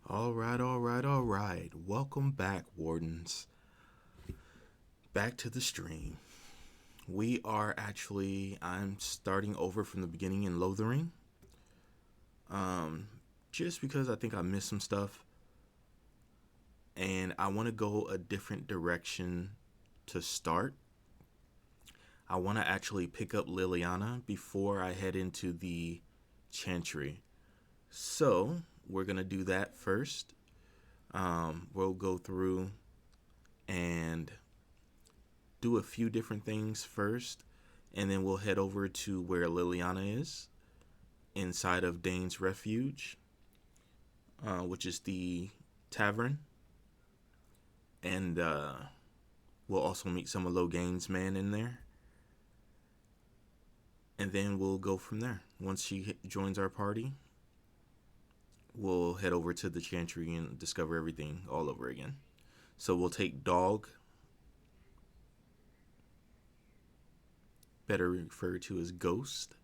All right. Welcome back, Wardens. Back to the stream. I'm starting over from the beginning in Lothering. Just because I think I missed some stuff. And I want to go a different direction to start. I want to actually pick up Leliana before I head into the Chantry. So, we're going to do that first. We'll go through and do a few different things first, and then we'll head over to where Leliana is, inside of Dane's Refuge, which is the tavern. And we'll also meet some of Logain's men in there. And then we'll go from there. Once she joins our party, we'll head over to the Chantry and discover everything all over again. So we'll take Dog, better referred to as Ghost,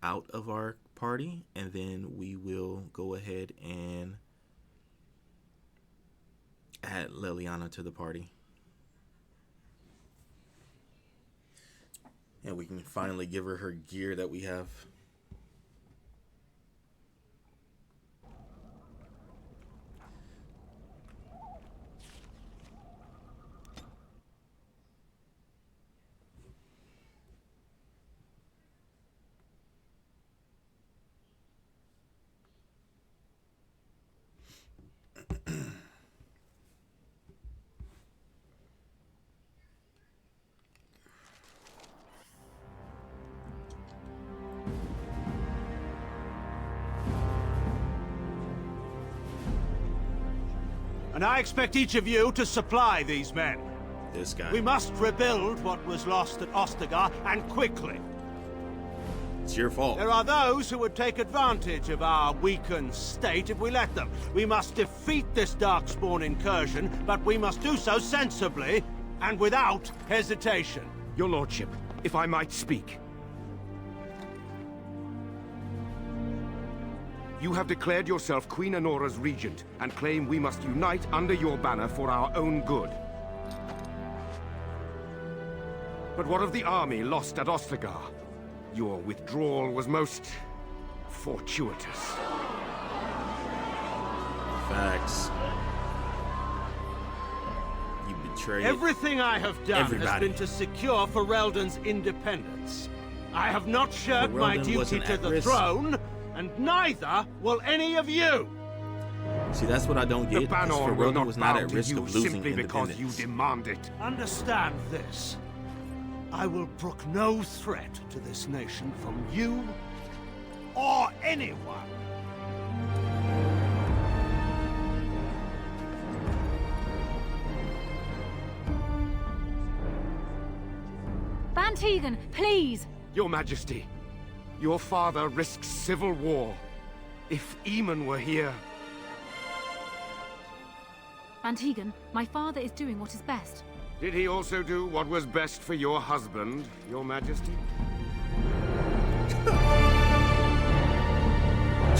out of our party, and then we will go ahead and add Leliana to the party. And we can finally give her gear that we have. And I expect each of you to supply these men. This guy. We must rebuild what was lost at Ostagar, and quickly. It's your fault. There are those who would take advantage of our weakened state if we let them. We must defeat this darkspawn incursion, but we must do so sensibly and without hesitation. Your lordship, if I might speak. You have declared yourself Queen Honora's regent, and claim we must unite under your banner for our own good. But what of the army lost at Ostagar? Your withdrawal was most fortuitous. Facts. You betrayed Everything I have done has everybody. been to secure Ferelden's independence. I have not shirked my Ferelden duty wasn't to at the risk. throne, and neither will any of you. See, that's what I don't get. The banner will not was not bow at to risk you of losing simply because you independence. demand it. Understand this. I will brook no threat to this nation from you or anyone. Van Tegan, please! Your Majesty, your father risks civil war. If Eamon were here... Van Tegan, my father is doing what is best. Did he also do what was best for your husband, Your Majesty?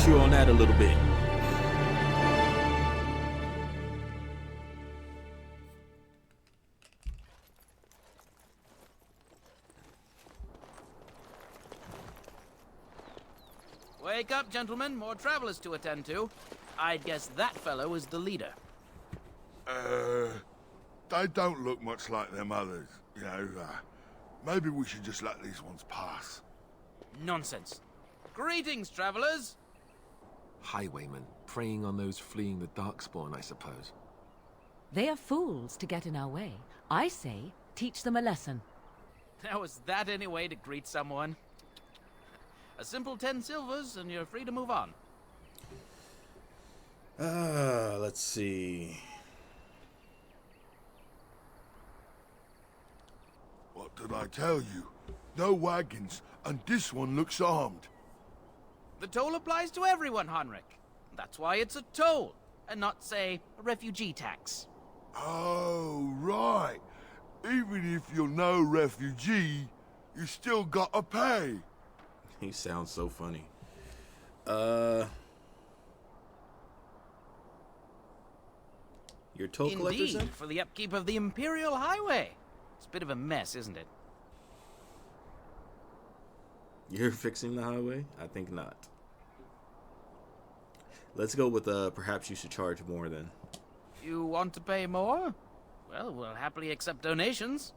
Chew on that a little bit. Wake up, gentlemen. More travelers to attend to. I'd guess that fellow is the leader. They don't look much like them others, you know. Maybe we should just let these ones pass. Nonsense. Greetings, travelers. Highwaymen, preying on those fleeing the darkspawn, I suppose. They are fools to get in our way. I say, teach them a lesson. Now, is that any way to greet someone? A simple 10 silvers, and you're free to move on. Let's see. What did I tell you? No wagons, and this one looks armed. The toll applies to everyone, Henrik. That's why it's a toll, and not, say, a refugee tax. Oh, right. Even if you're no refugee, you still gotta pay. He sounds so funny. Your toll collector, Indeed, son? for the upkeep of the Imperial Highway. It's a bit of a mess, isn't it? You're fixing the highway? I think not. Let's go with perhaps you should charge more then. You want to pay more? Well, we'll happily accept donations.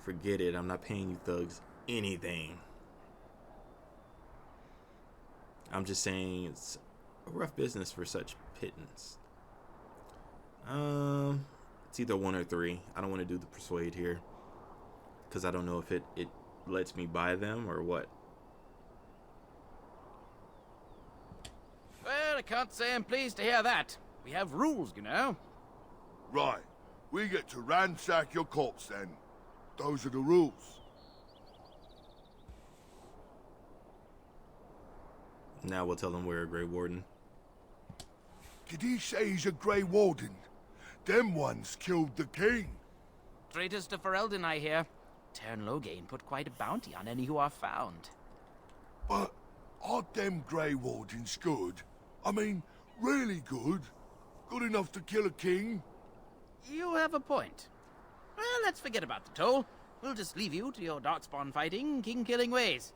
Forget it. I'm not paying you thugs anything. I'm just saying it's a rough business for such pittance. It's either 1 or 3. I don't want to do the persuade here, because I don't know if it lets me buy them or what. Well, I can't say I'm pleased to hear that. We have rules, you know. Right. We get to ransack your corpse then. Those are the rules. Now we'll tell them we're a Grey Warden. Did he say he's a Grey Warden? Them ones killed the king. Traitors to Ferelden, I hear. Tern Loghain put quite a bounty on any who are found. But are them Grey Wardens good? I mean, really good? Good enough to kill a king? You have a point. Well, let's forget about the toll. We'll just leave you to your darkspawn fighting, king-killing ways.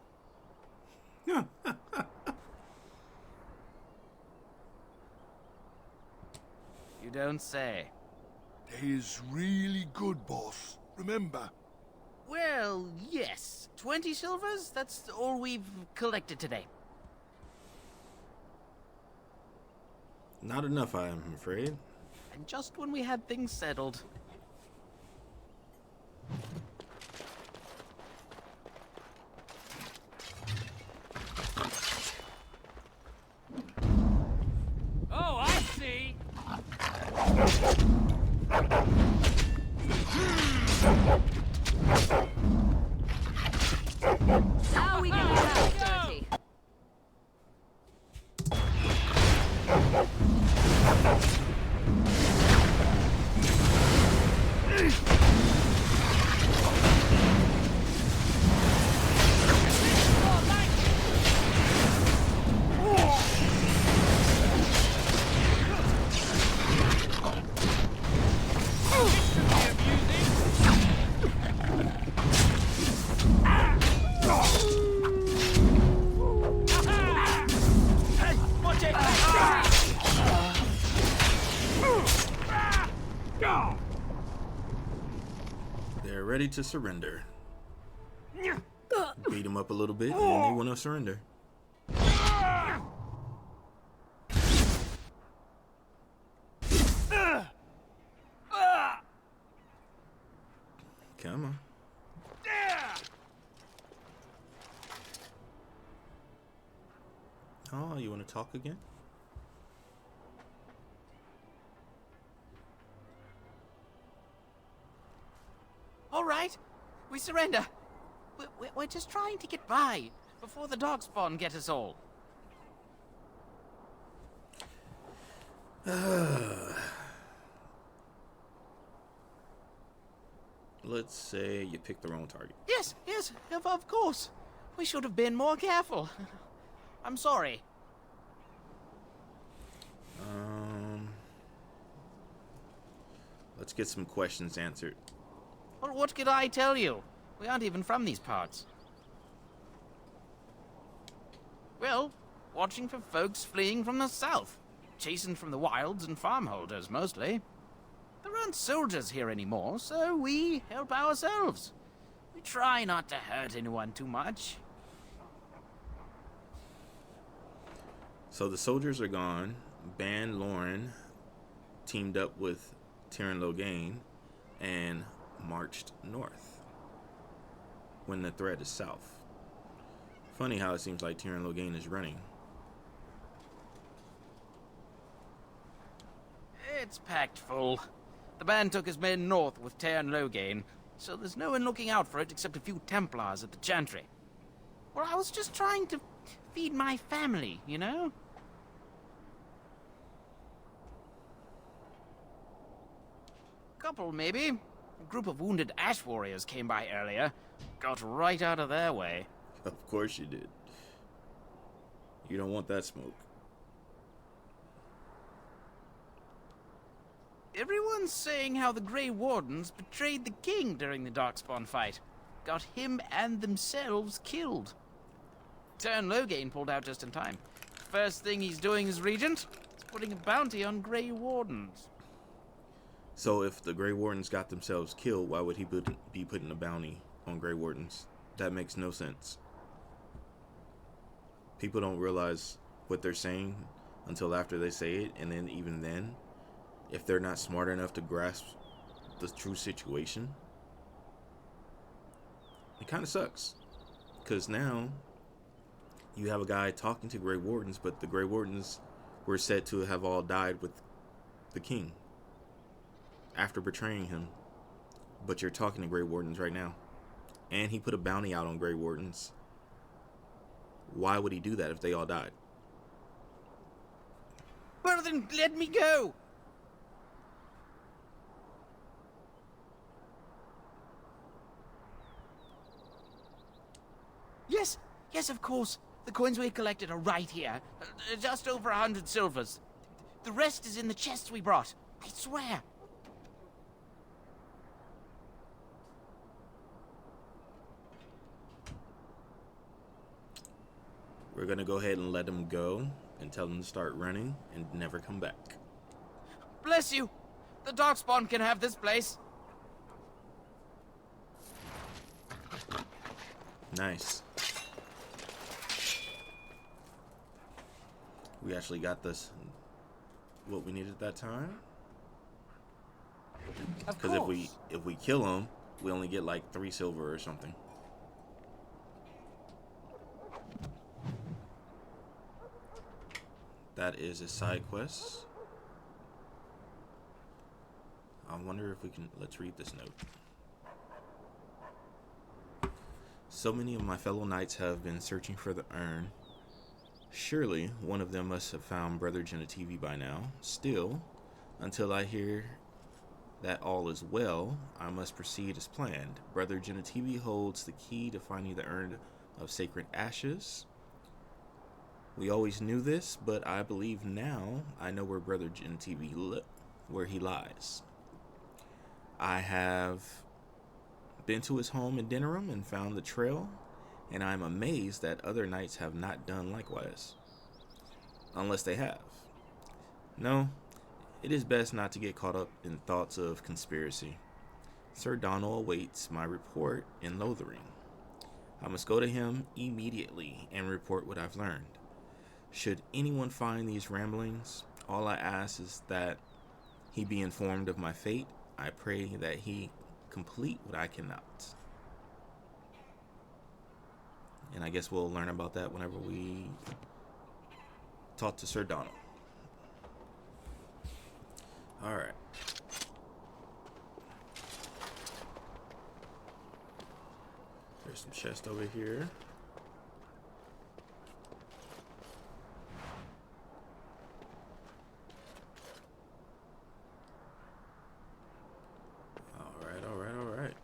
You don't say. They is really good, boss. Remember? Well, yes. 20 silvers? That's all we've collected today. Not enough, I'm afraid. And just when we had things settled. Oh, I see. Now we get your hands dirty. They're ready to surrender. Beat them up a little bit, and they want to surrender. Come on. Oh, you want to talk again? All right, we surrender. We're just trying to get by before the darkspawn get us all. Let's say you picked the wrong target. Yes, of course. We should have been more careful. I'm sorry. Let's get some questions answered. Well, what could I tell you? We aren't even from these parts. Well, watching for folks fleeing from the south. Chasing from the wilds and farmholders, mostly. There aren't soldiers here anymore, so we help ourselves. We try not to hurt anyone too much. So the soldiers are gone. Ban Lauren teamed up with Tern Loghain and marched north when the threat is south. Funny how it seems like Tern Loghain is running. It's packed full. The band took his men north with Tern Loghain, so there's no one looking out for it except a few Templars at the Chantry. Well, I was just trying to feed my family, you know? Couple, maybe. A group of wounded ash warriors came by earlier. Got right out of their way. Of course you did. You don't want that smoke. Everyone's saying how the Grey Wardens betrayed the king during the darkspawn fight. Got him and themselves killed. Turn Loghain pulled out just in time. First thing he's doing as regent is putting a bounty on Grey Wardens. So if the Grey Wardens got themselves killed, why would he be putting a bounty on Grey Wardens? That makes no sense. People don't realize what they're saying until after they say it, and then even then, if they're not smart enough to grasp the true situation, it kind of sucks. Because now you have a guy talking to Grey Wardens, but the Grey Wardens were said to have all died with the king after betraying him. But you're talking to Grey Wardens right now. And he put a bounty out on Grey Wardens. Why would he do that if they all died? Well then, let me go! Yes, of course. The coins we collected are right here. Just over 100 silvers. The rest is in the chests we brought. I swear. We're gonna go ahead and let them go and tell them to start running and never come back. Bless you. The darkspawn can have this place. Nice. We actually got this, what we needed at that time. Because if we kill him, we only get like 3 silver or something. That is a side quest. I wonder if we can, let's read this note. So many of my fellow knights have been searching for the urn. Surely one of them must have found Brother Genetivi by now. Still, until I hear that all is well, I must proceed as planned. Brother Genetivi holds the key to finding the urn of sacred ashes. We always knew this, but I believe now I know where Brother Genetivi where he lies. I have been to his home in Denerim and found the trail, and I'm amazed that other knights have not done likewise. Unless they have. No, it is best not to get caught up in thoughts of conspiracy. Sir Donald awaits my report in Lothering. I must go to him immediately and report what I've learned. Should anyone find these ramblings, all I ask is that he be informed of my fate. I pray that he complete what I cannot. And I guess we'll learn about that whenever we talk to Sir Donald. Alright. There's some chest over here. Alright.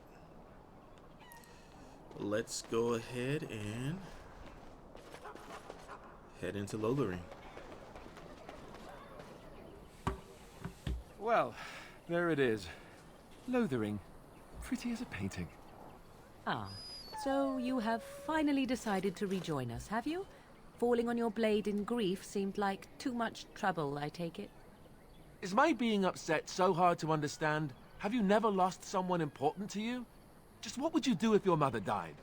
Let's go ahead and head into Lothering. Well, there it is. Lothering. Pretty as a painting. Ah, so you have finally decided to rejoin us, have you? Falling on your blade in grief seemed like too much trouble, I take it. Is my being upset so hard to understand? Have you never lost someone important to you? Just what would you do if your mother died?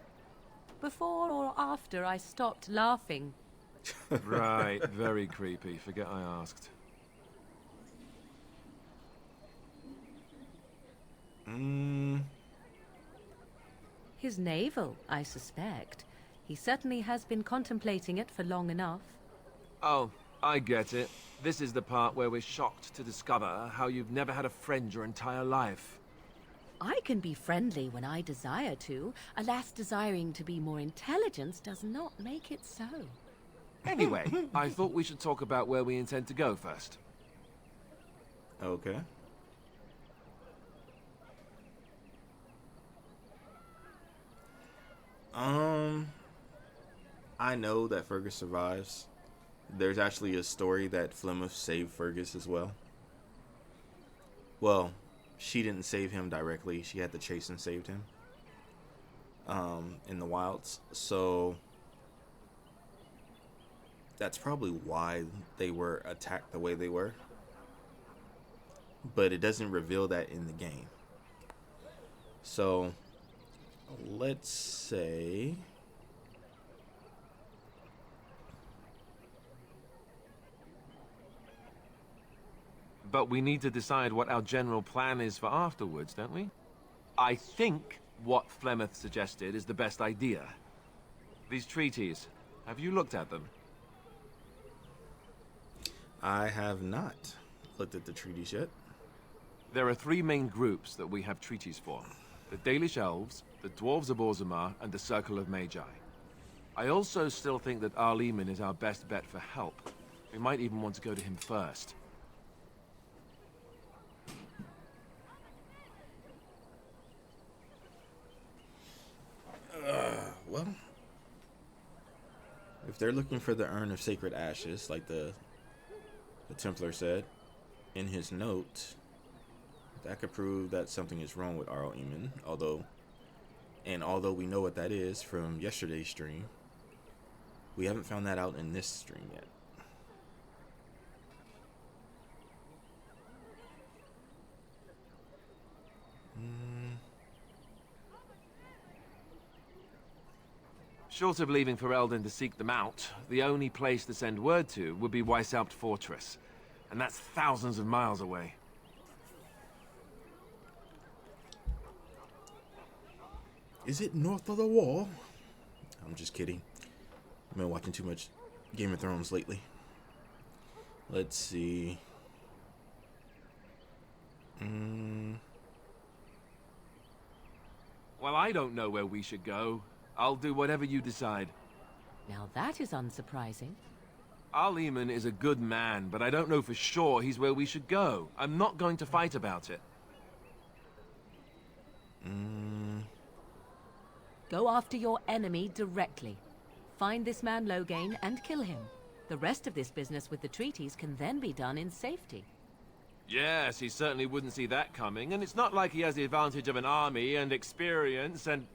Before or after I stopped laughing. Right, very creepy. Forget I asked. His navel, I suspect. He certainly has been contemplating it for long enough. Oh, I get it. This is the part where we're shocked to discover how you've never had a friend your entire life. I can be friendly when I desire to. Alas, desiring to be more intelligent does not make it so. Anyway, I thought we should talk about where we intend to go first. Okay. I know that Fergus survives there's actually a story that Flemeth saved Fergus as well. Well, she didn't save him directly. She had to chase and saved him in the wilds. So that's probably why they were attacked the way they were. But it doesn't reveal that in the game. So let's say but we need to decide what our general plan is for afterwards, don't we? I think what Flemeth suggested is the best idea. These treaties, have you looked at them? I have not looked at the treaties yet. There are three main groups that we have treaties for. The Dalish Elves, the Dwarves of Orzammar, and the Circle of Magi. I also still think that Arleman is our best bet for help. We might even want to go to him first. Well, if they're looking for the Urn of Sacred Ashes, like the Templar said in his note, that could prove that something is wrong with Arleman. Although we know what that is from yesterday's stream, we haven't found that out in this stream yet. Short of leaving Ferelden to seek them out, the only place to send word to would be Weishaupt Fortress. And that's thousands of miles away. Is it north of the wall? I'm just kidding. I've been watching too much Game of Thrones lately. Let's see. Well, I don't know where we should go. I'll do whatever you decide. Now that is unsurprising. Arleman is a good man, but I don't know for sure he's where we should go. I'm not going to fight about it. Go after your enemy directly. Find this man Loghain and kill him. The rest of this business with the treaties can then be done in safety. Yes, he certainly wouldn't see that coming, and it's not like he has the advantage of an army and experience and...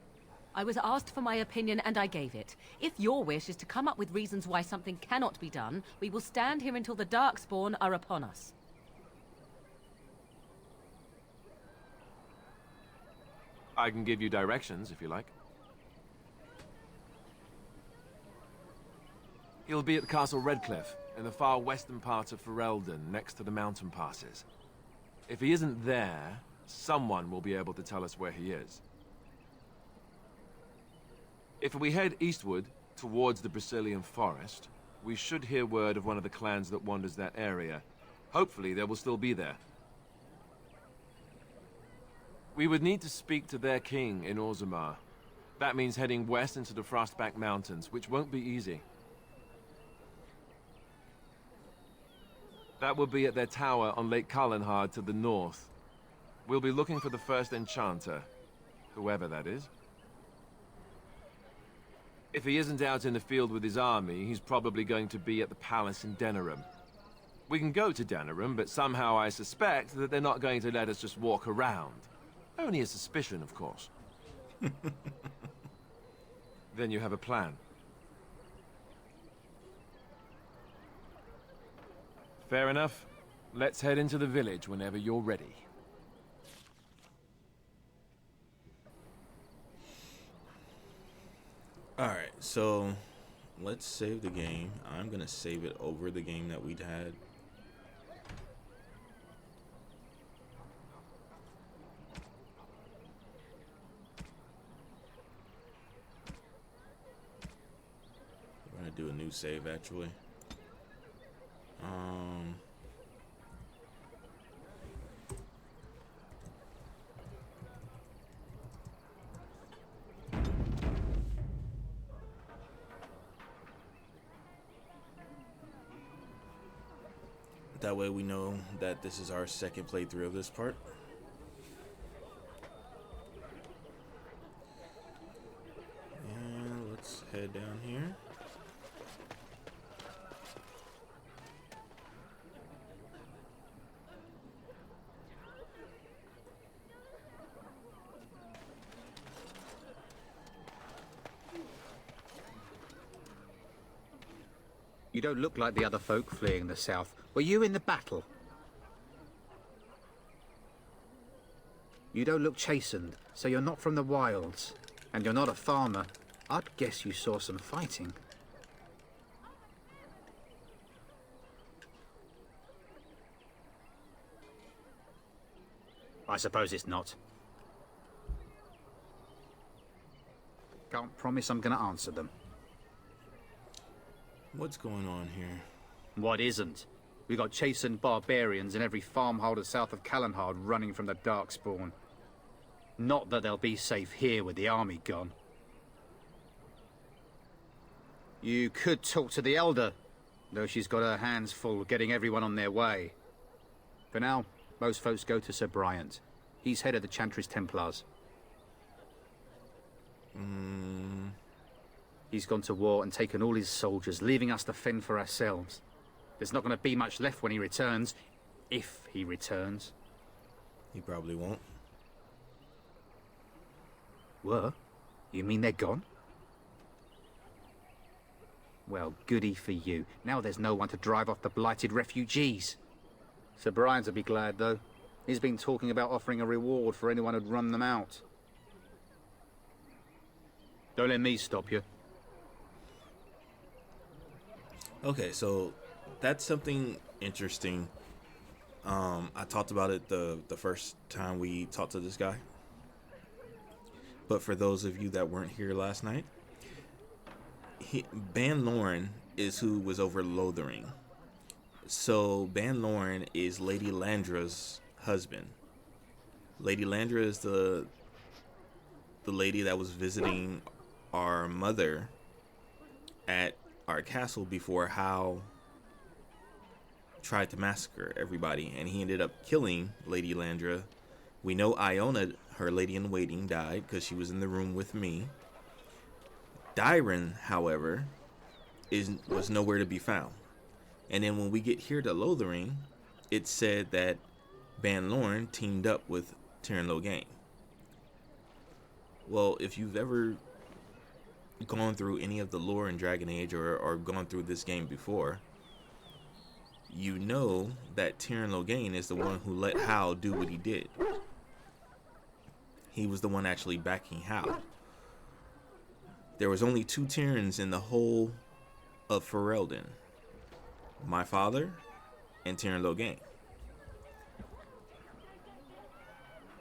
I was asked for my opinion and I gave it. If your wish is to come up with reasons why something cannot be done, we will stand here until the darkspawn are upon us. I can give you directions, if you like. He'll be at Castle Redcliffe, in the far western part of Ferelden, next to the mountain passes. If he isn't there, someone will be able to tell us where he is. If we head eastward, towards the Brazilian forest, we should hear word of one of the clans that wanders that area. Hopefully, they will still be there. We would need to speak to their king in Orzammar. That means heading west into the Frostback Mountains, which won't be easy. That will be at their tower on Lake Carlenhard to the north. We'll be looking for the first enchanter, whoever that is. If he isn't out in the field with his army, he's probably going to be at the palace in Denerim. We can go to Denerim, but somehow I suspect that they're not going to let us just walk around. Only a suspicion, of course. Then you have a plan. Fair enough. Let's head into the village whenever you're ready. Alright, so let's save the game. I'm going to save it over the game that we'd had. We're going to do a new save, actually. That way we know that this is our second playthrough of this part. And let's head down here. You don't look like the other folk fleeing the south. Were you in the battle? You don't look chastened, so you're not from the wilds. And you're not a farmer. I'd guess you saw some fighting. I suppose it's not. Can't promise I'm going to answer them. What's going on here? What isn't? We got chastened barbarians in every farmholder south of Callanhard running from the darkspawn. Not that they'll be safe here with the army gone. You could talk to the Elder, though she's got her hands full getting everyone on their way. For now, most folks go to Sir Bryant. He's head of the Chantry's Templars. He's gone to war and taken all his soldiers, leaving us to fend for ourselves. There's not going to be much left when he returns. If he returns. He probably won't. Were? You mean they're gone? Well, goody for you. Now there's no one to drive off the blighted refugees. Sir Brian'll be glad, though. He's been talking about offering a reward for anyone who'd run them out. Don't let me stop you. Okay, so that's something interesting. I talked about it the first time we talked to this guy. But for those of you that weren't here last night, Ban Lorn is who was over Lothering. So Ban Lorn is Lady Landra's husband. Lady Landra is the lady that was visiting our mother at our castle before Hal tried to massacre everybody, and he ended up killing Lady Landra. We know Iona, her lady-in-waiting, died because she was in the room with me. Dyron, however, was nowhere to be found. And then when we get here to Lothering, it said that Ban Lorn teamed up with Tyrion Logain. Well, if you've ever gone through any of the lore in Dragon Age or gone through this game before, you know that Tyrion Logain is the one who let Hal do what he did. He was the one actually backing Hal. There was only 2 Tyrons in the whole of Ferelden. My father and Tyrion Logain.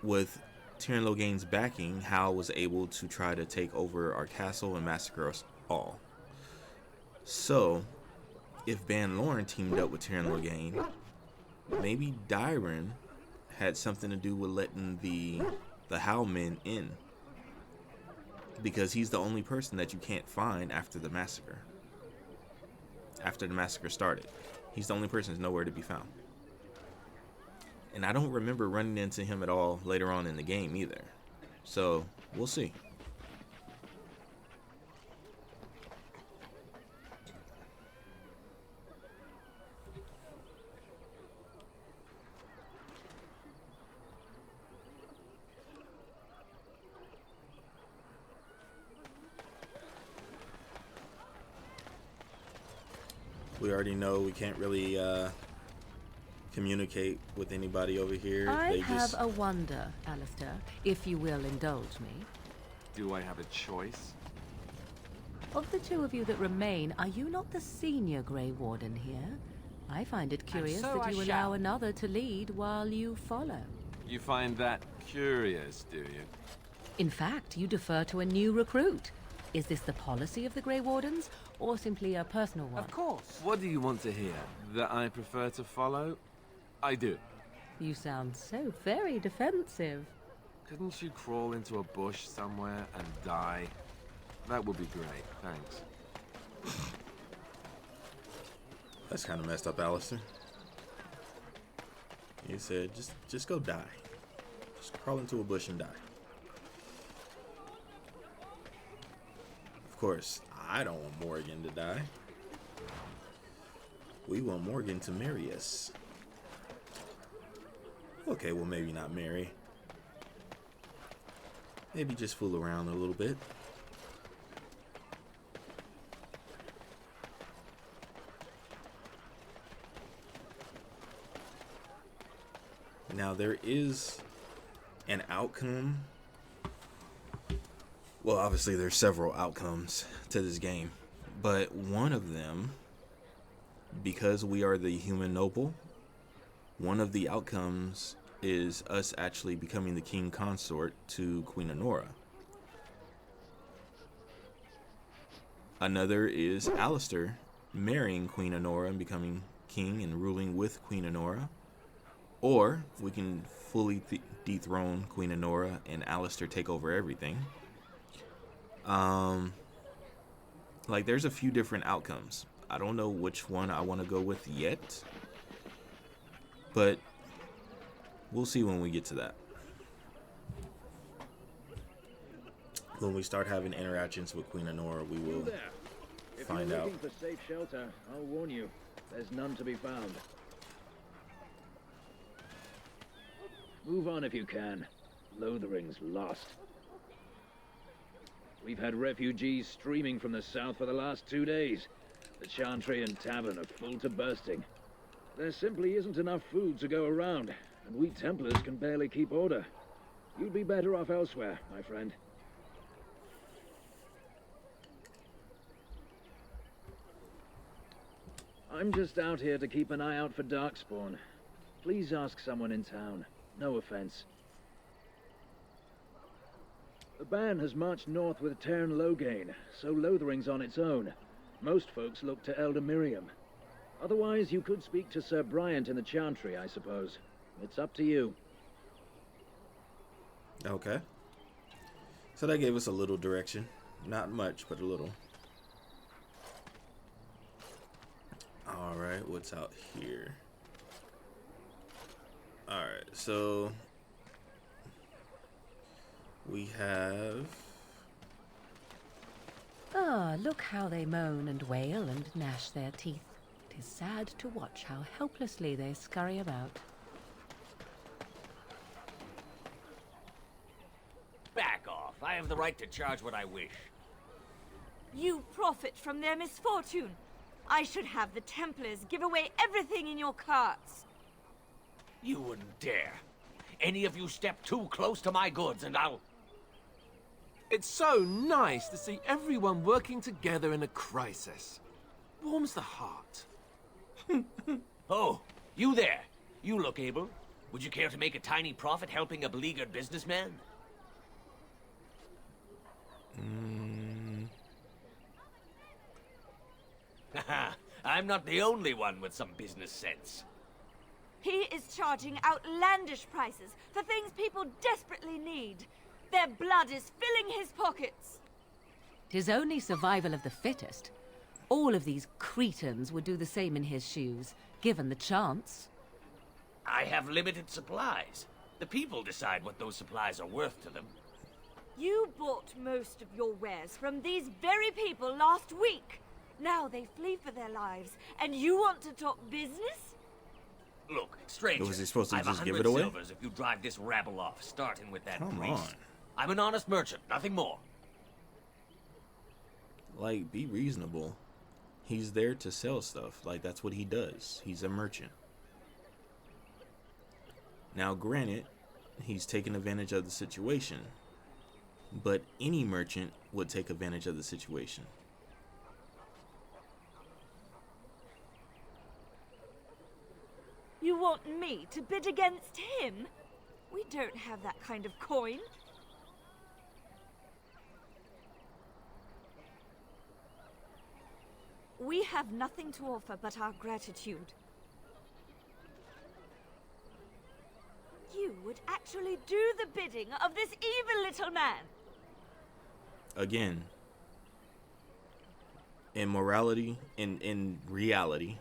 With Tyrion Logain's backing, Hal was able to try to take over our castle and massacre us all. So, if Ban Lorn teamed up with Tyrion Logain, maybe Dyron had something to do with letting the Hal men in. Because he's the only person that you can't find after the massacre. After the massacre started. He's the only person who's nowhere to be found. And I don't remember running into him at all later on in the game either. So, we'll see. We already know we can't really communicate with anybody over here. I have a wonder, Alistair, if you will indulge me. Do I have a choice? Of the 2 of you that remain, are you not the senior Grey Warden here? I find it curious that you allow another to lead while you follow. You find that curious, do you? In fact, you defer to a new recruit. Is this the policy of the Grey Wardens, or simply a personal one? Of course. What do you want to hear? That I prefer to follow? I do. You sound so very defensive. Couldn't you crawl into a bush somewhere and die? That would be great, thanks. That's kind of messed up, Alistair. He said, just go die. Just crawl into a bush and die. Of course, I don't want Morrigan to die. We want Morrigan to marry us. Okay, well, maybe not marry. Maybe just fool around a little bit. Now there is an outcome. Well, obviously there's several outcomes to this game, but one of them, because we are the human noble, one of the outcomes is us actually becoming the king consort to Queen Honora. Another is Alistair marrying Queen Honora and becoming king and ruling with Queen Honora. Or we can fully dethrone Queen Honora and Alistair take over everything. Like, there's a few different outcomes. I don't know which one I want to go with yet, but we'll see when we get to that. When we start having interactions with Queen Honora, we will find out. If you're looking for safe shelter, I'll warn you, there's none to be found. Move on if you can. Lothering's lost. We've had refugees streaming from the south for the last 2 days. The Chantry and Tavern are full to bursting. There simply isn't enough food to go around, and we Templars can barely keep order. You'd be better off elsewhere, my friend. I'm just out here to keep an eye out for darkspawn. Please ask someone in town. No offense. The band has marched north with Tern Loghain, so Lothering's on its own. Most folks look to Elder Miriam. Otherwise, you could speak to Sir Bryant in the Chantry, I suppose. It's up to you. Okay. So that gave us a little direction. Not much, but a little. Alright, what's out here? Alright, so we have... Ah, look how they moan and wail and gnash their teeth. It is sad to watch how helplessly they scurry about. Back off. I have the right to charge what I wish. You profit from their misfortune. I should have the Templars give away everything in your carts. You wouldn't dare. Any of you step too close to my goods and I'll... It's so nice to see everyone working together in a crisis. Warms the heart. Oh, you there. You look able. Would you care to make a tiny profit helping a beleaguered businessman? Haha, I'm not the only one with some business sense. He is charging outlandish prices for things people desperately need. Their blood is filling his pockets. 'Tis only survival of the fittest. All of these cretins would do the same in his shoes, given the chance. I have limited supplies. The people decide what those supplies are worth to them. You bought most of your wares from these very people last week. Now they flee for their lives, and you want to talk business? Look, stranger, Was he supposed to I've just give 100 it away? silvers if you drive this rabble off, starting with that Come priest. on. I'm an honest merchant, nothing more. Like, be reasonable. He's there to sell stuff. Like, that's what he does. He's a merchant. Now, granted, he's taking advantage of the situation. But any merchant would take advantage of the situation. You want me to bid against him? We don't have that kind of coin. We have nothing to offer but our gratitude. You would actually do the bidding of this evil little man. Again, in morality, in reality,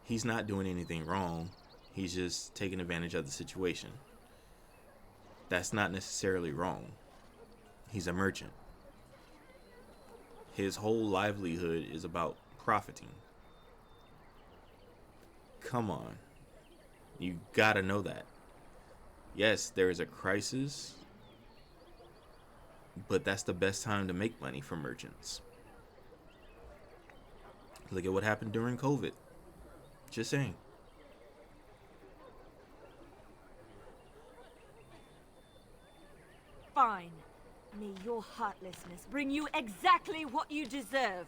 he's not doing anything wrong. He's just taking advantage of the situation. That's not necessarily wrong. He's a merchant. His whole livelihood is about profiting. Come on. You gotta know that. Yes, there is a crisis, but that's the best time to make money for merchants. Look at what happened during COVID. Just saying. Fine. May your heartlessness bring you exactly what you deserve.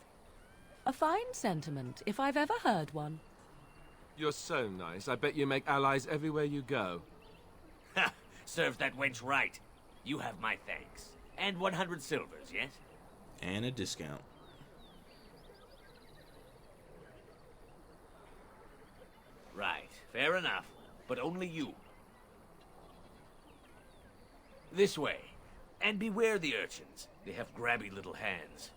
A fine sentiment, if I've ever heard one. You're so nice. I bet you make allies everywhere you go. Ha! Serves that wench right. You have my thanks. And 100 silvers, yes? And a discount. Right. Fair enough. But only you. This way. And beware the urchins. They have grabby little hands.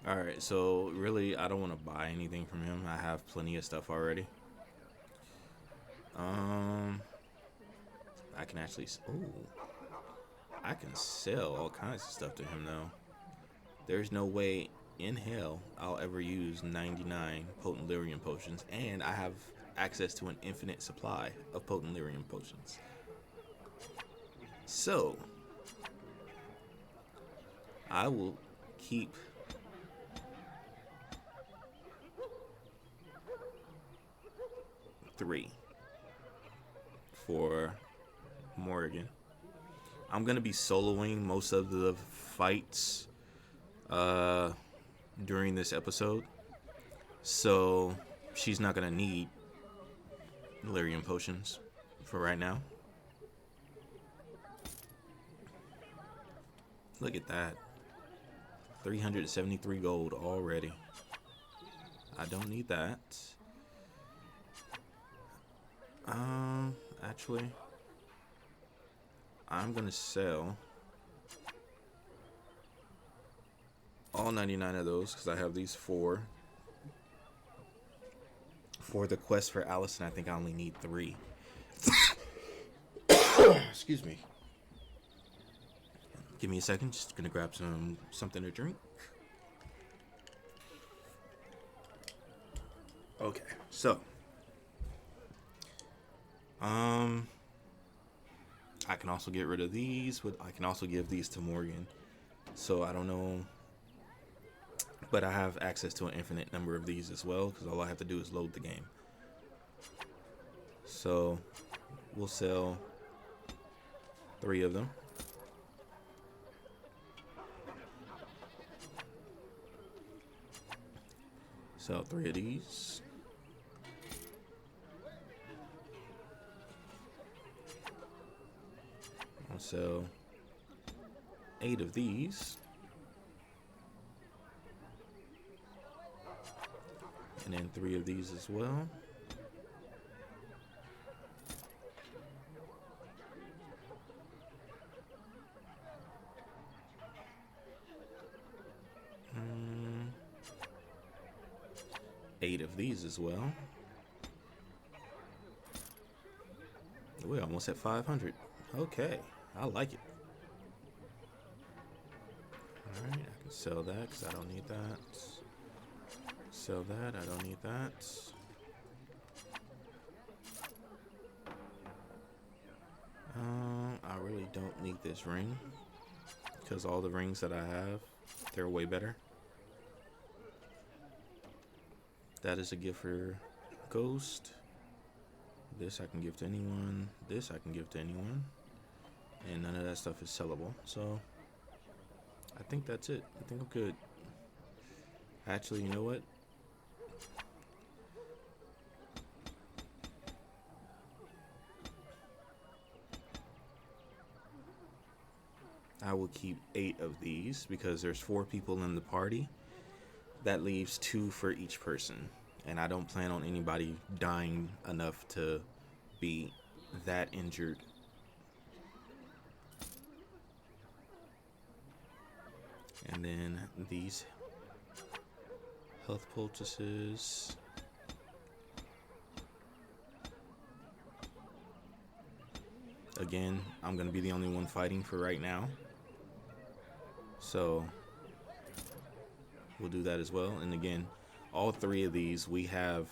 Alright, so really, I don't want to buy anything from him. I have plenty of stuff already. I can actually... Ooh. I can sell all kinds of stuff to him, though. There's no way in hell I'll ever use 99 potent lyrium potions, and I have access to an infinite supply of potent lyrium potions. So, I will keep three for Morrigan. I'm gonna be soloing most of the fights during this episode, so she's not gonna need lyrium potions for right now. Look at that. 373 gold already. I don't need that. Actually, I'm gonna sell all 99 of those because I have these 4 for the quest for Alistair. I think I only need 3. Excuse me. Give me a second. Just gonna grab something to drink. Okay, so I can also get rid of these, but I can also give these to Morrigan. So I don't know, but I have access to an infinite number of these as well because all I have to do is load the game. So we'll sell 3 of them. Sell 3 of these. I'll sell 8 of these. And then 3 of these as well. Eight of these as well. We're almost at 500. Okay, I like it. Alright, I can sell that because I don't need that. Sell that, I don't need that. I really don't need this ring because all the rings that I have, they're way better. That is a gift for Ghost. This I can give to anyone. This I can give to anyone. And none of that stuff is sellable. So I think that's it. I think I'm good. Actually, you know what? I will keep 8 of these because there's 4 people in the party. That leaves 2 for each person. And I don't plan on anybody dying enough to be that injured. And then these health poultices. Again, I'm going to be the only one fighting for right now. So we'll do that as well. And again, all 3 of these we have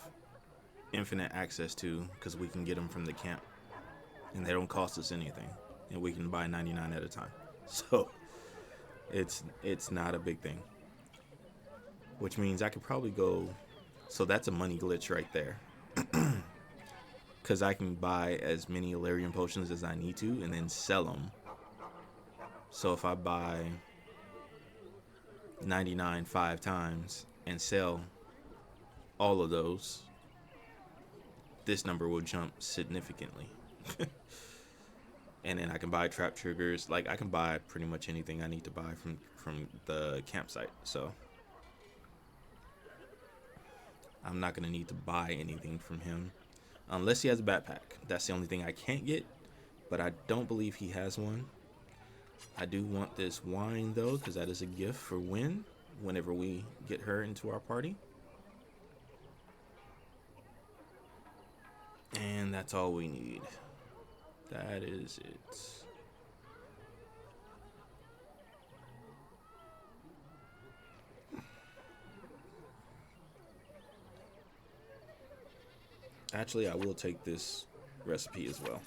infinite access to because we can get them from the camp. And they don't cost us anything. And we can buy 99 at a time. So it's not a big thing. Which means I could probably go... So that's a money glitch right there. because I can buy as many Illyrian potions as I need to and then sell them. So if I buy 99 5 times and sell all of those, this number will jump significantly. And then I can buy trap triggers. Like, I can buy pretty much anything I need to buy from the campsite. So I'm not gonna need to buy anything from him unless he has a backpack. That's the only thing I can't get, but I don't believe he has one. I do want this wine though, because that is a gift for whenever we get her into our party. And that's all we need. That is it. Actually, I will take this recipe as well.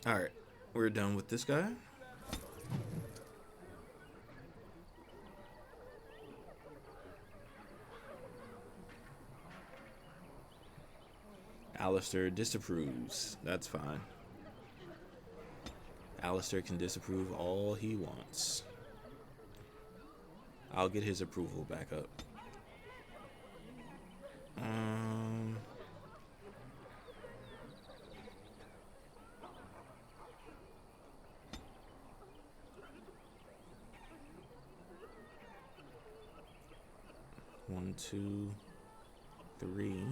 All right, we're done with this guy. Alistair disapproves. That's fine. Alistair can disapprove all he wants. I'll get his approval back up. One, two, three.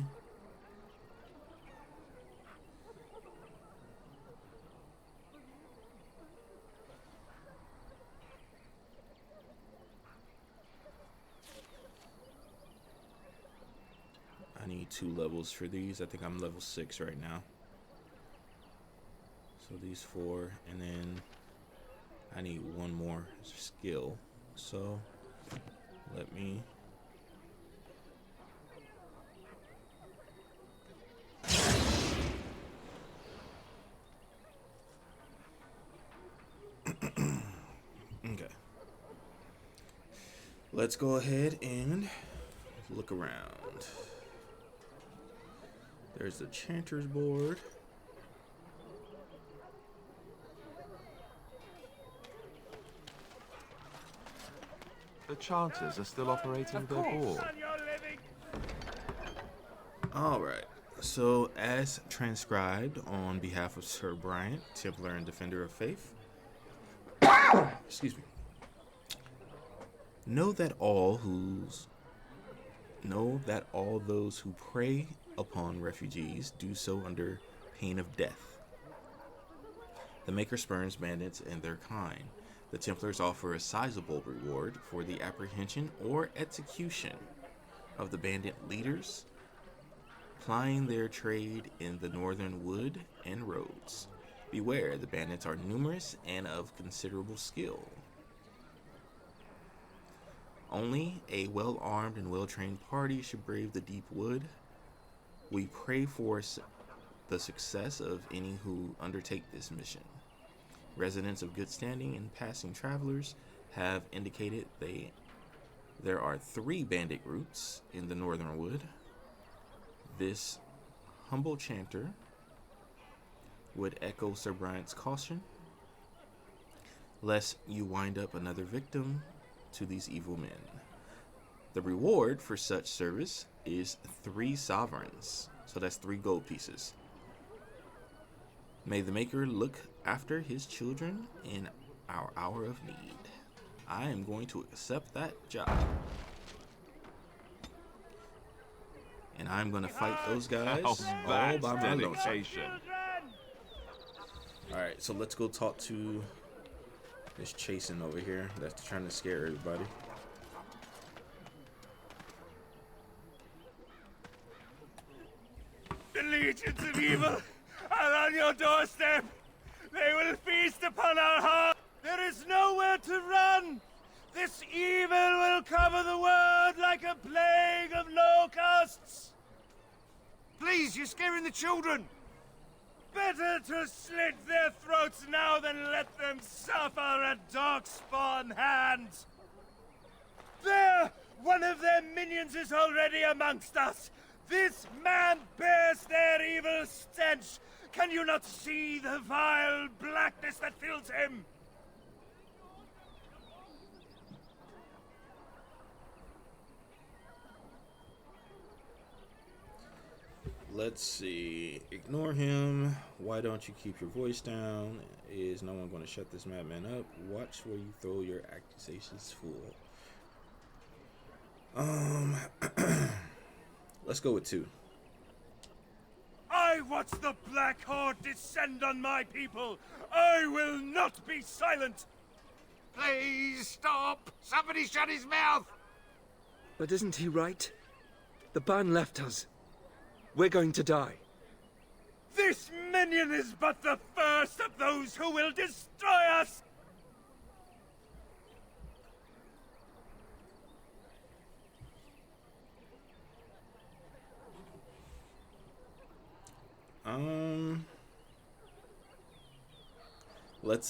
I need 2 levels for these. I think I'm level 6 right now. So these 4, and then I need 1 more skill. So let me okay. Let's go ahead and look around. There's the Chanter's board. The Chanters are still operating their board. Alright, so as transcribed on behalf of Sir Bryant, Templar and Defender of Faith. Excuse me. Know that all those who prey upon refugees do so under pain of death. The Maker spurns bandits and their kind. The Templars offer a sizable reward for the apprehension or execution of the bandit leaders plying their trade in the northern wood and roads. Beware, the bandits are numerous and of considerable skill. Only a well-armed and well-trained party should brave the deep wood. We pray for the success of any who undertake this mission. Residents of good standing and passing travelers have indicated there are 3 bandit groups in the northern wood. This humble chanter would echo Sir Bryant's caution, lest you wind up another victim to these evil men. The reward for such service is 3 sovereigns, so that's 3 gold pieces. May the Maker look after his children in our hour of need. I am going to accept that job. And I'm going to fight those guys all by my lonesome. Alright, so let's go talk to this chasing over here that's trying to scare everybody. The legions of evil are on your doorstep. They will feast upon our hearts. There is nowhere to run. This evil will cover the world like a plague of locusts. Please, you're scaring the children. Better to slit their throats now than let them suffer at darkspawn hands. There! One of their minions is already amongst us! This man bears their evil stench! Can you not see the vile blackness that fills him? Let's see. Ignore him. Why don't you keep your voice down? Is no one going to shut this madman up? Watch where you throw your accusations, fool. Let's go with 2. I watch the Black Horde descend on my people. I will not be silent. Please stop! Somebody shut his mouth! But isn't he right? The ban left us. We're going to die. This minion is but the first of those who will destroy us!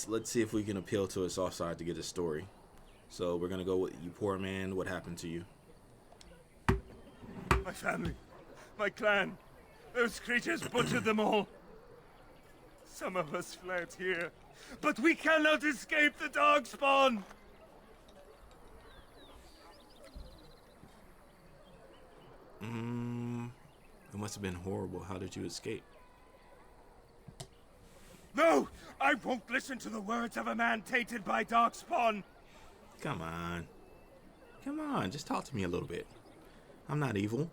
Let's see if we can appeal to a soft side to get a story. So we're gonna go with you, poor man. What happened to you? My family, my clan, those creatures butchered them all. Some of us fled here, but we cannot escape the darkspawn. It must have been horrible. How did you escape? No! I won't listen to the words of a man tainted by darkspawn! Come on. Come on, just talk to me a little bit. I'm not evil.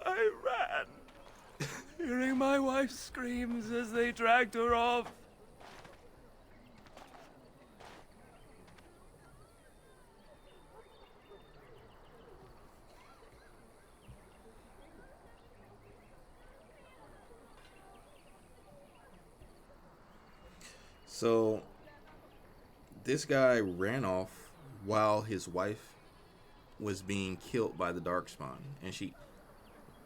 I ran, hearing my wife's screams as they dragged her off. So, this guy ran off while his wife was being killed by the darkspawn, and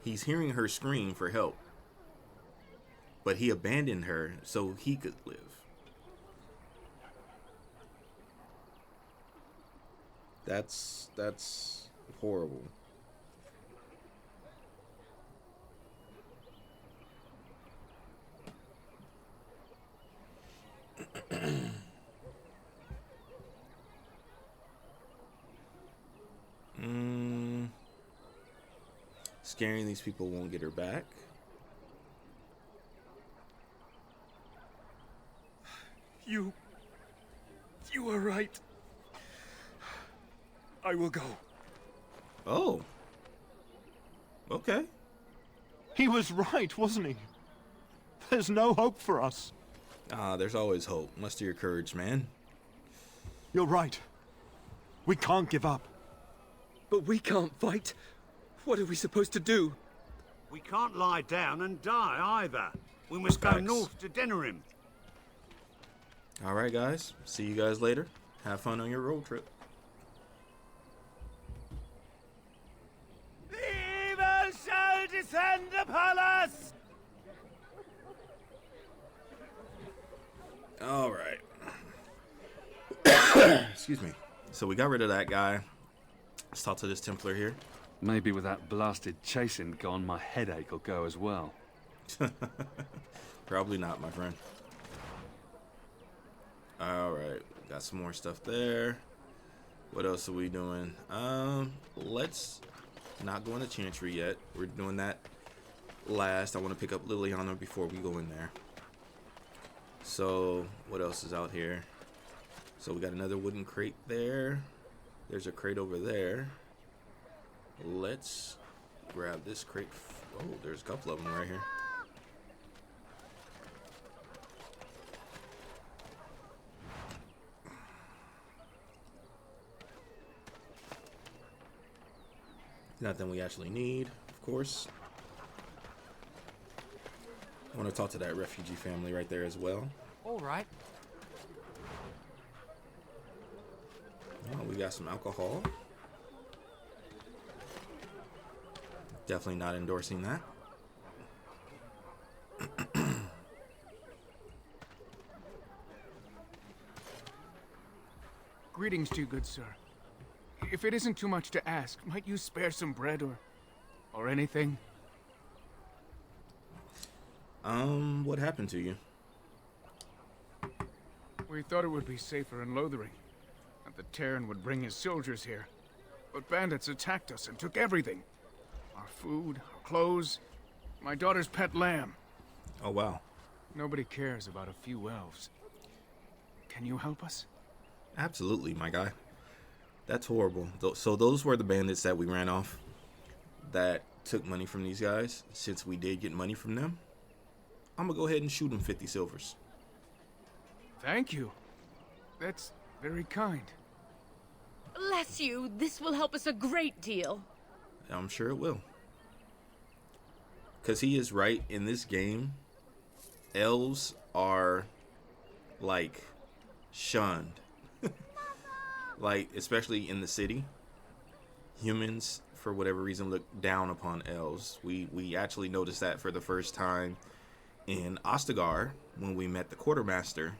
he's hearing her scream for help, but he abandoned her so he could live. That's horrible. Scaring these people won't get her back. You are right. I will go. Oh. Okay. He was right, wasn't he? There's no hope for us. There's always hope. Muster your courage, man. You're right. We can't give up. But we can't fight. What are we supposed to do? We can't lie down and die either. We must go north to Denerim. All right, guys. See you guys later. Have fun on your road trip. The evil shall descend upon us! All right. Excuse me. So we got rid of that guy. Let's talk to this Templar here. Maybe with that blasted chasing gone, my headache will go as well. Probably not, my friend. All right, got some more stuff there. What else are we doing? Let's not go into Chantry yet. We're doing that last. I want to pick up Leliana before we go in there. So, what else is out here? So we got another wooden crate there. There's a crate over there. Let's grab this crate. Oh, there's a couple of them right here. Nothing we actually need, of course. I want to talk to that refugee family right there as well. All right. Oh, we got some alcohol. Definitely not endorsing that. Greetings to you, good sir. If it isn't too much to ask, might you spare some bread or anything? What happened to you? We thought it would be safer in Lothering, that the Terran would bring his soldiers here. But bandits attacked us and took everything. Our food, our clothes, my daughter's pet lamb. Oh, wow. Nobody cares about a few elves. Can you help us? Absolutely, my guy. That's horrible. So those were the bandits that we ran off that took money from these guys. Since we did get money from them, I'm gonna go ahead and shoot them 50 silvers. Thank you. That's very kind. Bless you. This will help us a great deal. I'm sure it will. Because he is right. In this game, elves are, like, shunned. Like, especially in the city. Humans, for whatever reason, look down upon elves. We actually noticed that for the first time in Ostagar when we met the quartermaster.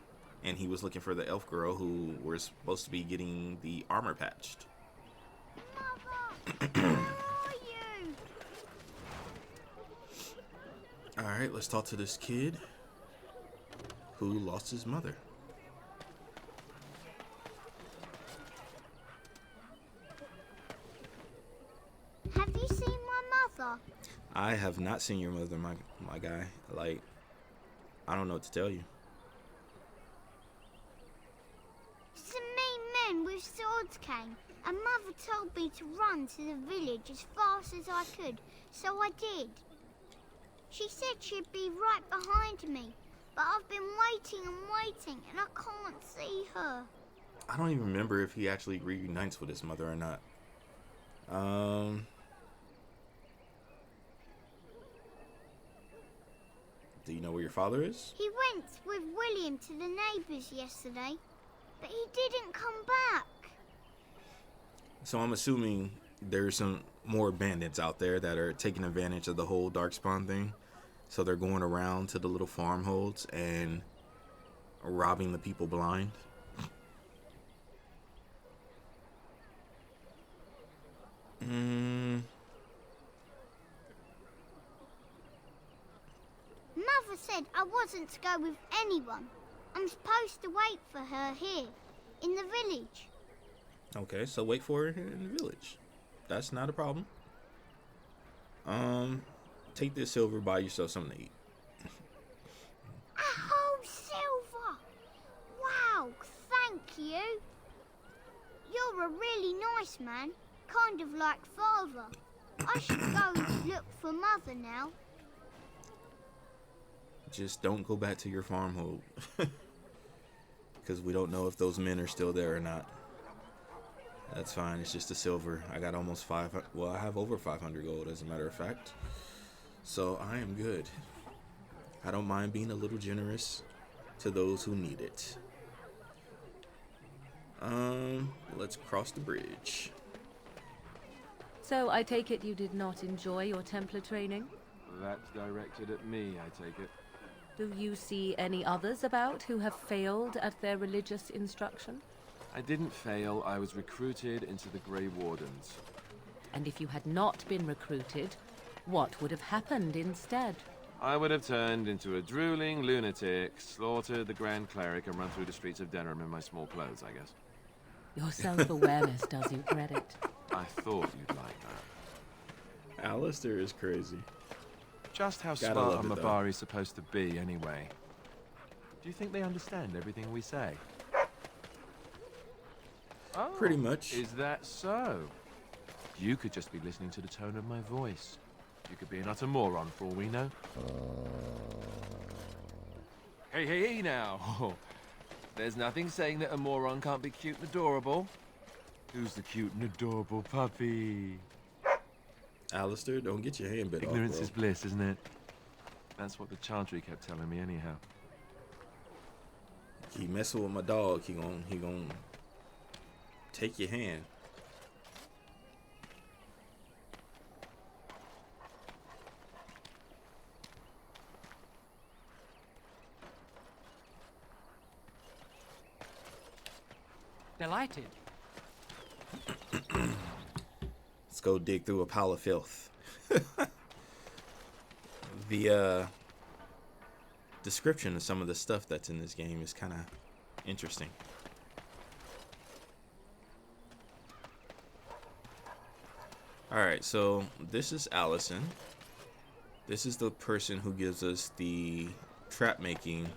And he was looking for the elf girl who were supposed to be getting the armor patched. Mother, where are you? Alright, let's talk to this kid who lost his mother. Have you seen my mother? I have not seen your mother, my guy. Like, I don't know what to tell you. Some mean men with swords came, and Mother told me to run to the village as fast as I could, so I did. She said she'd be right behind me, but I've been waiting and waiting, and I can't see her. I don't even remember if he actually reunites with his mother or not. Do you know where your father is? He went with William to the neighbours yesterday, but he didn't come back. So I'm assuming there's some more bandits out there that are taking advantage of the whole darkspawn thing. So they're going around to the little farmholds and robbing the people blind. Mother said I wasn't to go with anyone. I'm supposed to wait for her here, in the village. Okay, so wait for her here in the village. That's not a problem. Take this silver, buy yourself something to eat. A whole silver! Wow, thank you. You're a really nice man, kind of like Father. I should go look for Mother now. Just don't go back to your farmhold. Because we don't know if those men are still there or not. That's fine, it's just a silver. I got almost 500, well, I have over 500 gold as a matter of fact. So I am good. I don't mind being a little generous to those who need it. Let's cross the bridge. So I take it you did not enjoy your Templar training? That's directed at me, I take it. Do you see any others about who have failed at their religious instruction? I didn't fail, I was recruited into the Grey Wardens. And if you had not been recruited, what would have happened instead? I would have turned into a drooling lunatic, slaughtered the Grand Cleric, and run through the streets of Denham in my small clothes, I guess. Your self-awareness does you credit. I thought you'd like that. Alistair is crazy. Just how Gotta smart love a it, though. Mabari's supposed to be, anyway? Do you think they understand everything we say? Oh, Pretty much. Is that so? You could just be listening to the tone of my voice. You could be an utter moron for all we know. Hey now! There's nothing saying that a moron can't be cute and adorable. Who's the cute and adorable puppy? Alistair, don't get your hand bit Ignorance off, is bliss, isn't it? That's what the Chantry kept telling me anyhow. He messing with my dog, he gon' take your hand. Delighted. Let's go dig through a pile of filth. The description of some of the stuff that's in this game is kind of interesting. Alright, so this is Allison. This is the person who gives us the trap making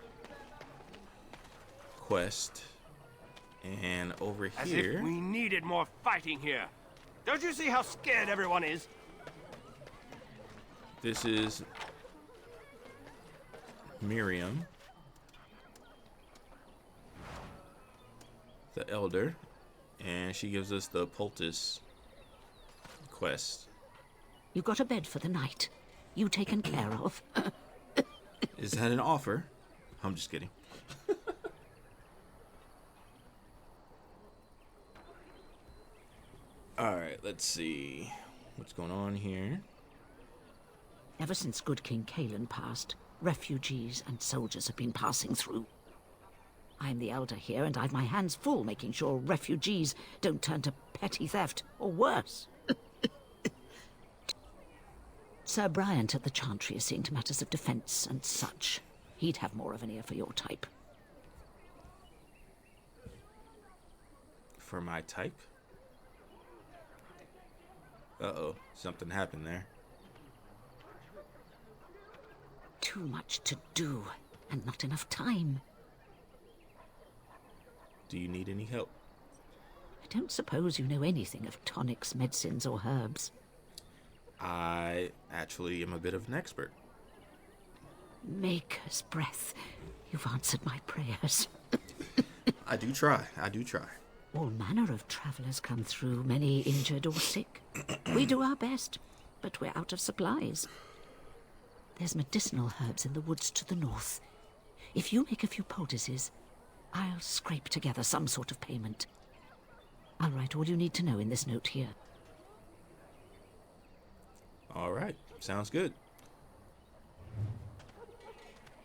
quest. And over As here, if we needed more fighting here. Don't you see how scared everyone is? this is Miriam, the Elder, and she gives us the poultice quest. You got a bed for the night. You taken care of. Is that an offer? I'm just kidding. Alright, let's see what's going on here. Ever since good King Kalen passed, refugees and soldiers have been passing through. I'm the Elder here, and I've my hands full making sure refugees don't turn to petty theft, or worse. Sir Bryant at the Chantry is seeing to matters of defence and such. He'd have more of an ear for your type. For my type? Uh-oh, something happened there. Too much to do, and not enough time. Do you need any help? I don't suppose you know anything of tonics, medicines, or herbs. I actually am a bit of an expert. Maker's breath. You've answered my prayers. I do try. All manner of travellers come through, many injured or sick. We do our best, but we're out of supplies. There's medicinal herbs in the woods to the north. If you make a few poultices, I'll scrape together some sort of payment. I'll write all you need to know in this note here. Alright, sounds good.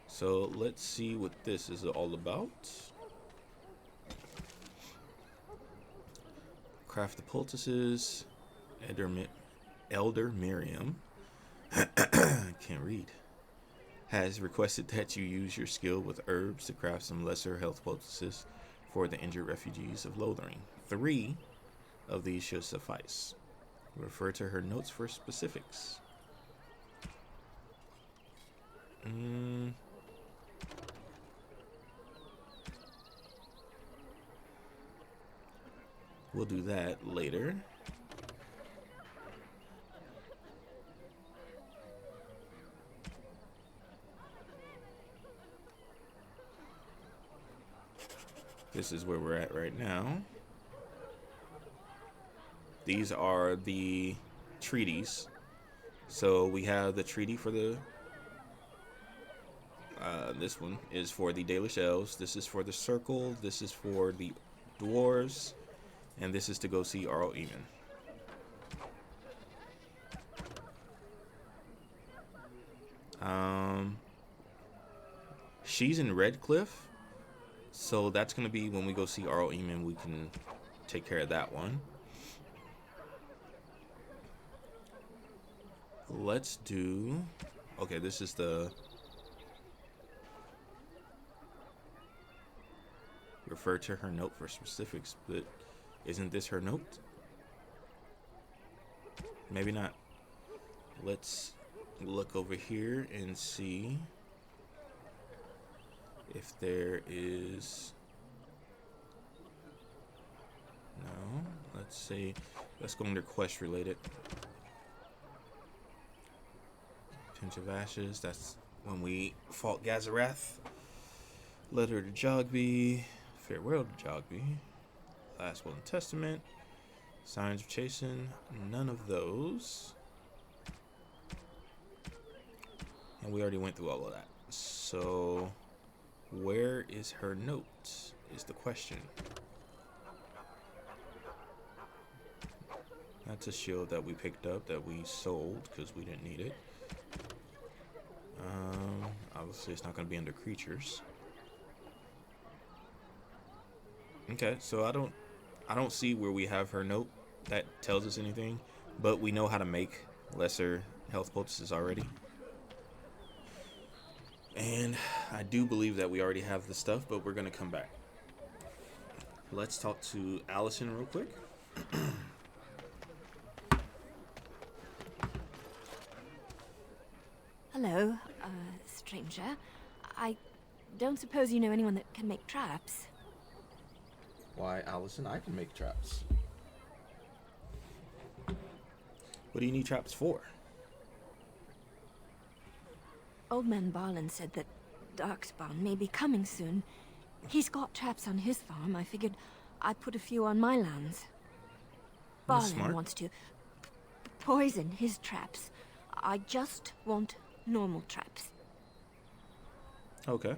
So let's see what this is all about. Craft the poultices. Elder Miriam can't read. Has requested that you use your skill with herbs to craft some lesser health poultices for the injured refugees of Lothering. 3 of these should suffice. Refer to her notes for specifics. We'll do that later. This is where we're at right now. These are the treaties. So we have the treaty for the this one is for the Dalish Elves. This is for the Circle. This is for the Dwarves. And this is to go see Arl Eamon. She's in Redcliffe. So that's going to be when we go see Arl Eamon, we can take care of that one. Let's do... Okay, this is the... Refer to her note for specifics, but isn't this her note? Maybe not. Let's look over here and see if there is... No. Let's see. Let's go under quest related. Pinch of Ashes. That's when we fought Gazarath. Letter to Jogby. Farewell to Jogby. Last Will and Testament. Signs of Chasen. None of those. And we already went through all of that. So, where is her note? Is the question. That's a shield that we picked up that we sold because we didn't need it. Obviously, it's not going to be under creatures. Okay, so I don't see where we have her note that tells us anything. but we know how to make lesser health poultices already. And I do believe that we already have the stuff, but we're going to come back. Let's talk to Allison real quick. Hello, stranger. I don't suppose you know anyone that can make traps? Why, Allison, I can make traps. What do you need traps for? Old man Barlin said that darkspawn may be coming soon. He's got traps on his farm. I figured I'd put a few on my lands. Barlin wants to poison his traps. I just want normal traps. Okay.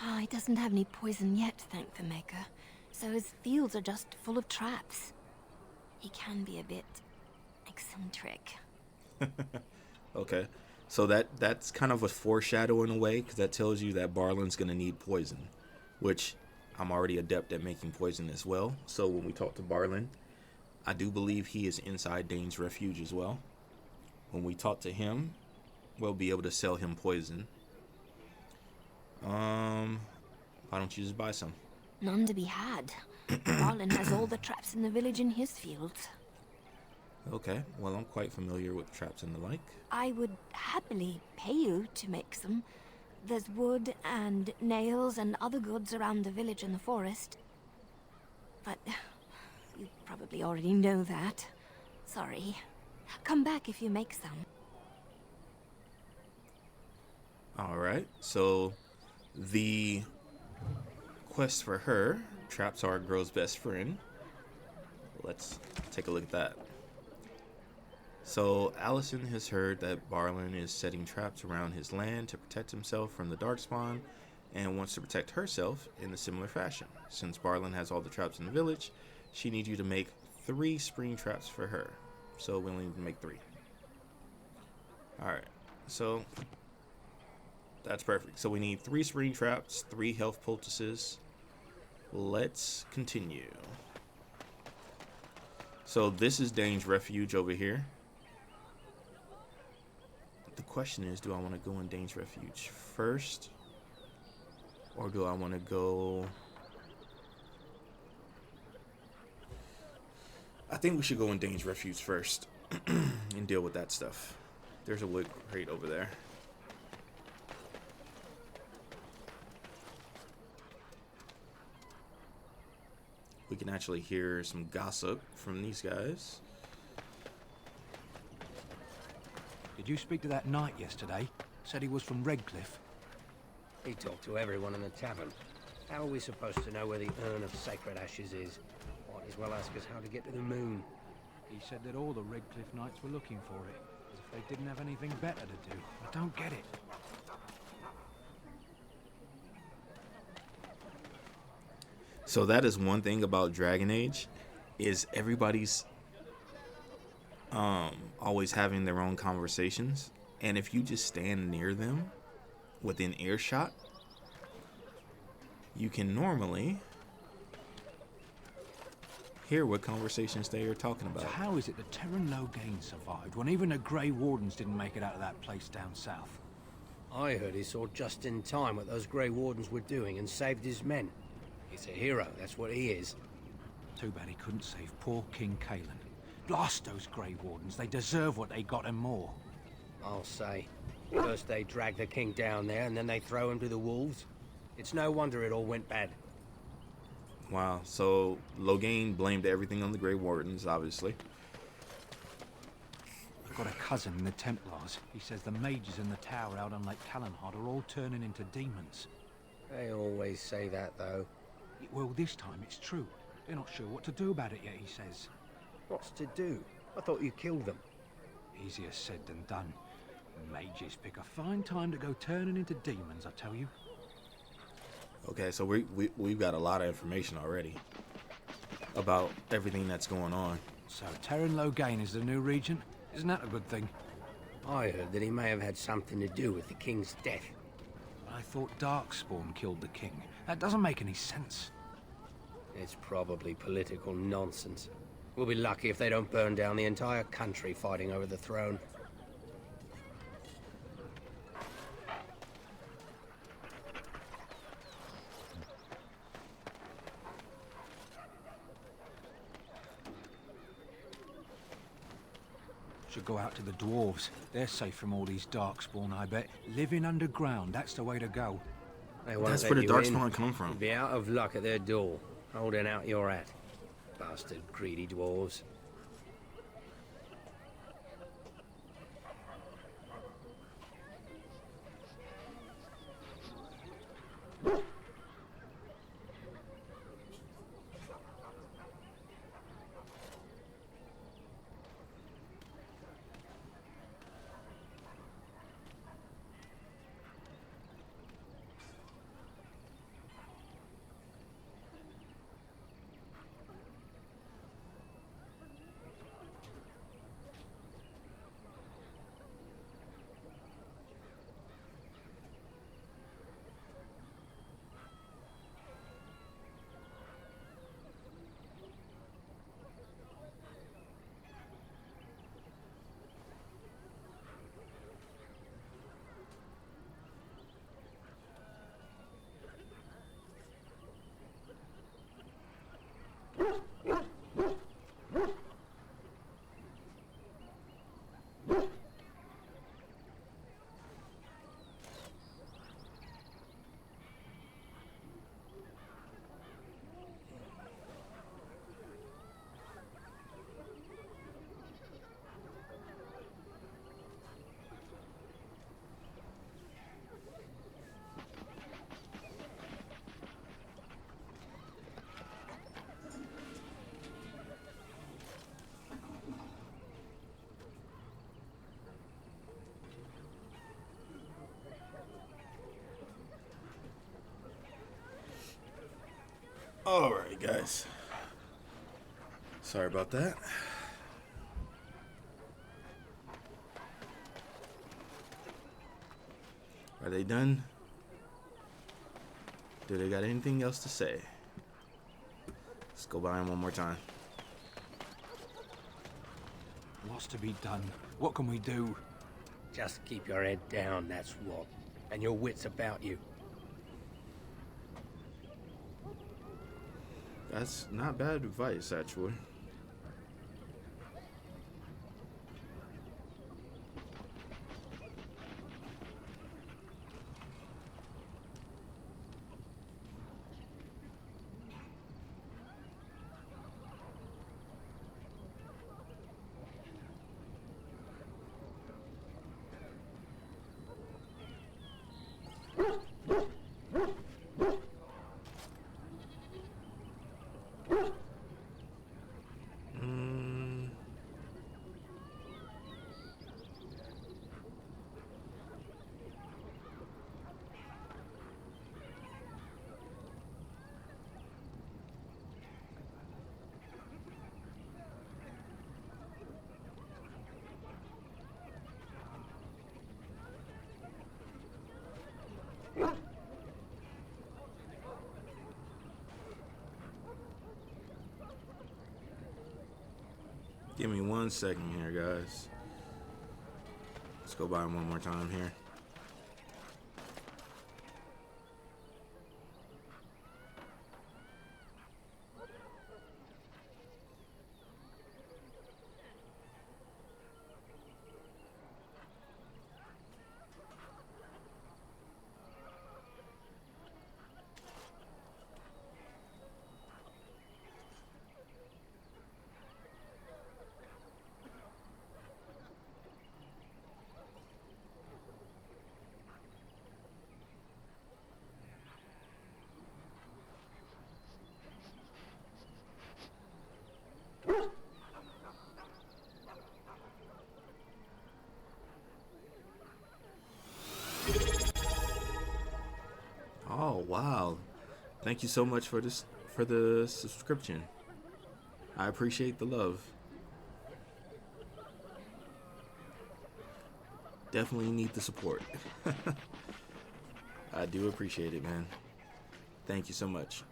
Oh, he doesn't have any poison yet, thank the Maker. So his fields are just full of traps. He can be a bit eccentric. Okay. So that's kind of a foreshadow in a way, because that tells you that Barlin's going to need poison, which I'm already adept at making poison as well. So when we talk to Barlin, I do believe he is inside Dane's Refuge as well. When we talk to him, we'll be able to sell him poison. Why don't you just buy some? None to be had. Barlin has all the traps in the village in his fields. Okay, well, I'm quite familiar with traps and the like. I would happily pay you to make some. There's wood and nails and other goods around the village and the forest. But you probably already know that. Sorry. Come back if you make some. Alright, so the quest for her, traps are girl's best friend. Let's take a look at that. So Allison has heard that Barlin is setting traps around his land to protect himself from the darkspawn, and wants to protect herself in a similar fashion. Since Barlin has all the traps in the village, she needs you to make 3 spring traps for her. So we only need to make 3. Alright, so that's perfect. So we need 3 spring traps, 3 health poultices. Let's continue. So this is Dane's Refuge over here. The question is, do I want to go in Dane's Refuge first? Or do I want to go... I think we should go in Dane's Refuge first and deal with that stuff. There's a wood crate over there. We can actually hear some gossip from these guys. Did you speak to that knight yesterday? Said he was from Redcliffe. He talked to everyone in the tavern. How are we supposed to know where the urn of sacred ashes is? Might as well ask us how to get to the moon. He said that all the Redcliffe knights were looking for it, as if they didn't have anything better to do. I don't get it. So that is one thing about Dragon Age, is everybody's always having their own conversations, and if you just stand near them within earshot, you can normally hear what conversations they are talking about. So how is it that Terran Logain survived when even the Grey Wardens didn't make it out of that place down south? I heard he saw just in time what those Grey Wardens were doing and saved his men. He's a hero, that's what he is. Too bad he couldn't save poor King Kalen. Blast those Grey Wardens, they deserve what they got and more. I'll say. First they drag the king down there, and then they throw him to the wolves. It's no wonder it all went bad. Wow, so Logain blamed everything on the Grey Wardens, obviously. I've got a cousin in the Templars. He says the mages in the tower out on Lake Calenhard are all turning into demons. They always say that, though. Well, this time it's true. They're not sure what to do about it yet, he says. What's to do? I thought you killed them. Easier said than done. Mages pick a fine time to go turning into demons, I tell you. Okay, so we've got a lot of information already about everything that's going on. So Terran Logain is the new regent? Isn't that a good thing? I heard that he may have had something to do with the king's death. I thought darkspawn killed the king. That doesn't make any sense. It's probably political nonsense. We'll be lucky if they don't burn down the entire country fighting over the throne. Should go out to the dwarves. They're safe from all these darkspawn, I bet. Living underground, that's the way to go. That's where the darkspawn come from. You'd be out of luck at their door, holding out your hat. Bastard greedy dwarves. Alright, guys. Sorry about that. Are they done? Do they got anything else to say? Let's go by them one more time. What's to be done? What can we do? Just keep your head down, that's what. And your wits about you. That's not bad advice, actually. Give me 1 second here, guys. Let's go by them one more time here. Oh wow, thank you so much for the subscription. I appreciate the love. Definitely need the support. I do appreciate it, man. Thank you so much.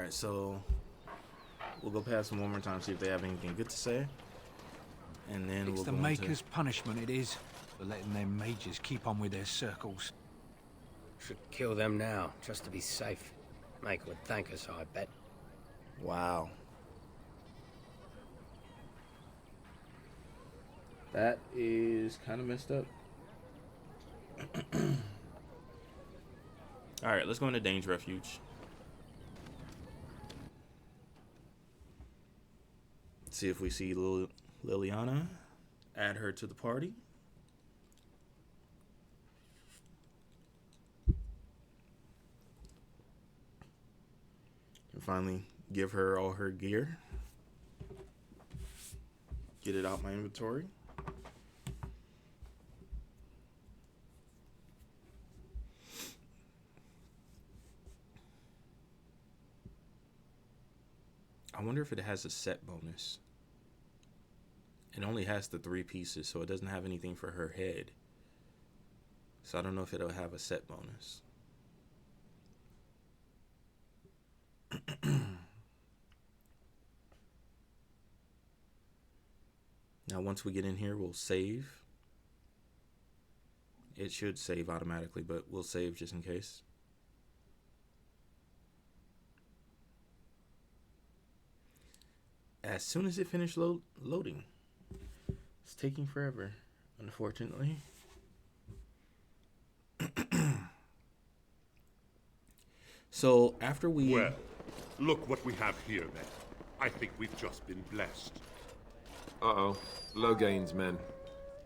Alright, so we'll go past them one more time, see if they have anything good to say. And then It's we'll the go Maker's punishment, it is, for letting them mages keep on with their circles. Should kill them now, just to be safe. Maker would thank us, I bet. Wow. That is kind of messed up. Alright, let's go into Dane's Refuge. See if we see Leliana. Add her to the party. And finally give her all her gear. Get it out my inventory. I wonder if it has a set bonus. It only has the 3 pieces, so it doesn't have anything for her head. So I don't know if it'll have a set bonus. Now once we get in here, we'll save. It should save automatically, but we'll save just in case. As soon as it finished loading. It's taking forever, unfortunately. So after we... Well, look what we have here, then. I think we've just been blessed. Uh-oh. Logain's men.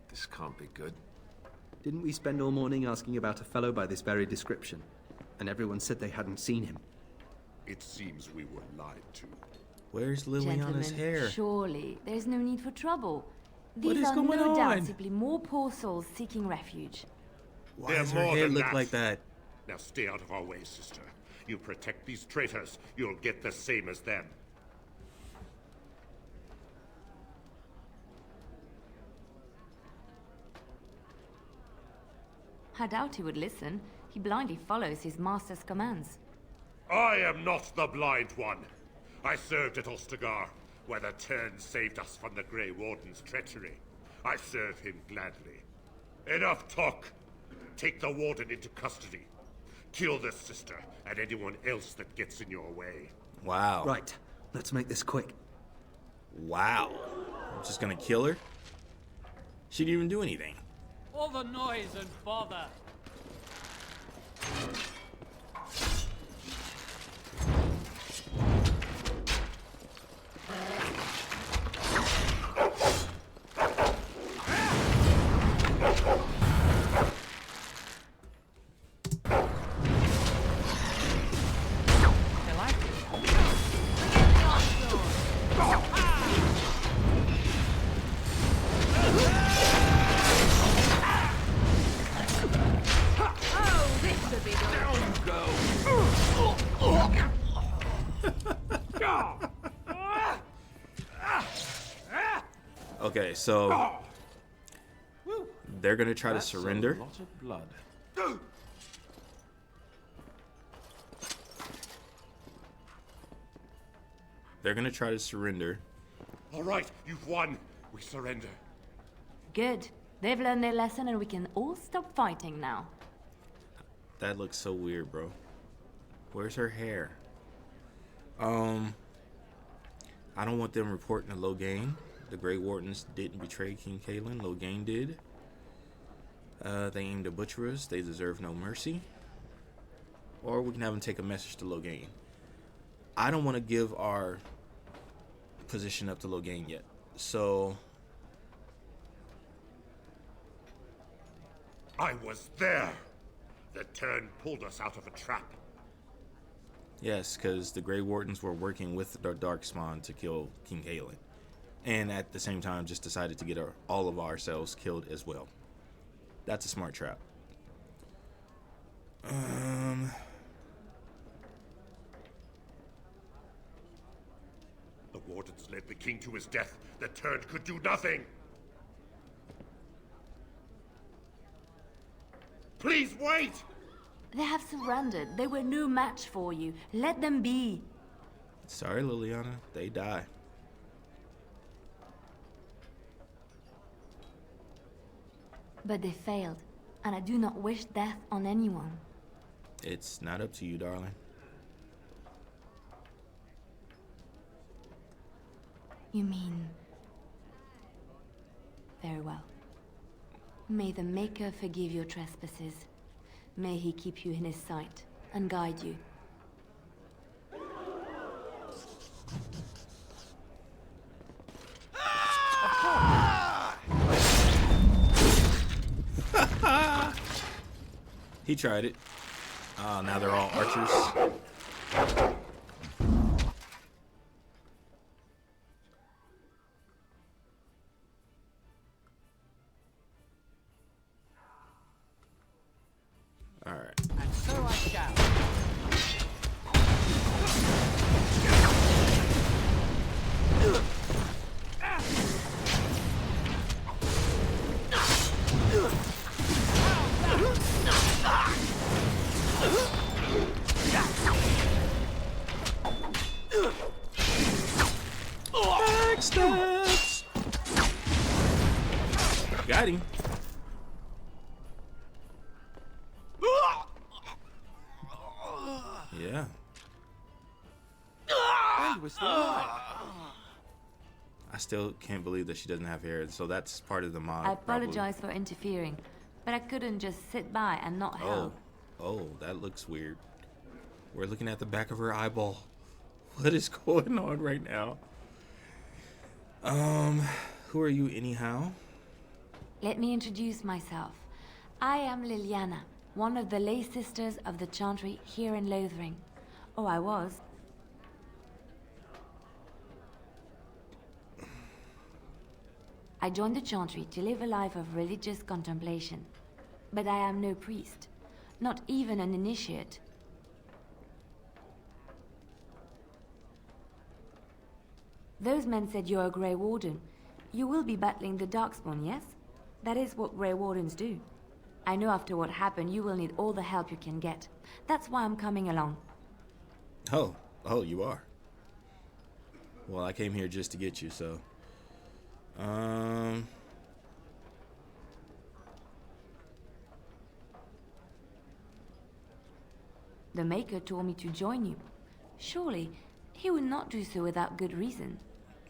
This can't be good. Didn't we spend all morning asking about a fellow by this very description? And everyone said they hadn't seen him. It seems we were lied to. Where's Liliana's hair? Surely, there's no need for trouble. What These is are going no doubt on? simply more poor souls seeking refuge. Why does her hair look like that? Now stay out of our way, sister. You protect these traitors, you'll get the same as them. I doubt he would listen. He blindly follows his master's commands. I am not the blind one. I served at Ostagar, where the Tern saved us from the Grey Warden's treachery. I serve him gladly. Enough talk! Take the Warden into custody. Kill this sister and anyone else that gets in your way. Wow. Right. Let's make this quick. Wow. I'm just gonna kill her? She didn't even do anything. All the noise and bother. Okay, so they're gonna try to surrender. A lot of blood. They're gonna try to surrender. All right, you've won. We surrender. Good. They've learned their lesson and we can all stop fighting now. That looks so weird, bro. Where's her hair? I don't want them reporting to Logain. The Grey Wardens didn't betray King Cailan. Logain did. They aim to butcher us. They deserve no mercy. Or we can have them take a message to Logain. I don't want to give our position up to Logain yet. So... I was there. The Tern pulled us out of a trap. Yes, because the Grey Wardens were working with the darkspawn to kill King Cailan. And at the same time just decided to get all of ourselves killed as well. That's a smart trap. The Wardens led the king to his death. The Tern could do nothing. Please wait! They have surrendered. They were no match for you. Let them be. Sorry, Leliana. They die. But they failed, and I do not wish death on anyone. It's not up to you, darling. You mean... Very well. May the Maker forgive your trespasses. May he keep you in his sight and guide you. He tried it. Now they're all archers. All right. And so I shall. Backstabs. Got him. Yeah. And we're still alive. I still can't believe that she doesn't have hair, so that's part of the mod. I apologize for interfering, but I couldn't just sit by and not help. Oh, that looks weird. We're looking at the back of her eyeball. What is going on right now? Who are you anyhow? Let me introduce myself. I am Leliana, one of the lay sisters of the Chantry here in Lothering. Oh, I was. I joined the Chantry to live a life of religious contemplation. But I am no priest, not even an initiate. Those men said you're a Grey Warden. You will be battling the darkspawn, yes? That is what Grey Wardens do. I know after what happened, you will need all the help you can get. That's why I'm coming along. Oh, you are. Well, I came here just to get you, so... The Maker told me to join you. Surely, he would not do so without good reason.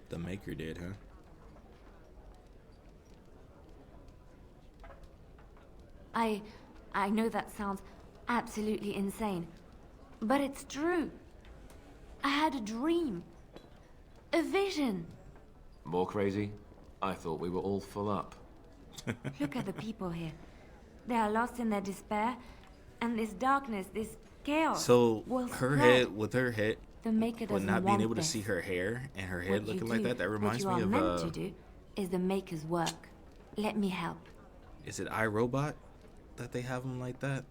The Maker did, huh? I know that sounds absolutely insane, but it's true. I had a dream. A vision. More crazy? I thought we were all full up. Look at the people here. They are lost in their despair, and this darkness, this chaos. So will her spread. head, with her head, The Maker with doesn't not being want able to this. see her hair and her head What you looking like do, that reminds me what you of are meant to do is the Maker's work. Let me help. Is it iRobot that they have them like that?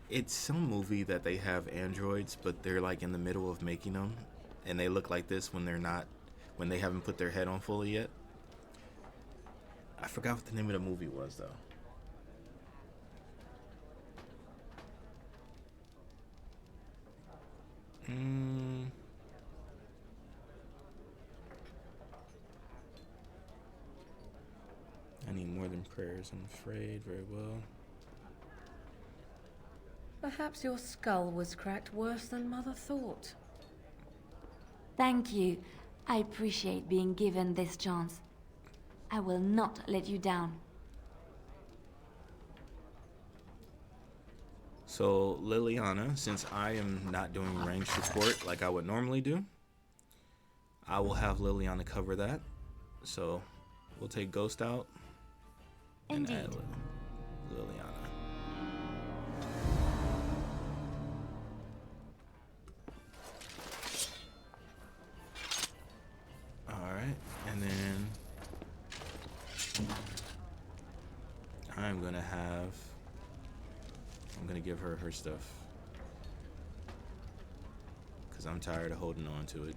It's some movie that they have androids, but they're like in the middle of making them, and they look like this when they're not, when they haven't put their head on fully yet. I forgot what the name of the movie was though. I need more than prayers, I'm afraid. Very well. Perhaps your skull was cracked worse than Mother thought. Thank you. I appreciate being given this chance. I will not let you down. So, Leliana, since I am not doing ranged support like I would normally do, I will have Leliana cover that. So, we'll take Ghost out and add Leliana. Alright, and then I'm gonna give her her stuff because I'm tired of holding on to it.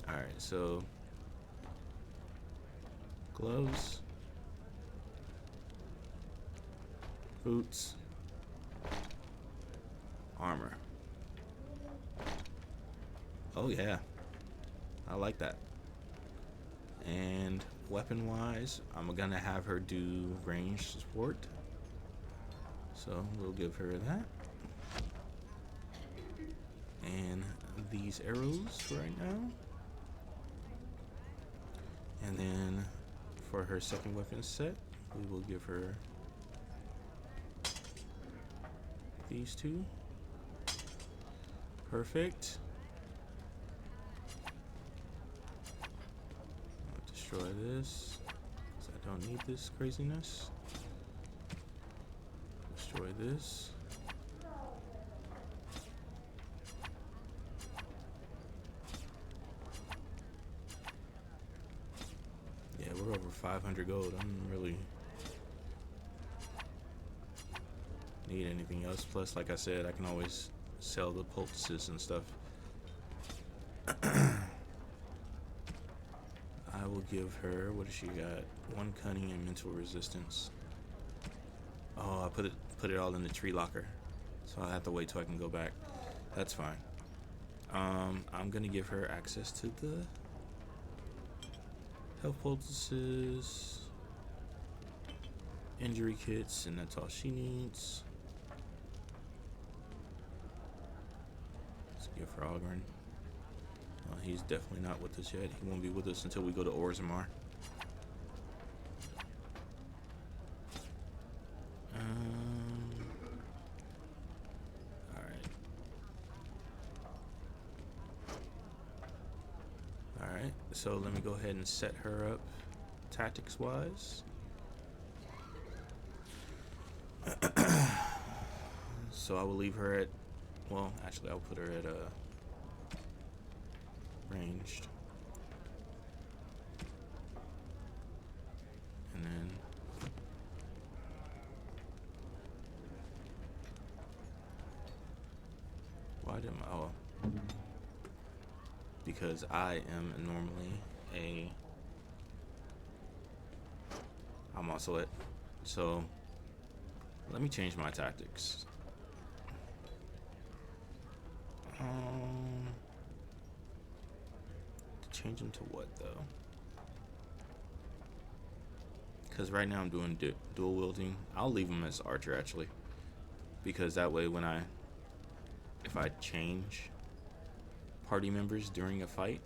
Alright, so gloves, boots, armor. Oh yeah, I like that. And weapon wise, I'm gonna have her do range support, so we'll give her that. And these arrows right now. And then for her second weapon set, we will give her these two. Perfect. I'll destroy this, because I don't need this craziness. Destroy this. Yeah, we're over 500 gold. I don't really need anything else. Plus, like I said, I can always sell the poultices and stuff. I will give her, what does she got? 1 cunning and mental resistance. Oh, I put it all in the tree locker, so I have to wait till I can go back. That's fine. I'm gonna give her access to the health poultices, injury kits, and that's all she needs. Let's give her Ogren. He's definitely not with us yet. He won't be with us until we go to Orzammar. Alright, so let me go ahead and set her up tactics wise. So I will leave her at, well, actually I'll put her at ranged. And then why didn't I, oh, because I am normally I'm also at, so let me change my tactics. Change them to what though? Because right now I'm doing dual wielding. I'll leave them as archer actually, because that way when if I change party members during a fight,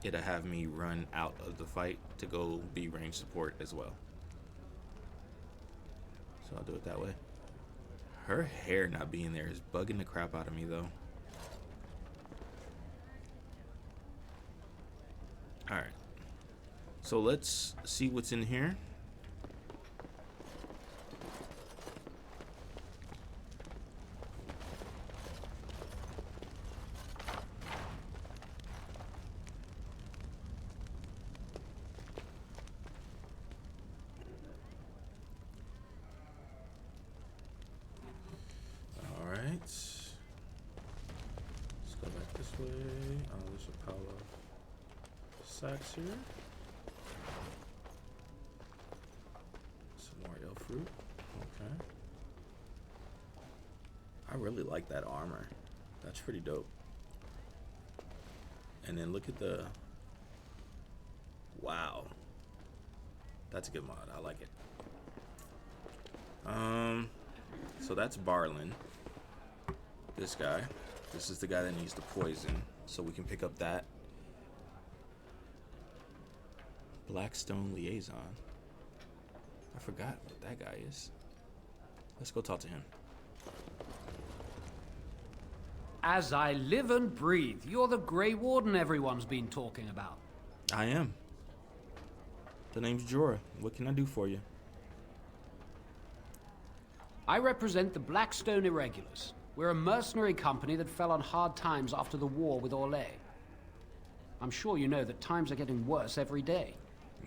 it'll have me run out of the fight to go be range support as well. So I'll do it that way. Her hair not being there is bugging the crap out of me though. Alright, so let's see what's in here. Alright, let's go back this way. Oh, there's a pile of sacks here. Some more ale fruit. Okay. I really like that armor. That's pretty dope. And then look at the, wow. That's a good mod. I like it. So that's Barlin. This guy. This is the guy that needs the poison. So we can pick up that. Blackstone Liaison. I forgot what that guy is. Let's go talk to him. As I live and breathe, you're the Grey Warden everyone's been talking about. I am. The name's Jorah. What can I do for you? I represent the Blackstone Irregulars. We're a mercenary company that fell on hard times after the war with Orlais. I'm sure you know that times are getting worse every day.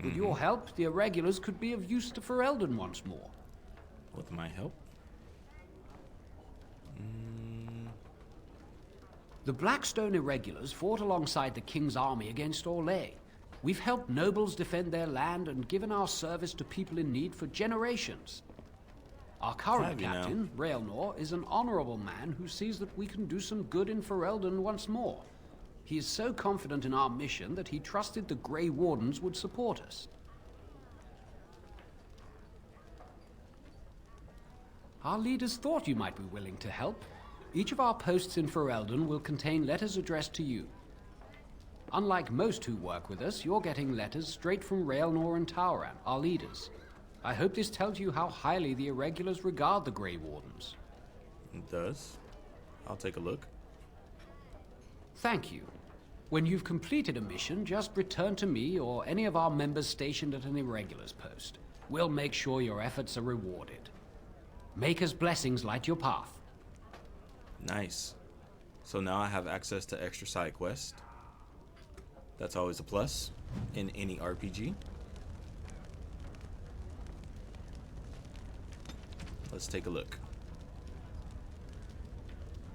With your help, the Irregulars could be of use to Ferelden once more. With my help? The Blackstone Irregulars fought alongside the King's army against Orlais. We've helped nobles defend their land and given our service to people in need for generations. Our current captain, Raelnor, is an honorable man who sees that we can do some good in Ferelden once more. He is so confident in our mission that he trusted the Grey Wardens would support us. Our leaders thought you might be willing to help. Each of our posts in Ferelden will contain letters addressed to you. Unlike most who work with us, you're getting letters straight from Raelnor and Tauran, our leaders. I hope this tells you how highly the Irregulars regard the Grey Wardens. It does. I'll take a look. Thank you. When you've completed a mission, just return to me or any of our members stationed at an Irregulars post. We'll make sure your efforts are rewarded. Maker's blessings light your path. Nice. So now I have access to extra side quests. That's always a plus in any RPG. Let's take a look.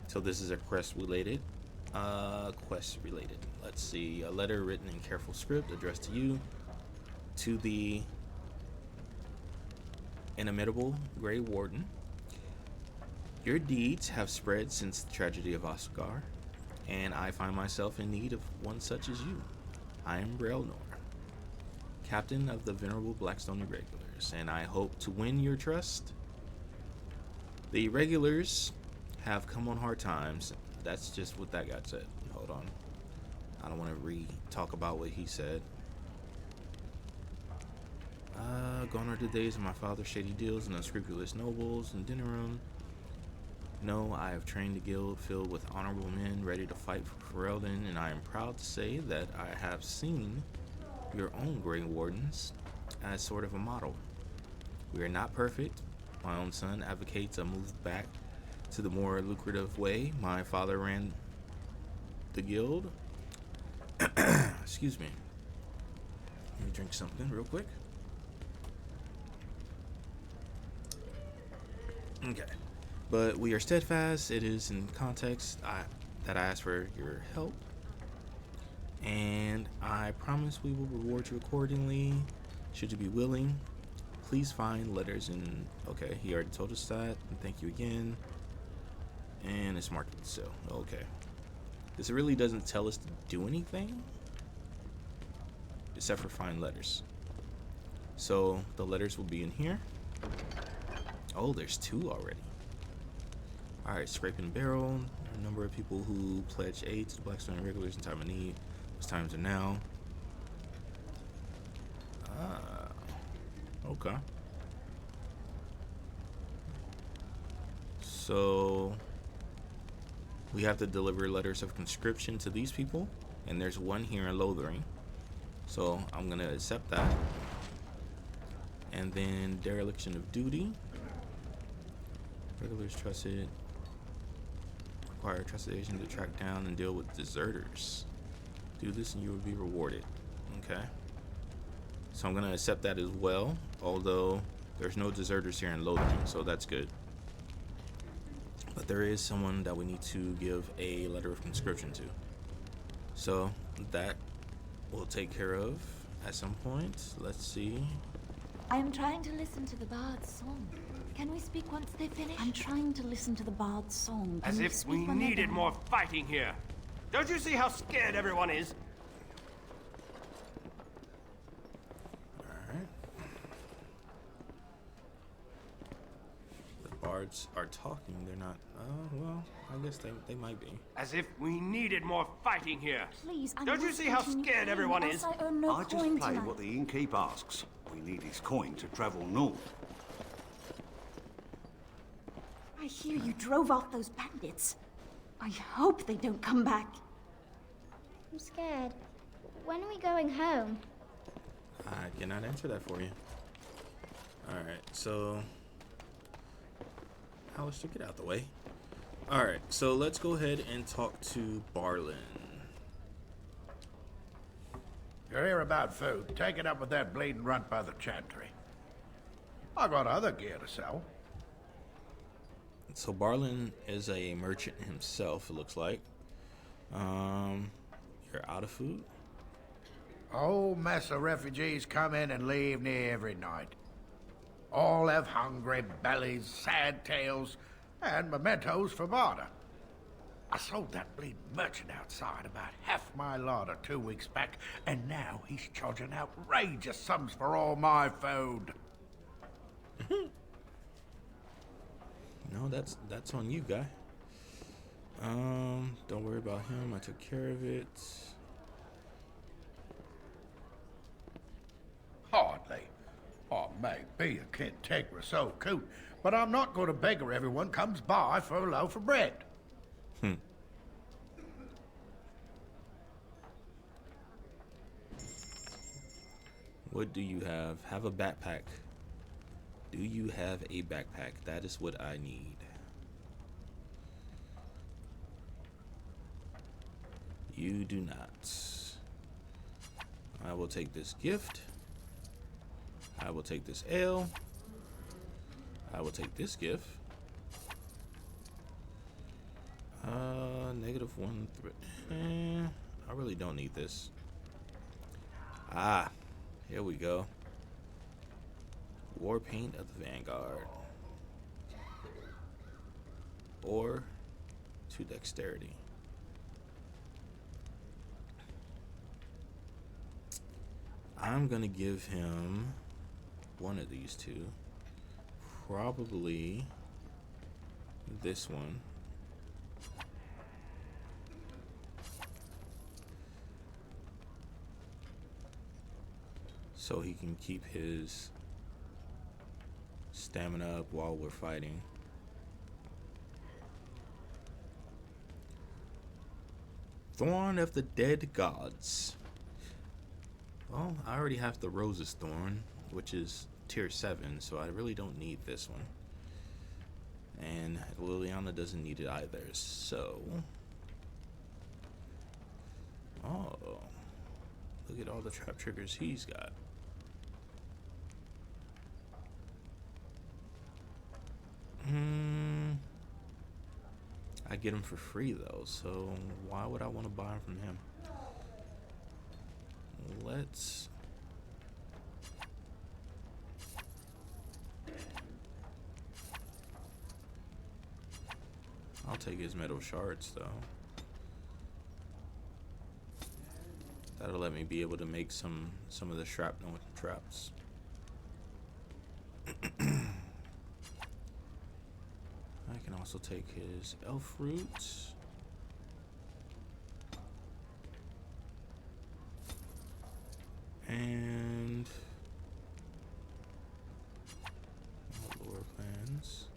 So this is a quest related. Let's see. A letter written in careful script addressed to you, to the inimitable Grey Warden. Your deeds have spread since the tragedy of Oscar, and I find myself in need of one such as you. I am Raelnor, captain of the venerable Blackstone Irregulars, and I hope to win your trust. The Irregulars have come on hard times. That's just what that guy said. Hold on. I don't want to talk about what he said. Gone are the days of my father's shady deals and unscrupulous nobles in dinner room. No, I have trained a guild filled with honorable men ready to fight for Ferelden, and I am proud to say that I have seen your own Grey Wardens as sort of a model. We are not perfect. My own son advocates a move back to the more lucrative way my father ran the guild. Excuse me. Let me drink something real quick. Okay. But we are steadfast. It is in context that I ask for your help. And I promise we will reward you accordingly, should you be willing. Please find letters in... Okay, he already told us that. And thank you again. And it's marked so. Okay. This really doesn't tell us to do anything, except for find letters. So the letters will be in here. Oh, there's 2 already. Alright, scraping barrel. A number of people who pledge aid to the Blackstone Irregulars in time of need. Those times are now. Okay. So we have to deliver letters of conscription to these people, and there's one here in Lothering. So I'm gonna accept that. And then dereliction of duty. Regulars trusted. Require a trusted agent to track down and deal with deserters. Do this and you will be rewarded. Okay. So I'm gonna accept that as well, although there's no deserters here in Lothering, so that's good. But there is someone that we need to give a letter of conscription to. So that we'll take care of at some point. Let's see. I am trying to listen to the bard's song. Can we speak once they finish? I'm trying to listen to the bard's song. As if we needed more fighting here. Don't you see how scared everyone is? Alright. The bards are talking, they're not... Oh, well, I guess they might be. As if we needed more fighting here. Please, don't you see how scared everyone is? I earn no I just coin play tonight. what the innkeep asks. We need his coin to travel north. I hear you drove off those bandits. I hope they don't come back. I'm scared. When are we going home? I cannot answer that for you. Alright, so... Alistair, get out the way. Alright, so let's go ahead and talk to Barlin. You're here about food. Take it up with that bleeding runt by the chantry. I got other gear to sell. So Barlin is a merchant himself, it looks like. You're out of food? A whole mess of refugees come in and leave near every night. All have hungry bellies, sad tales, and mementos for barter. I sold that bleeding merchant outside about half my larder 2 weeks back, and now he's charging outrageous sums for all my food. No, that's on you, guy. Don't worry about him. I took care of it. Hardly. I may be a cantankerous old coot, but I'm not going to beggar everyone comes by for a loaf of bread. What do you have? Have a backpack. Do you have a backpack? That is what I need. You do not. I will take this gift. I will take this ale. I will take this gift. -1 threat. I really don't need this. Ah, here we go. War paint of the Vanguard. Or 2 dexterity. I'm gonna give him one of these two. Probably this one. So he can keep his stamina up while we're fighting. Thorn of the Dead Gods. Well, I already have the Rose's Thorn, which is tier 7, so I really don't need this one. And Leliana doesn't need it either, so... Oh, look at all the trap triggers he's got. I get him for free though, so why would I want to buy him from him? Let's... I'll take his metal shards though. That'll let me be able to make some of the shrapnel with the traps. I can also take his elf roots. And lore plans.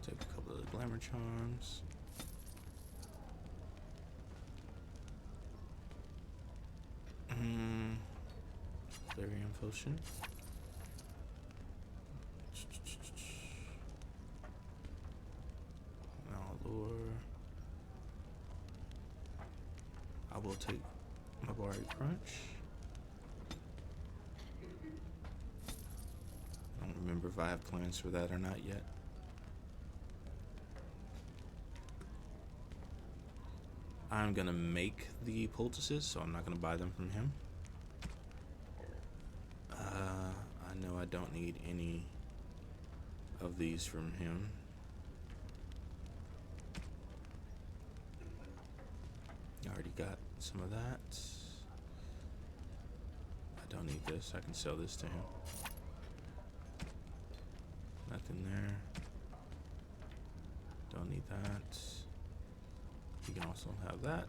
Take a couple of the glamour charms. Clarion potion. Now lore. I will take my Bari Crunch. I don't remember if I have plans for that or not yet. I'm gonna make the poultices, so I'm not gonna buy them from him. I know I don't need any of these from him. I already got some of that. I don't need this. I can sell this to him. Nothing there. Don't need that. You can also have that.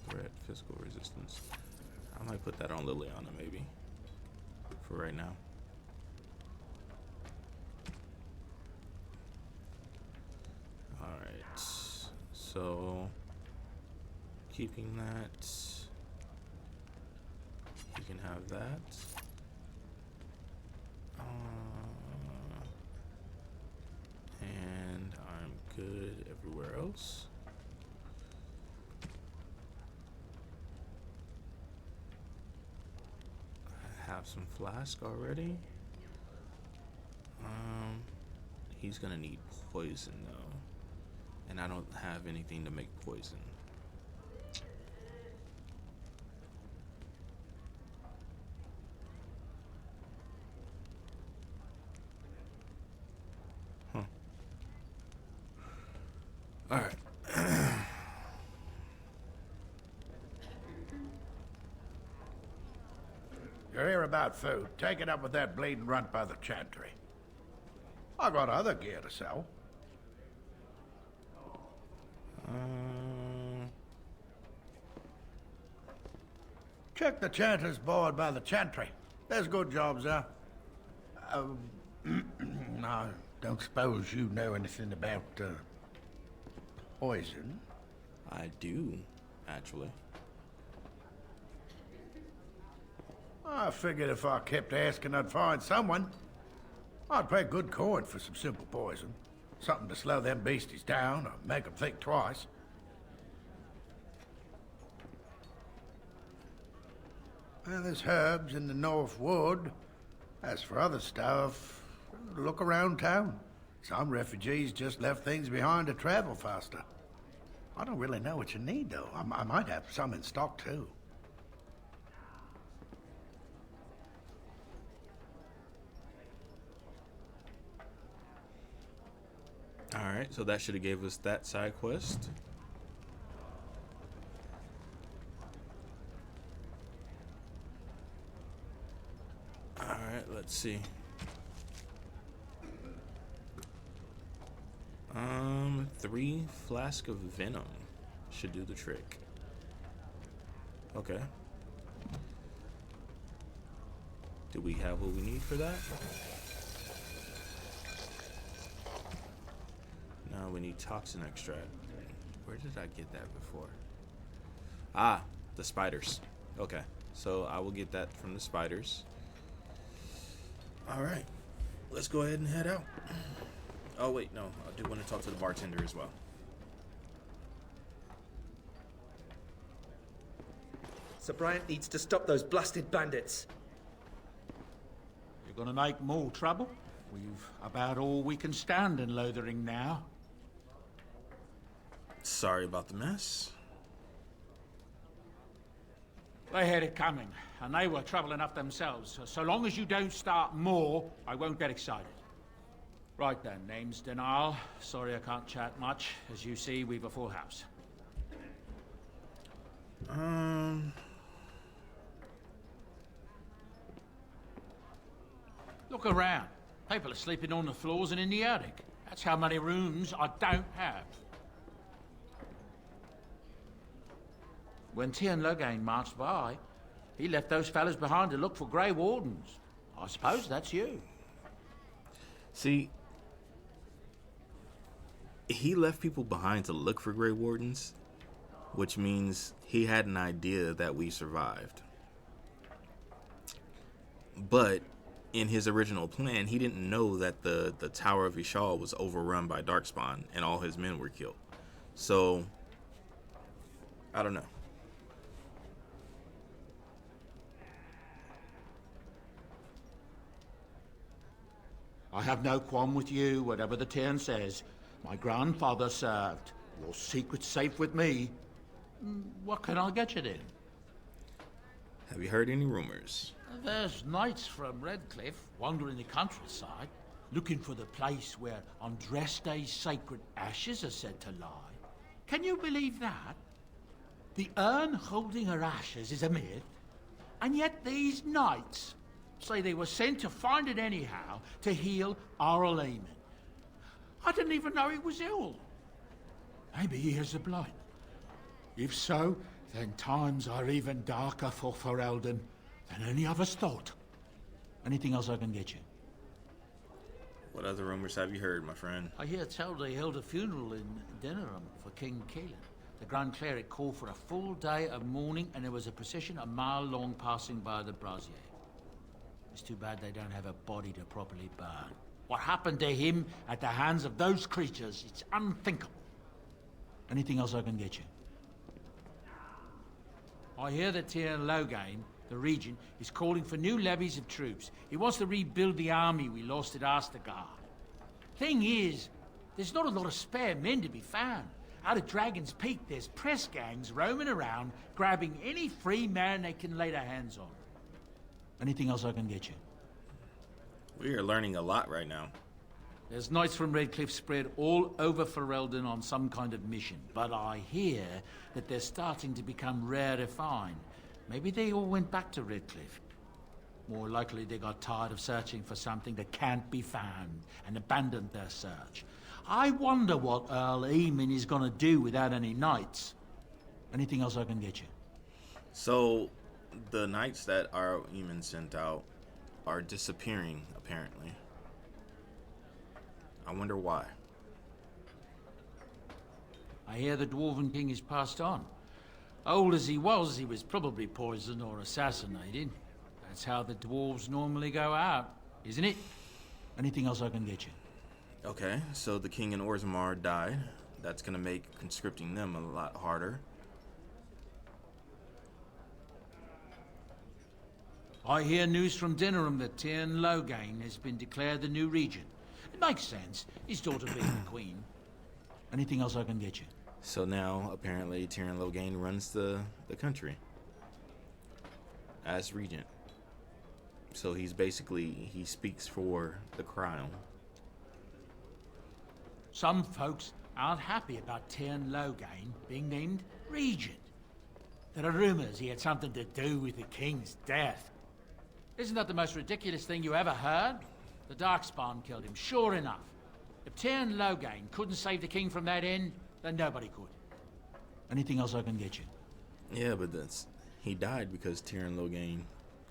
Threat, physical resistance. I might put that on Leliana maybe. For right now. Alright. So keeping that. You can have that. And I'm good everywhere else. I have some flask already. He's gonna need poison though, and I don't have anything to make poison. Huh. All right. You're here about food. Take it up with that bleeding runt by the chantry. I got other gear to sell. Check the chanter's board by the chantry. There's good jobs there. I don't suppose you know anything about poison? I do, actually. I figured if I kept asking, I'd find someone. I'd pay good coin for some simple poison. Something to slow them beasties down or make them think twice. Well, there's herbs in the North Wood. As for other stuff, look around town. Some refugees just left things behind to travel faster. I don't really know what you need, though. I might have some in stock, too. Alright, so that should have gave us that side quest. Alright, let's see. 3 flasks of venom should do the trick. Okay. Do we have what we need for that? No, we need toxin extract. Where did I get that before? Ah, the spiders. Okay, so I will get that from the spiders. Alright, let's go ahead and head out. Oh wait, no, I do want to talk to the bartender as well. Sir Bryant needs to stop those blasted bandits. You're gonna make more trouble? We've about all we can stand in Lothering now. Sorry about the mess. They had it coming, and they were trouble enough themselves. So long as you don't start more, I won't get excited. Right then, name's Denal. Sorry I can't chat much. As you see, we've a full house. Look around. People are sleeping on the floors and in the attic. That's how many rooms I don't have. When Tien Logain marched by, he left those fellas behind to look for Grey Wardens. I suppose that's you. See, he left people behind to look for Grey Wardens, which means he had an idea that we survived. But in his original plan, he didn't know that the Tower of Ishal was overrun by darkspawn and all his men were killed. So, I don't know. I have no qualm with you, whatever the Tien says. My grandfather served. Your secret's safe with me. What can I get you then? Have you heard any rumors? There's knights from Redcliffe wandering the countryside, looking for the place where Andreste's sacred ashes are said to lie. Can you believe that? The urn holding her ashes is a myth, and yet these knights say they were sent to find it anyhow to heal Arl Eamon. I didn't even know he was ill. Maybe he has the blight. If so, then times are even darker for Ferelden than any of us thought. Anything else I can get you? What other rumors have you heard, my friend? I hear tell they held a funeral in Denerim for King Caelan. The Grand Cleric called for a full day of mourning, and there was a procession a mile long passing by the brazier. It's too bad they don't have a body to properly burn. What happened to him at the hands of those creatures, it's unthinkable. Anything else I can get you? I hear that Tien Logain, the regent, is calling for new levies of troops. He wants to rebuild the army we lost at Astargar. Thing is, there's not a lot of spare men to be found. Out of Dragon's Peak, there's press gangs roaming around, grabbing any free man they can lay their hands on. Anything else I can get you? We are learning a lot right now. There's knights from Redcliffe spread all over Ferelden on some kind of mission, but I hear that they're starting to become rare to find. Maybe they all went back to Redcliffe. More likely they got tired of searching for something that can't be found and abandoned their search. I wonder what Earl Eamon is gonna do without any knights. Anything else I can get you? So, the knights that Earl Eamon sent out are disappearing, apparently. I wonder why. I hear the Dwarven King is passed on. Old as he was probably poisoned or assassinated. That's how the dwarves normally go out, isn't it? Anything else I can get you? Okay, so the king and Orzammar died. That's gonna make conscripting them a lot harder. I hear news from Dinnerham that Tyrn Loghain has been declared the new regent. It makes sense, his daughter being the queen. Anything else I can get you? So now, apparently, Tyrn Loghain runs the country as regent. So he speaks for the crown. Some folks aren't happy about Tyrn Loghain being named regent. There are rumors he had something to do with the king's death. Isn't that the most ridiculous thing you ever heard? The darkspawn killed him, sure enough. If Tyrn Loghain couldn't save the king from that end, then nobody could. Anything else I can get you? Yeah, but he died because Tyrn Loghain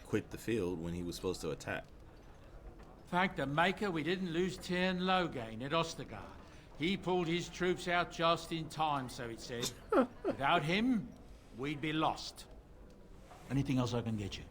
quit the field when he was supposed to attack. Thank the Maker we didn't lose Tyrn Loghain at Ostagar. He pulled his troops out just in time, so it said. Without him, we'd be lost. Anything else I can get you?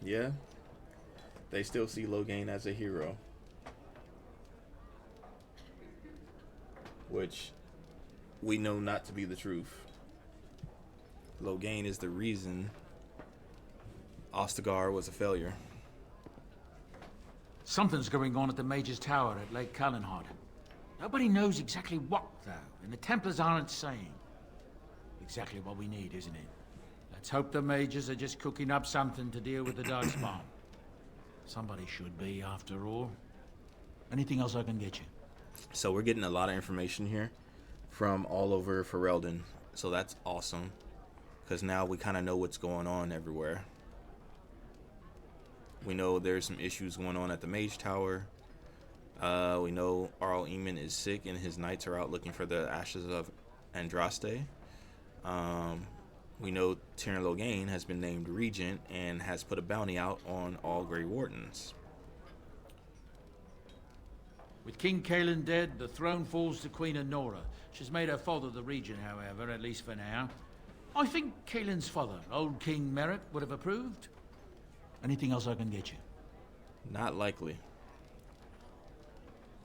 Yeah. They still see Loghain as a hero. Which we know not to be the truth. Loghain is the reason Ostagar was a failure. Something's going on at the Mage's Tower at Lake Callanhod. Nobody knows exactly what, though, and the Templars aren't saying. Exactly what we need, isn't it? Let's hope the Mages are just cooking up something to deal with the darkspawn. Somebody should be, after all. Anything else I can get you? So we're getting a lot of information here from all over Ferelden. So that's awesome. Because now we kind of know what's going on everywhere. We know there's some issues going on at the Mage Tower. We know Earl Eamon is sick and his knights are out looking for the ashes of Andraste. We know Tyrn Loghain has been named regent and has put a bounty out on all Grey Wardens. With King Cailan dead, the throne falls to Queen Anora. She's made her father the regent, however, at least for now. I think Cailan's father, old King Merrick, would have approved. Anything else I can get you? Not likely.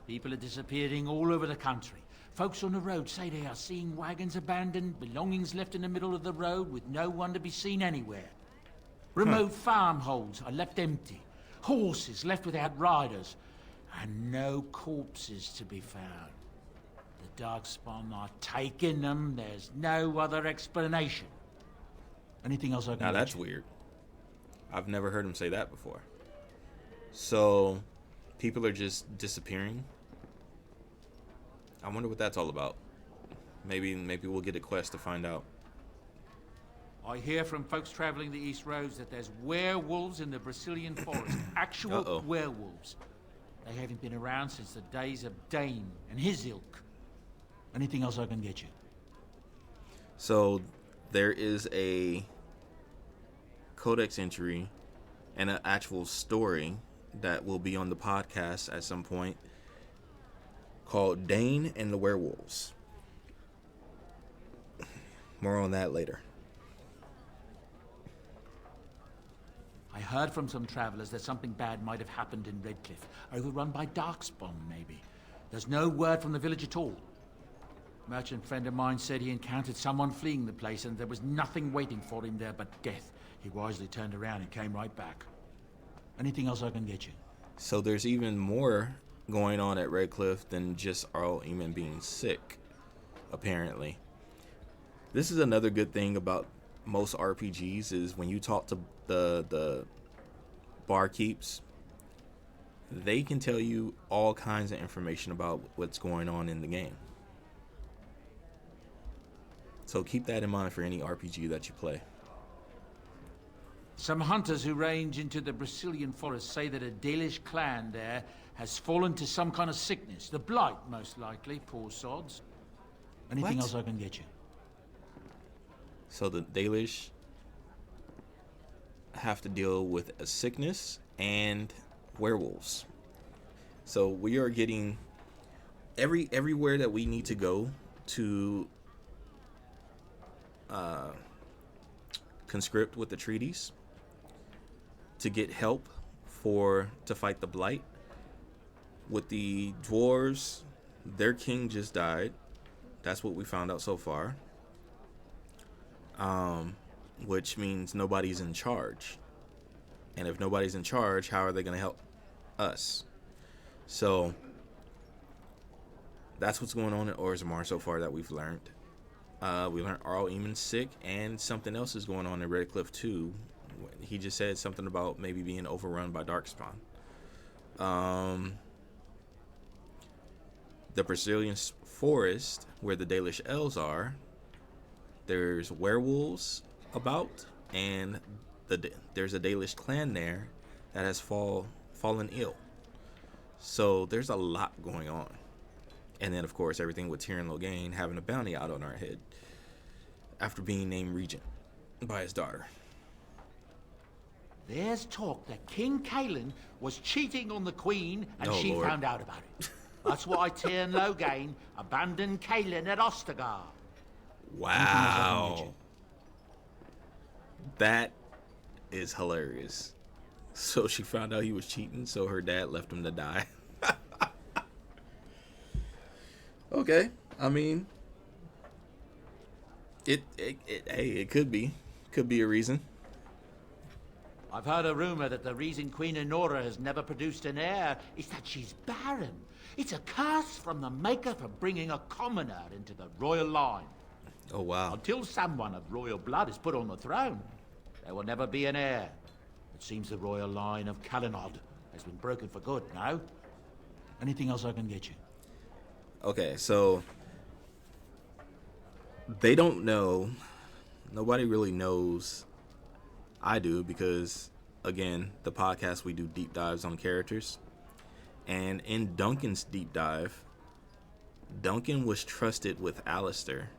People are disappearing all over the country. Folks on the road say they are seeing wagons abandoned, belongings left in the middle of the road with no one to be seen anywhere. Remote farmholds are left empty, horses left without riders, and no corpses to be found. The Darkspawn are taking them. There's no other explanation. Anything else I can Now that's weird. I've never heard him say that before. So, people are just disappearing. I wonder what that's all about. Maybe we'll get a quest to find out. I hear from folks traveling the East Roads that there's werewolves in the Brazilian forest. Actual werewolves. They haven't been around since the days of Dane and his ilk. Anything else I can get you? So, there is a codex entry and an actual story that will be on the podcast at some point called Dane and the Werewolves. More on that later. I heard from some travelers that something bad might have happened in Redcliffe, overrun by darkspawn, maybe. There's no word from the village at all. A merchant friend of mine said he encountered someone fleeing the place and there was nothing waiting for him there but death. He wisely turned around and came right back. Anything else I can get you? So there's even more going on at Redcliffe than just Arl Eamon being sick, apparently. This is another good thing about most RPGs is when you talk to the barkeeps, they can tell you all kinds of information about what's going on in the game. So keep that in mind for any RPG that you play. Some hunters who range into the Brazilian forest say that a Dalish clan there has fallen to some kind of sickness. The Blight, most likely, poor sods. Anything else I can get you? So the Dalish have to deal with a sickness and werewolves. So we are getting everywhere that we need to go to conscript with the treaties to get help to fight the Blight. With the dwarves, their king just died. That's what we found out so far. Which means nobody's in charge. And if nobody's in charge, how are they going to help us? So that's what's going on in Orzammar so far that we've learned. We learned Arl Eamon's sick, and something else is going on in Redcliffe too. He just said something about maybe being overrun by darkspawn. The Brazilian forest, where the Dalish elves are, there's werewolves about, and there's a Dalish clan there that has fallen ill. So there's a lot going on. And then, of course, everything with Tyrion Logain having a bounty out on our head after being named regent by his daughter. There's talk that King Kaelin was cheating on the Queen and she Lord. found out about it. That's why Tyrion Logain abandoned Kaelin at Ostagar. Wow. That is hilarious. So she found out he was cheating, so her dad left him to die. Okay, I mean, it could be a reason. I've heard a rumor that the reason Queen Enora has never produced an heir is that she's barren. It's a curse from the Maker for bringing a commoner into the royal line. Oh, wow. Until someone of royal blood is put on the throne, there will never be an heir. It seems the royal line of Calenod has been broken for good now. Anything else I can get you? Okay, so they don't know. Nobody really knows. I do, because, again, the podcast, we do deep dives on characters. And in Duncan's deep dive, Duncan was trusted with Alistair,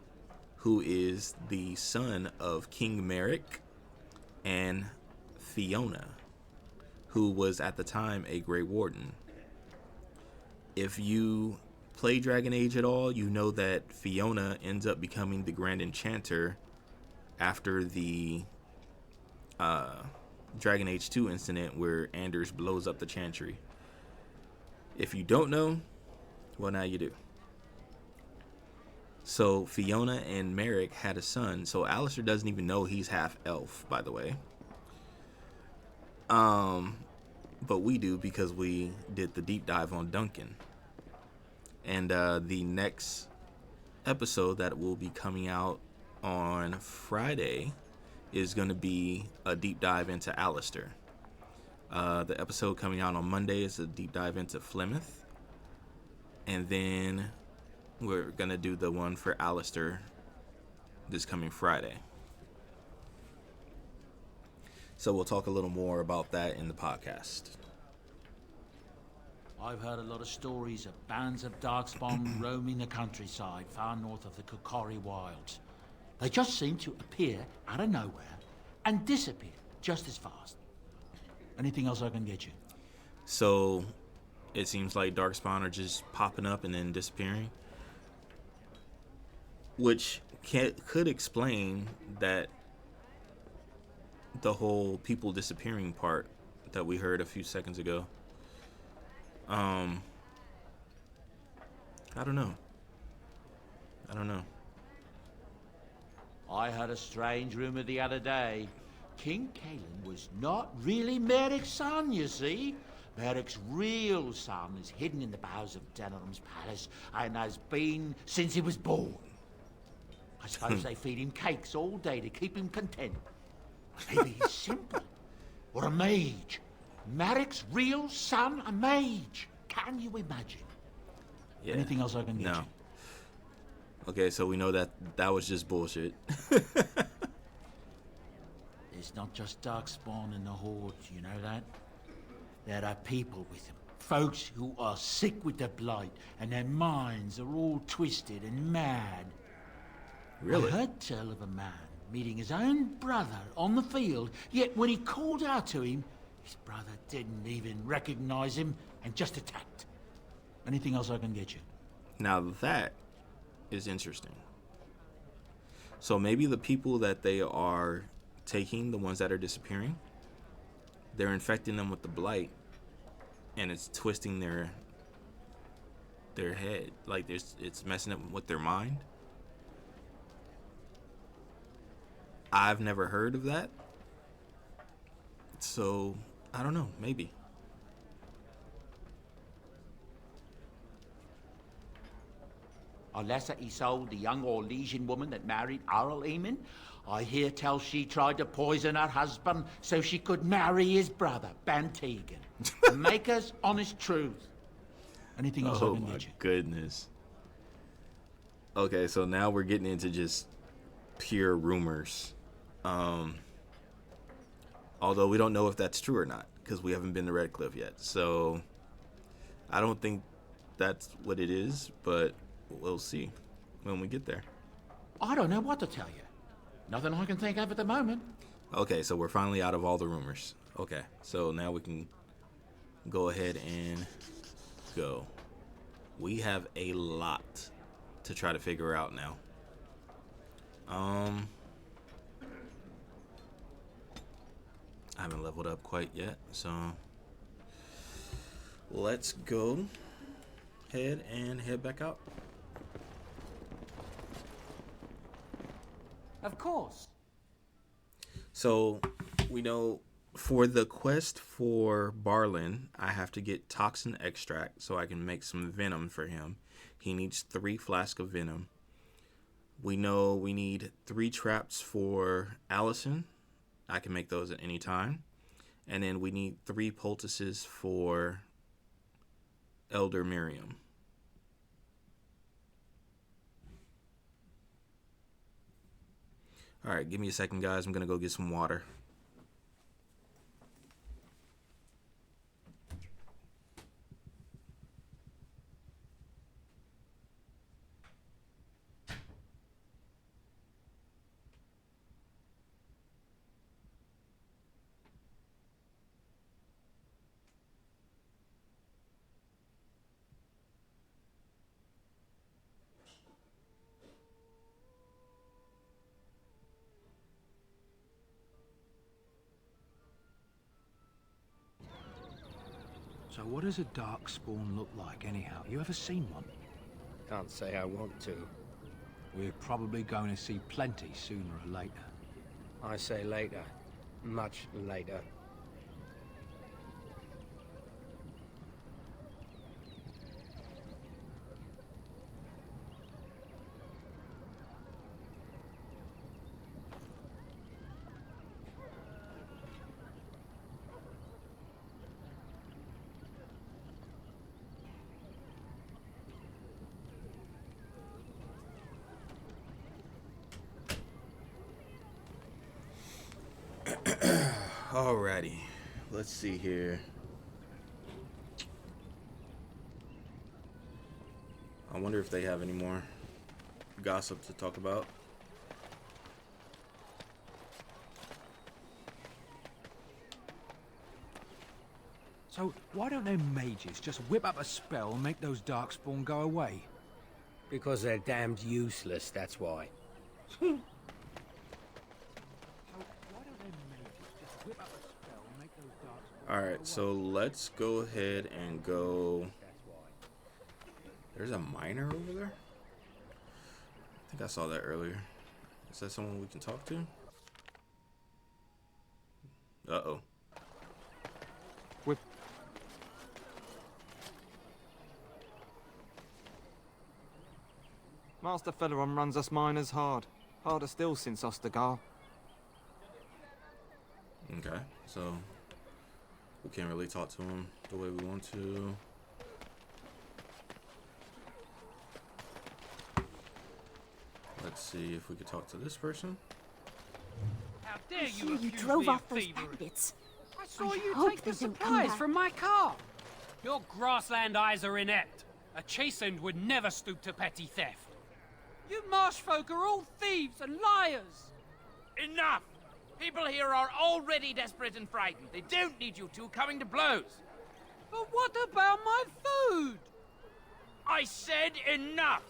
who is the son of King Merrick and Fiona, who was at the time a Grey Warden. If you play Dragon Age at all, you know that Fiona ends up becoming the Grand Enchanter after the Dragon Age 2 incident where Anders blows up the Chantry. If you don't know, well, now you do. So Fiona and Merrick had a son. So Alistair doesn't even know he's half elf, by the way. But we do, because we did the deep dive on Duncan. And the next episode that will be coming out on Friday is going to be a deep dive into Alistair. The episode coming out on Monday is a deep dive into Flemeth. And then we're going to do the one for Alistair this coming Friday. So we'll talk a little more about that in the podcast. I've heard a lot of stories of bands of darkspawn roaming the countryside far north of the Kokori Wilds. They just seem to appear out of nowhere and disappear just as fast. Anything else I can get you? So it seems like darkspawn are just popping up and then disappearing, which could explain that the whole people disappearing part that we heard a few seconds ago. I don't know. I heard a strange rumor the other day. King Cailan was not really Merrick's son, you see. Merrick's real son is hidden in the bowels of Denham's palace and has been since he was born. I suppose they feed him cakes all day to keep him content. Maybe he's simple. Or a mage. Merrick's real son, a mage. Can you imagine? Yeah. Anything else I can get you? Okay, so we know that was just bullshit. It's not just darkspawn in the hordes, you know that? There are people with them. Folks who are sick with the blight, and their minds are all twisted and mad. Really? I heard tell of a man meeting his own brother on the field, yet when he called out to him, his brother didn't even recognize him and just attacked. Anything else I can get you? Now that is interesting. So maybe the people that they are taking, the ones that are disappearing, they're infecting them with the blight, and it's twisting their head. Like it's messing up with their mind. I've never heard of that. So, I don't know, maybe. Unless he sold the young Orlesian woman that married Arl Eamon, I hear tell she tried to poison her husband so she could marry his brother, Bantegan. The maker's honest truth. Anything else I can get you? Oh my goodness. Okay, so now we're getting into just pure rumors. Although we don't know if that's true or not, because we haven't been to Redcliffe yet. So I don't think that's what it is, but we'll see when we get there. I don't know what to tell you. Nothing I can think of at the moment. Okay, so we're finally out of all the rumors. Okay, so now we can go ahead and go. We have a lot to try to figure out now. I haven't leveled up quite yet, so let's go ahead and head back out. Of course. So we know for the quest for Barlin, I have to get toxin extract so I can make some venom for him. He needs 3 flasks of venom. We know we need 3 traps for Allison. I can make those at any time. And then we need 3 poultices for Elder Miriam. Alright, give me a second, guys. I'm going to go get some water. So what does a darkspawn look like anyhow? You ever seen one? Can't say I want to. We're probably going to see plenty sooner or later. I say later. Much later. Alrighty, let's see here. I wonder if they have any more gossip to talk about. So why don't them mages just whip up a spell and make those darkspawn go away? Because they're damned useless, that's why. whip up a spell, make those darkspawn. Alright, so let's go ahead and go... There's a miner over there? I think I saw that earlier. Is that someone we can talk to? Uh-oh. Whip. Master Feleron runs us miners hard. Harder still since Ostagar. Okay, so we can't really talk to him the way we want to. Let's see if we could talk to this person. How dare you drove off those bandits. I saw you hope take the they don't come supplies back. from my car. Your grassland eyes are inept. A chastened would never stoop to petty theft. You marsh folk are all thieves and liars. Enough! People here are already desperate and frightened. They don't need you two coming to blows. But what about my food? I said enough!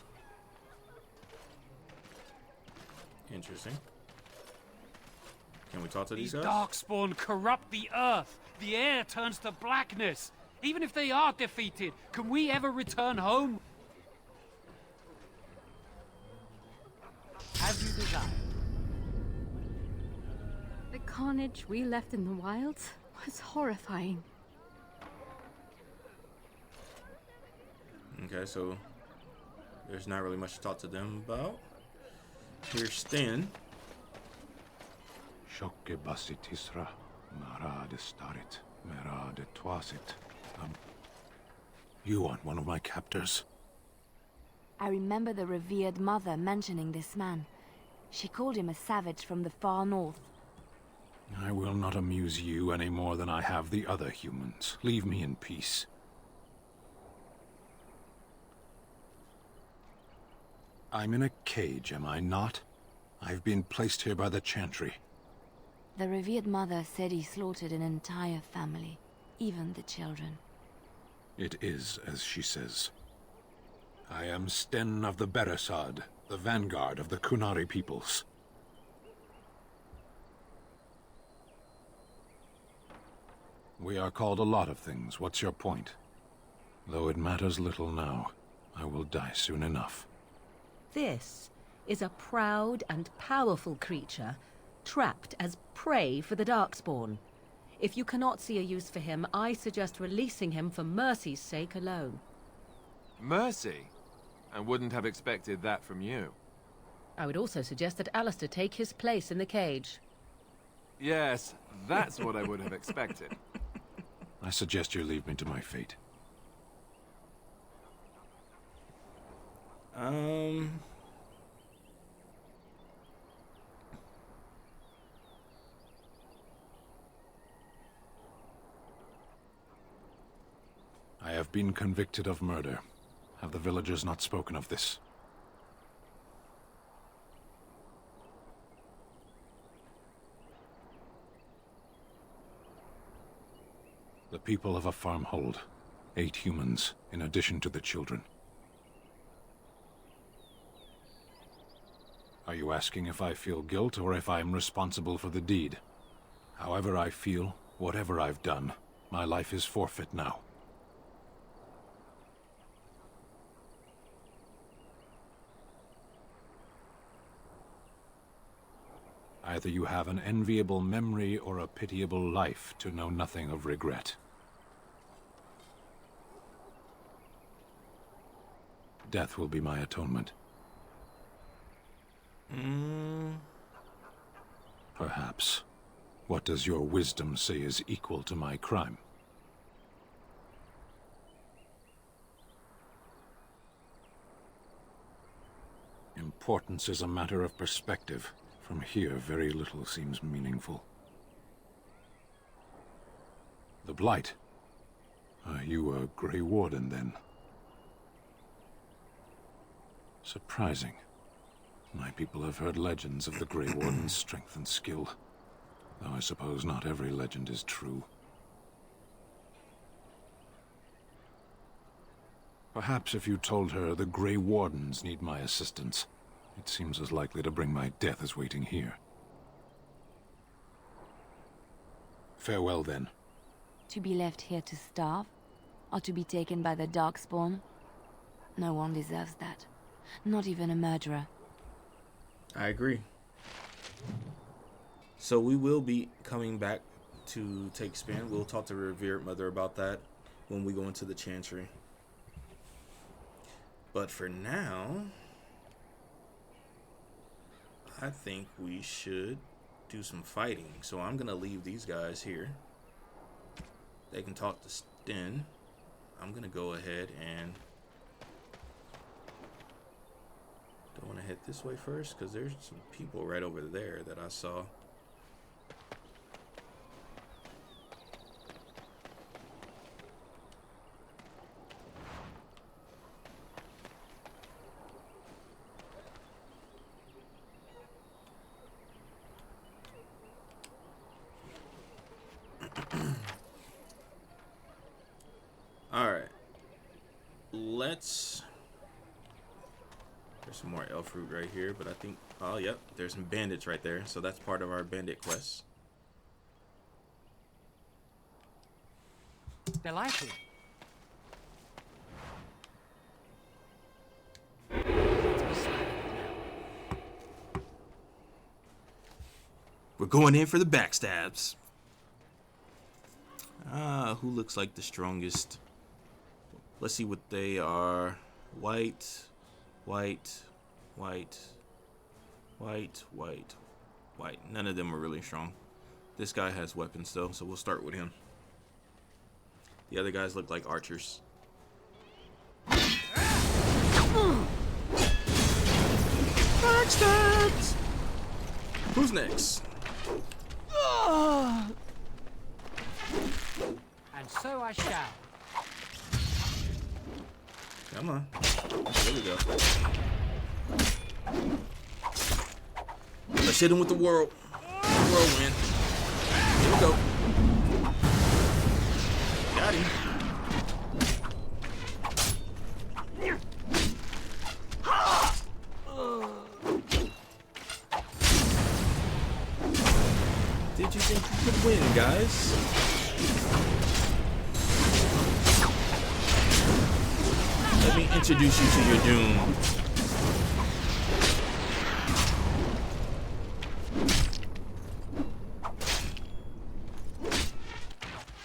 Interesting. Can we talk to these These guys? darkspawn corrupt the earth. The air turns to blackness. Even if they are defeated, can we ever return home? As you desire. The carnage we left in the wilds was horrifying. Okay, so there's not really much to talk to them about. Here's Stan. Shokke basitisra, mara de starit, mera de twasit. You aren't one of my captors. I remember the revered mother mentioning this man. She called him a savage from the far north. I will not amuse you any more than I have the other humans. Leave me in peace. I'm in a cage, am I not? I've been placed here by the Chantry. The revered mother said he slaughtered an entire family, even the children. It is as she says. I am Sten of the Beresad, the vanguard of the Kunari peoples. We are called a lot of things. What's your point? Though it matters little now, I will die soon enough. This is a proud and powerful creature, trapped as prey for the darkspawn. If you cannot see a use for him, I suggest releasing him for mercy's sake alone. Mercy? I wouldn't have expected that from you. I would also suggest that Alistair take his place in the cage. Yes, that's what I would have expected. I suggest you leave me to my fate. I have been convicted of murder. Have the villagers not spoken of this? The people of a farmhold. 8 humans, in addition to the children. Are you asking if I feel guilt or if I am responsible for the deed? However I feel, whatever I've done, my life is forfeit now. Either you have an enviable memory or a pitiable life to know nothing of regret. Death will be my atonement. Perhaps. What does your wisdom say is equal to my crime? Importance is a matter of perspective. From here, very little seems meaningful. The Blight. Are you a Grey Warden, then? Surprising. My people have heard legends of the Grey Warden's strength and skill. Though I suppose not every legend is true. Perhaps if you told her the Grey Wardens need my assistance, it seems as likely to bring my death as waiting here. Farewell, then. To be left here to starve? Or to be taken by the darkspawn? No one deserves that. Not even a murderer. I agree. So we will be coming back to take Span. We'll talk to Revered Mother about that when we go into the Chantry. But for now, I think we should do some fighting. So I'm going to leave these guys here. They can talk to Sten. I'm going to go ahead and... I want to head this way first because there's some people right over there that I saw. All right. Let's... There's some more elf fruit right here, but I think... Oh, yep. There's some bandits right there. So that's part of our bandit quest. Delighted. We're going in for the backstabs. Who looks like the strongest? Let's see what they are. White, white, white, white, white, white. None of them are really strong. This guy has weapons though, so we'll start with him. The other guys look like archers. Backstabs! Who's next? And so I shall. Come on. There we go. Let's hit him with the whirlwind. Here we go. Got him. Did you think you could win, guys? Let me introduce you to your doom.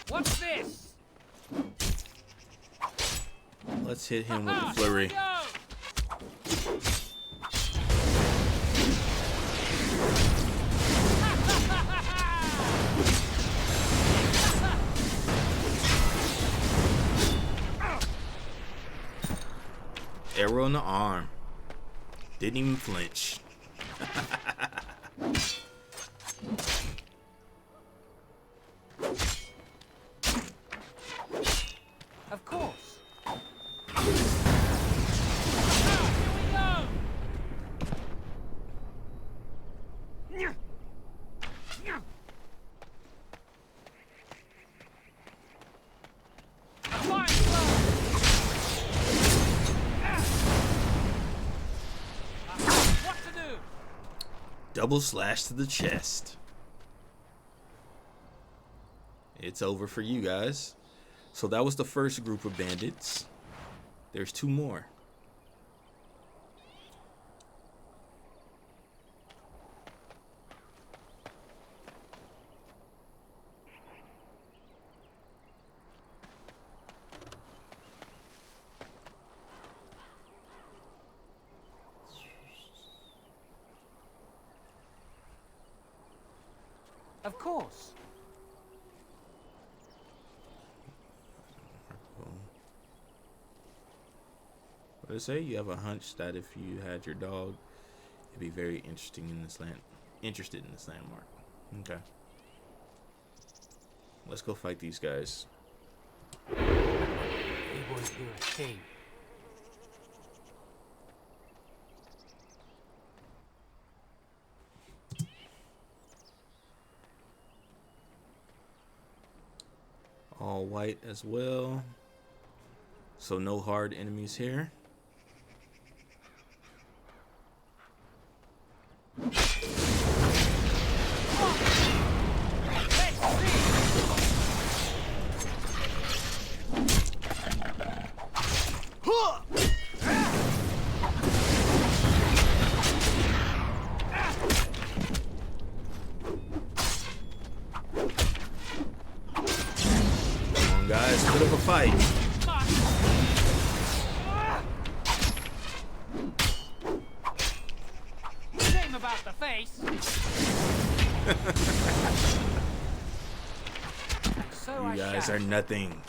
What's this? Let's hit him with the flurry. Arrow in the arm. Didn't even flinch. Of course. Double slash to the chest. It's over for you guys. So that was the first group of bandits. There's two more. Of course. What did it say? You have a hunch that if you had your dog, it'd be very interested in this landmark. Okay. Let's go fight these guys. He won't hear a thing. All white as well. So no hard enemies here. on, guys. Bit of a fight. Shame about the face. You guys are nothing.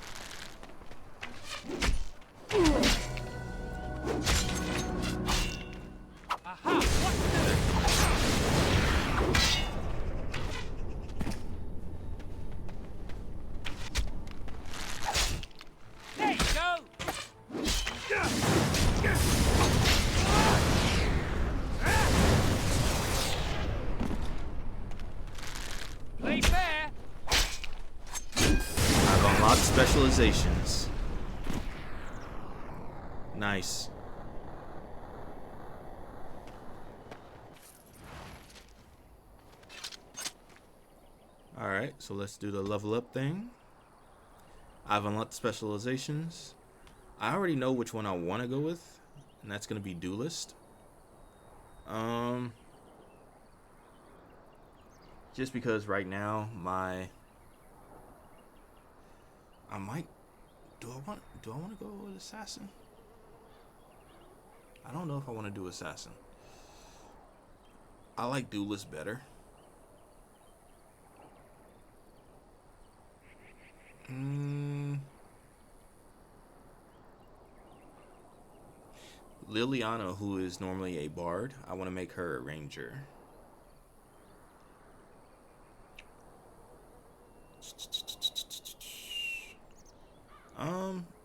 There you go. Play fair. I've unlocked specializations. Nice. Alright, so let's do the level up thing. I've unlocked specializations. I already know which one I want to go with, and that's going to be duelist. Just because right now I might do I want to go with assassin? I don't know if I want to do assassin. I like duelist better. Leliana, who is normally a bard, I want to make her a ranger.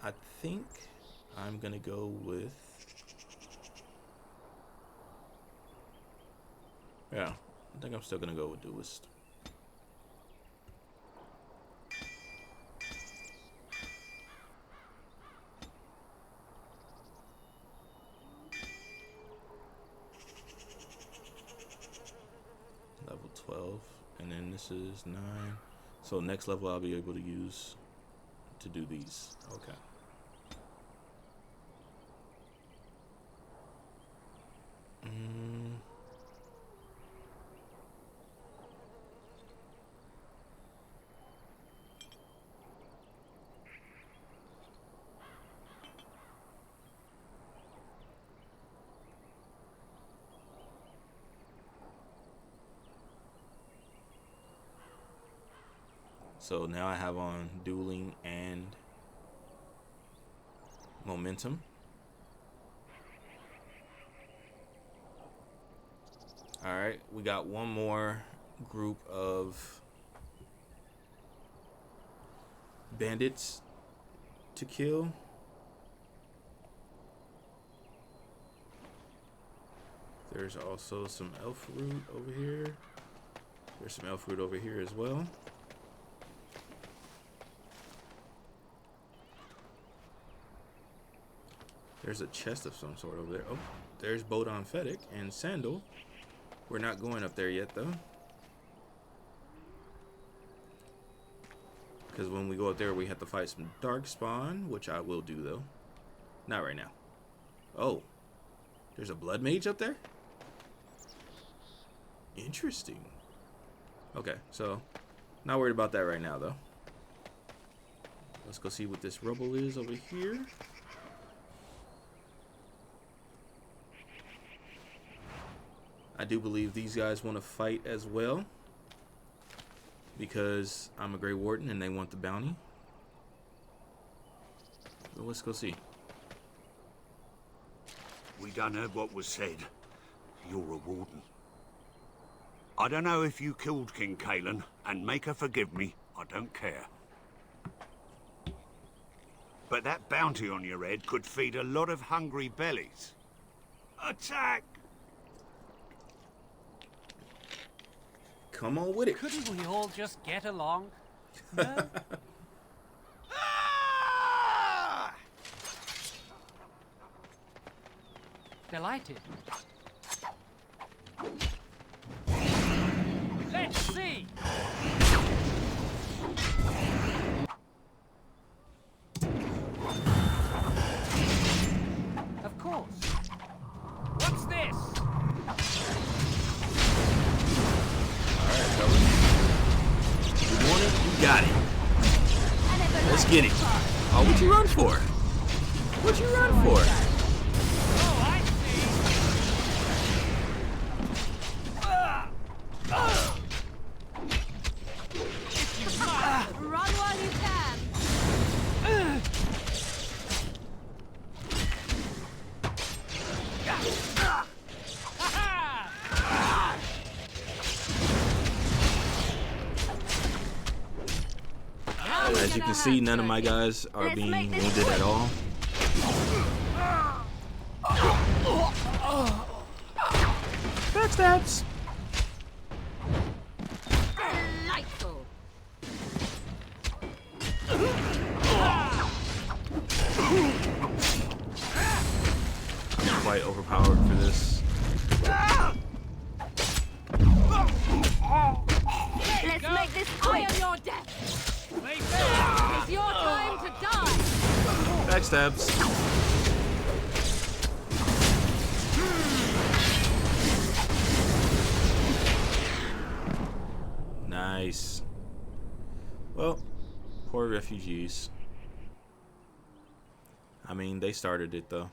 I think I'm gonna go with, yeah, I think I'm still gonna go with duelist. Level 12, and then this is 9. So next level I'll be able to use to do these. Okay. So now I have on dueling and momentum. Alright, we got one more group of bandits to kill. There's also some elf root over here. There's some elf root over here as well. There's a chest of some sort over there. Oh, there's Bodon Fedek and Sandal. We're not going up there yet, though. Because when we go up there, we have to fight some darkspawn, which I will do, though. Not right now. Oh, there's a blood mage up there? Interesting. Okay, so not worried about that right now, though. Let's go see what this rubble is over here. I do believe these guys want to fight as well, because I'm a Grey Warden and they want the bounty. But let's go see. We done heard what was said. You're a warden. I don't know if you killed King Kalen, and make her forgive me, I don't care. But that bounty on your head could feed a lot of hungry bellies. Attack! Come on with it. Couldn't we all just get along? No? Delighted. Let's see. Of course. What's this? Alright, fellas. You want it? You got it. Let's get it. Oh, what'd you run for? What'd you run for? Run while you can. As you can see, none of my guys are being wounded at all. Backstabs. Delightful. I'm quite overpowered for this. Let's make this quick. I am your death. It's your time to die. Backstabs. Nice. Well, poor refugees. I mean, they started it though.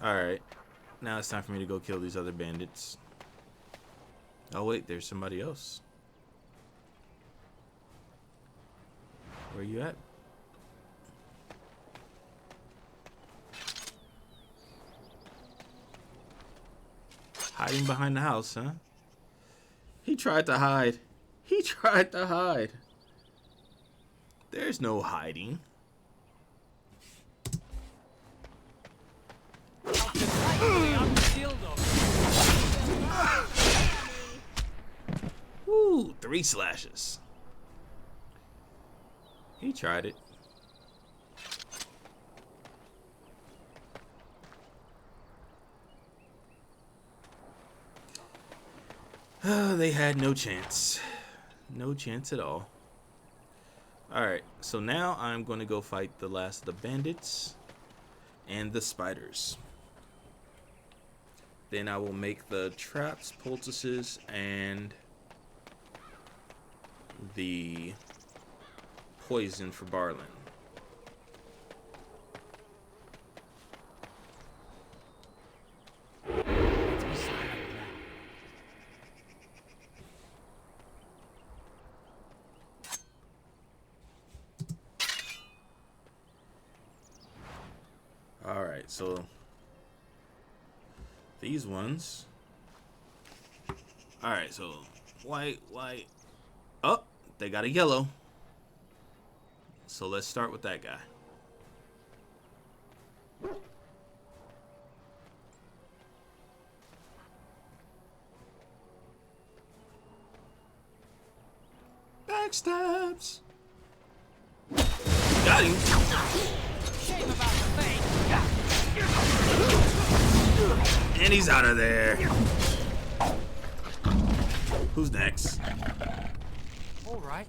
Alright. Now it's time for me to go kill these other bandits. Oh wait, there's somebody else. Where you at? Hiding behind the house, huh? He tried to hide. He tried to hide. There's no hiding. Ooh, 3 slashes. He tried it. They had no chance. No chance at all. Alright, so now I'm going to go fight the last of the bandits and the spiders. Then I will make the traps, poultices, and the poison for Barlin. Alright, so these ones. Alright, so white. Oh, they got a yellow. So let's start with that guy. Backstabs. Got him. Shame about the thing. And he's out of there. Who's next? All right.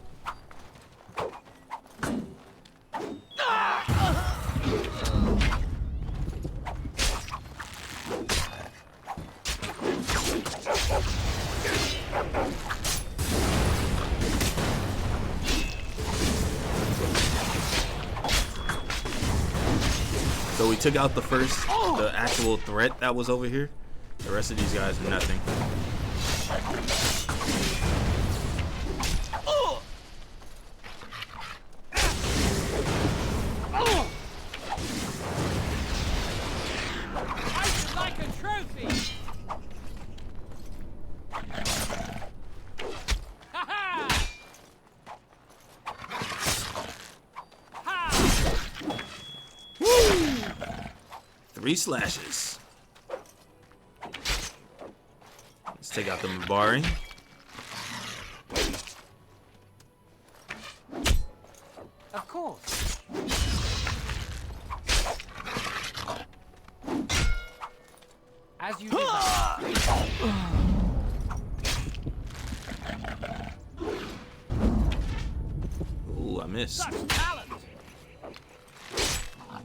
So we took out the actual threat that was over here. The rest of these guys are nothing. I should like a trophy. Woo! 3 slashes. Let's take out the Mabari. Of course. As you did. Ooh, I missed. Such talent.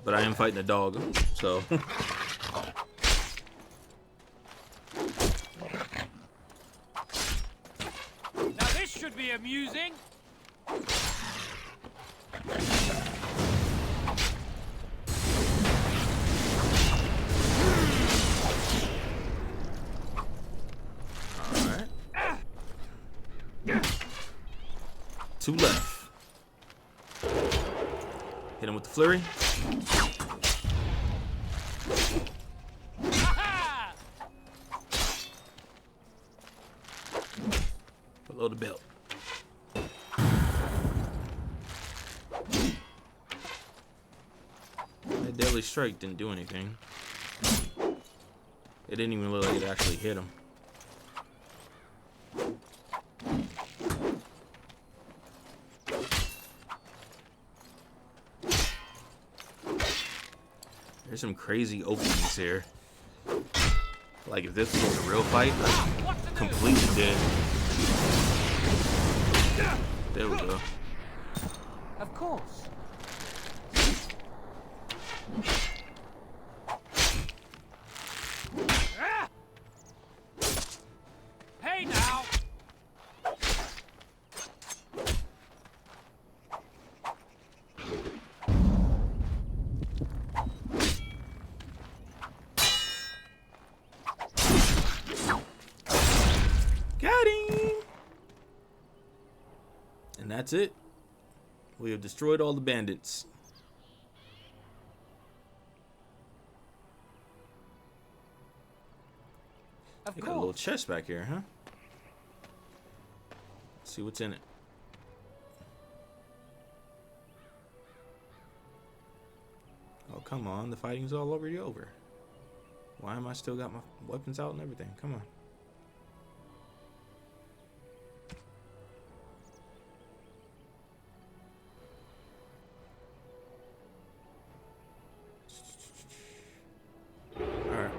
But I am fighting a dog, so. should be amusing. Alright. 2 left. Hit him with the flurry. Below the belt. That deadly strike didn't do anything. It didn't even look like it actually hit him. There's some crazy openings here. Like if this was a real fight, like completely dead. There we go. Of course. Hey now. Got him. And that's it. We have destroyed all the bandits. Of Got a little chest back here, huh? Let's see what's in it. Oh, come on. The fighting's all already over. Why am I still got my weapons out and everything? Come on. Alright.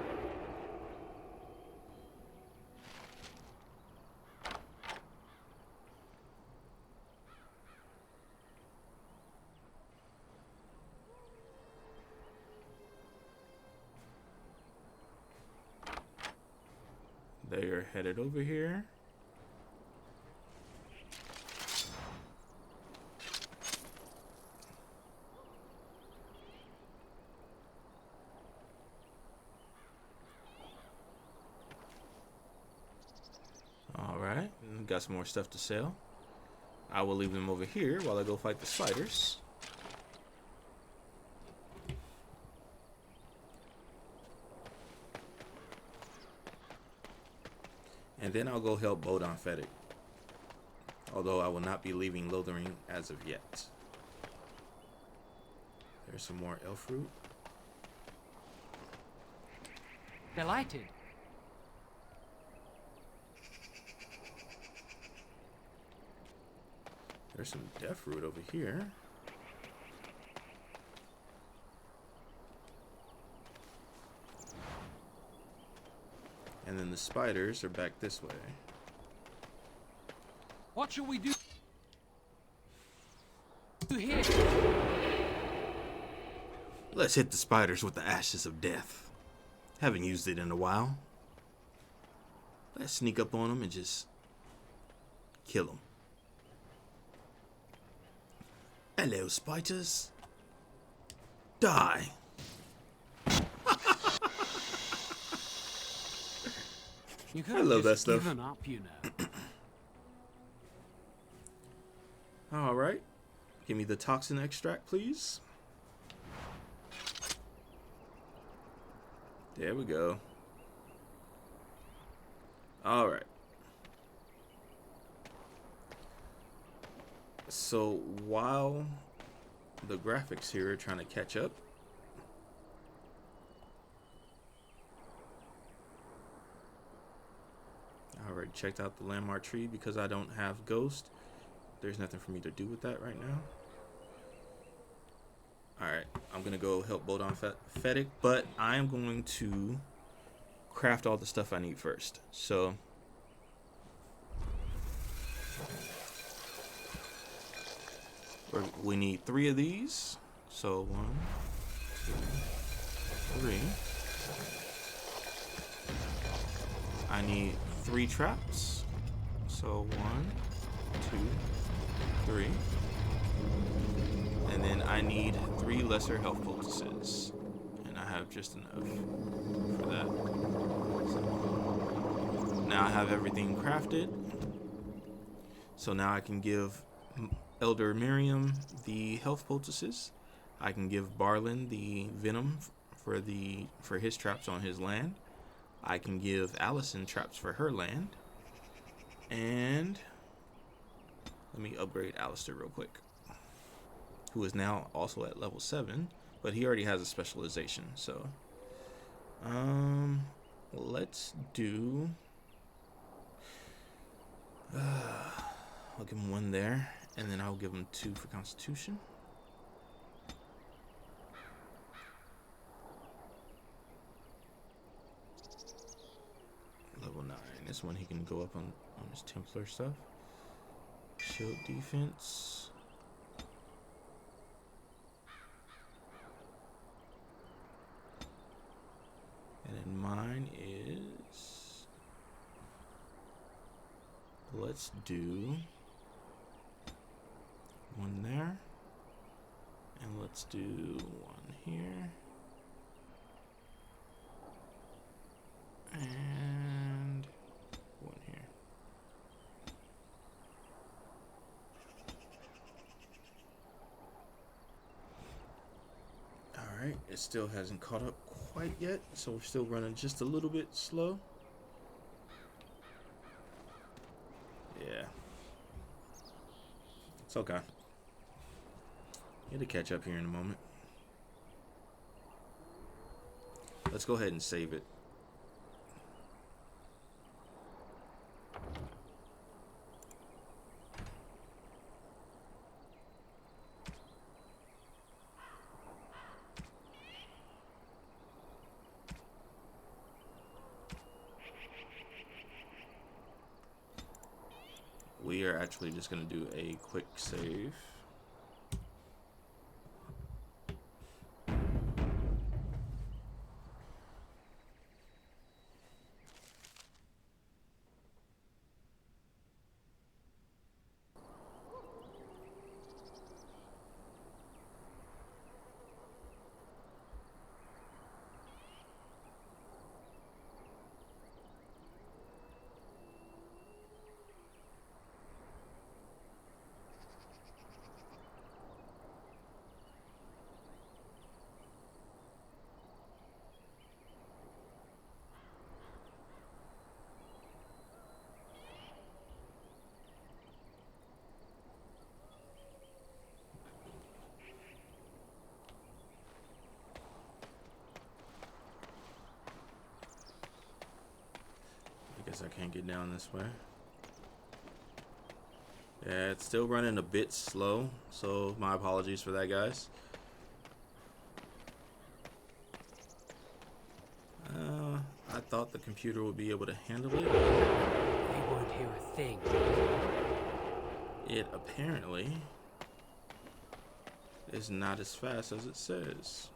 They are headed over here. All right, got some more stuff to sell. I will leave them over here while I go fight the spiders. And then I'll go help Bodon Fettic. Although I will not be leaving Lothering as of yet. There's some more elf fruit. Delighted. There's some death fruit over here. And then the spiders are back this way. What shall we do here? Let's hit the spiders with the ashes of death. Haven't used it in a while. Let's sneak up on them and just kill them. Hello, spiders. Die. You could I have love that just stuff. given up, you know. All right. Give me the toxin extract, please. There we go. All right. So while the graphics here are trying to catch up, I already checked out the landmark tree because I don't have Ghost. There's nothing for me to do with that right now. Alright, I'm going to go help Bodon Fettic, but I am going to craft all the stuff I need first. So, we need 3 of these. So, 1, 2, 3. I need 3 traps. So 1, 2, 3. And then I need 3 lesser health poultices. And I have just enough for that. So now I have everything crafted. So now I can give Elder Miriam the health poultices. I can give Barlin the venom for his traps on his land. I can give Allison traps for her land. And let me upgrade Alistair real quick, who is now also at level 7, but he already has a specialization. So let's do I'll give him 1 there, and then I'll give him 2 for Constitution. Level 9. This one he can go up on his Templar stuff. Shield defense. And then mine is, let's do 1 there, and let's do 1 here, and 1 here. Alright, it still hasn't caught up quite yet, so we're still running just a little bit slow. Yeah. It's okay. It'll catch up here in a moment. Let's go ahead and save it. We are actually just going to do a quick save. I can't get down this way. Yeah, it's still running a bit slow, so my apologies for that, guys. I thought the computer would be able to handle it. They won't hear a thing. It apparently is not as fast as it says.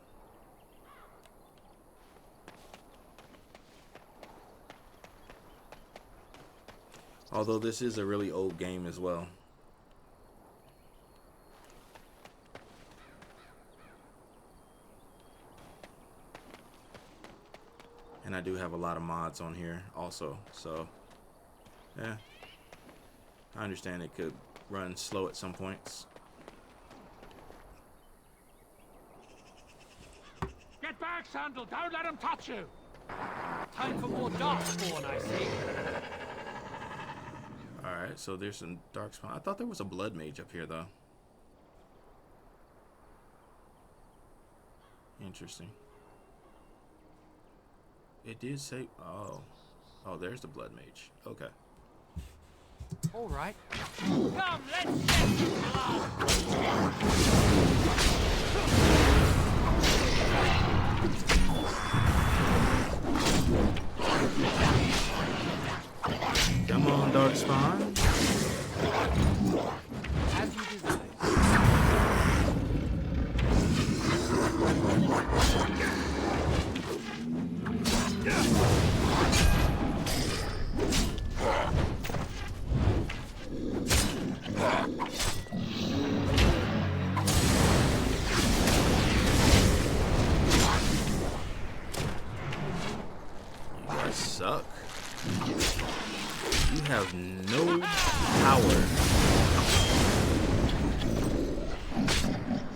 Although this is a really old game as well. And I do have a lot of mods on here also, so yeah. I understand it could run slow at some points. Get back, Sandal! Don't let him touch you! Time for more darkspawn, I see. Alright, so there's some darkspawn. I thought there was a blood mage up here, though. Interesting. It did say... Oh. Oh, there's the blood mage. Okay. All right. Come, let's get you Come on, darkspawn. as you desire. suck. You have no power.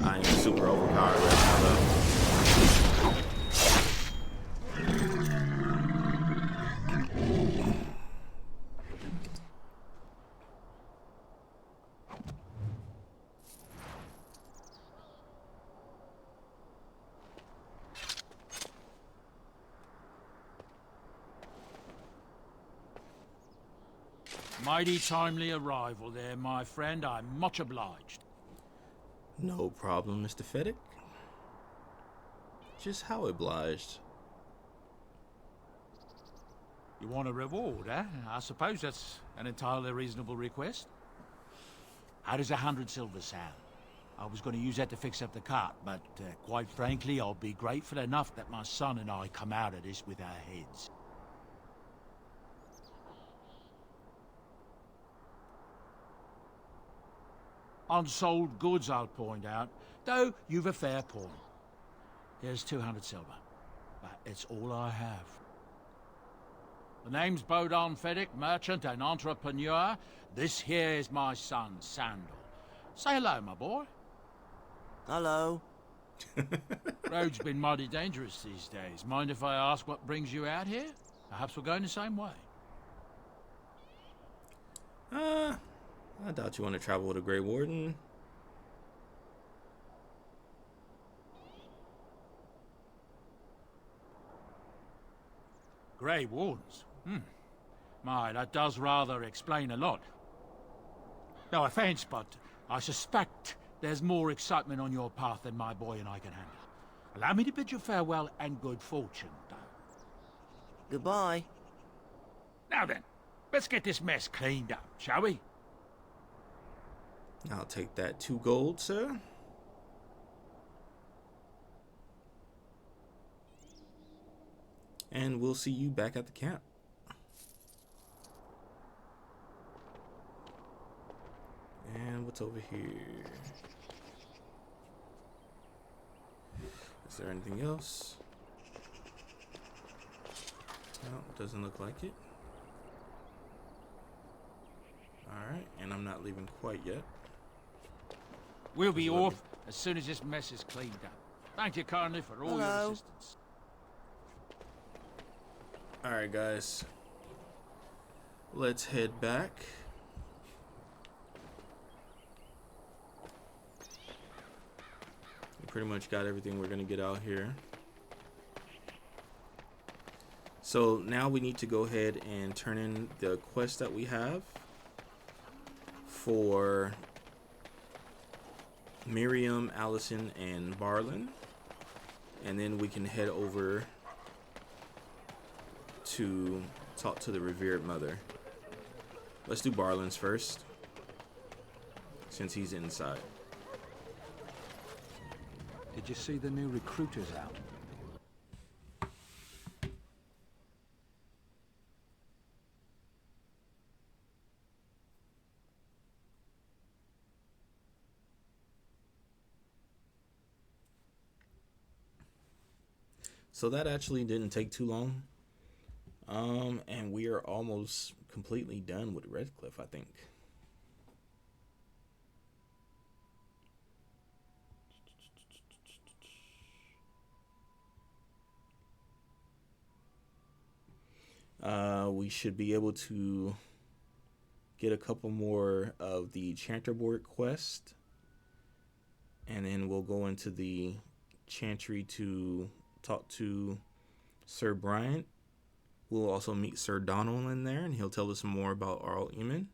I am super overpowered right now, though. Mighty timely arrival there, my friend. I'm much obliged. No problem, Mr. Fedek. Just how obliged? You want a reward, eh? I suppose that's an entirely reasonable request. How does 100 silver sound? I was going to use that to fix up the cart, but quite frankly, I'll be grateful enough that my son and I come out of this with our heads. Unsold goods, I'll point out, though you've a fair point. Here's 200 silver, but it's all I have. The name's Bodon Fedek, merchant and entrepreneur. This here is my son, Sandal. Say hello, my boy. Hello. Road's been mighty dangerous these days. Mind if I ask what brings you out here? Perhaps we're going the same way. I doubt you want to travel with a Grey Warden. Grey Wardens? My, that does rather explain a lot. No offense, but I suspect there's more excitement on your path than my boy and I can handle. Allow me to bid you farewell and good fortune, though. Goodbye. Now then, let's get this mess cleaned up, shall we? I'll take that 2 gold, sir. And we'll see you back at the camp. And what's over here? Is there anything else? No, doesn't look like it. Alright, and I'm not leaving quite yet. We'll be off as soon as this mess is cleaned up. Thank you kindly for all your assistance. Alright, guys. Let's head back. We pretty much got everything we're going to get out here. So now we need to go ahead and turn in the quest that we have for Miriam, Allison, and Barlin, and then we can head over to talk to the revered mother. Let's do Barlin's first, since he's inside. Did you see the new recruiters out? So that actually didn't take too long. And we are almost completely done with Redcliffe, I think. We should be able to get a couple more of the Chanterboard quest. And then we'll go into the Chantry to talk to Sir Bryant. We'll also meet Sir Donald in there, and he'll tell us more about Arl Eamon.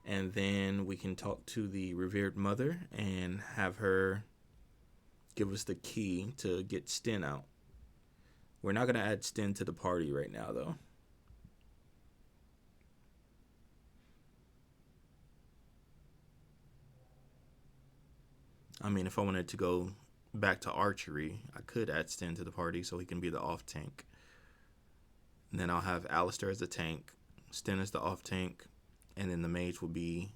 And then we can talk to the revered mother and have her give us the key to get Sten out. We're not going to add Sten to the party right now, though. I mean, if I wanted to go back to archery, I could add Sten to the party so he can be the off tank. And then I'll have Alistair as the tank, Sten as the off tank, and then the mage will be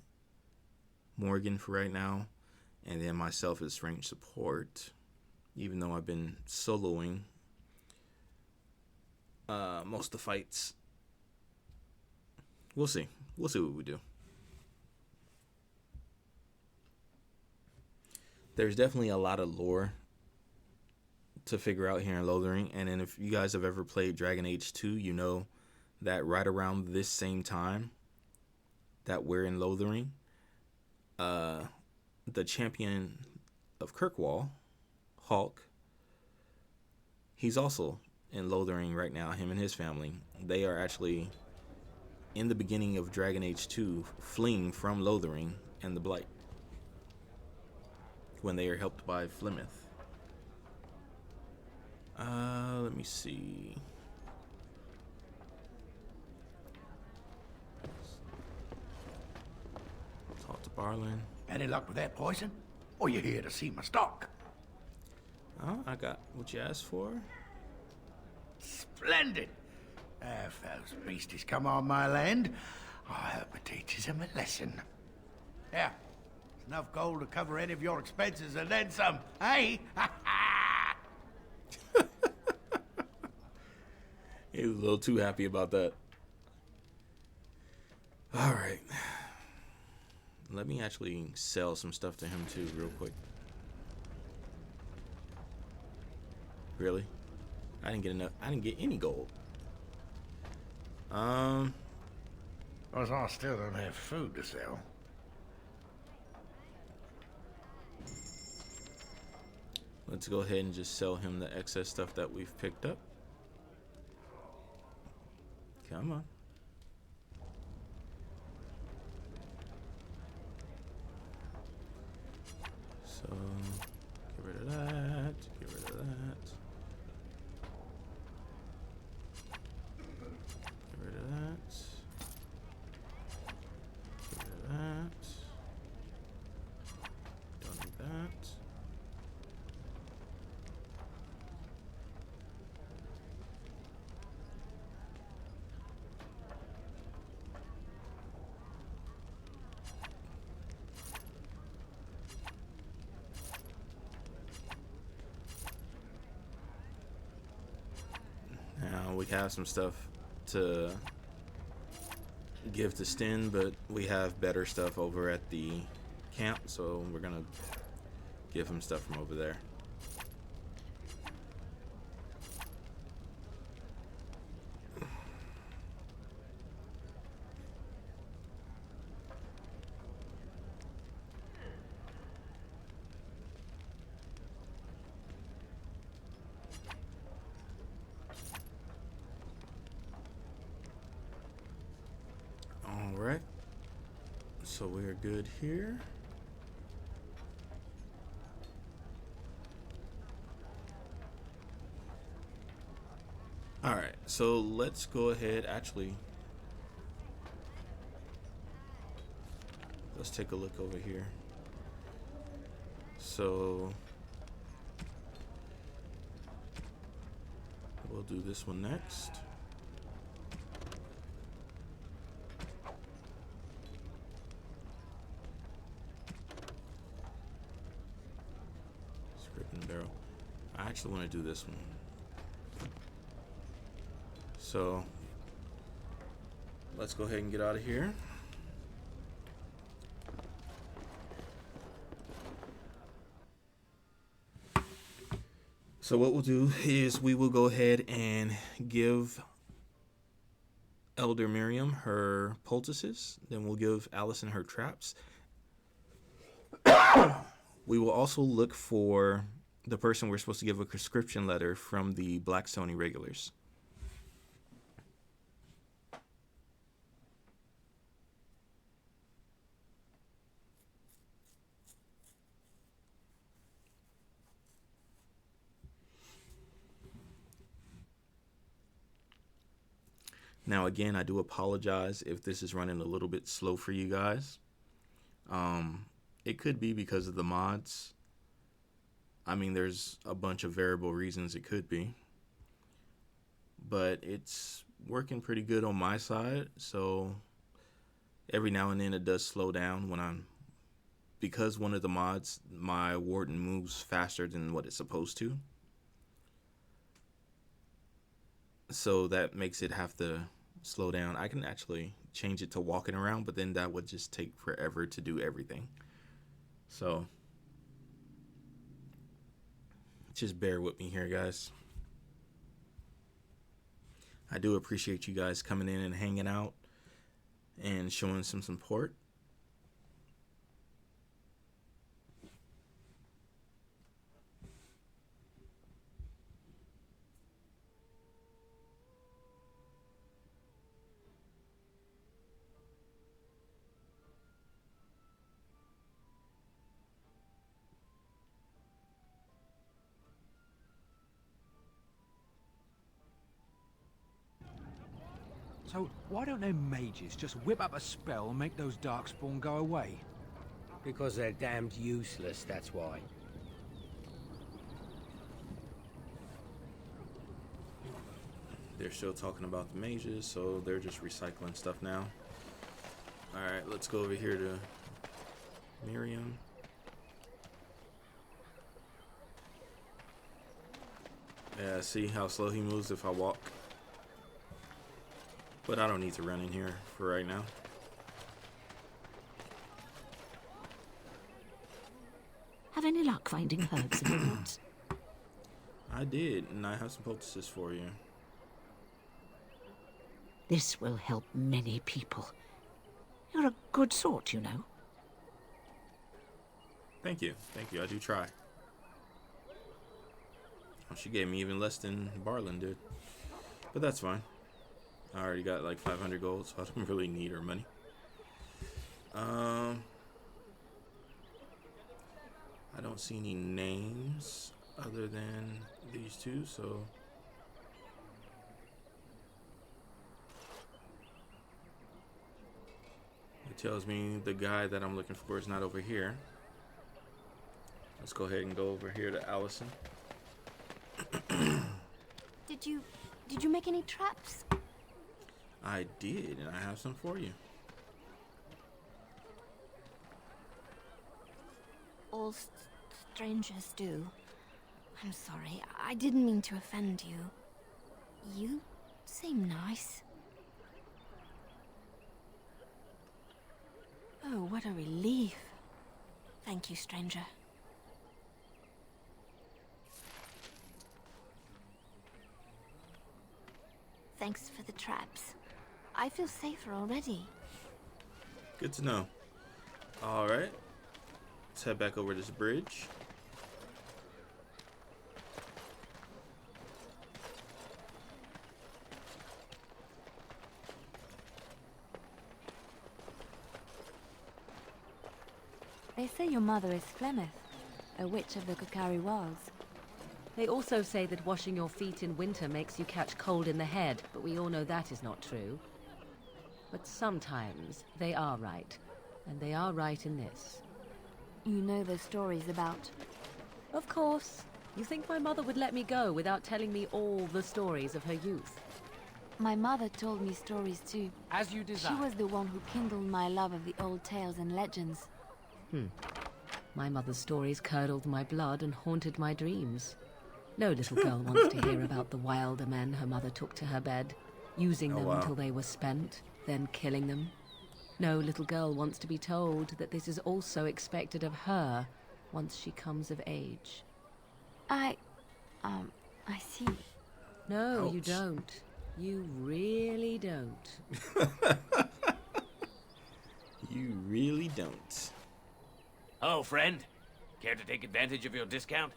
Morrigan for right now, and then myself as range support, even though I've been soloing. most of the fights. We'll see. We'll see what we do. There's definitely a lot of lore to figure out here in Lothering. And then if you guys have ever played Dragon Age 2, you know that right around this same time that we're in Lothering, the champion of Kirkwall, Hulk, he's also in Lothering right now, him and his family. They are actually in the beginning of Dragon Age 2 fleeing from Lothering and the Blight when they are helped by Flemeth. Let me see. Talk to Barlin. Any luck with that poison? Or you here to see my stock? Oh, I got what you asked for. Splendid. If those beasties come on my land, I hope it teaches them a lesson. Yeah, enough gold to cover any of your expenses and then some, eh? He was a little too happy about that. All right. Let me actually sell some stuff to him too, real quick. Really? I didn't get enough. I didn't get any gold. Because I still don't have food to sell. Let's go ahead and just sell him the excess stuff that we've picked up. Come on. So, get rid of that. Get rid of that. Get rid of that. Get rid of that. Don't need that. Now we have some stuff to give to Sten, but we have better stuff over at the camp, so we're gonna give him stuff from over there. Alright, so we're good here. Alright, so let's go ahead, actually, let's take a look over here. So, we'll do this one next. Barrel. I actually want to do this one. So let's go ahead and get out of here. So what we'll do is we will go ahead and give Elder Miriam her poultices. Then we'll give Allison her traps. We will also look for the person we're supposed to give a conscription letter from the Blackstone irregulars. Now again, I do apologize if this is running a little bit slow for you guys. It could be because of the mods. I mean, there's a bunch of variable reasons it could be. But it's working pretty good on my side, so every now and then it does slow down when because one of the mods, my warden moves faster than what it's supposed to. So that makes it have to slow down. I can actually change it to walking around, but then that would just take forever to do everything. So just bear with me here, guys. I do appreciate you guys coming in and hanging out and showing some support. So why don't them mages just whip up a spell and make those darkspawn go away? Because they're damned useless, that's why. They're still talking about the mages, so they're just recycling stuff now. Alright, let's go over here to Miriam. Yeah, see how slow he moves if I walk? But I don't need to run in here for right now. Have any luck finding herbs in the woods? I did, and I have some poultices for you. This will help many people. You're a good sort, you know. Thank you. Thank you. I do try. Oh, she gave me even less than Barlin did. But that's fine. I already got like 500 gold, so I don't really need her money. I don't see any names other than these two, so... It tells me the guy that I'm looking for is not over here. Let's go ahead and go over here to Allison. Did you make any traps? I did, and I have some for you. All strangers do. I'm sorry. I didn't mean to offend you. You seem nice. Oh, what a relief. Thank you, stranger. Thanks for the traps. I feel safer already. Good to know. Alright. Let's head back over this bridge. They say your mother is Flemeth, a witch of the Kokari Wilds. They also say that washing your feet in winter makes you catch cold in the head, but we all know that is not true. But sometimes they are right, and they are right in this. You know the stories about... Of course. You think my mother would let me go without telling me all the stories of her youth? My mother told me stories too. As you desire. She was the one who kindled my love of the old tales and legends. My mother's stories curdled my blood and haunted my dreams. No little girl wants to hear about the wilder men her mother took to her bed, using them until they were spent, then killing them. No little girl wants to be told that this is also expected of her once she comes of age. I see. No, Ouch. you don't. You really don't. You really don't. Hello, friend. Care to take advantage of your discount?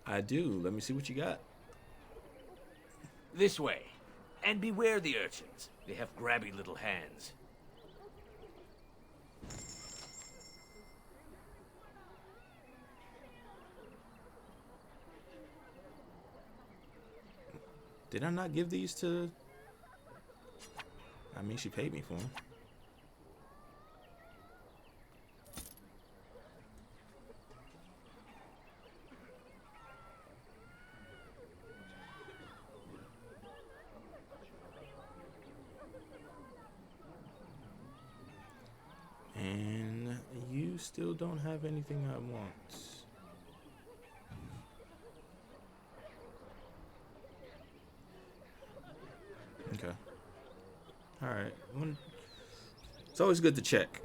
I do. Let me see what you got. This way. And beware the urchins. They have grabby little hands. Did I not give these to... I mean, she paid me for them. And you still don't have anything I want. Alright. It's always good to check.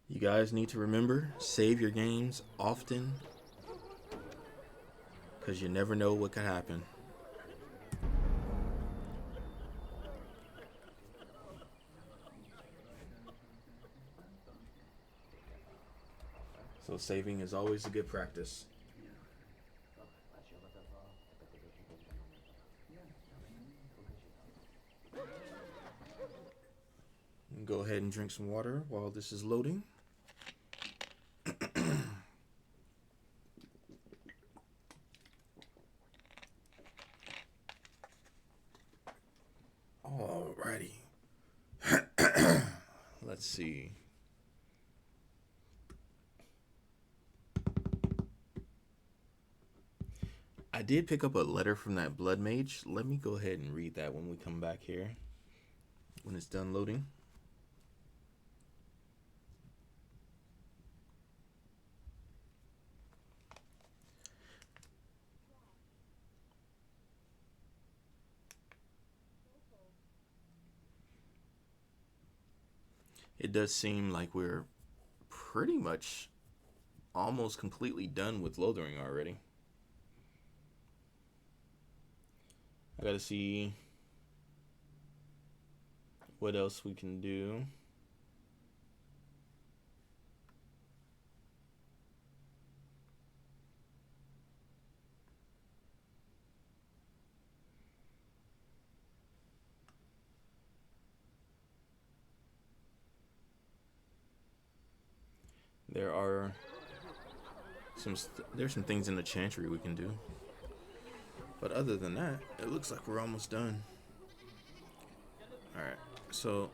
You guys need to remember, save your games often, because you never know what could happen. So saving is always a good practice. Go ahead and drink some water while this is loading. Alrighty. Let's see. I did pick up a letter from that blood mage. Let me go ahead and read that when we come back here. When it's done loading. It does seem like we're pretty much almost completely done with Lothering already. I gotta see what else we can do. There's some things in the Chantry we can do. But other than that, it looks like we're almost done. Alright, so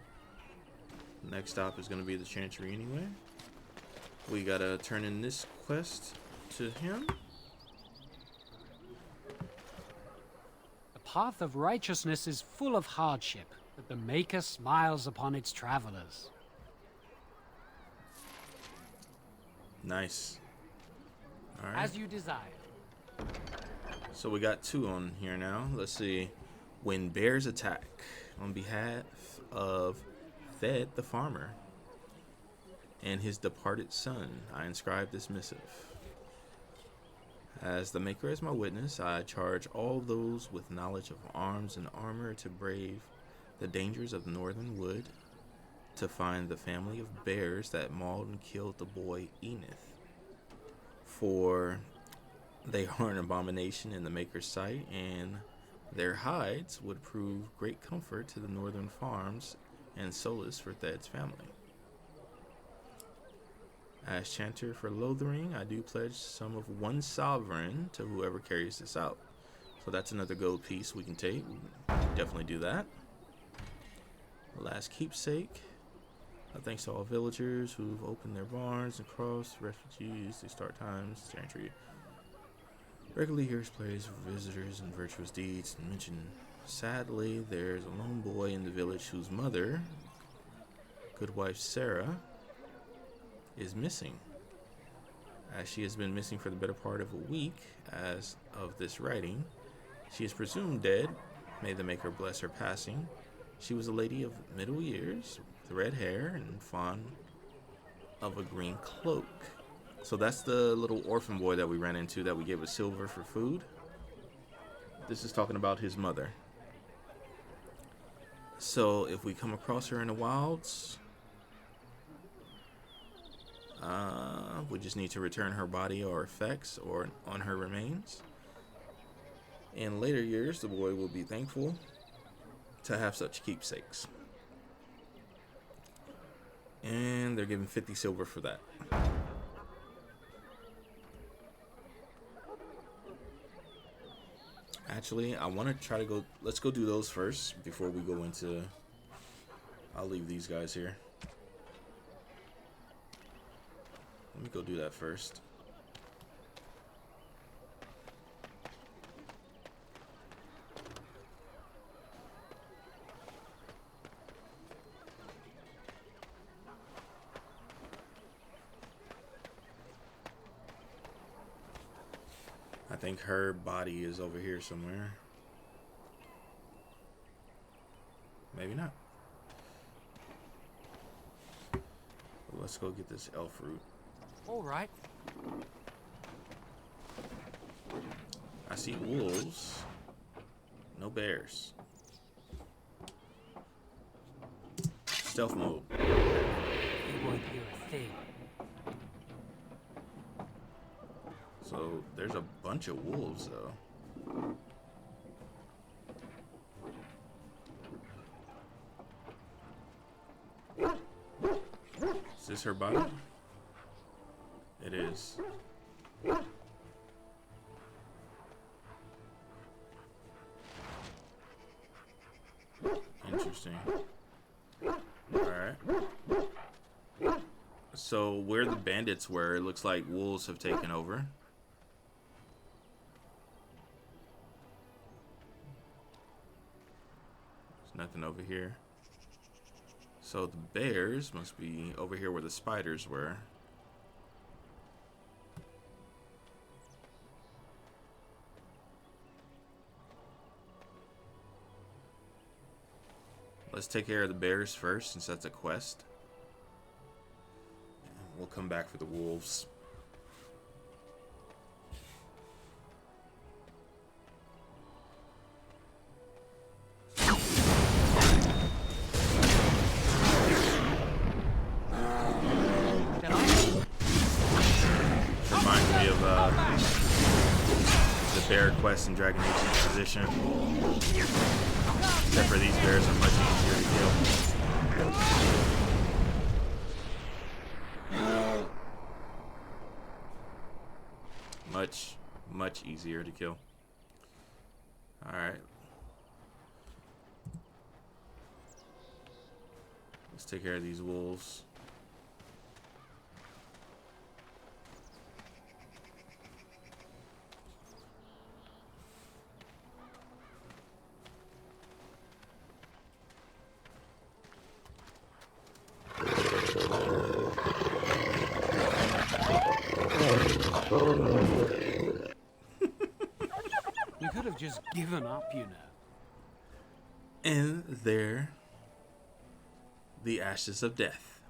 next stop is going to be the Chantry anyway. We gotta turn in this quest to him. The path of righteousness is full of hardship, but the Maker smiles upon its travelers. Nice. All right. As you desire. So we got 2 on here now. Let's see. When bears attack, on behalf of Thed the farmer and his departed son, I inscribe this missive. As the Maker is my witness, I charge all those with knowledge of arms and armor to brave the dangers of the northern wood, to find the family of bears that mauled and killed the boy Enith. For they are an abomination in the Maker's sight, and their hides would prove great comfort to the northern farms and solace for Thed's family. As chanter for Lothering, I do pledge some of 1 sovereign to whoever carries this out. So that's another gold piece we can take. We can definitely do that. Last keepsake. Thanks to all villagers who've opened their barns and crossed, refugees, they start times, Chantry regularly hears plays for visitors and virtuous deeds and mention. Sadly, there's a lone boy in the village whose mother, good wife Sarah, is missing. As she has been missing for the better part of a week as of this writing, she is presumed dead. May the Maker bless her passing. She was a lady of middle years, with red hair and fond of a green cloak. So that's the little orphan boy that we ran into that we gave a silver for food. This is talking about his mother. So if we come across her in the wilds, we just need to return her body or effects or on her remains. In later years, the boy will be thankful to have such keepsakes. And they're giving 50 silver for that. Actually, I want to try to go... Let's go do those first before we go into... I'll leave these guys here. Let me go do that first. I think her body is over here somewhere. Maybe not. Well, let's go get this elf root. All right. I see wolves. No bears. Stealth mode. You won't hear a thing. So there's a bunch of wolves though. Is this her body? It is. Interesting. Alright. So where the bandits were, it looks like wolves have taken over. There's nothing over here. So the bears must be over here where the spiders were. Let's take care of the bears first, since that's a quest. And we'll come back for the wolves. Reminds me of the bear quest in Dragon Age Inquisition. Except for these bears are much easier to kill. Much easier to kill. Alright. Let's take care of these wolves. We could have just given up, you know. And there, the ashes of death.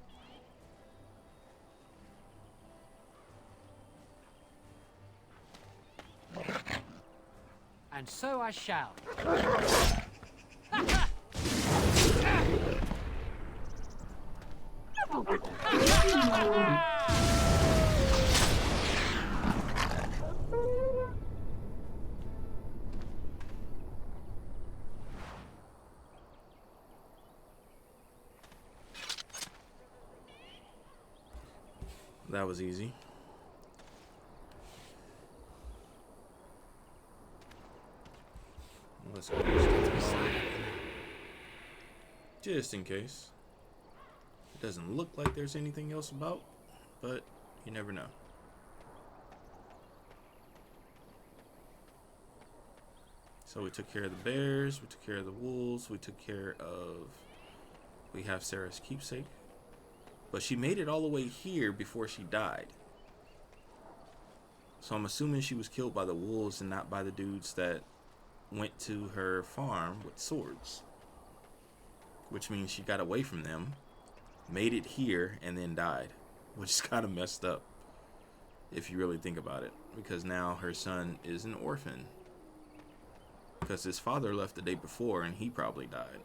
And so I shall. That was easy. Let's go just in case. It doesn't look like there's anything else about, but you never know. So we took care of the bears, we took care of the wolves, we took care of... We have Sarah's keepsake. But she made it all the way here before she died. So I'm assuming she was killed by the wolves and not by the dudes that went to her farm with swords. Which means she got away from them, made it here, and then died. Which is kind of messed up, if you really think about it. Because now her son is an orphan. Because his father left the day before and he probably died.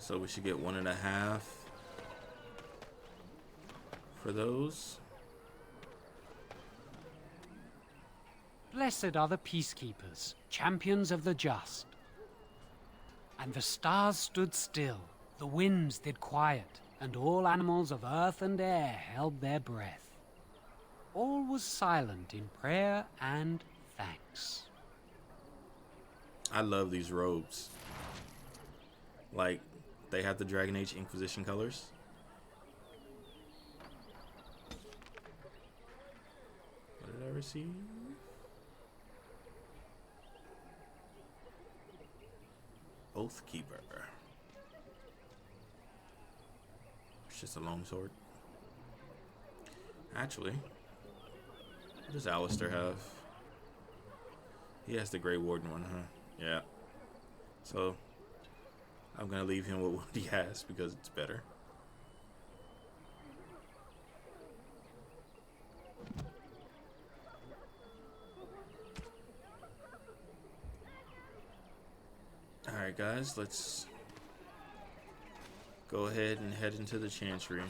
So we should get 1.5 for those. Blessed are the peacekeepers, champions of the just. And the stars stood still, the winds did quiet, and all animals of earth and air held their breath. All was silent in prayer and thanks. I love these robes. Like, they have the Dragon Age Inquisition colors. did I receive? Oathkeeper. It's just a longsword. Actually, what does Alistair have? He has the Grey Warden one, huh? Yeah. So, I'm gonna leave him with what he has because it's better. Alright guys, let's go ahead and head into the Chantry.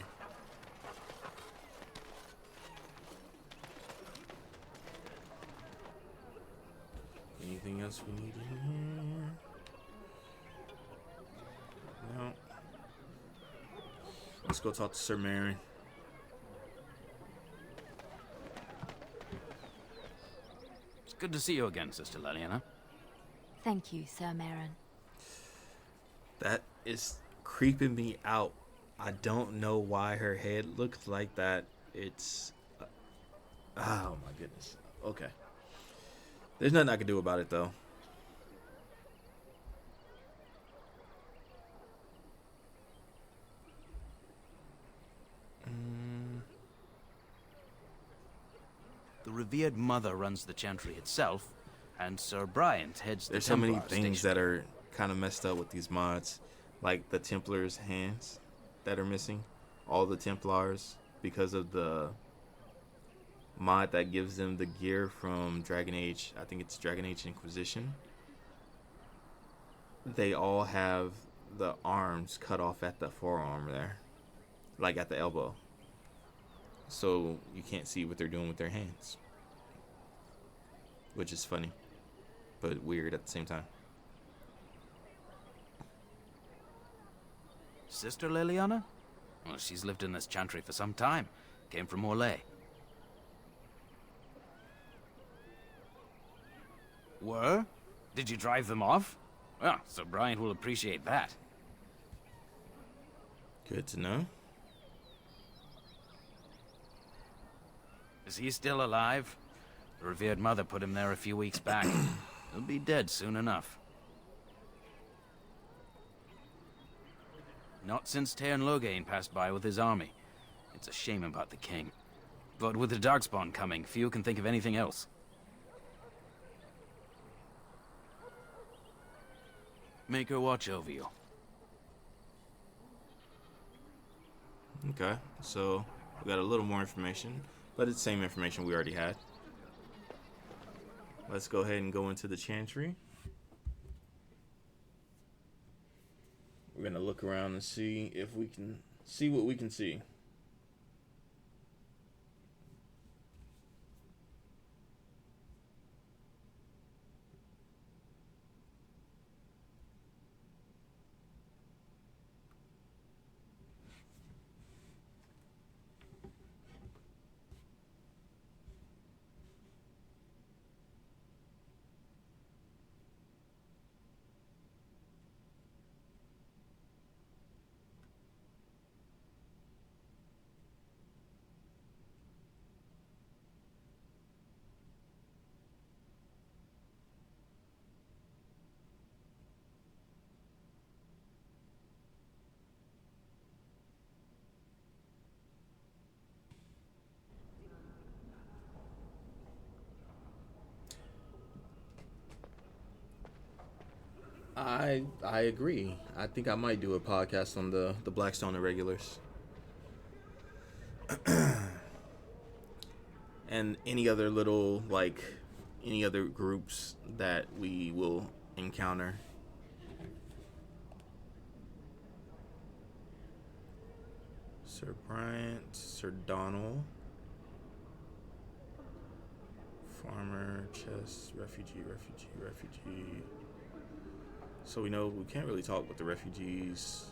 Anything else we need in here? No. Let's go talk to Sir Morrigan. It's good to see you again, Sister Leliana. Thank you, Sir Morrigan. That is creeping me out. I don't know why her head looks like that. It's... oh my goodness. Okay. There's nothing I can do about it, though. The revered mother runs the Chantry itself, and Sir Bryant heads the There's so many Templar things station. that are kind of messed up with these mods. Like the Templar's hands that are missing. All the Templars, because of the mod that gives them the gear from Dragon Age. I think it's Dragon Age Inquisition. They all have the arms cut off at the forearm there. Like at the elbow. So you can't see what they're doing with their hands. Which is funny. But weird at the same time. Sister Leliana? Well, she's lived in this Chantry for some time. Came from Orlais. Were? Did you drive them off? Well, Sir Bryant will appreciate that. Good to know. Is he still alive? The revered mother put him there a few weeks back. He'll be dead soon enough. Not since Tairn Loghain passed by with his army. It's a shame about the king. But with the darkspawn coming, few can think of anything else. Make her watch over you. Okay, so we got a little more information, but it's the same information we already had. Let's go ahead and go into the Chantry. We're gonna look around and see if we can see what we can see. I agree. I think I might do a podcast on the Blackstone Irregulars. And any other little, like, any other groups that we will encounter. Sir Bryant, Sir Donald, Farmer, Chest, Refugee. So we know we can't really talk with the refugees.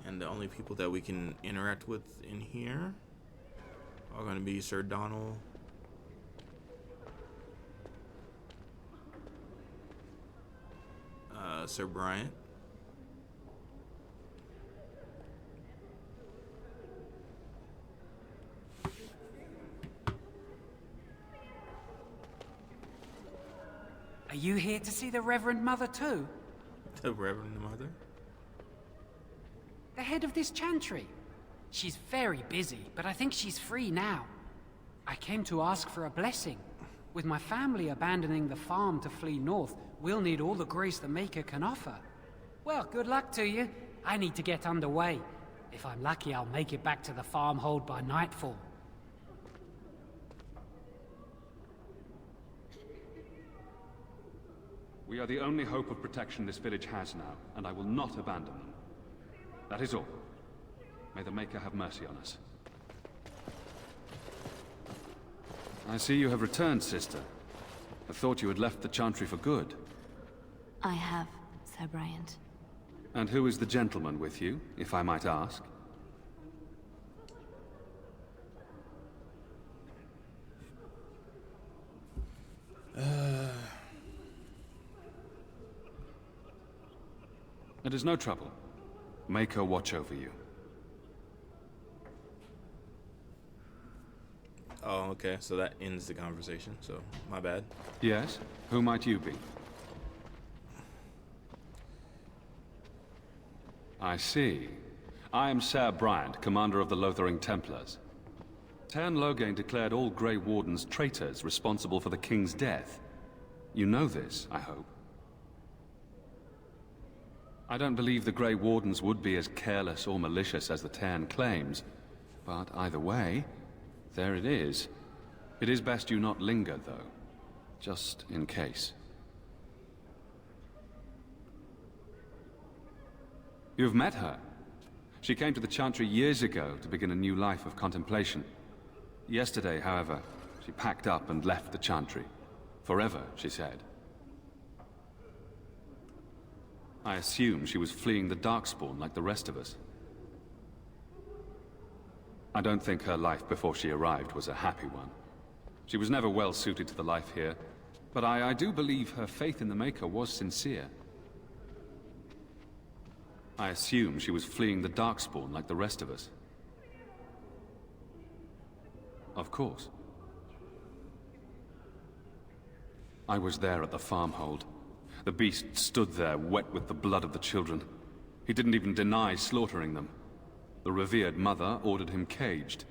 And the only people that we can interact with in here are going to be Sir Donald, Sir Bryant, you here to see the Reverend Mother too? The Reverend Mother? The head of this chantry. She's very busy, but I think she's free now. I came to ask for a blessing. With my family abandoning the farm to flee north, we'll need all the grace the Maker can offer. Well, good luck to you. I need to get underway. If I'm lucky, I'll make it back to the farmhold by nightfall. We are the only hope of protection this village has now, and I will not abandon them. That is all. May the Maker have mercy on us. I see you have returned, sister. I thought you had left the Chantry for good. I have, Sir Bryant. And who is the gentleman with you, if I might ask? It is no trouble. Make her watch over you. Oh, okay. So that ends the conversation. So, my bad. Yes? Who might you be? I see. I am Sir Bryant, commander of the Lothering Templars. Tairn Loghain declared all Grey Wardens traitors responsible for the King's death. You know this, I hope. I don't believe the Grey Wardens would be as careless or malicious as the Tairn claims. But either way, there it is. It is best you not linger, though. Just in case. You've met her. She came to the Chantry years ago to begin a new life of contemplation. Yesterday, however, she packed up and left the Chantry. Forever, she said. I assume she was fleeing the darkspawn like the rest of us. I don't think her life before she arrived was a happy one. She was never well suited to the life here, but I do believe her faith in the Maker was sincere. I assume she was fleeing the darkspawn like the rest of us. Of course. I was there at the farmhold. The beast stood there, wet with the blood of the children. He didn't even deny slaughtering them. The revered mother ordered him caged.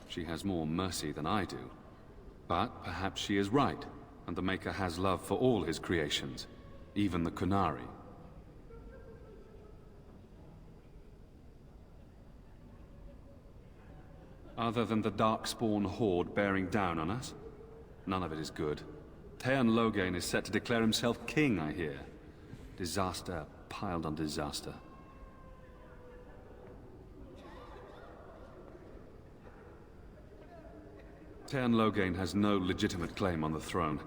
She has more mercy than I do. But perhaps she is right, and the Maker has love for all his creations, even the Kunari. Other than the darkspawn horde bearing down on us, none of it is good. Tairn Loghain is set to declare himself king, I hear. Disaster piled on disaster. Tairn Loghain has no legitimate claim on the throne.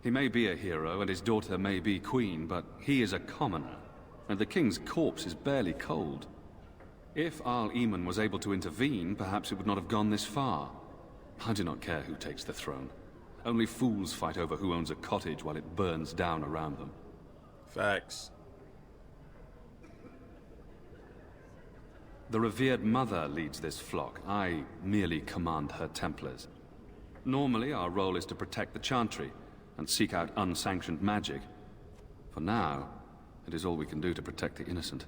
He may be a hero, and his daughter may be queen, but he is a commoner, and the king's corpse is barely cold. If Arl Eamon was able to intervene, perhaps it would not have gone this far. I do not care who takes the throne. Only fools fight over who owns a cottage while it burns down around them. Facts. The revered mother leads this flock. I merely command her Templars. Normally, our role is to protect the Chantry and seek out unsanctioned magic. For now, it is all we can do to protect the innocent.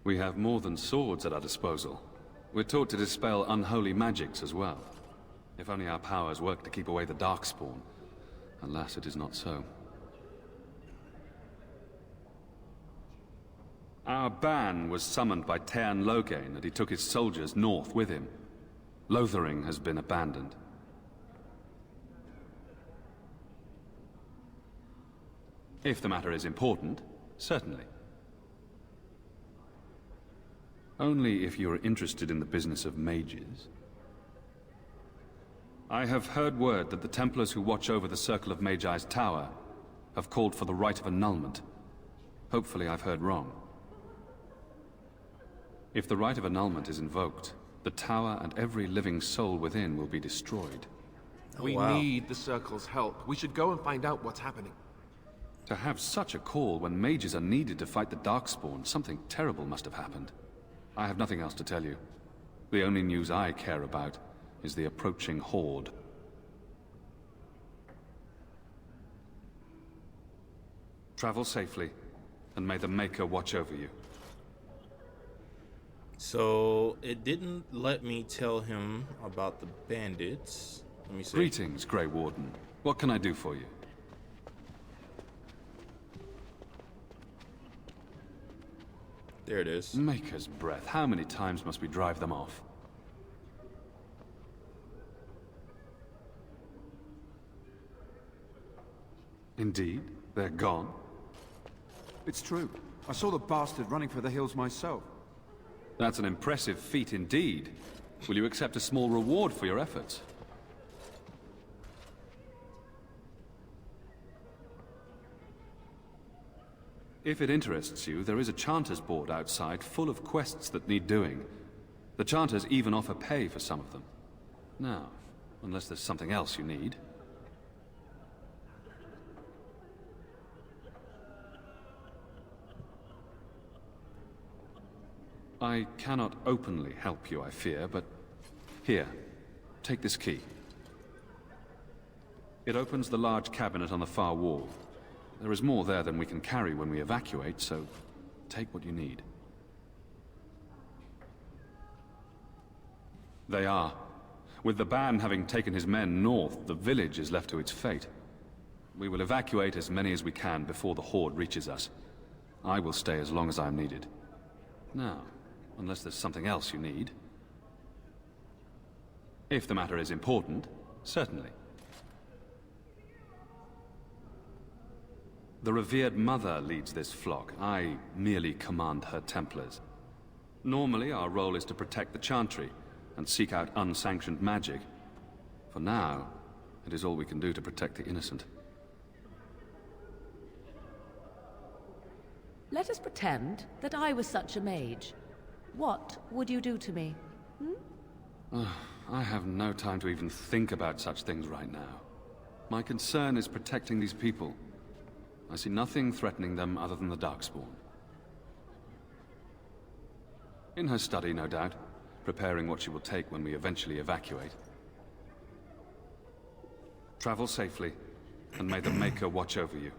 We have more than swords at our disposal. We're taught to dispel unholy magics as well. If only our powers work to keep away the darkspawn. Alas, it is not so. Our ban was summoned by Tairn Loghain, and he took his soldiers north with him. Lothering has been abandoned. If the matter is important, certainly. Only if you are interested in the business of mages. I have heard word that the Templars who watch over the Circle of Magi's tower have called for the rite of annulment. Hopefully I've heard wrong. If the rite of annulment is invoked, the tower and every living soul within will be destroyed. We need the Circle's help. We should go and find out what's happening. To have such a call when mages are needed to fight the darkspawn, something terrible must have happened. I have nothing else to tell you. The only news I care about is the approaching horde. Travel safely, and may the Maker watch over you. So, it didn't let me tell him about the bandits. Let me see. Greetings, Grey Warden. What can I do for you? There it is. Maker's breath. How many times must we drive them off? Indeed, they're gone. It's true. I saw the bastard running for the hills myself. That's an impressive feat indeed. Will you accept a small reward for your efforts? If it interests you, there is a Chanter's board outside full of quests that need doing. The Chanters even offer pay for some of them. Now, unless there's something else you need. I cannot openly help you, I fear, but here, take this key. It opens the large cabinet on the far wall. There is more there than we can carry when we evacuate, so take what you need. They are. With the ban having taken his men north, the village is left to its fate. We will evacuate as many as we can before the horde reaches us. I will stay as long as I am needed. Now, unless there's something else you need. If the matter is important, certainly. The revered mother leads this flock. I merely command her Templars. Normally, our role is to protect the Chantry and seek out unsanctioned magic. For now, it is all we can do to protect the innocent. Let us pretend that I was such a mage. What would you do to me? I have no time to even think about such things right now. My concern is protecting these people. I see nothing threatening them other than the darkspawn. In her study, no doubt, preparing what she will take when we eventually evacuate. Travel safely, and may the Maker watch over you.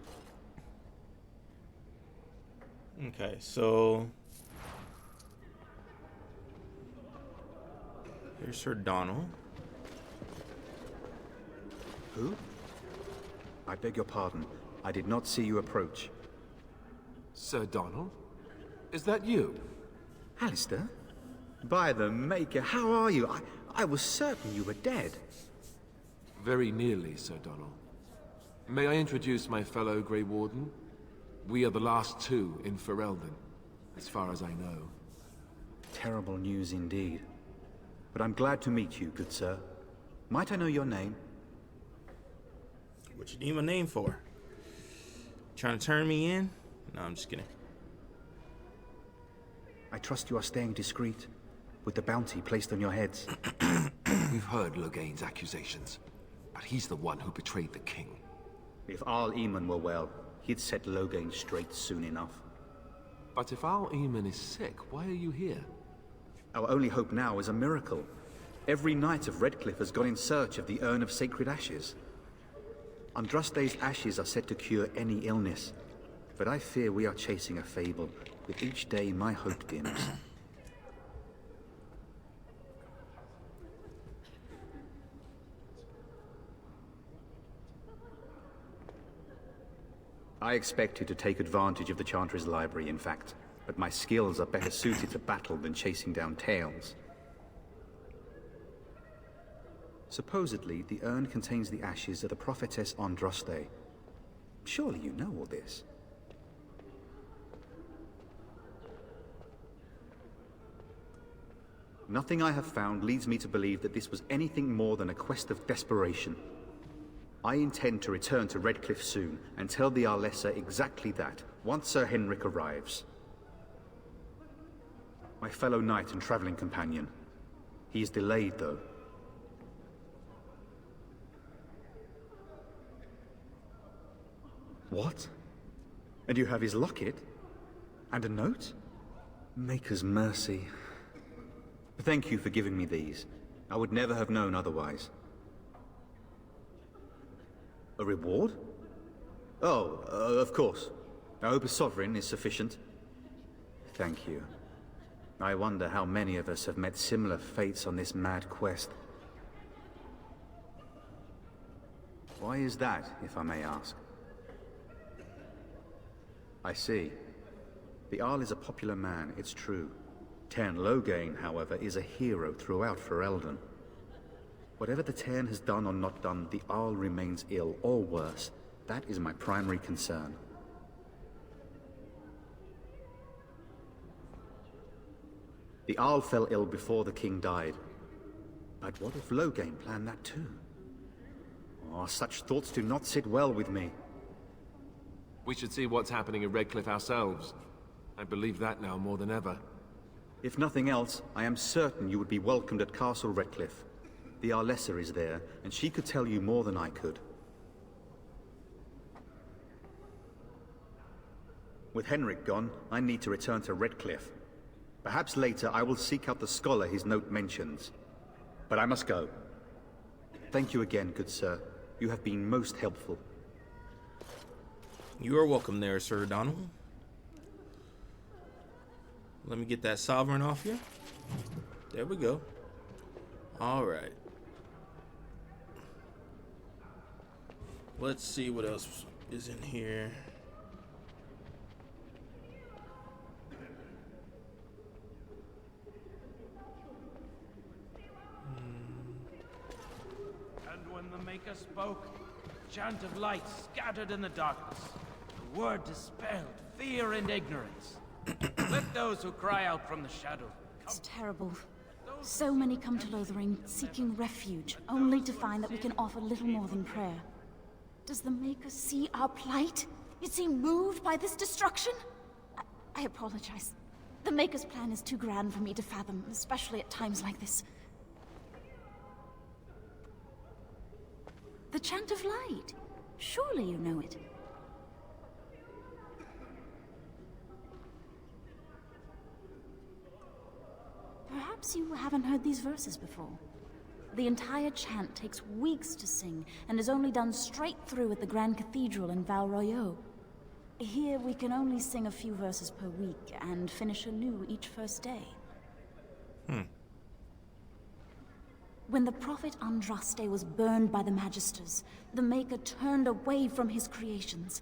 Okay, so here's Sir Donald. Who? I beg your pardon. I did not see you approach. Sir Donald? Is that you? Alistair? By the Maker, how are you? I was certain you were dead. Very nearly, Sir Donald. May I introduce my fellow Grey Warden? We are the last two in Ferelden, as far as I know. Terrible news indeed. But I'm glad to meet you, good sir. Might I know your name? What you need my name for? Trying to turn me in? No, I'm just kidding. I trust you are staying discreet, with the bounty placed on your heads. We've heard Logain's accusations, but he's the one who betrayed the king. If Arl Eamon were well, he'd set Logain straight soon enough. But if Arl Eamon is sick, why are you here? Our only hope now is a miracle. Every knight of Redcliffe has gone in search of the Urn of Sacred Ashes. Andraste's ashes are said to cure any illness, but I fear we are chasing a fable. With each day, my hope dims. I expected to take advantage of the Chantry's library, in fact, but my skills are better suited to battle than chasing down tales. Supposedly, the urn contains the ashes of the prophetess Andraste. Surely you know all this. Nothing I have found leads me to believe that this was anything more than a quest of desperation. I intend to return to Redcliffe soon and tell the Arlessa exactly that, once Sir Henrik arrives. My fellow knight and traveling companion. He is delayed, though. What? And you have his locket? And a note? Maker's mercy. Thank you for giving me these. I would never have known otherwise. A reward? Oh, of course. I hope a sovereign is sufficient. Thank you. I wonder how many of us have met similar fates on this mad quest. Why is that, if I may ask? I see. The Jarl is a popular man, it's true. Tairn Loghain, however, is a hero throughout Ferelden. Whatever the Tairn has done or not done, the Jarl remains ill, or worse. That is my primary concern. The Jarl fell ill before the king died. But what if Loghain planned that too? Oh, such thoughts do not sit well with me. We should see what's happening in Redcliffe ourselves. I believe that now more than ever. If nothing else, I am certain you would be welcomed at Castle Redcliffe. The Arlessa is there, and she could tell you more than I could. With Henrik gone, I need to return to Redcliffe. Perhaps later I will seek out the scholar his note mentions. But I must go. Thank you again, good sir. You have been most helpful. You are welcome there, Sir Donald. Let me get that sovereign off you. There we go. All right. Let's see what else is in here. And when the Maker spoke, a chant of light scattered in the darkness. The word dispelled fear and ignorance. Let those who cry out from the shadows come. It's terrible. So many come to Lothering, seeking refuge, only to find that we can offer little more than prayer. Does the Maker see our plight? Is he moved by this destruction? I apologize. The Maker's plan is too grand for me to fathom, especially at times like this. The Chant of Light. Surely you know it. Perhaps you haven't heard these verses before. The entire chant takes weeks to sing, and is only done straight through at the Grand Cathedral in Val Royeaux. Here we can only sing a few verses per week, and finish anew each first day. When the prophet Andraste was burned by the Magisters, the Maker turned away from his creations.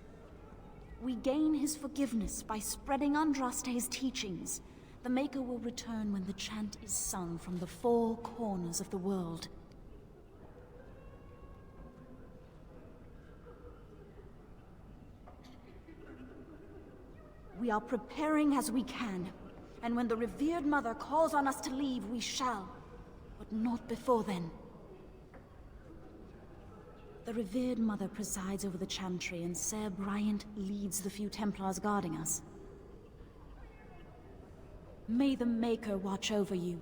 We gain his forgiveness by spreading Andraste's teachings. The Maker will return when the chant is sung from the four corners of the world. We are preparing as we can, and when the revered Mother calls on us to leave, we shall, but not before then. The revered Mother presides over the chantry, and Ser Bryant leads the few Templars guarding us. May the Maker watch over you.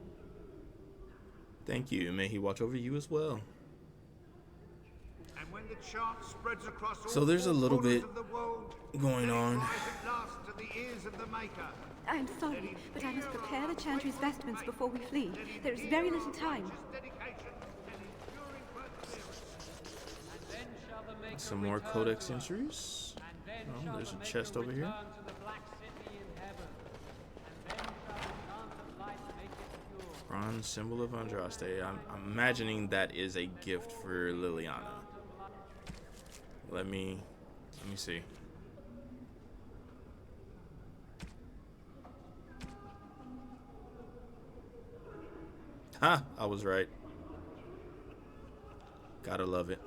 Thank you. May he watch over you as well. And when the chant spreads across all So there's a little bit of the world, going on. at last to the ears of the Maker. I'm sorry, but I must prepare the chantry's vestments before we flee. There is very little time. Some more codex entries. Oh, there's a chest over here. Bronze symbol of Andraste. I'm imagining that is a gift for Leliana. Let me see. Ha! I was right. Gotta love it.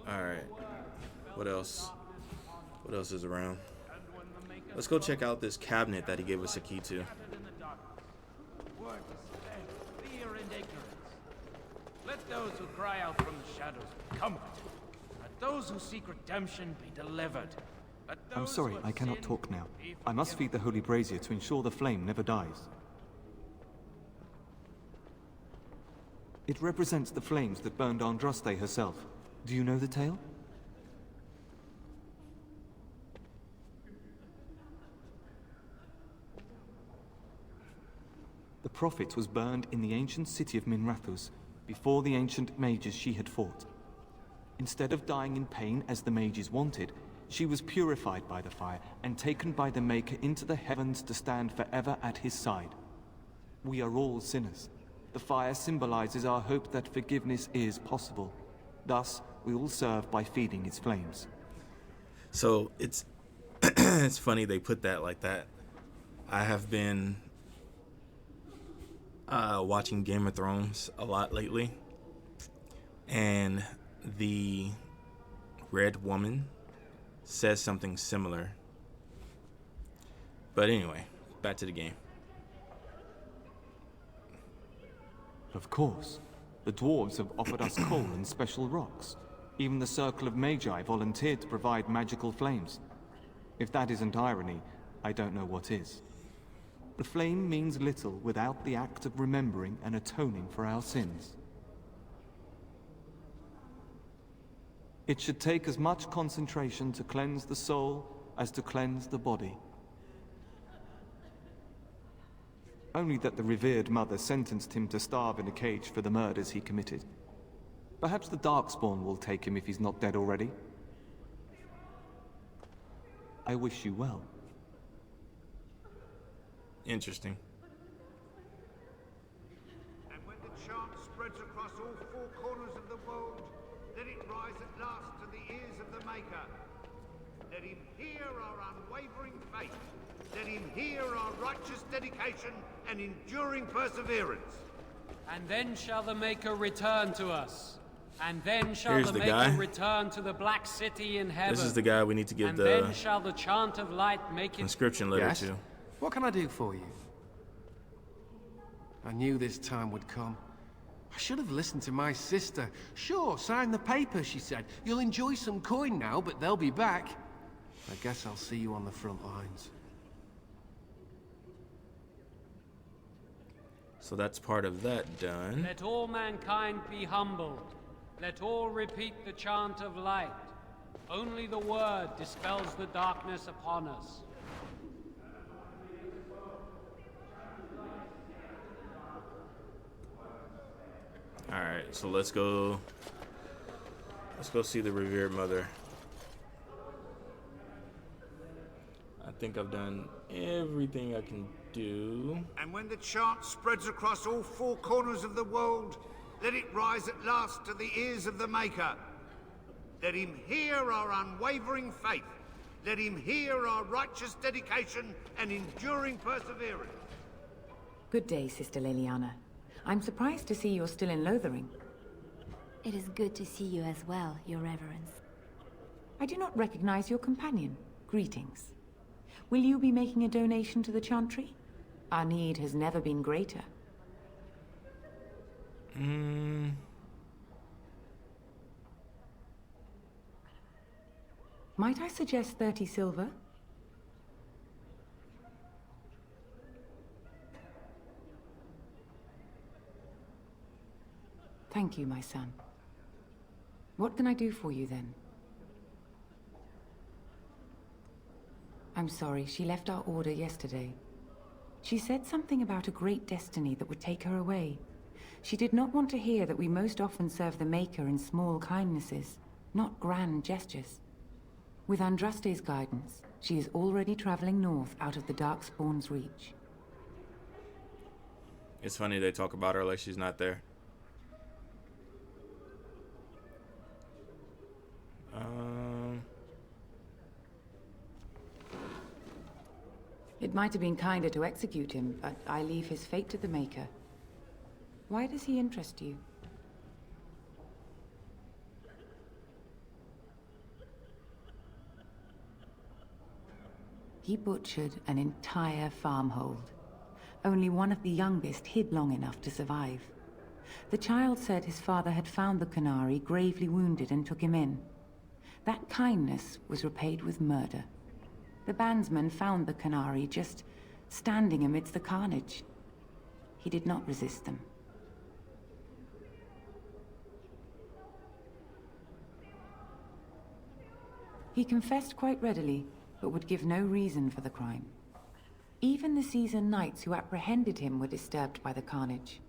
Alright. What else? What else is around? Let's go check out this cabinet that he gave us a key to. Let those who cry out from the shadows be comforted. Let those who seek redemption be delivered. I'm sorry, I cannot talk now. I must feed the holy brazier to ensure the flame never dies. It represents the flames that burned Andraste herself. Do you know the tale? The Prophet was burned in the ancient city of Minrathous, before the ancient mages she had fought. Instead of dying in pain as the mages wanted, she was purified by the fire and taken by the Maker into the heavens to stand forever at his side. We are all sinners. The fire symbolizes our hope that forgiveness is possible. Thus, we all serve by feeding its flames. So it's it's funny they put that like that. I have been watching Game of Thrones a lot lately, and the Red Woman says something similar. But anyway, back to the game. Of course. The dwarves have offered us coal and special rocks. Even the Circle of Magi volunteered to provide magical flames. If that isn't irony, I don't know what is. The flame means little without the act of remembering and atoning for our sins. It should take as much concentration to cleanse the soul as to cleanse the body. Only that the revered mother sentenced him to starve in a cage for the murders he committed. Perhaps the darkspawn will take him if he's not dead already. I wish you well. Interesting. And when the chant spreads across all four corners of the world, let it rise at last to the ears of the Maker. Let him hear our unwavering faith. Let him hear our righteous dedication and enduring perseverance. And then shall the Maker return to us. And then shall Here's the the Maker guy. return to the Black City in heaven. This is the guy we need to give and the then shall the chant of light make it... inscription letter Yes? to. What can I do for you? I knew this time would come. I should have listened to my sister. Sure, sign the paper, she said. You'll enjoy some coin now, but they'll be back. I guess I'll see you on the front lines. So that's part of that done. Let all mankind be humbled. Let all repeat the chant of light. Only the word dispels the darkness upon us. Alright, so let's go see the revered mother. I think I've done everything I can do. And when the chant spreads across all four corners of the world, let it rise at last to the ears of the Maker. Let him hear our unwavering faith. Let him hear our righteous dedication and enduring perseverance. Good day, Sister Leliana. I'm surprised to see you're still in Lothering. It is good to see you as well, Your Reverence. I do not recognize your companion. Greetings. Will you be making a donation to the Chantry? Our need has never been greater. Might I suggest 30 silver? Thank you, my son. What can I do for you, then? I'm sorry, she left our order yesterday. She said something about a great destiny that would take her away. She did not want to hear that we most often serve the Maker in small kindnesses, not grand gestures. With Andraste's guidance, she is already traveling north out of the Darkspawn's reach. It's funny they talk about her like she's not there. It might have been kinder to execute him, but I leave his fate to the Maker. Why does he interest you? He butchered an entire farmhold. Only one of the youngest hid long enough to survive. The child said his father had found the Canary gravely wounded and took him in. That kindness was repaid with murder. The bandsman found the Canary just standing amidst the carnage. He did not resist them. He confessed quite readily, but would give no reason for the crime. Even the seasoned knights who apprehended him were disturbed by the carnage.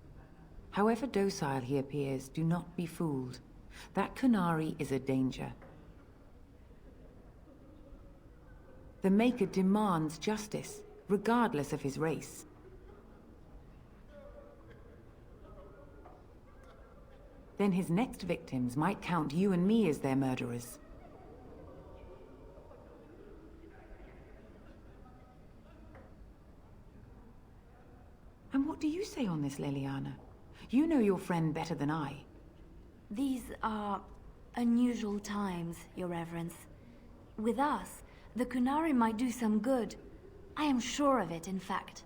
However docile he appears, do not be fooled. That Kunari is a danger. The Maker demands justice, regardless of his race. Then his next victims might count you and me as their murderers. And what do you say on this, Leliana? You know your friend better than I. These are unusual times, Your Reverence. With us, the Kunari might do some good. I am sure of it, in fact.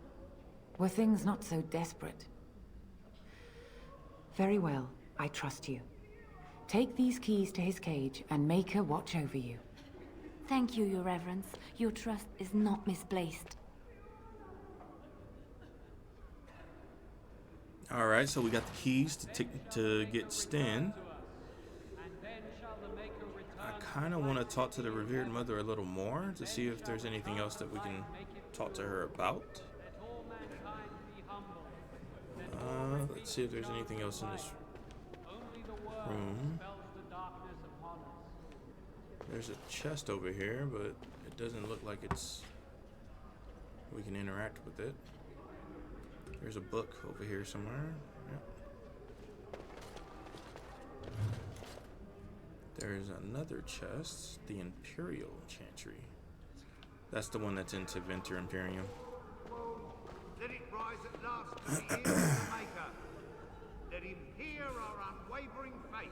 Were things not so desperate? Very well, I trust you. Take these keys to his cage and make her watch over you. Thank you, Your Reverence. Your trust is not misplaced. Alright, so we got the keys to get Sten. I kind of want to talk to the revered mother a little more to see if there's anything else that we can talk to her about. Let's see if there's anything else in this room. There's a chest over here, but it doesn't look like we can interact with it. There's a book over here somewhere. Yep. There's another chest, the Imperial Chantry. That's the one that's in Venter Imperium. Let it rise at last to the ears of the Maker. Let him hear our unwavering faith.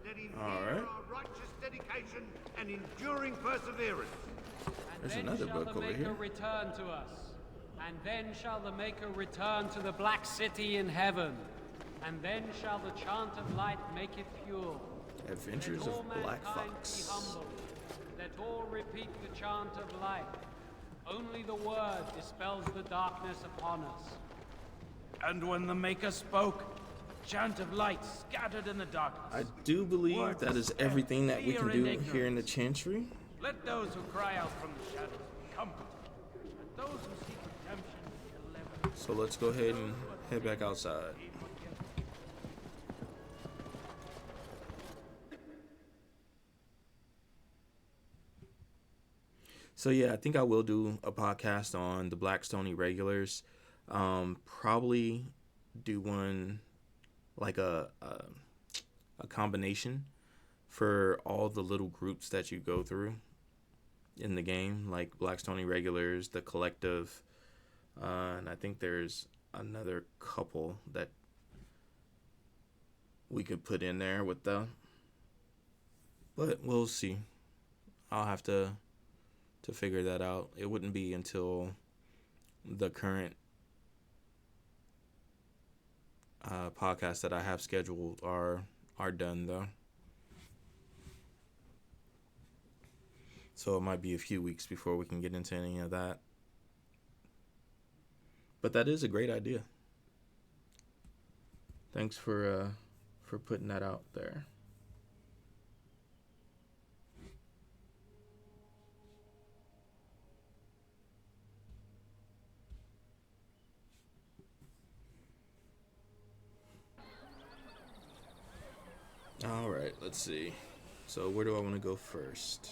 Let him hear our righteous dedication and enduring perseverance. There's another book over here. And then shall the Maker return to us. And then shall the Maker return to the Black City in heaven. And then shall the chant of light make it pure. Adventures of Black Fox. Let all repeat the chant of light. Only the word dispels the darkness upon us. And when the Maker spoke, chant of light scattered in the darkness. I do believe that is everything that we can do here in the Chantry. Let those who cry out from the shadows be comforted. Let those who seek redemption be delivered. So let's go ahead and head back outside. So yeah, I think I will do a podcast on the Blackstone Irregulars. Probably do one like a combination for all the little groups that you go through in the game, like Blackstone Irregulars, the Collective, and I think there's another couple that we could put in there with them. But we'll see. I'll have to figure that out. It wouldn't be until the current podcasts that I have scheduled are done, though. So it might be a few weeks before we can get into any of that. But that is a great idea. Thanks for putting that out there. All right, let's see. So where do I want to go first?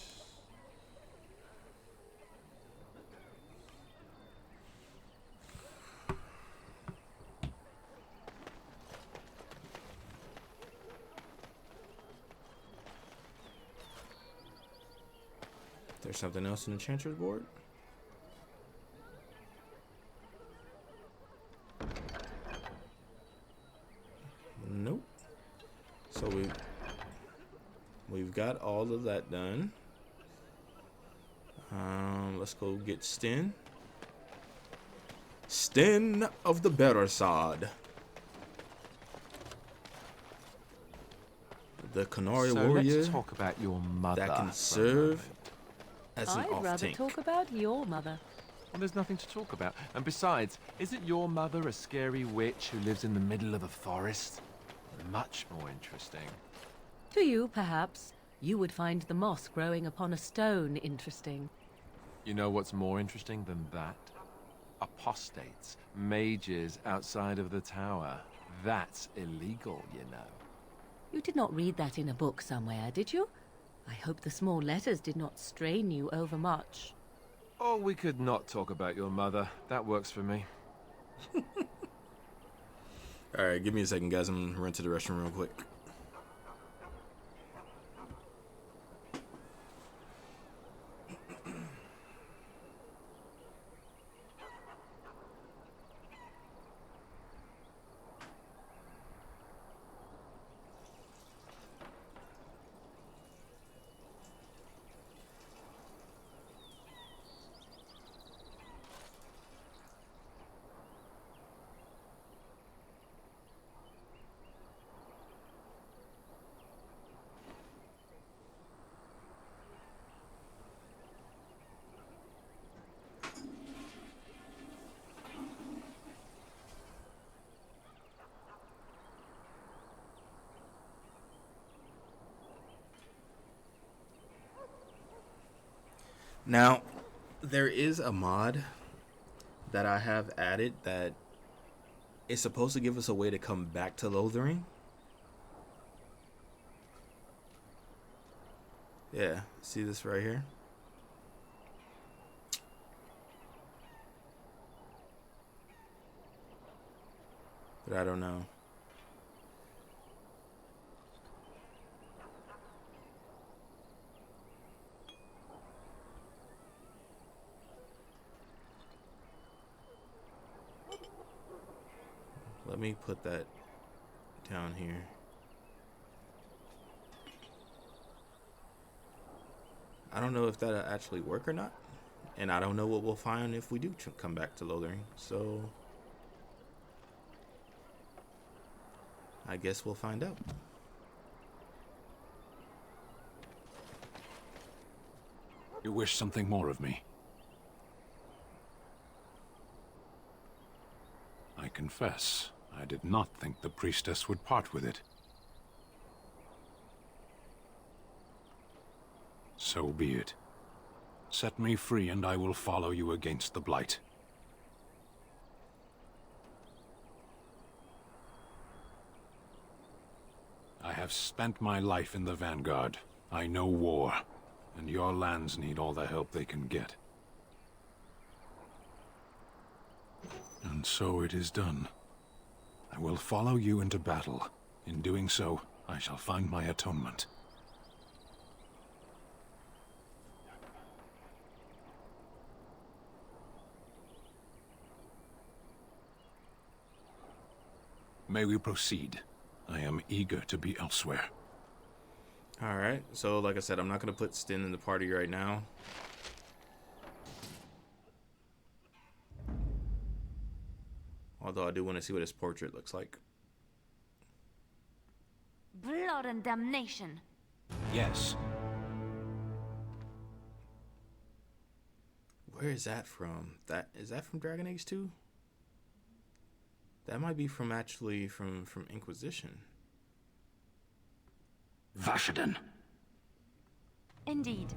There's something else in the Enchanter's board? Nope. So we've got all of that done. Let's go get Sten. Sten of the Bearsod. The Kunari warrior. Let's talk about your mother that can serve as an I'd rather off-tank. talk about your mother. Well, there's nothing to talk about. And besides, isn't your mother a scary witch who lives in the middle of a forest? Much more interesting. To you, perhaps. You would find the moss growing upon a stone interesting. You know what's more interesting than that? apostates, mages outside of the tower. That's illegal, you know. You did not read that in a book somewhere, did you? I hope the small letters did not strain you overmuch. Or we could not talk about your mother. That works for me. Alright, give me a second, guys. I'm gonna run to the restroom real quick. Now, there is a mod that I have added that is supposed to give us a way to come back to Lothering. Yeah, see this right here? But I don't know. Let me put that down here. I don't know if that'll actually work or not. And I don't know what we'll find if we do come back to Lothering. So I guess we'll find out. You wish something more of me? I confess, I did not think the priestess would part with it. So be it. Set me free and I will follow you against the Blight. I have spent my life in the Vanguard. I know war, and your lands need all the help they can get. And so it is done. I will follow you into battle. In doing so, I shall find my atonement. May we proceed? I am eager to be elsewhere. Alright, so like I said, I'm not going to put Stin in the party right now. Although I do want to see what his portrait looks like. Blood and damnation. Yes. Where is that from? Is that from Dragon Age 2? That might be from from Inquisition. Vashaden. Indeed.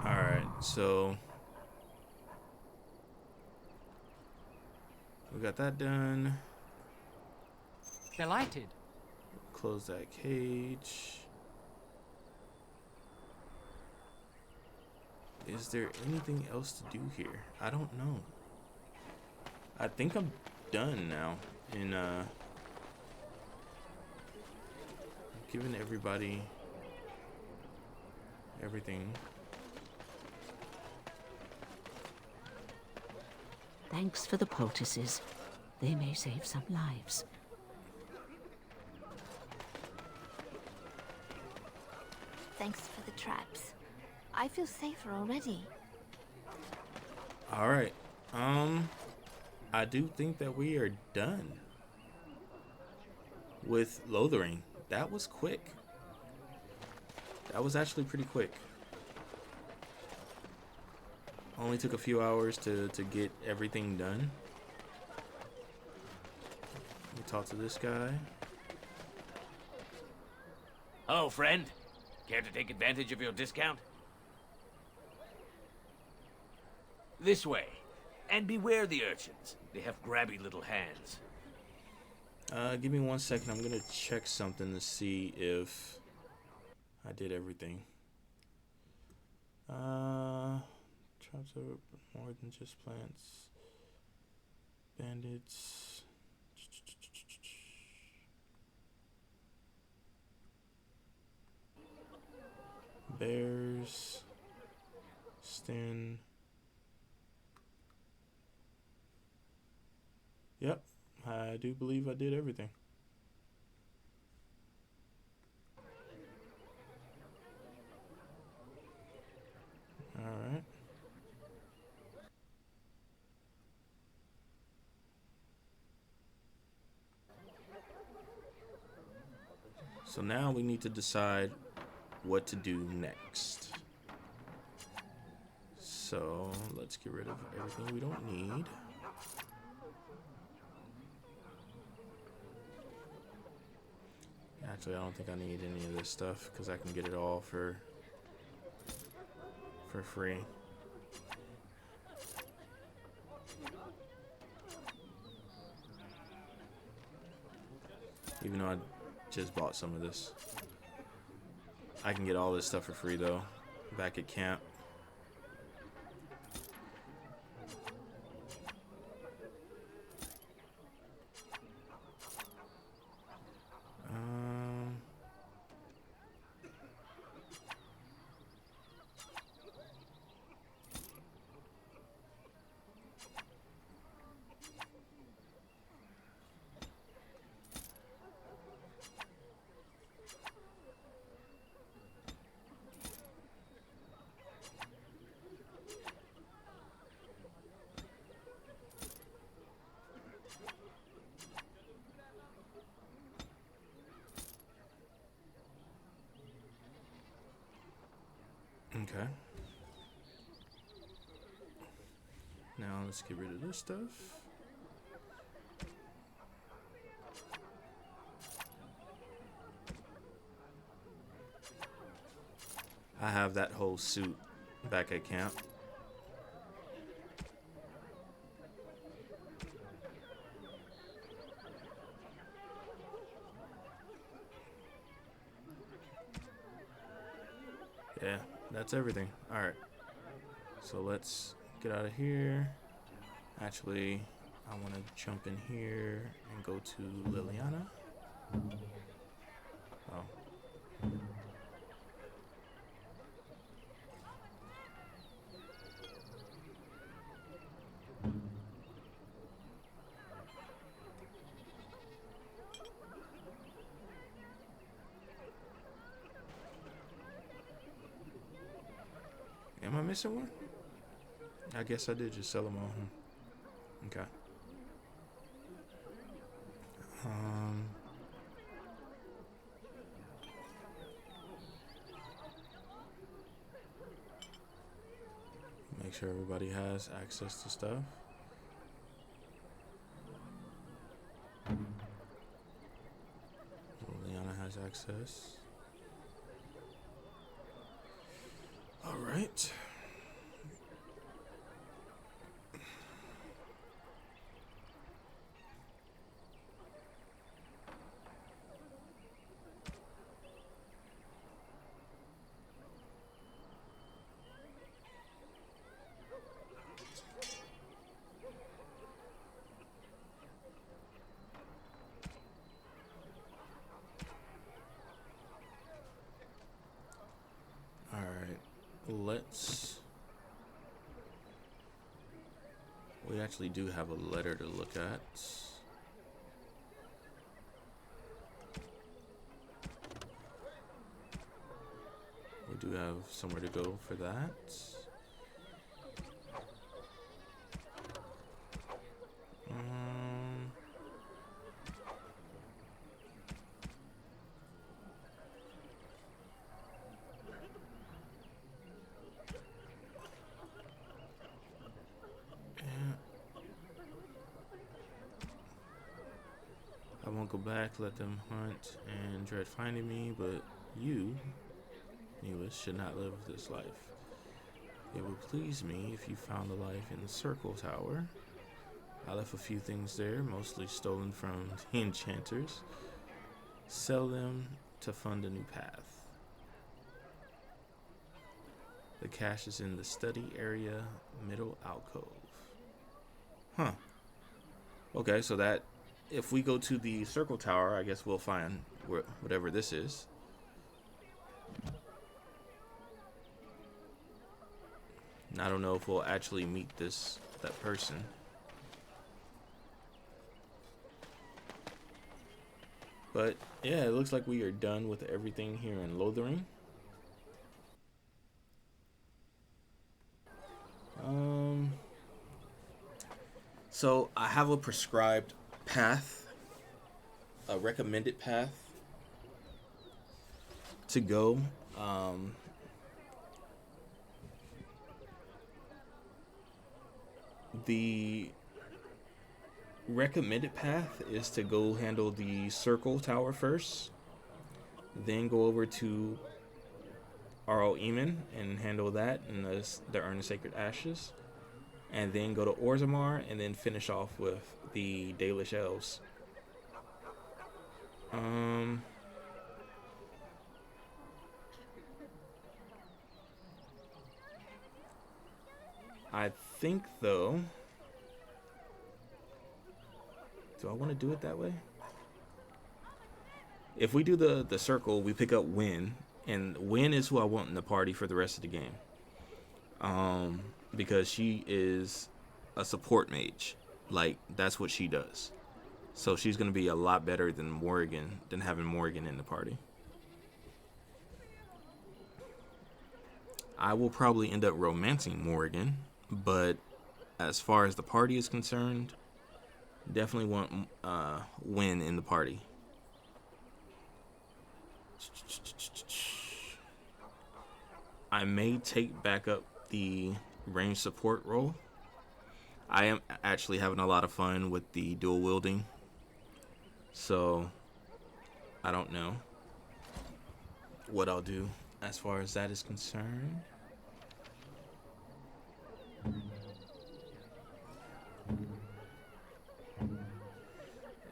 Alright, so we got that done. Delighted. Close that cage. Is there anything else to do here? I don't know. I think I'm done now in giving everybody everything. Thanks for the poultices. They may save some lives. Thanks for the traps. I feel safer already. All right. I do think that we are done with Lothering. That was quick. That was actually pretty quick. Only took a few hours to get everything done. We talk to this guy. Hello, friend. Care to take advantage of your discount? This way. And beware the urchins. They have grabby little hands. Give me 1 second. I'm gonna check something to see if I did everything. Traps are more than just plants. Bandits. Bears. Stin. Yep, I do believe I did everything. Alright. So now we need to decide what to do next. So let's get rid of everything we don't need. Actually, I don't think I need any of this stuff because I can get it all for free. Even though I just bought some of this. I can get all this stuff for free though, back at camp. Okay. Now let's get rid of this stuff. I have that whole suit back at camp. Yeah, that's everything. Alright. So let's get out of here. Actually, I want to jump in here and go to Leliana. Oh. Am I missing one? I guess I did just sell them all. Okay. Make sure everybody has access to stuff. Leliana has access. All right. We actually do have a letter to look at. We do have somewhere to go for that. I won't go back, let them hunt and dread finding me, but You, Neelis, should not live this life. It would please me if you found a life in the Circle Tower. I left a few things there, mostly stolen from the enchanters. Sell them to fund a new path. The cache is in the study area, middle alcove. Huh. Okay, so that, if we go to the Circle Tower, I guess we'll find whatever this is. And I don't know if we'll actually meet that person. But yeah, it looks like we are done with everything here in Lothering. So I have a prescribed path, a recommended path to go. The recommended path is to go handle the Circle Tower first, then go over to Arl Eamon and handle that in the Urn of Sacred Ashes, and then go to Orzammar and then finish off with the Dalish Elves. I think, though, do I want to do it that way? If we do the circle, we pick up Wynn, and Wynn is who I want in the party for the rest of the game. Because she is a support mage. Like, that's what she does. So she's going to be a lot better than Morrigan, than having Morrigan in the party. I will probably end up romancing Morrigan, but as far as the party is concerned, definitely want Wynn in the party. I may take back up the range support role. I am actually having a lot of fun with the dual wielding, so I don't know what I'll do as far as that is concerned.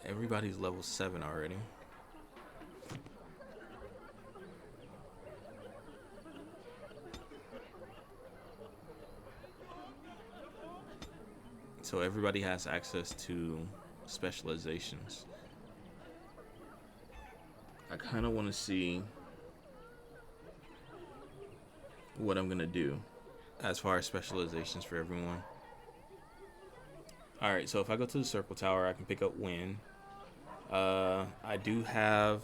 Everybody's level 7 already. So everybody has access to specializations. I kind of want to see what I'm going to do as far as specializations for everyone. Alright, so if I go to the Circle Tower, I can pick up Wynn. I do have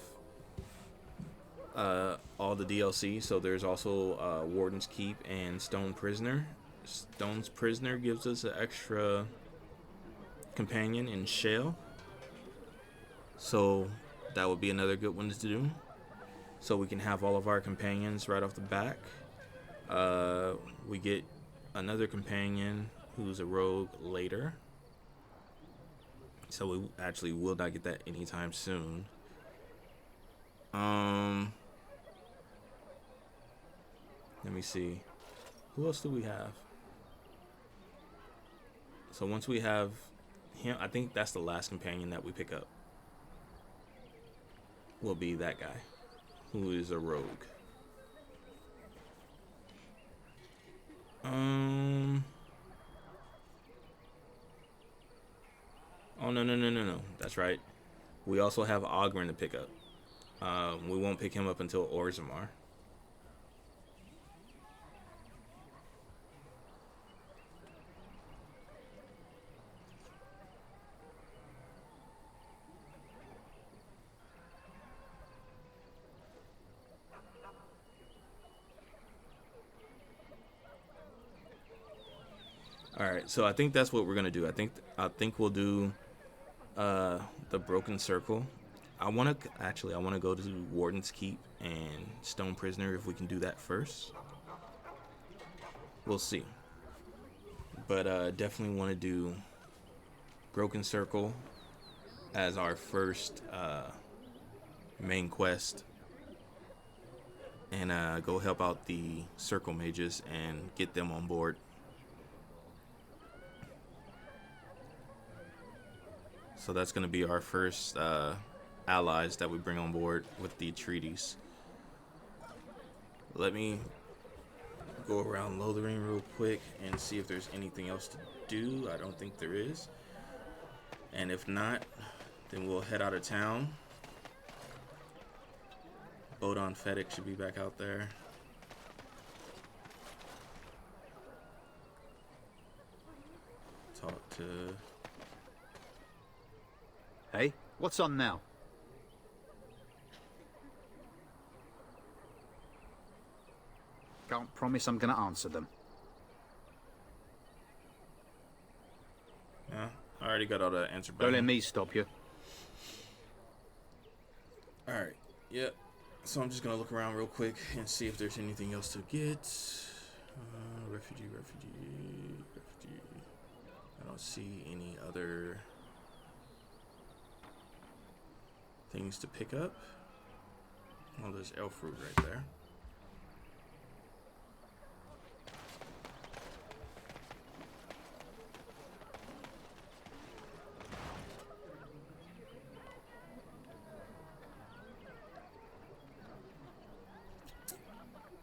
all the DLC, so there's also Warden's Keep and Stone Prisoner. Stone's Prisoner gives us an extra companion in Shale, so that would be another good one to do, so we can have all of our companions right off the back. We get another companion who's a rogue later, so we actually will not get that anytime soon. Let me see, who else do we have? So once we have him, I think that's the last companion that we pick up. Will be that guy, who is a rogue. Oh, no. That's right. We also have Ogren to pick up. We won't pick him up until Orzammar. Alright, so I think that's what we're gonna do. I think we'll do the Broken Circle. I wanna go to Warden's Keep and Stone Prisoner if we can do that first. We'll see. But definitely wanna do Broken Circle as our first main quest. and go help out the circle mages and get them on board. So that's going to be our first allies that we bring on board with the treaties. Let me go around Lothering real quick and see if there's anything else to do. I don't think there is. And if not, then we'll head out of town. Bodon Fedek should be back out there. Talk to... Hey, what's on now? Can't promise I'm gonna answer them. Yeah, I already got all the answer back. Don't let me stop you. Alright, yep. So I'm just gonna look around real quick and see if there's anything else to get. Refugee. I don't see any other things to pick up. Oh, there's elf fruit right there.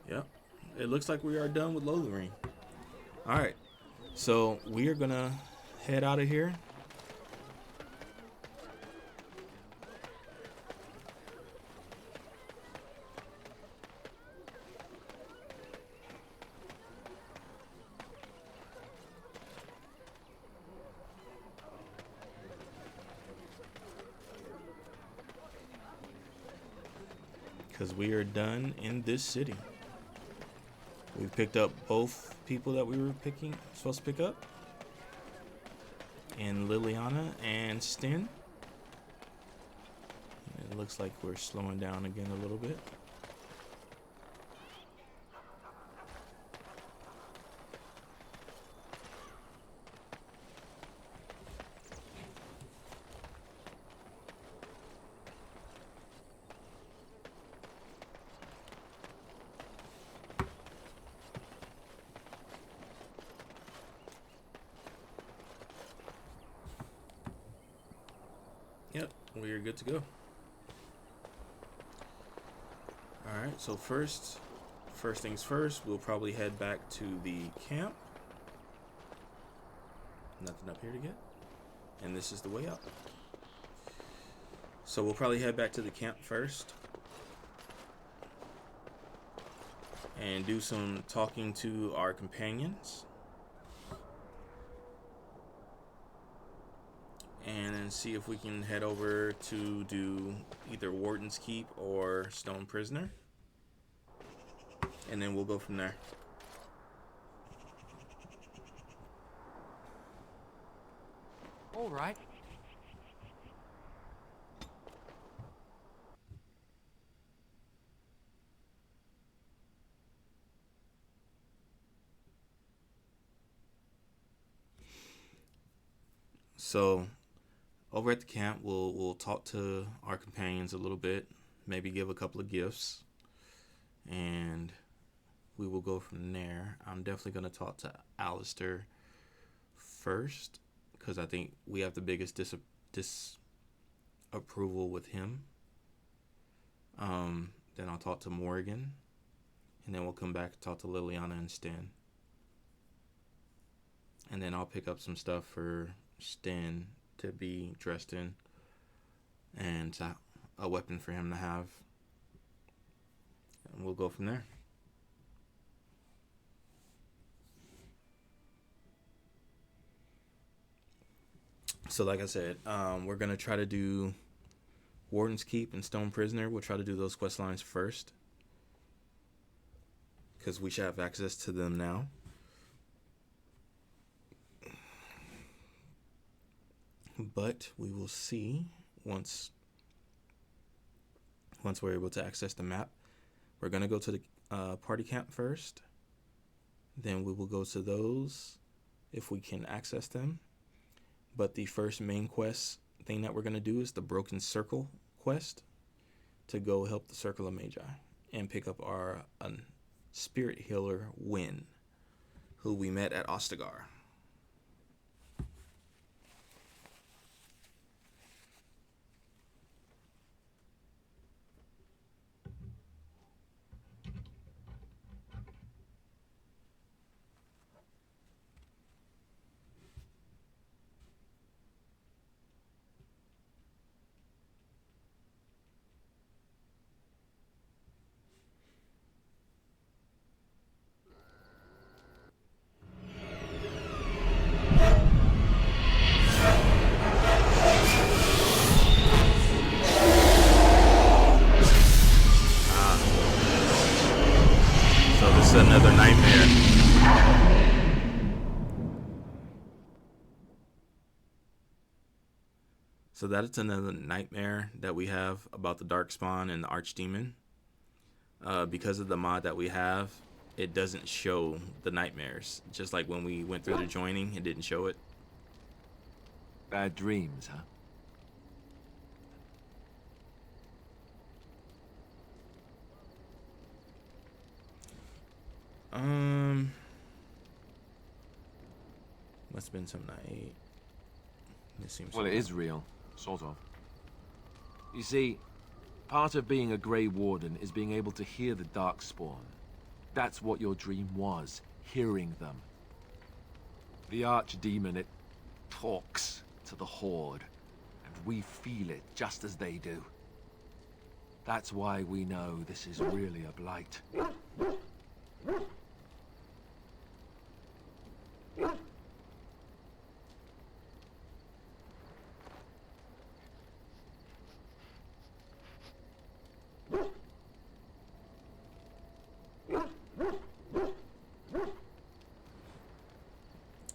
Yep, it looks like we are done with Lothering. Alright, so we are gonna head out of here. Because we are done in this city. We picked up both people that we were supposed to pick up. And Leliana and Sten. It looks like we're slowing down again a little bit. Yep, we're good to go. Alright, so first things first, we'll probably head back to the camp. Nothing up here to get. And this is the way up. So we'll probably head back to the camp first. And do some talking to our companions. And then see if we can head over to do either Warden's Keep or Stone Prisoner. And then we'll go from there. All right. So over at the camp, we'll talk to our companions a little bit, maybe give a couple of gifts, and we will go from there. I'm definitely going to talk to Alistair first, because I think we have the biggest disapproval with him. Then I'll talk to Morrigan, and then we'll come back and talk to Leliana and Sten. And then I'll pick up some stuff for Sten to be dressed in, and a weapon for him to have, and we'll go from there. So like I said, we're gonna try to do Warden's Keep and Stone Prisoner. We'll try to do those quest lines first, because we should have access to them now. But we will see once we're able to access the map. We're going to go to the party camp first. Then we will go to those if we can access them. But the first main quest thing that we're going to do is the Broken Circle quest to go help the Circle of Magi. and pick up our spirit healer, Wynn, who we met at Ostagar. Another nightmare. So that is another nightmare that we have about the darkspawn and the archdemon. Because of the mod that we have, it doesn't show the nightmares. Just like when we went through the joining, it didn't show it. Bad dreams, huh? Must have been some night. It seems well, it is real, sort of. You see, part of being a Grey Warden is being able to hear the darkspawn. That's what your dream was, hearing them. The archdemon, it talks to the Horde, and we feel it just as they do. That's why we know this is really a blight.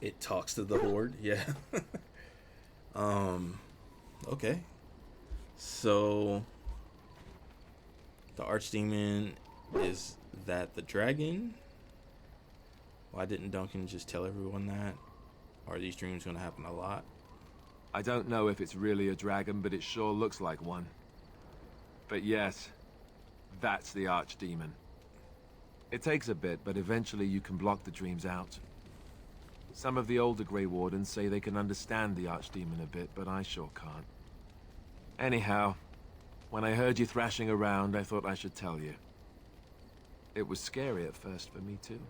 It talks to the Horde, yeah. Okay. So the archdemon, is that the dragon? Why didn't Duncan just tell everyone that? Are these dreams going to happen a lot? I don't know if it's really a dragon, but it sure looks like one. But yes, that's the archdemon. It takes a bit, but eventually you can block the dreams out. Some of the older Grey Wardens say they can understand the archdemon a bit, but I sure can't. Anyhow, when I heard you thrashing around, I thought I should tell you. It was scary at first for me too.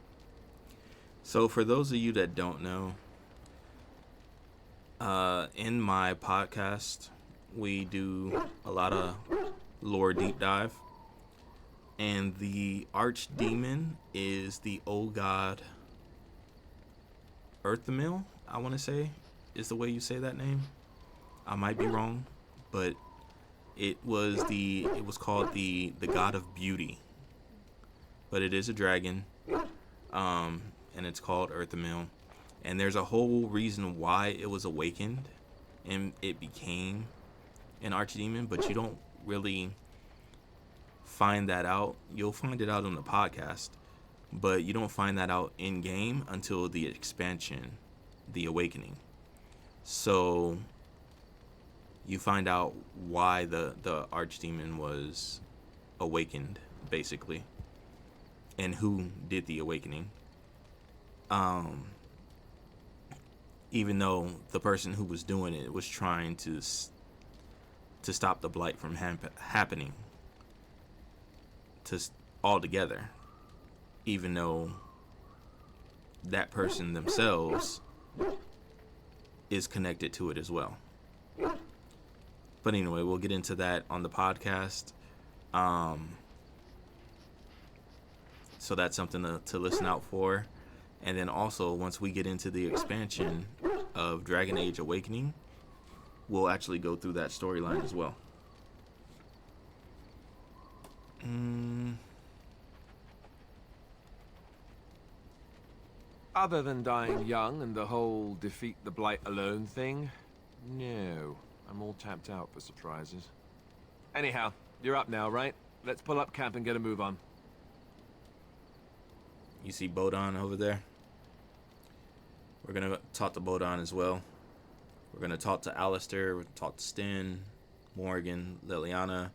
So for those of you that don't know, in my podcast, we do a lot of lore deep dive. And the archdemon is the old god Earthamil, I want to say, is the way you say that name. I might be wrong, but it was called the god of beauty. But it is a dragon, and it's called Earthamil. And there's a whole reason why it was awakened and it became an archdemon, but you don't really find that out. You'll find it out on the podcast, but you don't find that out in game until the expansion, the awakening. So you find out why the archdemon was awakened, basically, and who did the awakening. Even though the person who was doing it was trying to stop the blight from happening altogether, even though that person themselves is connected to it as well. But anyway, we'll get into that on the podcast. So that's something to listen out for. And then also, once we get into the expansion of Dragon Age Awakening, we'll actually go through that storyline as well. Other than dying young and the whole defeat the blight alone thing, no. I'm all tapped out for surprises. Anyhow, you're up now, right? Let's pull up camp and get a move on. You see Bodon over there? We're going to talk to Bodon as well. We're going to talk to Alistair. We're going to talk to Sten, Morrigan, Leliana.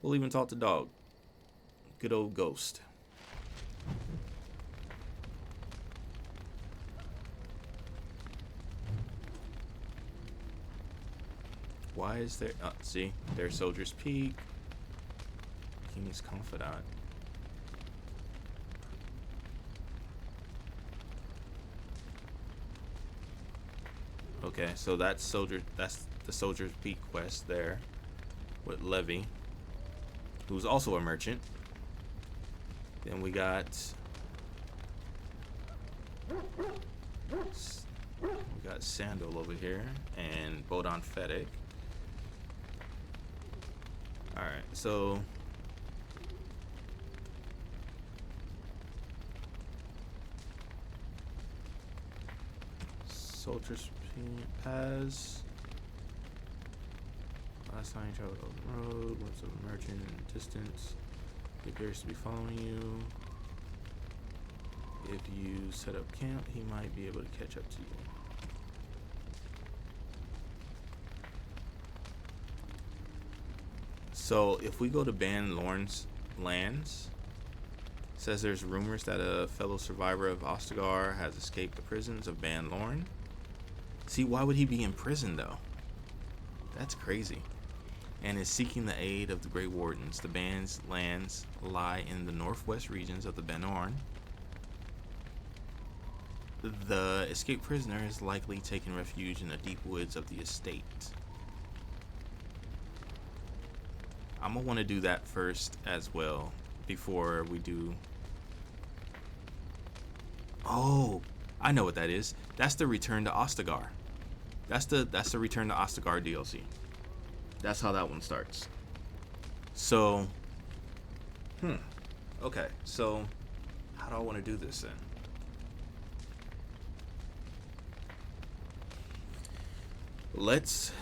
We'll even talk to Dog. Good old ghost. Why is there... Oh, see? There's Soldier's Peak. King's Confidant. Okay, so that's the Soldier's Peak quest there. With Levy. Who's also a merchant. Then we got... Sandal over here. And Bodon Fedek. Alright, so... Soldier's Pass. Last time you traveled over the road, once a merchant in the distance. He appears to be following you. If you set up camp, he might be able to catch up to you. So if we go to Ban Lorne's lands, it says there's rumors that a fellow survivor of Ostagar has escaped the prisons of Ban Lorne. See, why would he be in prison though? That's crazy. And is seeking the aid of the Grey Wardens. The band's lands lie in the northwest regions of the Ban Lorne. The escaped prisoner has likely taken refuge in the deep woods of the estate. I'm gonna want to do that first as well before we do. Oh, I know what that is. That's the Return to Ostagar. That's the Return to Ostagar DLC. That's how that one starts. So, okay. So, how do I want to do this then? Let's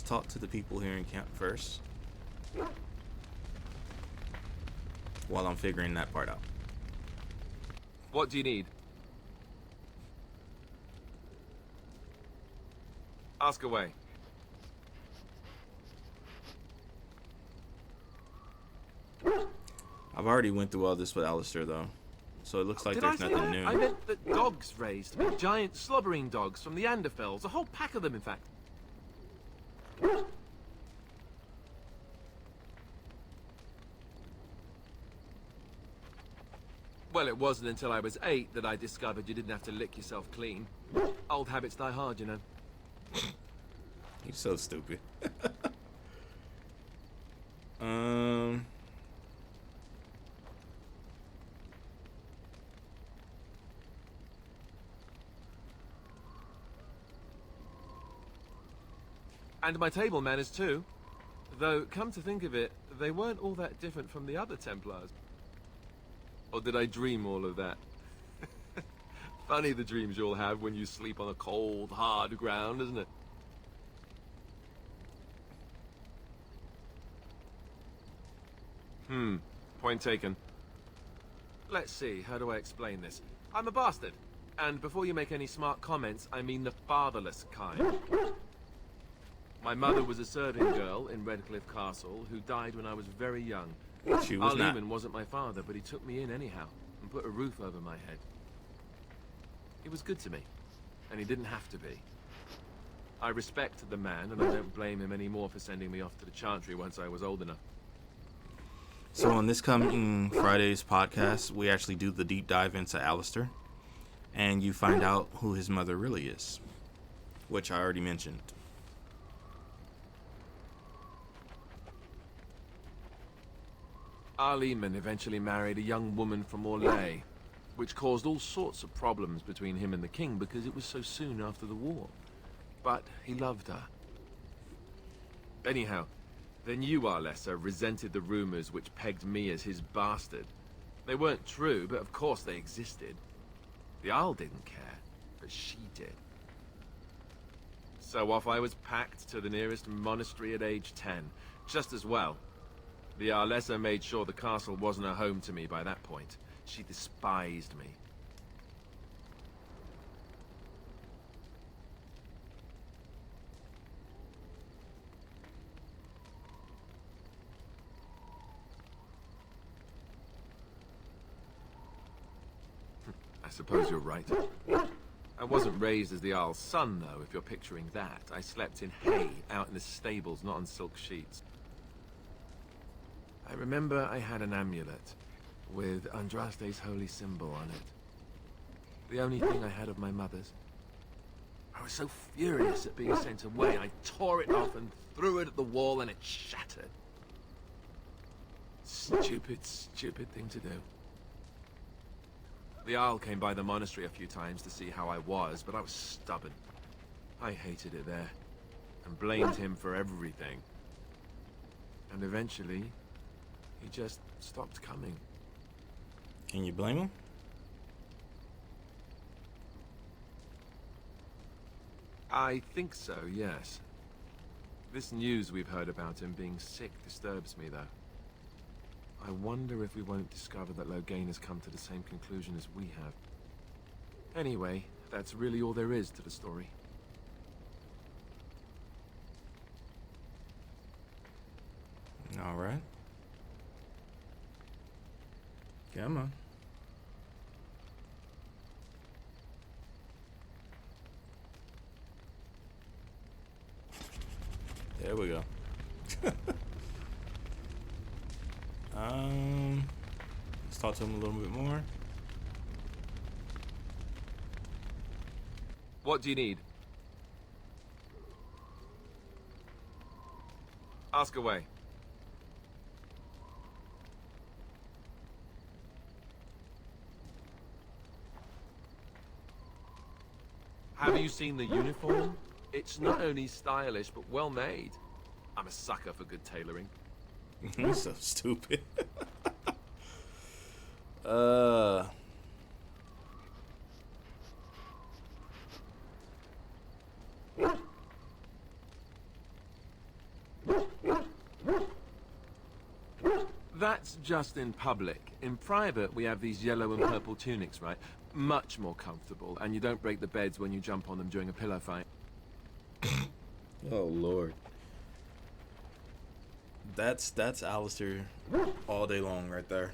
talk to the people here in camp first, while I'm figuring that part out. What do you need? Ask away. I've already went through all this with Alistair though, so it looks like there's nothing new. I meant that dogs raised, giant slobbering dogs from the Anderfells, a whole pack of them in fact. Well, it wasn't until I was 8 that I discovered you didn't have to lick yourself clean. Old habits die hard, you know. He's so stupid. And my table manners too. Though, come to think of it, they weren't all that different from the other Templars. Or did I dream all of that? Funny the dreams you'll have when you sleep on a cold, hard ground, isn't it? Point taken. Let's see, how do I explain this? I'm a bastard. And before you make any smart comments, I mean the fatherless kind. My mother was a serving girl in Redcliffe Castle who died when I was very young. She was not. Arleman wasn't my father, but he took me in anyhow and put a roof over my head. He was good to me, and he didn't have to be. I respect the man, and I don't blame him anymore for sending me off to the Chantry once I was old enough. So on this coming Friday's podcast, we actually do the deep dive into Alistair, and you find out who his mother really is, which I already mentioned. Arleman eventually married a young woman from Orlais, which caused all sorts of problems between him and the king because it was so soon after the war. But he loved her. Anyhow, then you, Arlessa, resented the rumors which pegged me as his bastard. They weren't true, but of course they existed. The Isle didn't care, but she did. So off I was packed to the nearest monastery at age 10, just as well. The Arlessa made sure the castle wasn't a home to me by that point. She despised me. suppose you're right. I wasn't raised as the Jarl's son, though, if you're picturing that. I slept in hay, out in the stables, not on silk sheets. I remember I had an amulet with Andraste's holy symbol on it. The only thing I had of my mother's. I was so furious at being sent away, I tore it off and threw it at the wall and it shattered. Stupid, stupid thing to do. The Jarl came by the monastery a few times to see how I was, but I was stubborn. I hated it there, and blamed him for everything. And eventually, he just stopped coming. Can you blame him? I think so, yes. This news we've heard about him being sick disturbs me, though. I wonder if we won't discover that Loghain has come to the same conclusion as we have. Anyway, that's really all there is to the story. All right. Come on. There we go. Let's talk to him a little bit more. What do you need? Ask away. Have you seen the uniform? It's not only stylish, but well made. I'm a sucker for good tailoring. You're so stupid. That's just in public. In private, we have these yellow and purple tunics, right? Much more comfortable, and you don't break the beds when you jump on them during a pillow fight. Oh, Lord. That's Alistair all day long right there.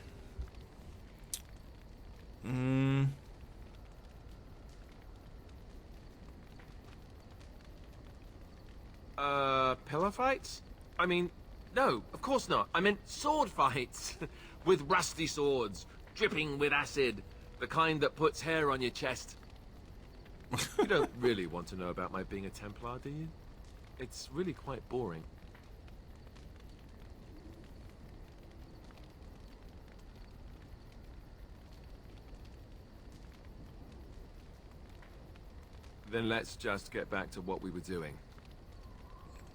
Pillow fights? I mean, no, of course not. I meant sword fights. With rusty swords, dripping with acid. The kind that puts hair on your chest. You don't really want to know about my being a Templar, do you? It's really quite boring. Then let's just get back to what we were doing.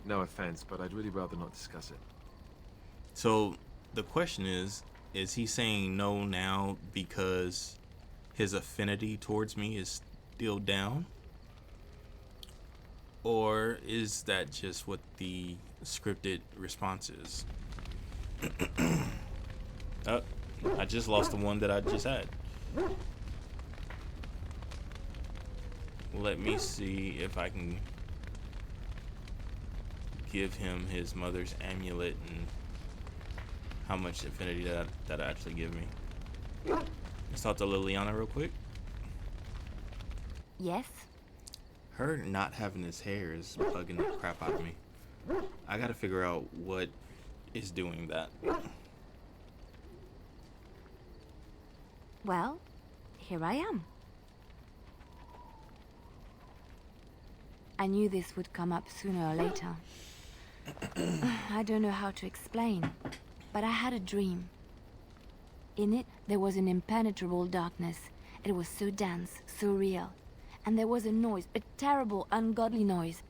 No offense, but I'd really rather not discuss it. So the question is he saying no now because his affinity towards me is still down? Or is that just what the scripted response is? Oh, I just lost the one that I just had. Let me see if I can give him his mother's amulet and how much affinity that actually give me. Let's talk to Leliana real quick. Yes? Her not having his hair is bugging the crap out of me. I gotta figure out what is doing that. Well, here I am. I knew this would come up sooner or later. I don't know how to explain, but I had a dream. In it, there was an impenetrable darkness. It was so dense, so real. And there was a noise, a terrible, ungodly noise.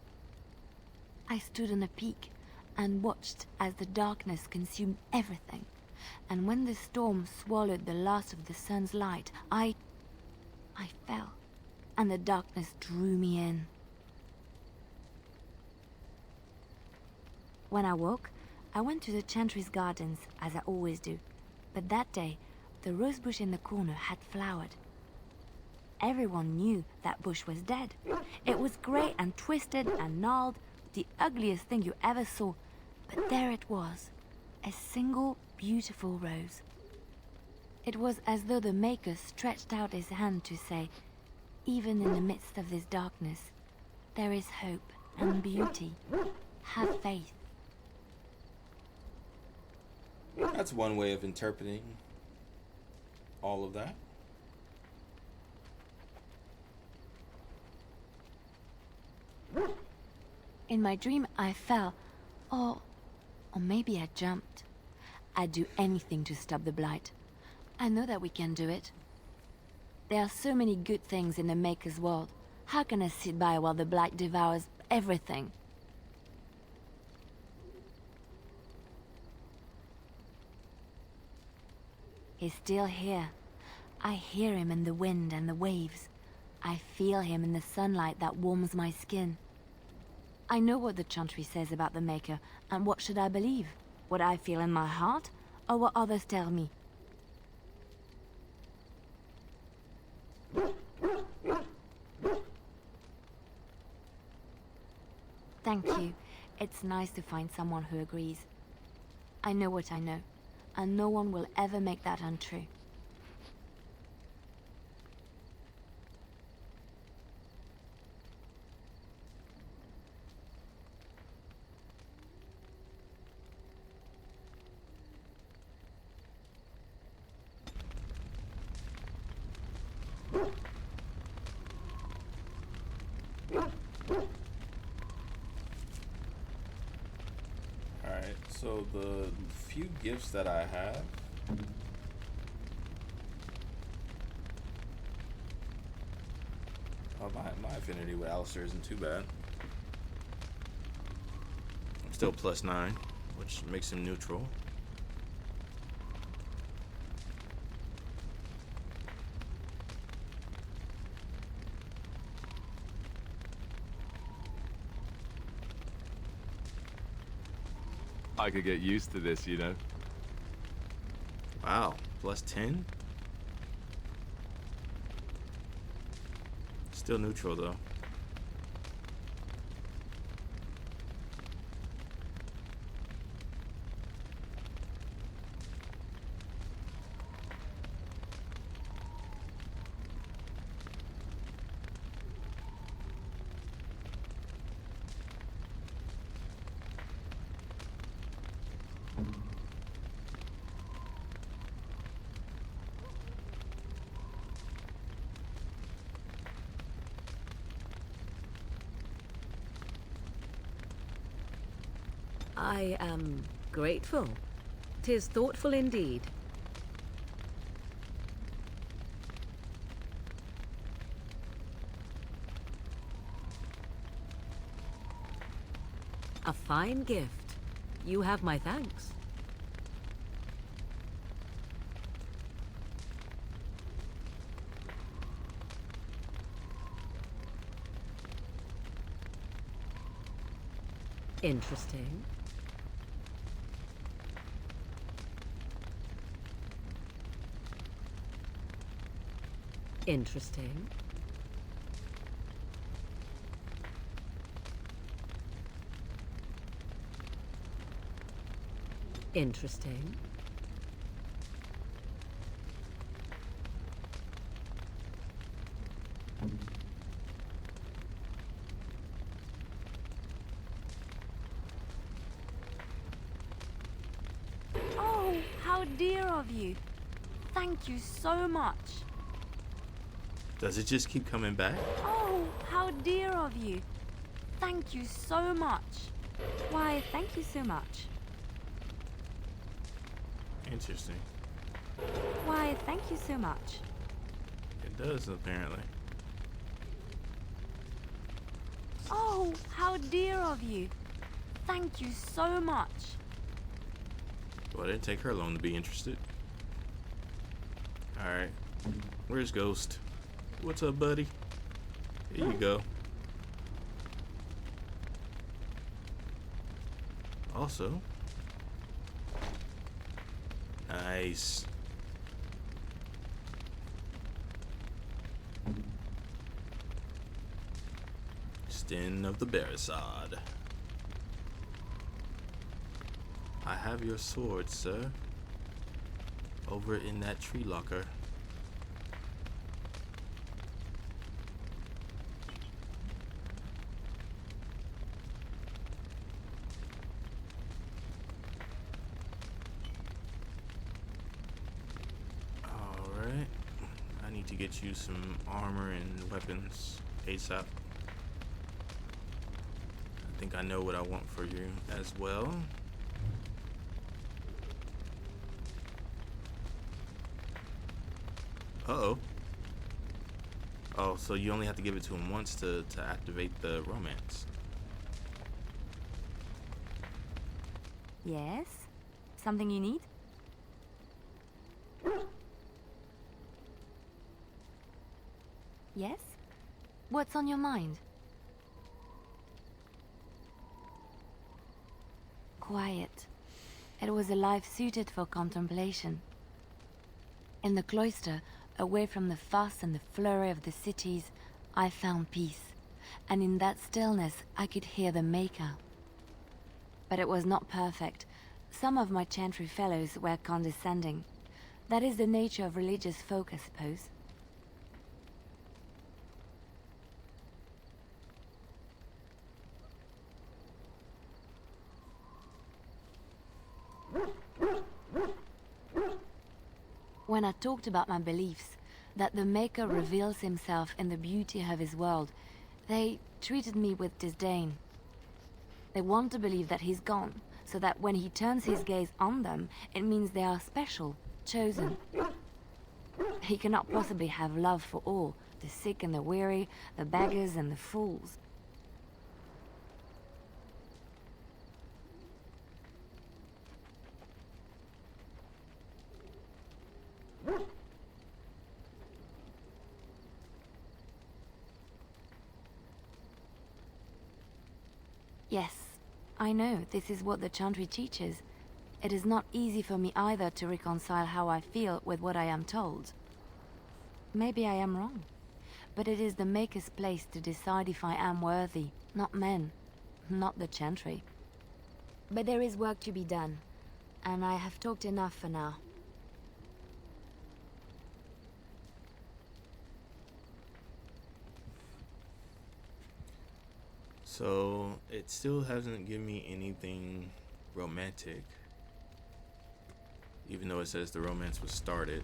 I stood on a peak and watched as the darkness consumed everything. And when the storm swallowed the last of the sun's light, I fell, and the darkness drew me in. When I woke, I went to the Chantry's gardens, as I always do. But that day, the rose bush in the corner had flowered. Everyone knew that bush was dead. It was grey and twisted and gnarled, the ugliest thing you ever saw. But there it was, a single beautiful rose. It was as though the Maker stretched out his hand to say, even in the midst of this darkness, there is hope and beauty. Have faith. That's one way of interpreting all of that. In my dream, I fell. Or maybe I jumped. I'd do anything to stop the Blight. I know that we can do it. There are so many good things in the Maker's world. How can I sit by while the Blight devours everything? He's still here. I hear him in the wind and the waves. I feel him in the sunlight that warms my skin. I know what the Chantry says about the Maker, and what should I believe? What I feel in my heart, or what others tell me? Thank you. It's nice to find someone who agrees. I know what I know, and no one will ever make that untrue. Alright, so the few gifts that I have, my affinity with Alistair isn't too bad. I'm still +9, which makes him neutral. I could get used to this, you know. Wow, +10? Still neutral though. I am grateful. 'Tis thoughtful indeed. A fine gift. You have my thanks. Interesting. Interesting. Interesting. Oh, how dear of you. Thank you so much. Does it just keep coming back? Oh, how dear of you. Thank you so much. Why, thank you so much. Interesting. Why, thank you so much. It does, apparently. Oh, how dear of you. Thank you so much. Well, it didn't take her long to be interested. Alright. Where's Ghost? What's up, buddy? Here you go. Also, nice. Stin of the Barisad. I have your sword, sir. over in that tree locker. Alright. I need to get you some armor and weapons ASAP. I think I know what I want for you as well. Uh-oh. Oh, so you only have to give it to him once to activate the romance. Yes? Something you need? Yes? What's on your mind? Quiet. It was a life suited for contemplation. In the cloister, away from the fuss and the flurry of the cities, I found peace. And in that stillness, I could hear the Maker. But it was not perfect. Some of my chantry fellows were condescending. That is the nature of religious folk, I suppose. When I talked about my beliefs, that the Maker reveals himself in the beauty of his world, they treated me with disdain. They want to believe that he's gone, so that when he turns his gaze on them, it means they are special, chosen. He cannot possibly have love for all, the sick and the weary, the beggars and the fools. Yes, I know this is what the Chantry teaches. It is not easy for me either to reconcile how I feel with what I am told. Maybe I am wrong, but it is the Maker's place to decide if I am worthy, not men, not the Chantry. But there is work to be done, and I have talked enough for now. So it still hasn't given me anything romantic, even though it says the romance was started.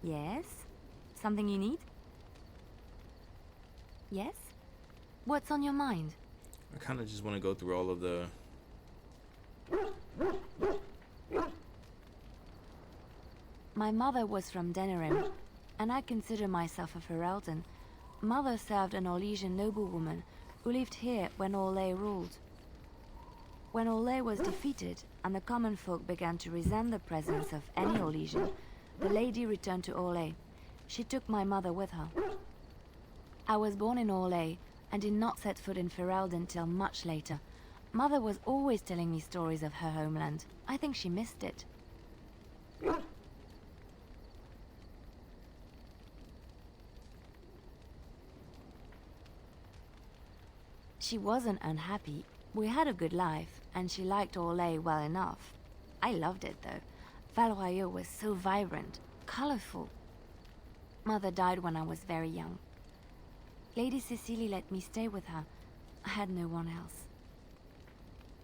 Yes? Something you need? Yes? What's on your mind? I kind of just want to go through all of the... My mother was from Denerim, and I consider myself a Ferelden. Mother served an Orlesian noblewoman who lived here when Orlais ruled. When Orlais was defeated and the common folk began to resent the presence of any Orlesian, the lady returned to Orlais. She took my mother with her. I was born in Orlais and did not set foot in Ferelden till much later. Mother was always telling me stories of her homeland. I think she missed it. She wasn't unhappy. We had a good life, and she liked Orlais well enough. I loved it, though. Val-Royeaux was so vibrant, colorful. Mother died when I was very young. Lady Cecily let me stay with her. I had no one else.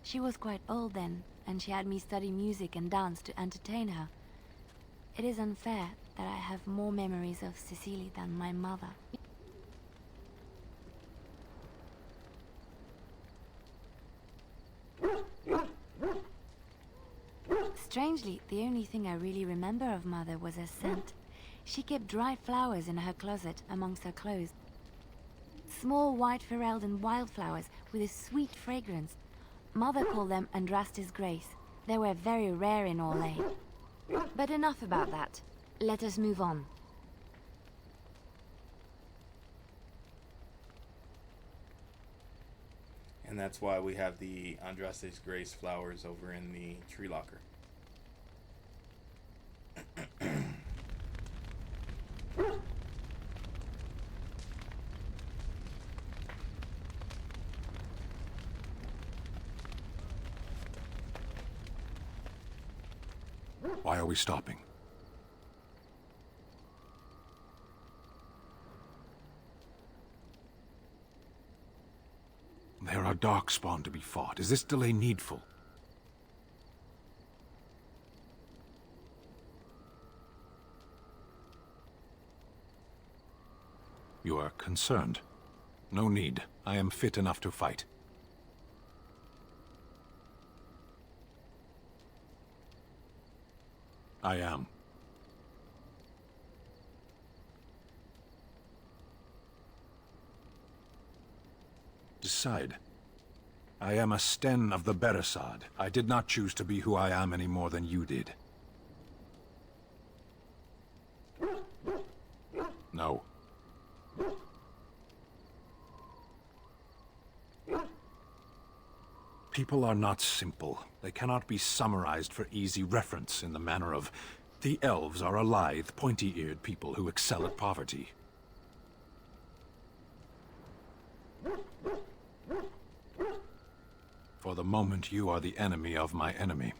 She was quite old then, and she had me study music and dance to entertain her. It is unfair that I have more memories of Cecily than my mother. Strangely, the only thing I really remember of Mother was her scent. She kept dried flowers in her closet amongst her clothes. Small white Ferelden wildflowers with a sweet fragrance. Mother called them Andraste's Grace. They were very rare in Orlais. But enough about that. Let us move on. And that's why we have the Andraste's Grace flowers over in the tree locker. Why are we stopping? There are darkspawn to be fought. Is this delay needful? You are concerned. No need. I am fit enough to fight. I am. Decide. I am a Sten of the Beresad. I did not choose to be who I am any more than you did. No. People are not simple. They cannot be summarized for easy reference in the manner of, the elves are a lithe, pointy-eared people who excel at poverty. For the moment, you are the enemy of my enemy.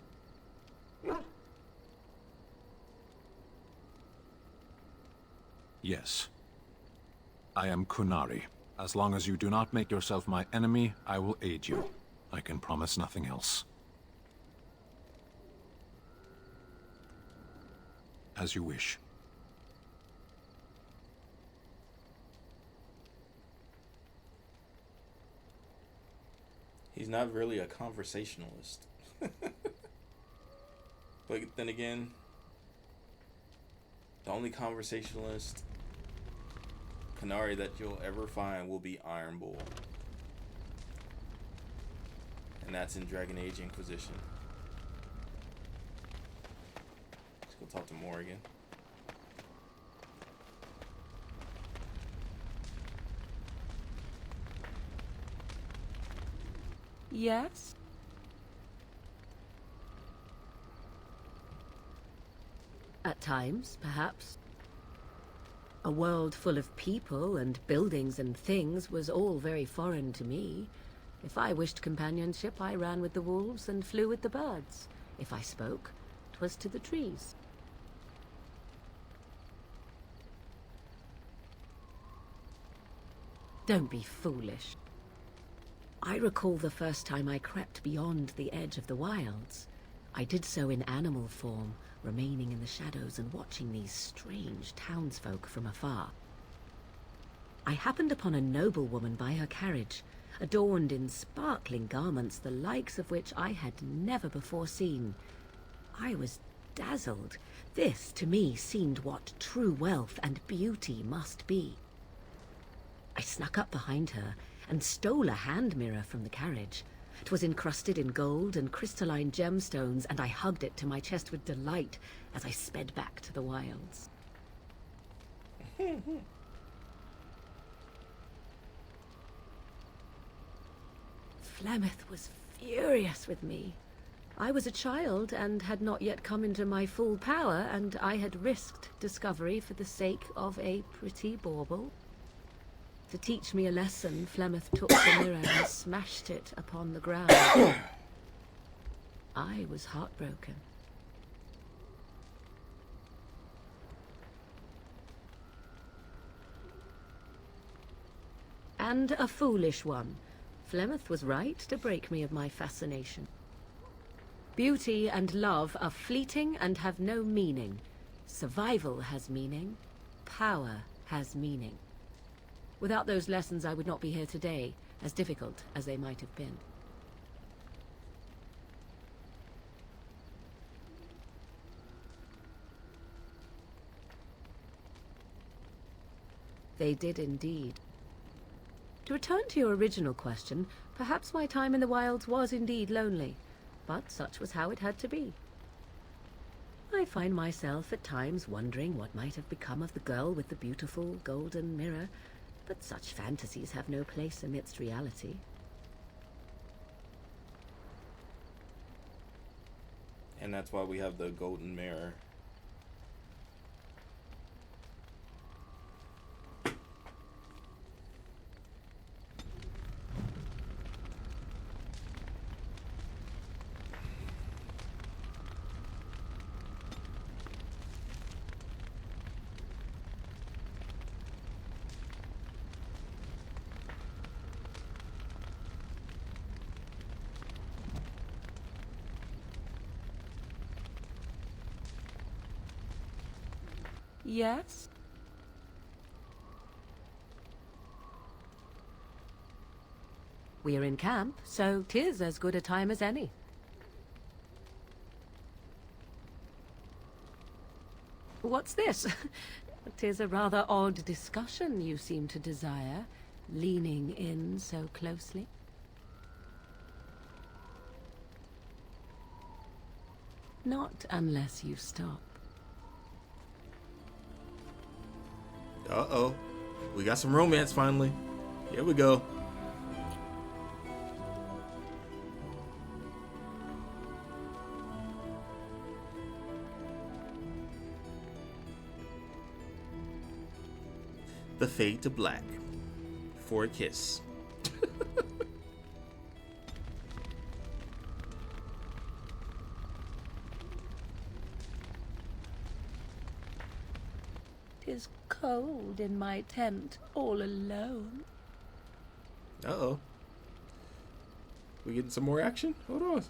Yes. I am Kunari. As long as you do not make yourself my enemy, I will aid you. I can promise nothing else. As you wish. He's not really a conversationalist. But then again, the only conversationalist Kunari that you'll ever find will be Iron Bull. And that's in Dragon Age Inquisition. Let's go talk to Morrigan. Yes? At times, perhaps. A world full of people and buildings and things was all very foreign to me. If I wished companionship, I ran with the wolves and flew with the birds. If I spoke, 'twas to the trees. Don't be foolish. I recall the first time I crept beyond the edge of the wilds. I did so in animal form, remaining in the shadows and watching these strange townsfolk from afar. I happened upon a noblewoman by her carriage, adorned in sparkling garments, the likes of which I had never before seen. I was dazzled. This, to me, seemed what true wealth and beauty must be. I snuck up behind her and stole a hand mirror from the carriage. It was encrusted in gold and crystalline gemstones, and I hugged it to my chest with delight as I sped back to the wilds. Flemeth was furious with me. I was a child and had not yet come into my full power, and I had risked discovery for the sake of a pretty bauble. To teach me a lesson, Flemeth took the mirror and smashed it upon the ground. I was heartbroken. And a foolish one. Flemeth was right to break me of my fascination. Beauty and love are fleeting and have no meaning. Survival has meaning. Power has meaning. Without those lessons, I would not be here today, as difficult as they might have been. They did indeed. To return to your original question, perhaps my time in the wilds was indeed lonely, but such was how it had to be. I find myself at times wondering what might have become of the girl with the beautiful golden mirror, but such fantasies have no place amidst reality. And that's why we have the golden mirror. Yes? We're in camp, so 'tis as good a time as any. What's this? 'Tis a rather odd discussion you seem to desire, leaning in so closely. Not unless you stop. Uh-oh. We got some romance finally. Here we go. The fade to black. For a kiss. Tis cold in my tent, all alone. Uh-oh. We getting some more action? Hold on.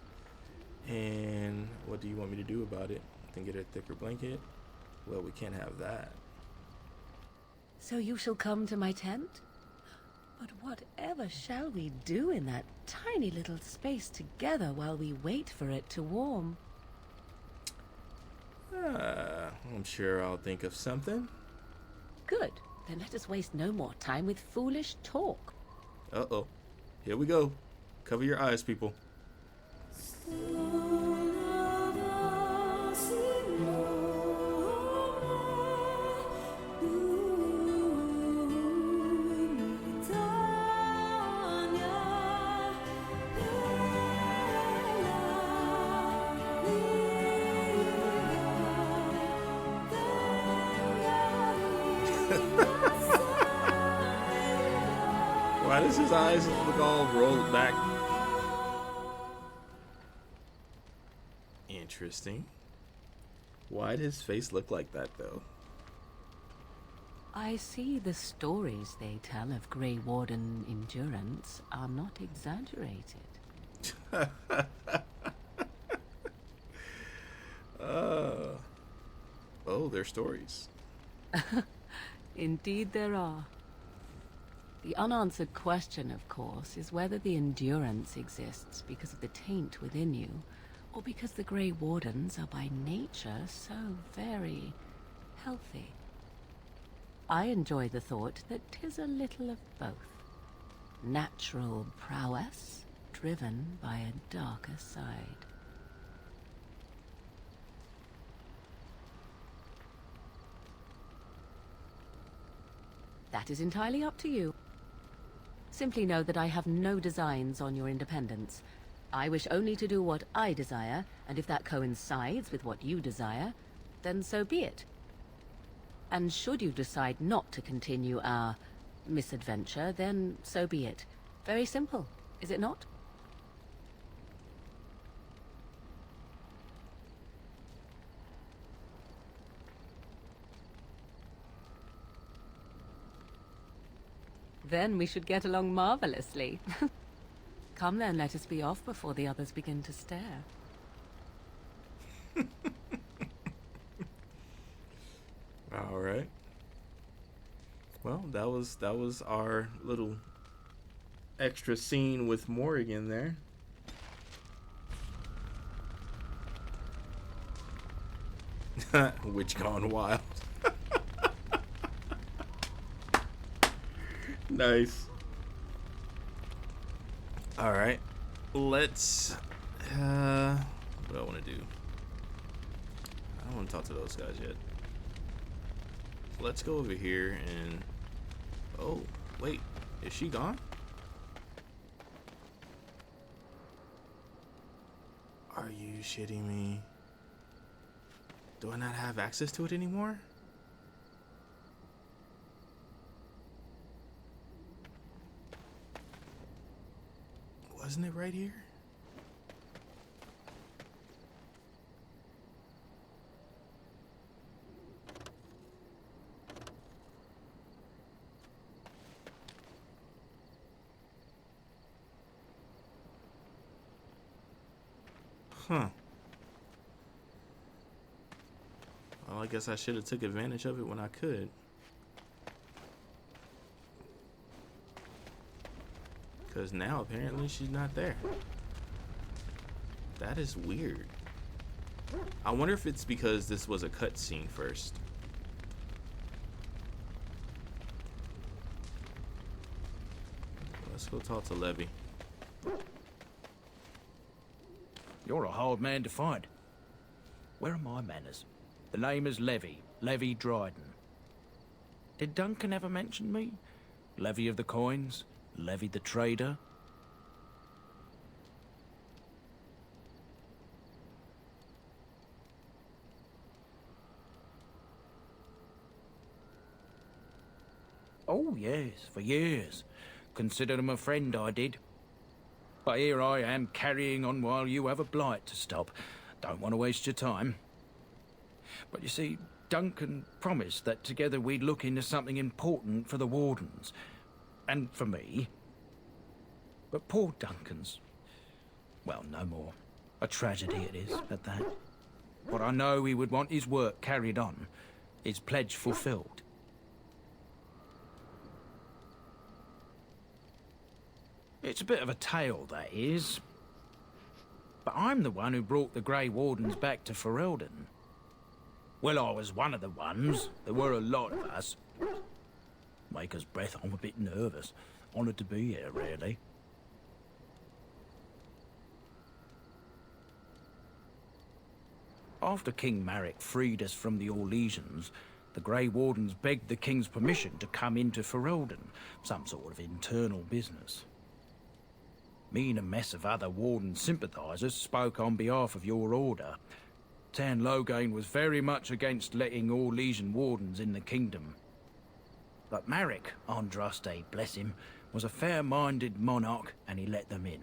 And what do you want me to do about it? Then get a thicker blanket? Well, we can't have that. So you shall come to my tent? But whatever shall we do in that tiny little space together while we wait for it to warm? I'm sure I'll think of something. Good. Then let us waste no more time with foolish talk. Uh-oh. Here we go. Cover your eyes, people. Why does his eyes look all rolled back? Interesting. Why'd his face look like that, though? I see the stories they tell of Grey Warden endurance are not exaggerated. Oh, they're stories. Indeed there are. The unanswered question, of course, is whether the endurance exists because of the taint within you, or because the Grey Wardens are by nature so very healthy. I enjoy the thought that 'tis a little of both. Natural prowess, driven by a darker side. That is entirely up to you. Simply know that I have no designs on your independence. I wish only to do what I desire, and if that coincides with what you desire, then so be it. And should you decide not to continue our misadventure, then so be it. Very simple, is it not? Then we should get along marvelously. Come then, let us be off before the others begin to stare. All right. Well, that was our little extra scene with Morrigan there. Witch gone wild. Nice. All right, let's what do I want to do? I don't want to talk to those guys yet. Let's go over here and oh wait, is she gone? Are you shitting me? Do I not have access to it anymore? Wasn't it right here? Huh. Well, I I guess I should have took advantage of it when I could. Because now apparently she's not there. That is weird. I wonder if it's because this was a cutscene first. Let's go talk to Levy. You're a hard man to find. Where are my manners? The name is Levy. Levy Dryden. Did Duncan ever mention me? Levy of the coins? Levy the trader? Oh, yes, for years. Considered him a friend, I did. But here I am, carrying on while you have a blight to stop. Don't want to waste your time. But you see, Duncan promised that together we'd look into something important for the Wardens. And for me. But poor Duncan's... well, no more. A tragedy it is, at that. But I know he would want his work carried on. His pledge fulfilled. It's a bit of a tale, that is. But I'm the one who brought the Grey Wardens back to Ferelden. Well, I was one of the ones. There were a lot of us. Maker's breath, I'm a bit nervous. Honoured to be here, really. After King Marek freed us from the Orlesians, the Grey Wardens begged the King's permission to come into Ferelden, some sort of internal business. Me and a mess of other Warden sympathisers spoke on behalf of your order. Tan Loghain was very much against letting Orlesian Wardens in the kingdom. But Marek, Andraste, bless him, was a fair-minded monarch and he let them in.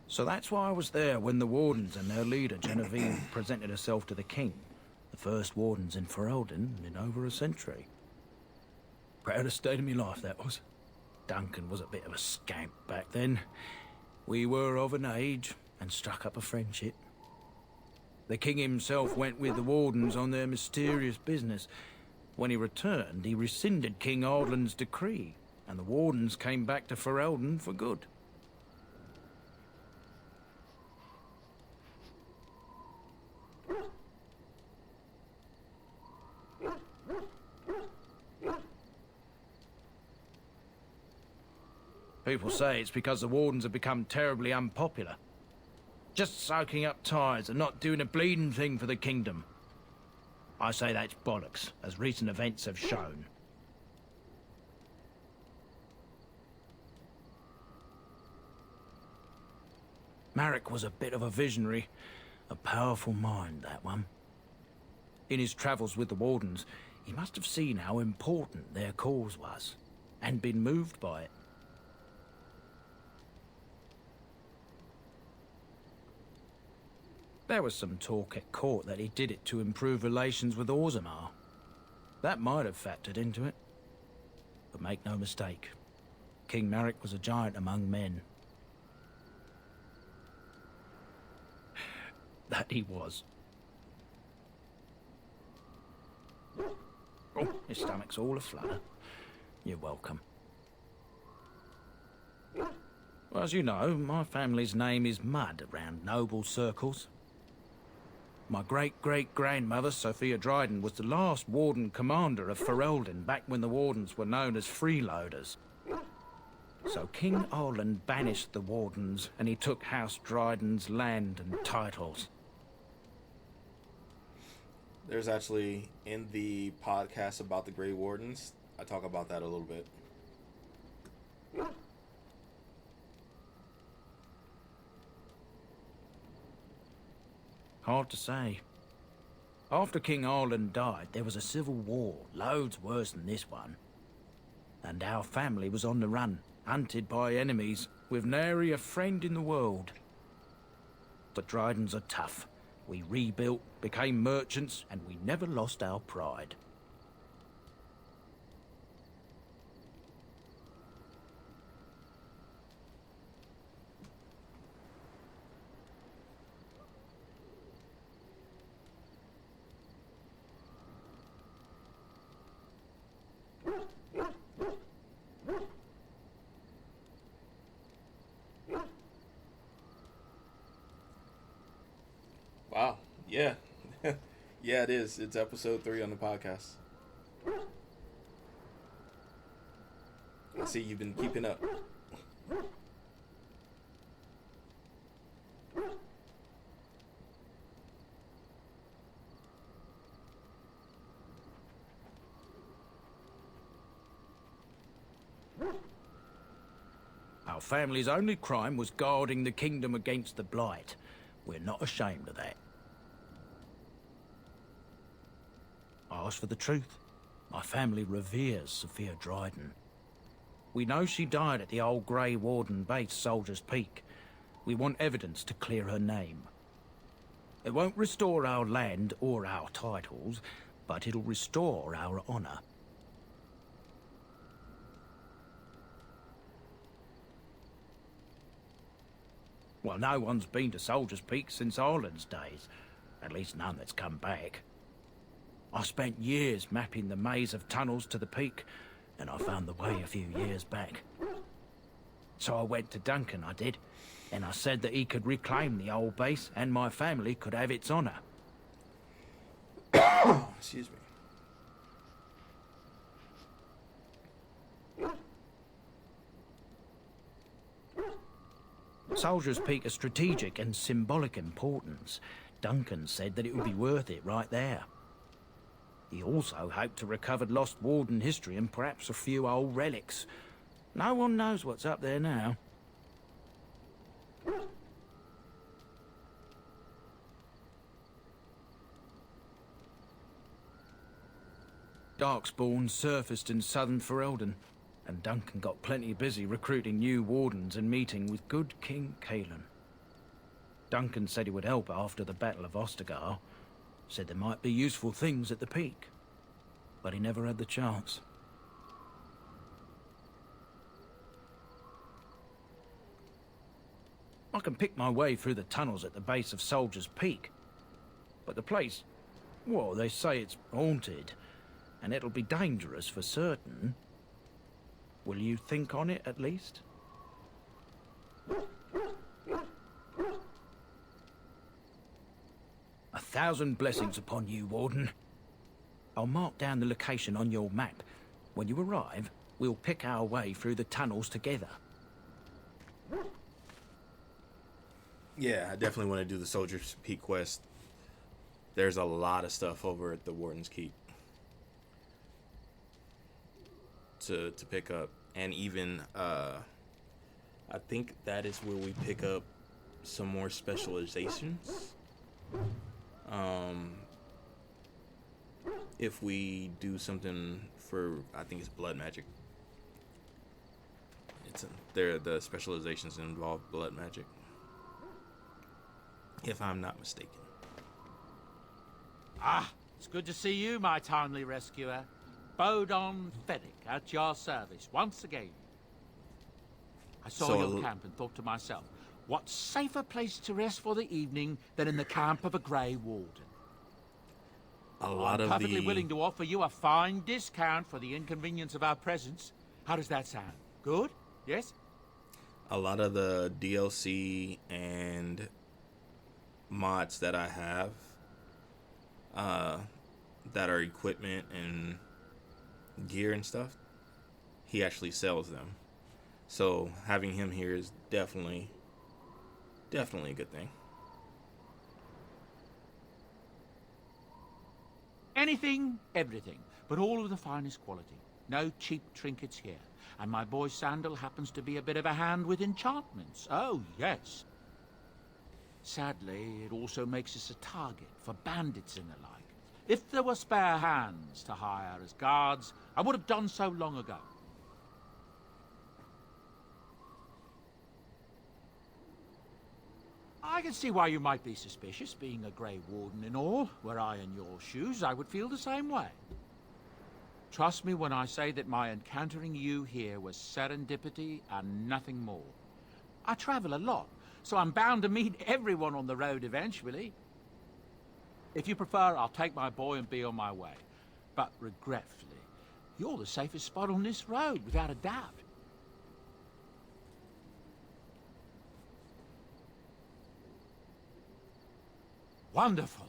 So that's why I was there when the Wardens and their leader, Genevieve, presented herself to the King. The first Wardens in Ferelden in over a century. Proudest day of my life, that was. Duncan was a bit of a scamp back then. We were of an age and struck up a friendship. The King himself went with the Wardens on their mysterious business. When he returned, he rescinded King Ardland's decree, and the Wardens came back to Ferelden for good. People say it's because the Wardens have become terribly unpopular. Just soaking up tires and not doing a bleeding thing for the kingdom. I say that's bollocks, as recent events have shown. Marek was a bit of a visionary, a powerful mind, that one. In his travels with the Wardens, he must have seen how important their cause was, and been moved by it. There was some talk at court that he did it to improve relations with Orzammar. That might have factored into it. But make no mistake, King Marek was a giant among men. That he was. Oh, his stomach's all aflutter. You're welcome. Well, as you know, my family's name is Mud around noble circles. My great-great-grandmother, Sophia Dryden, was the last Warden commander of Ferelden back when the Wardens were known as freeloaders. So King Arland banished the Wardens and he took House Dryden's land and titles. There's actually, in the podcast about the Grey Wardens, I talk about that a little bit. Hard to say. After King Arland died, there was a civil war, loads worse than this one. And our family was on the run, hunted by enemies, with nary a friend in the world. But Drydens are tough. We rebuilt, became merchants, and we never lost our pride. Yeah. Yeah, it is. It's episode 3 on the podcast. I see you've been keeping up. Our family's only crime was guarding the kingdom against the Blight. We're not ashamed of that. I ask for the truth. My family reveres Sophia Dryden. We know she died at the old Grey Warden base, Soldier's Peak. We want evidence to clear her name. It won't restore our land or our titles, but it'll restore our honor. Well, no one's been to Soldier's Peak since Ireland's days. At least none that's come back. I spent years mapping the maze of tunnels to the peak, and I found the way a few years back. So I went to Duncan, I did, and I said that he could reclaim the old base and my family could have its honor. Excuse me. Soldier's Peak is strategic and symbolic importance. Duncan said that it would be worth it right there. He also hoped to recover lost Warden history and perhaps a few old relics. No one knows what's up there now. Darkspawn surfaced in southern Ferelden, and Duncan got plenty busy recruiting new wardens and meeting with good King Caelan. Duncan said he would help after the Battle of Ostagar, said there might be useful things at the peak, but he never had the chance. I can pick my way through the tunnels at the base of Soldier's Peak, but the place, well, they say it's haunted, and it'll be dangerous for certain. Will you think on it, at least? 1,000 blessings upon you, Warden. I'll mark down the location on your map. When you arrive, we'll pick our way through the tunnels together. Yeah, I definitely want to do the Soldier's Peak quest. There's a lot of stuff over at the Warden's Keep to pick up, and even I think that is where we pick up some more specializations. If we do something for, I think it's blood magic. The specializations involve blood magic, if I'm not mistaken. Ah, it's good to see you, my timely rescuer. Bodon Fennick, at your service once again. I saw your camp and thought to myself, what safer place to rest for the evening than in the camp of a Grey Warden? I'm perfectly willing to offer you a fine discount for the inconvenience of our presence. How does that sound? Good? Yes? A lot of the DLC and mods that I have that are equipment and gear and stuff, he actually sells them. So having him here is definitely a good thing. Anything, everything, but all of the finest quality. No cheap trinkets here. And my boy Sandal happens to be a bit of a hand with enchantments. Oh, yes. Sadly, it also makes us a target for bandits and the like. If there were spare hands to hire as guards, I would have done so long ago. I can see why you might be suspicious, being a Grey Warden and all. Were I in your shoes, I would feel the same way. Trust me when I say that my encountering you here was serendipity and nothing more. I travel a lot, so I'm bound to meet everyone on the road eventually. If you prefer, I'll take my boy and be on my way. But regretfully, you're the safest spot on this road, without a doubt. Wonderful.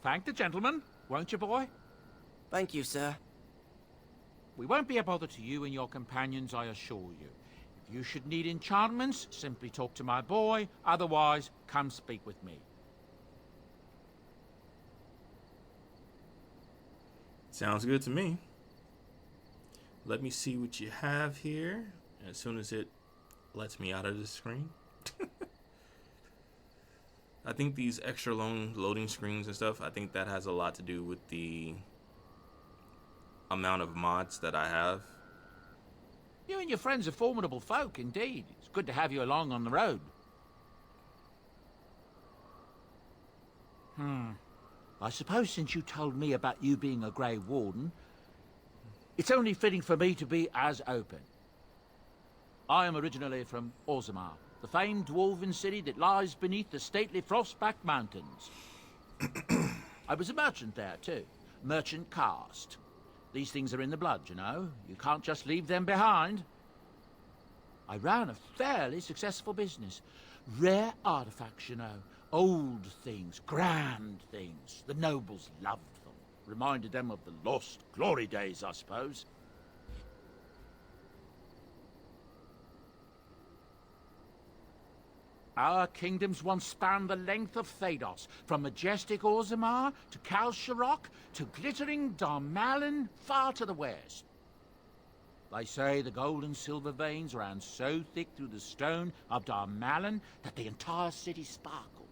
thank the gentleman, won't you, boy? Thank you, sir. We won't be a bother to you and your companions, I assure you. If you should need enchantments, simply talk to my boy. Otherwise, come speak with me. Sounds good to me. Let me see what you have here. As soon as it lets me out of the screen. I think these extra long loading screens and stuff, I think that has a lot to do with the amount of mods that I have. You and your friends are formidable folk, indeed. It's good to have you along on the road. I suppose since you told me about you being a Grey Warden, it's only fitting for me to be as open. I am originally from Orzammar, the famed dwarven city that lies beneath the stately Frostback Mountains. I was a merchant there, too. Merchant caste. These things are in the blood, you know. You can't just leave them behind. I ran a fairly successful business. Rare artifacts, you know. Old things, grand things. The nobles loved them. Reminded them of the lost glory days, I suppose. Our kingdoms once spanned the length of Thedas, from majestic Orzammar to Kalsharok to glittering Darmalin far to the west. They say the gold and silver veins ran so thick through the stone of Darmalin that the entire city sparkled.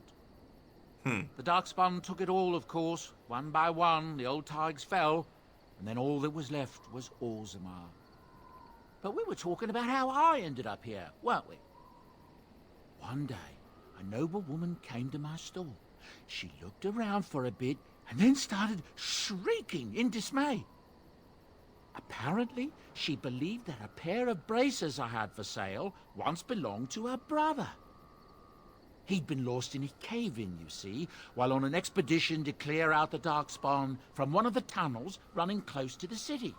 The darkspawn took it all, of course. One by one, the old Tigers fell, and then all that was left was Orzammar. But we were talking about how I ended up here, weren't we? One day, a noble woman came to my stall. She looked around for a bit and then started shrieking in dismay. Apparently, she believed that a pair of bracers I had for sale once belonged to her brother. He'd been lost in a cave-in, you see, while on an expedition to clear out the darkspawn from one of the tunnels running close to the city.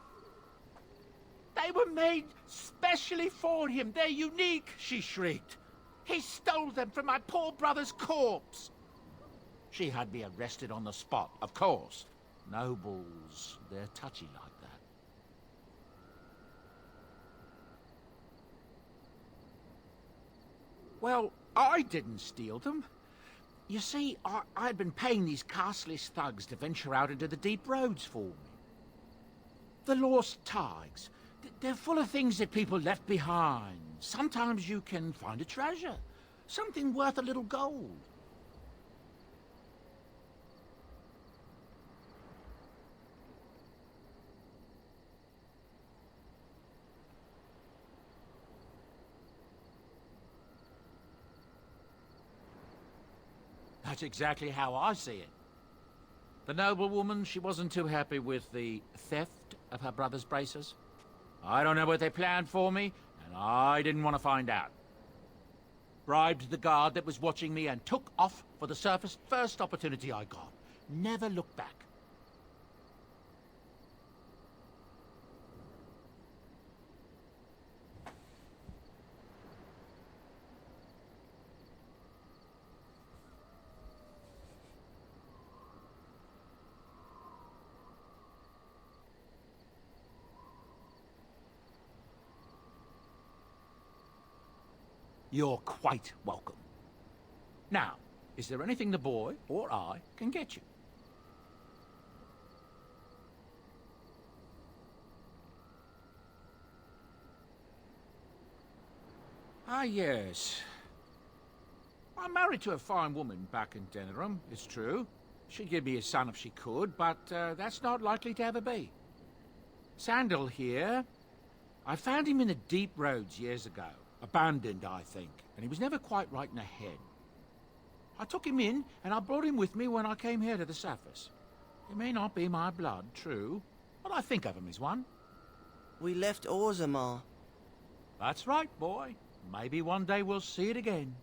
They were made specially for him. They're unique, she shrieked. He stole them from my poor brother's corpse. She had me arrested on the spot, of course. Nobles, they're touchy like that. Well, I didn't steal them. You see, I'd been paying these castless thugs to venture out into the deep roads for me. The lost Tigers. They're full of things that people left behind. Sometimes you can find a treasure. Something worth a little gold. That's exactly how I see it. The noblewoman, she wasn't too happy with the theft of her brother's bracers. I don't know what they planned for me, and I didn't want to find out. Bribed the guard that was watching me and took off for the surface first opportunity I got. Never looked back. You're quite welcome. Now, is there anything the boy or I can get you? Ah, yes. I'm married to a fine woman back in Denerim, it's true. She'd give me a son if she could, but that's not likely to ever be. Sandal here. I found him in the deep roads years ago. Abandoned, I think, and he was never quite right in the head. I took him in, and I brought him with me when I came here to the surface. He may not be my blood, true, but I think of him as one. We left Orzammar. That's right, boy. Maybe one day we'll see it again.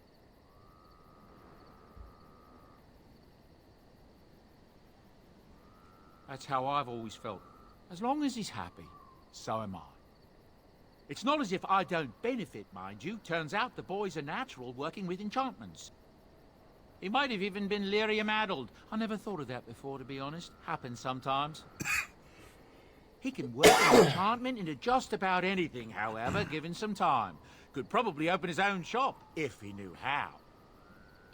That's how I've always felt. As long as he's happy, so am I. It's not as if I don't benefit, mind you. Turns out the boy's a natural working with enchantments. He might have even been lyrium-addled. I never thought of that before, to be honest. Happens sometimes. He can work an enchantment into just about anything, however, given some time. Could probably open his own shop, if he knew how.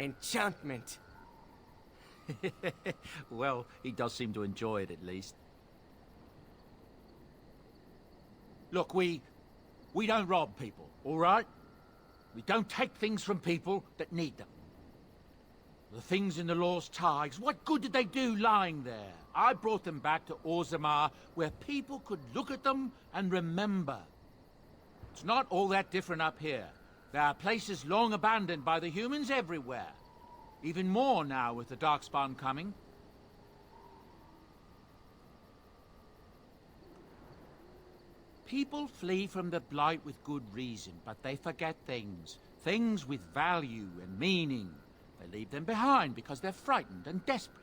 Enchantment. Well, he does seem to enjoy it, at least. Look, we don't rob people, all right? We don't take things from people that need them. The things in the Lost Tigers, what good did they do lying there? I brought them back to Orzammar, where people could look at them and remember. It's not all that different up here. There are places long abandoned by the humans everywhere. Even more now with the darkspawn coming. People flee from the Blight with good reason, but they forget things. Things with value and meaning. They leave them behind because they're frightened and desperate.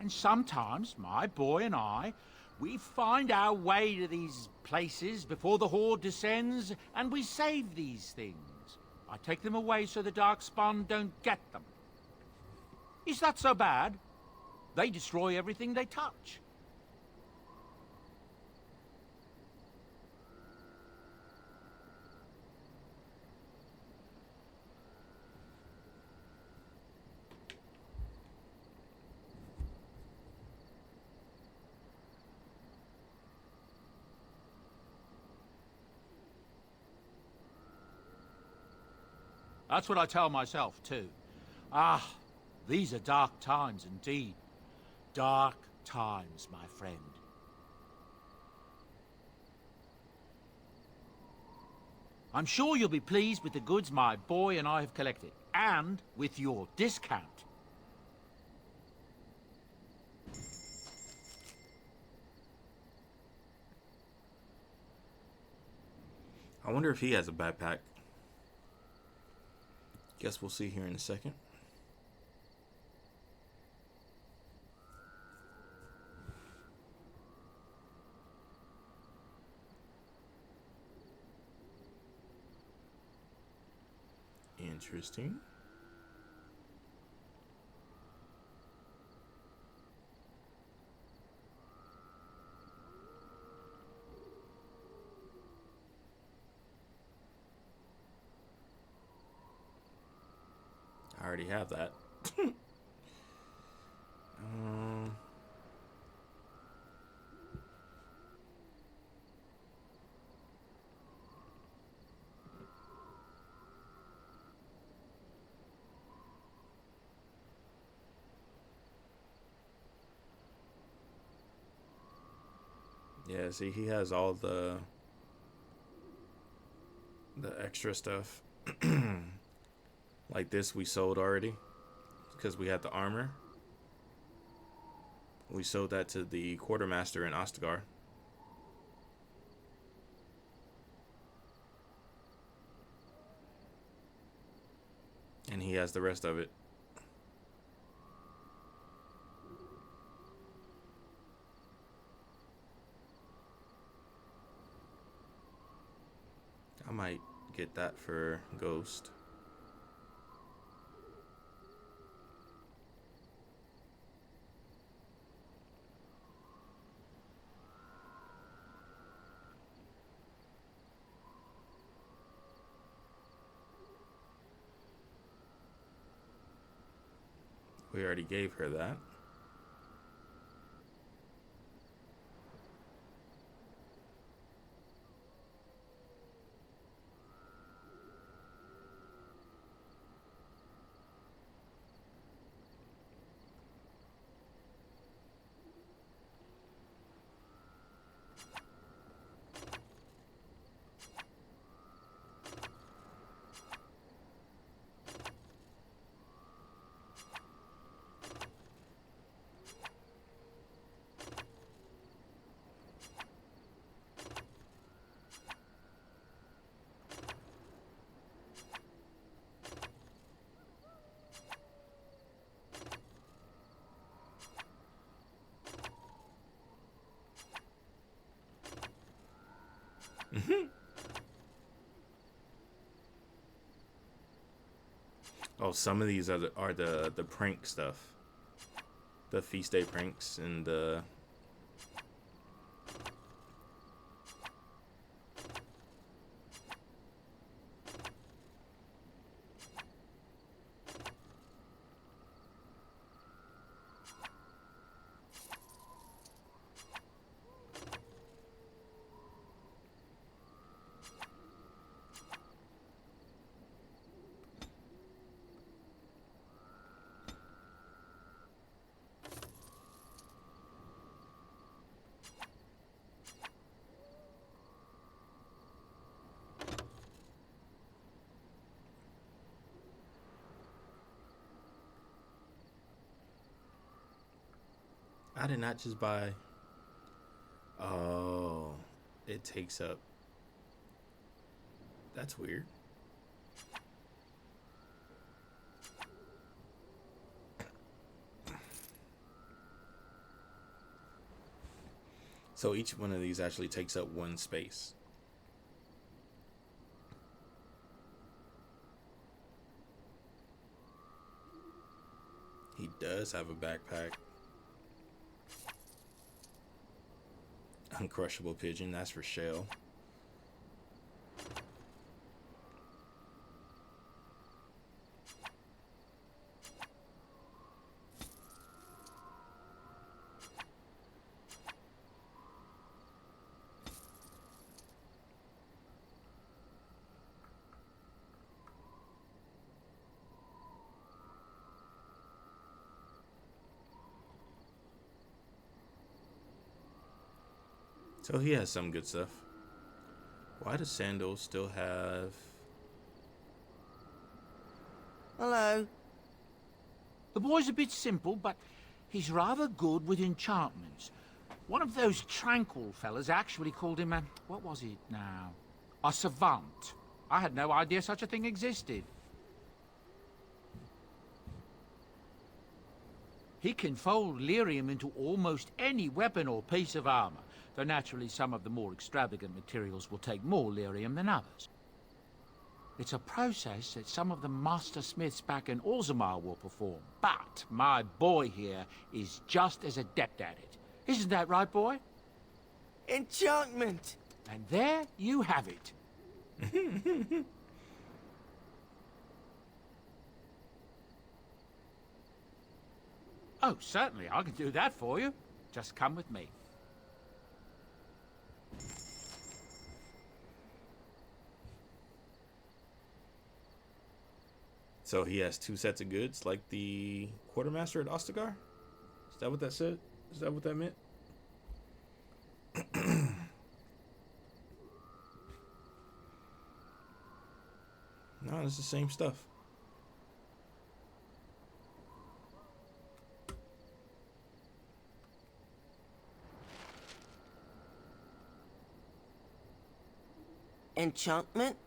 And sometimes, my boy and I, we find our way to these places before the Horde descends, and we save these things. I take them away so the darkspawn don't get them. Is that so bad? They destroy everything they touch. That's what I tell myself, too. Ah, these are dark times indeed. Dark times, my friend. I'm sure you'll be pleased with the goods my boy and I have collected, and with your discount. I wonder if he has a backpack. Guess we'll see here in a second. Interesting. I already have that. Yeah, see, he has all the extra stuff. Like this we sold already because we had the armor. We sold that to the quartermaster in Ostagar. And he has the rest of it. I might get that for Ghost. We already gave her that. Oh, Oh, some of these are the prank stuff. The feast day pranks and the... I did not just buy... Oh, it takes up... That's weird. So each one of these actually takes up one space. He does have a backpack. Uncrushable pigeon, that's for Shell. So he has some good stuff. Why does Sandal still have... Hello. The boy's a bit simple, but he's rather good with enchantments. One of those tranquil fellas actually called him a... what was it now? A savant. I had no idea such a thing existed. He can fold lyrium into almost any weapon or piece of armor, though naturally some of the more extravagant materials will take more lyrium than others. It's a process that some of the master smiths back in Orzammar will perform, but my boy here is just as adept at it. Isn't that right, boy? Enchantment! And there you have it. Oh, certainly, I can do that for you. Just come with me. So he has two sets of goods, like the quartermaster at Ostagar? Is that what that said? Is that what that meant? No, it's the same stuff. Enchantment?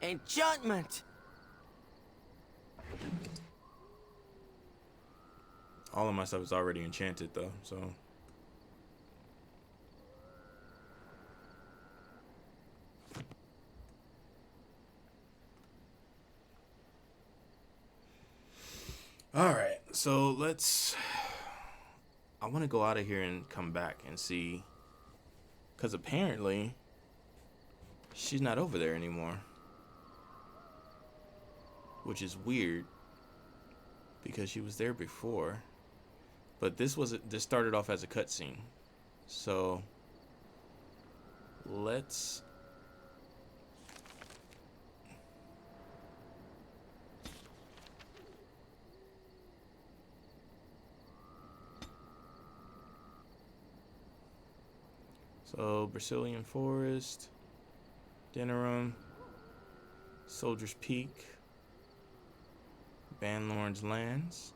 Enchantment! All of my stuff is already enchanted, though, so... Alright, so let's... I want to go out of here and come back and see... Because apparently... she's not over there anymore. Which is weird. Because she was there before. But this started off as a cutscene. So... let's... So, Brazilian Forest, Denerim, Soldier's Peak, Banlorn's Lands,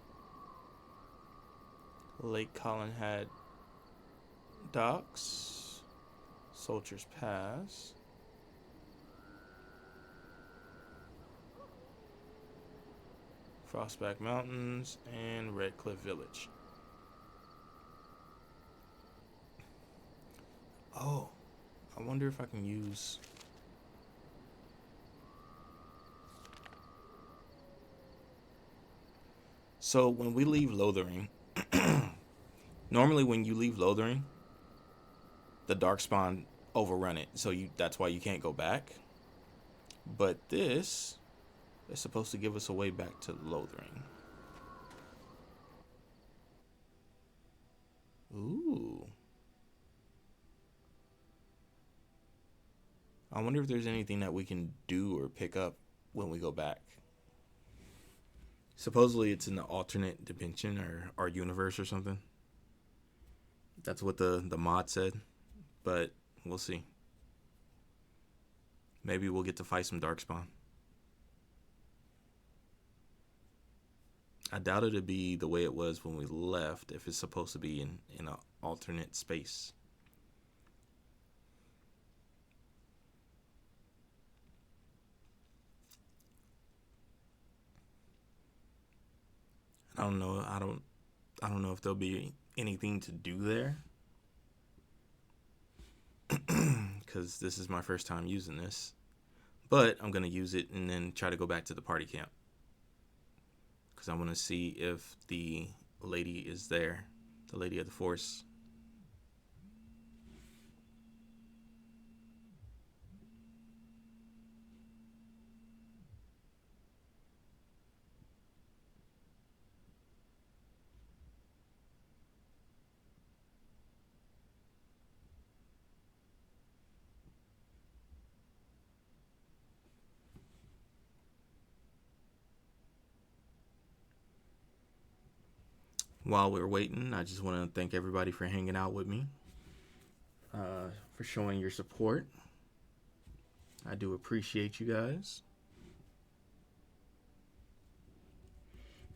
Lake Collinhead Docks, Soldier's Pass, Frostback Mountains, and Red Cliff Village. Oh, I wonder if I can use... So when we leave Lothering, normally when you leave Lothering, the darkspawn overrun it. So that's why you can't go back. But this is supposed to give us a way back to Lothering. Ooh. I wonder if there's anything that we can do or pick up when we go back. Supposedly it's in the alternate dimension or universe or something. That's what the mod said. But we'll see. Maybe we'll get to fight some darkspawn. I doubt it'd be the way it was when we left if it's supposed to be in an alternate space. I don't know. I don't know if there'll be anything to do there. Because this is my first time using this. But I'm going to use it and then try to go back to the party camp. Because I want to see if the lady is there. The lady of the force. While we're waiting, I just want to thank everybody for hanging out with me, for showing your support. I do appreciate you guys.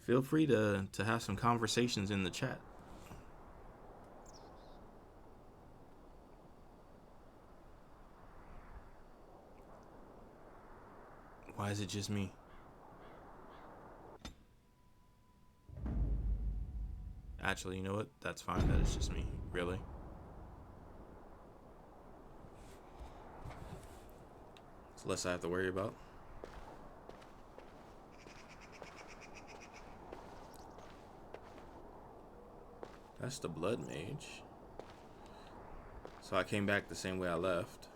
Feel free to have some conversations in the chat. Why is it just me? Actually, you know what? That's fine. That is just me. Really? It's less I have to worry about. That's the blood mage. So I came back the same way I left.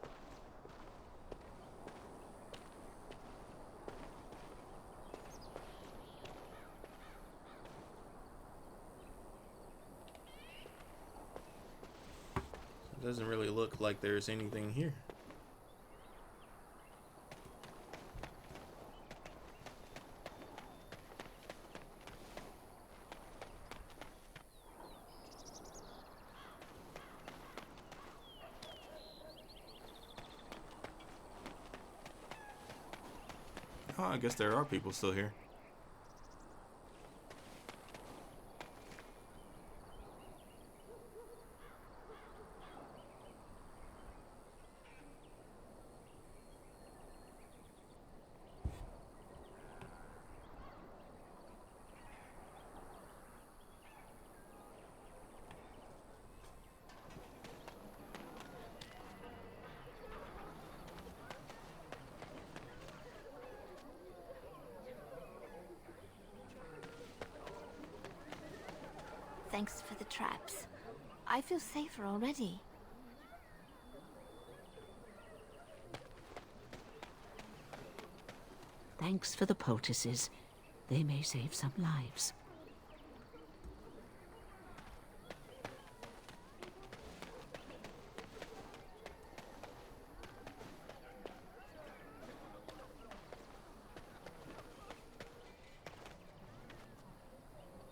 Doesn't really look like there's anything here. Oh, I guess there are people still here. Thanks for the traps. I feel safer already. Thanks for the poultices. They may save some lives.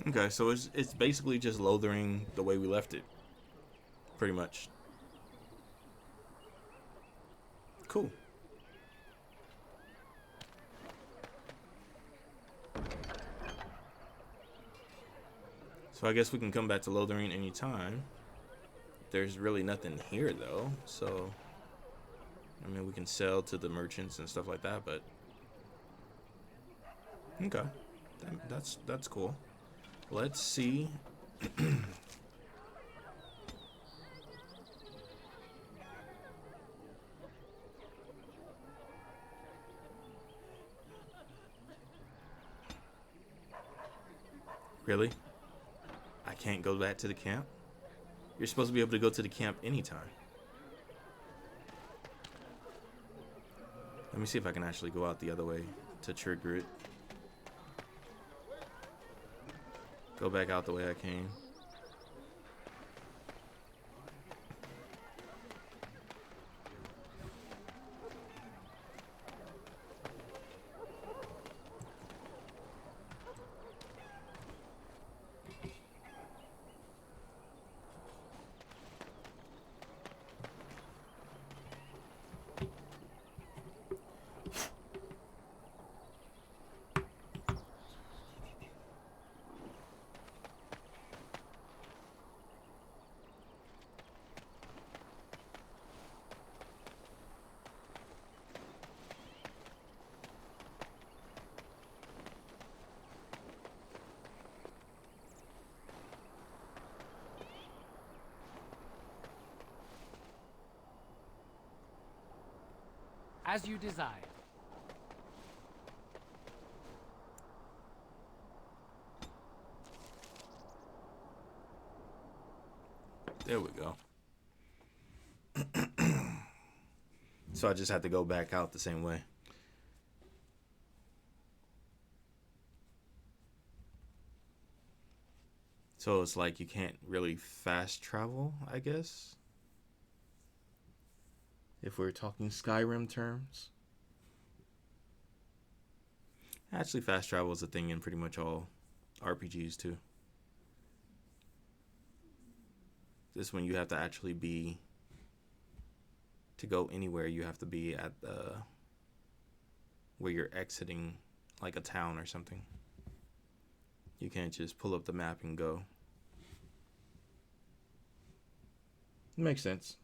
Okay, so it's basically just Lothering the way we left it. Pretty much. Cool. So I guess we can come back to Lothering anytime. There's really nothing here though, so I mean we can sell to the merchants and stuff like that, but okay. That's cool. Let's see. Really? I can't go back to the camp? You're supposed to be able to go to the camp anytime. Let me see if I can actually go out the other way to trigger it. Go back out the way I came. As you desire. There we go. So I just had to go back out the same way. So it's like you can't really fast travel, I guess. If we're talking Skyrim terms. Actually, fast travel is a thing in pretty much all RPGs too. This one you have to actually be, to go anywhere you have to be at where you're exiting like a town or something. You can't just pull up the map and go. Makes sense.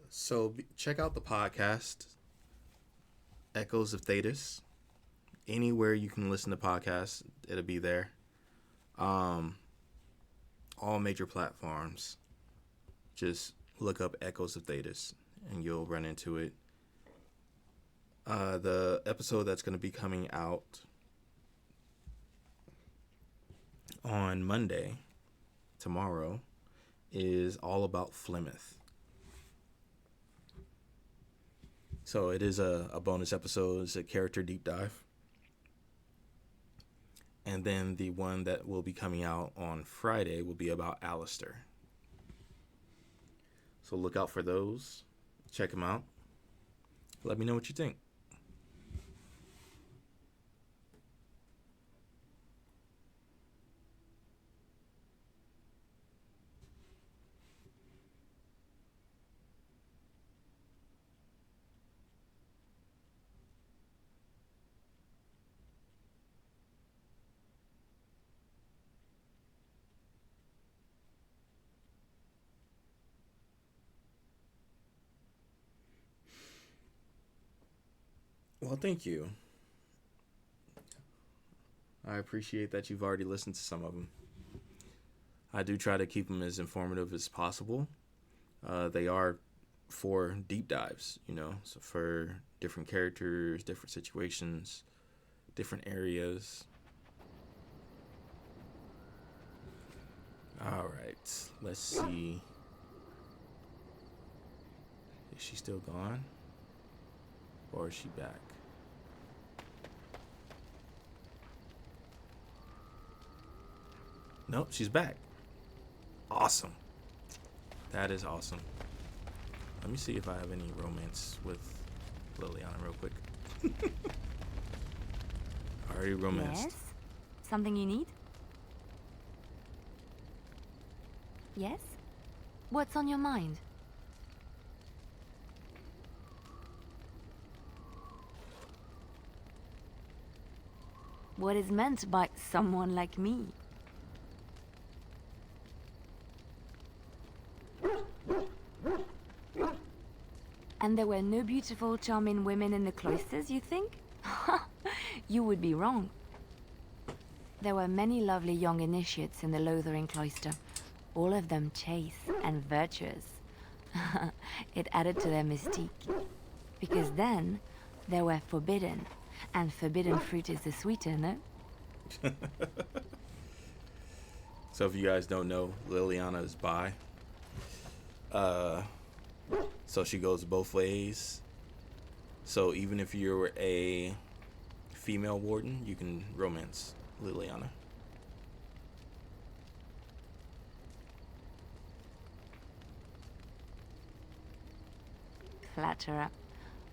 So check out the podcast, Echoes of Thedas. Anywhere you can listen to podcasts, it'll be there. All major platforms. Just look up Echoes of Thedas and you'll run into it. The episode that's going to be coming out on Monday, tomorrow, is all about Flemeth. So it is a bonus episode. It's a character deep dive. And then the one that will be coming out on Friday will be about Alistair. So look out for those. Check them out. Let me know what you think. Well, thank you. I appreciate that you've already listened to some of them. I do try to keep them as informative as possible. They are for deep dives, you know, so for different characters, different situations, different areas. All right, let's see. Is she still gone? Or is she back? Nope, she's back. Awesome. That is awesome. Let me see if I have any romance with Leliana real quick. Already romanced. Yes? Something you need? Yes? What's on your mind? What is meant by someone like me? And there were no beautiful, charming women in the cloisters, you think? You would be wrong. There were many lovely young initiates in the Lothering cloister, all of them chaste and virtuous. It added to their mystique. Because then, they were forbidden. And forbidden fruit is the sweeter, no? So if you guys don't know, Leliana is bi. So she goes both ways. So even if you're a female warden, you can romance Leliana. Flatterer.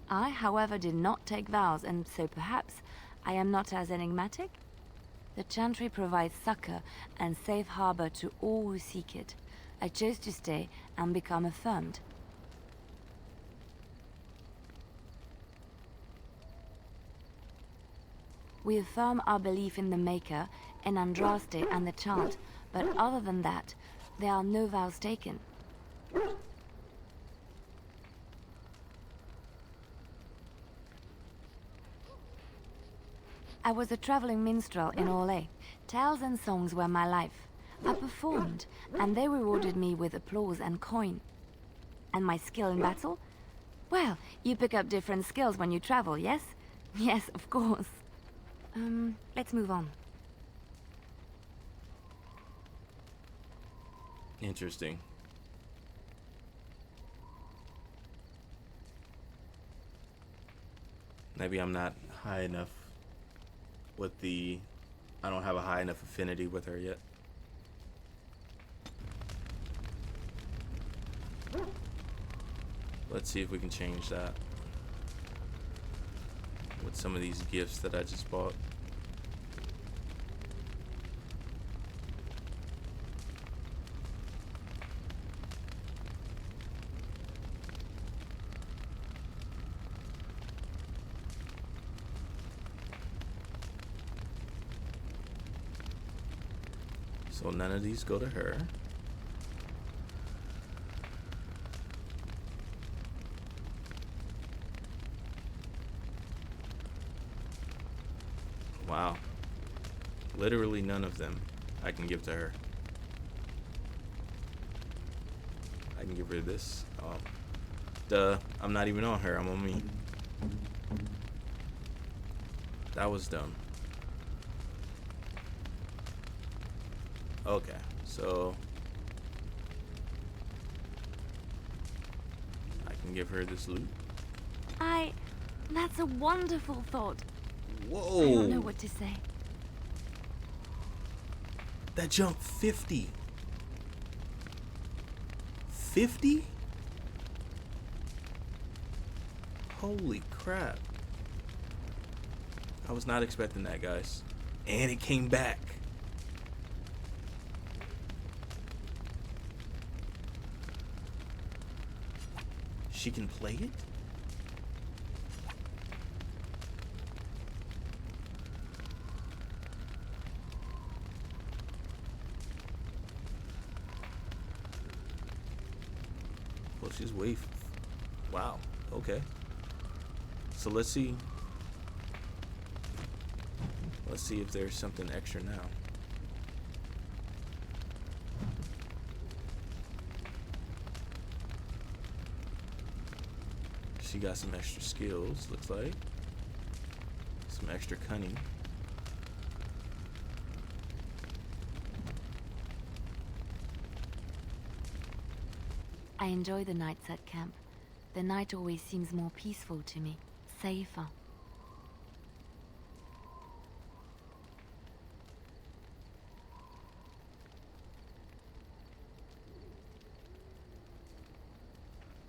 I, however, did not take vows, and so perhaps I am not as enigmatic? The Chantry provides succor and safe harbor to all who seek it. I chose to stay and become affirmed. We affirm our belief in the Maker, in Andraste and the Chant, but other than that, there are no vows taken. I was a traveling minstrel in Orlais. Tales and songs were my life. I performed, and they rewarded me with applause and coin. And my skill in battle? Well, you pick up different skills when you travel, yes? Yes, of course. Let's move on. Interesting. Maybe I'm not high enough with the... I don't have a high enough affinity with her yet. Let's see if we can change that with some of these gifts that I just bought. So none of these go to her. Wow. Literally none of them I can give to her. I can give her this. Oh. Duh. I'm not even on her. I'm on me. That was dumb. Okay, so I can give her this loot. That's a wonderful thought. Whoa. I don't know what to say. That jumped 50. 50? Holy crap. I was not expecting that, guys. And it came back. She can play it? Well, she's way... Wow. Okay. So let's see. Let's see if there's something extra now. She got some extra skills, looks like. Some extra cunning. I enjoy the nights at camp. The night always seems more peaceful to me, safer.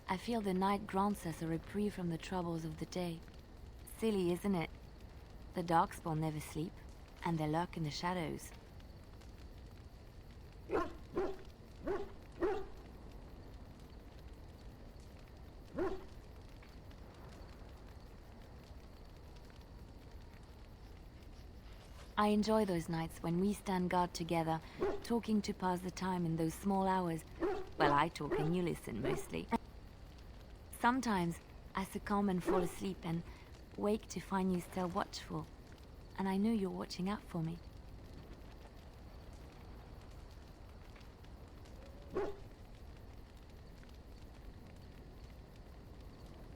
I feel the night grants us a reprieve from the troubles of the day. Silly, isn't it? The darkspawn never sleep, and they lurk in the shadows. I enjoy those nights when we stand guard together, talking to pass the time in those small hours. Well, I talk and you listen mostly. Sometimes I succumb and fall asleep and wake to find you still watchful. And I know you're watching out for me.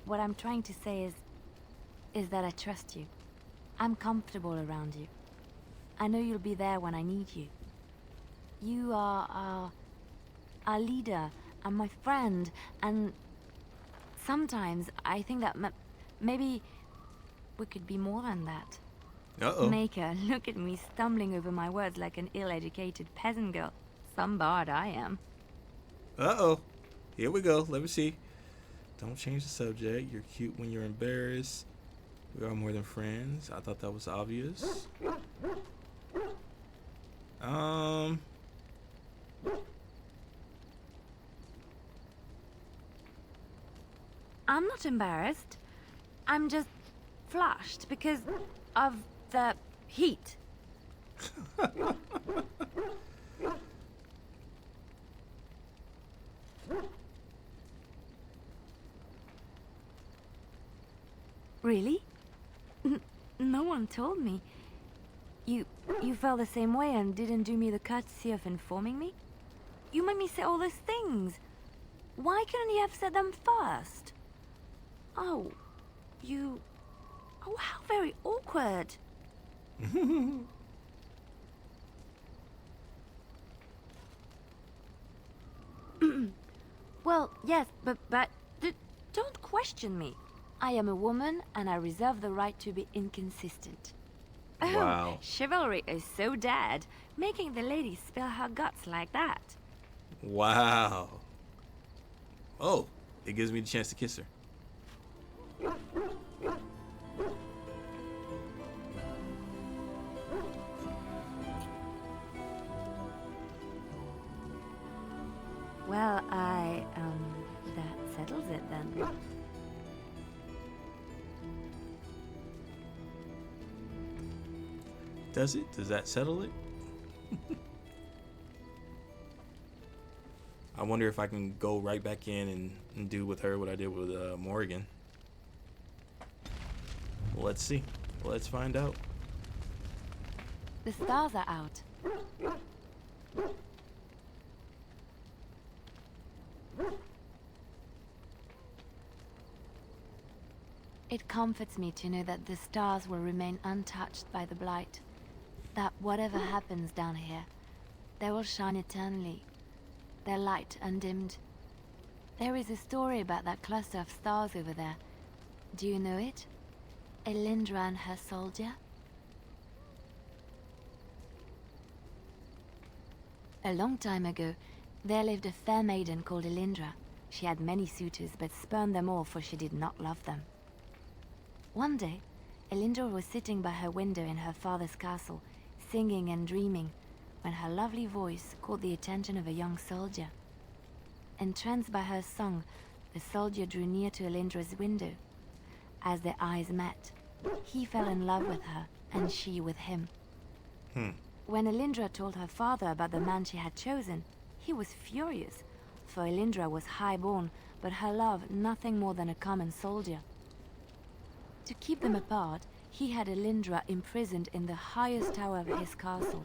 what I'm trying to say is that I trust you. I'm comfortable around you. I know you'll be there when I need you. You are our leader and my friend, and sometimes I think that maybe we could be more than that. Uh-oh. Maker, look at me stumbling over my words like an ill-educated peasant girl. Some bard I am. Uh-oh. Here we go. Let me see. Don't change the subject. You're cute when you're embarrassed. We are more than friends. I thought that was obvious. I'm not embarrassed. I'm just flushed because of the heat. Really? No one told me. You felt the same way and didn't do me the courtesy of informing me? You made me say all those things. Why couldn't you have said them first? Oh, you... Oh, how very awkward. Well, yes, but don't question me. I am a woman, and I reserve the right to be inconsistent. Wow. Oh, chivalry is so dead, making the lady spill her guts like that. Wow. Oh, it gives me the chance to kiss her. Well, that settles it then. Does it? Does that settle it? I wonder if I can go right back in and do with her what I did with Morrigan. Let's see. Let's find out. The stars are out. It comforts me to know that the stars will remain untouched by the blight. That whatever happens down here, they will shine eternally, their light undimmed. There is a story about that cluster of stars over there. Do you know it? Elindra and her soldier? A long time ago, there lived a fair maiden called Elindra. She had many suitors, but spurned them all, for she did not love them. One day, Elindra was sitting by her window in her father's castle, singing and dreaming, when her lovely voice caught the attention of a young soldier. Entranced by her song, the soldier drew near to Elindra's window. As their eyes met, he fell in love with her, and she with him. When Elindra told her father about the man she had chosen, he was furious, for Elindra was high-born, but her love nothing more than a common soldier. To keep them apart, he had Elindra imprisoned in the highest tower of his castle,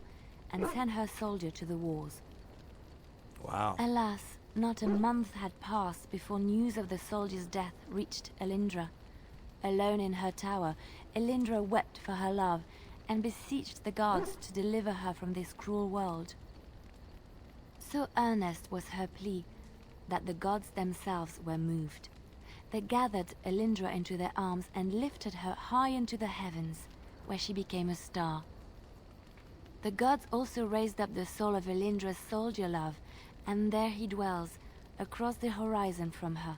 and sent her soldier to the wars. Wow. Alas, not a month had passed before news of the soldier's death reached Elindra. Alone in her tower, Elindra wept for her love, and beseeched the gods to deliver her from this cruel world. So earnest was her plea that the gods themselves were moved. They gathered Elindra into their arms and lifted her high into the heavens, where she became a star. The gods also raised up the soul of Elindra's soldier love, and there he dwells, across the horizon from her.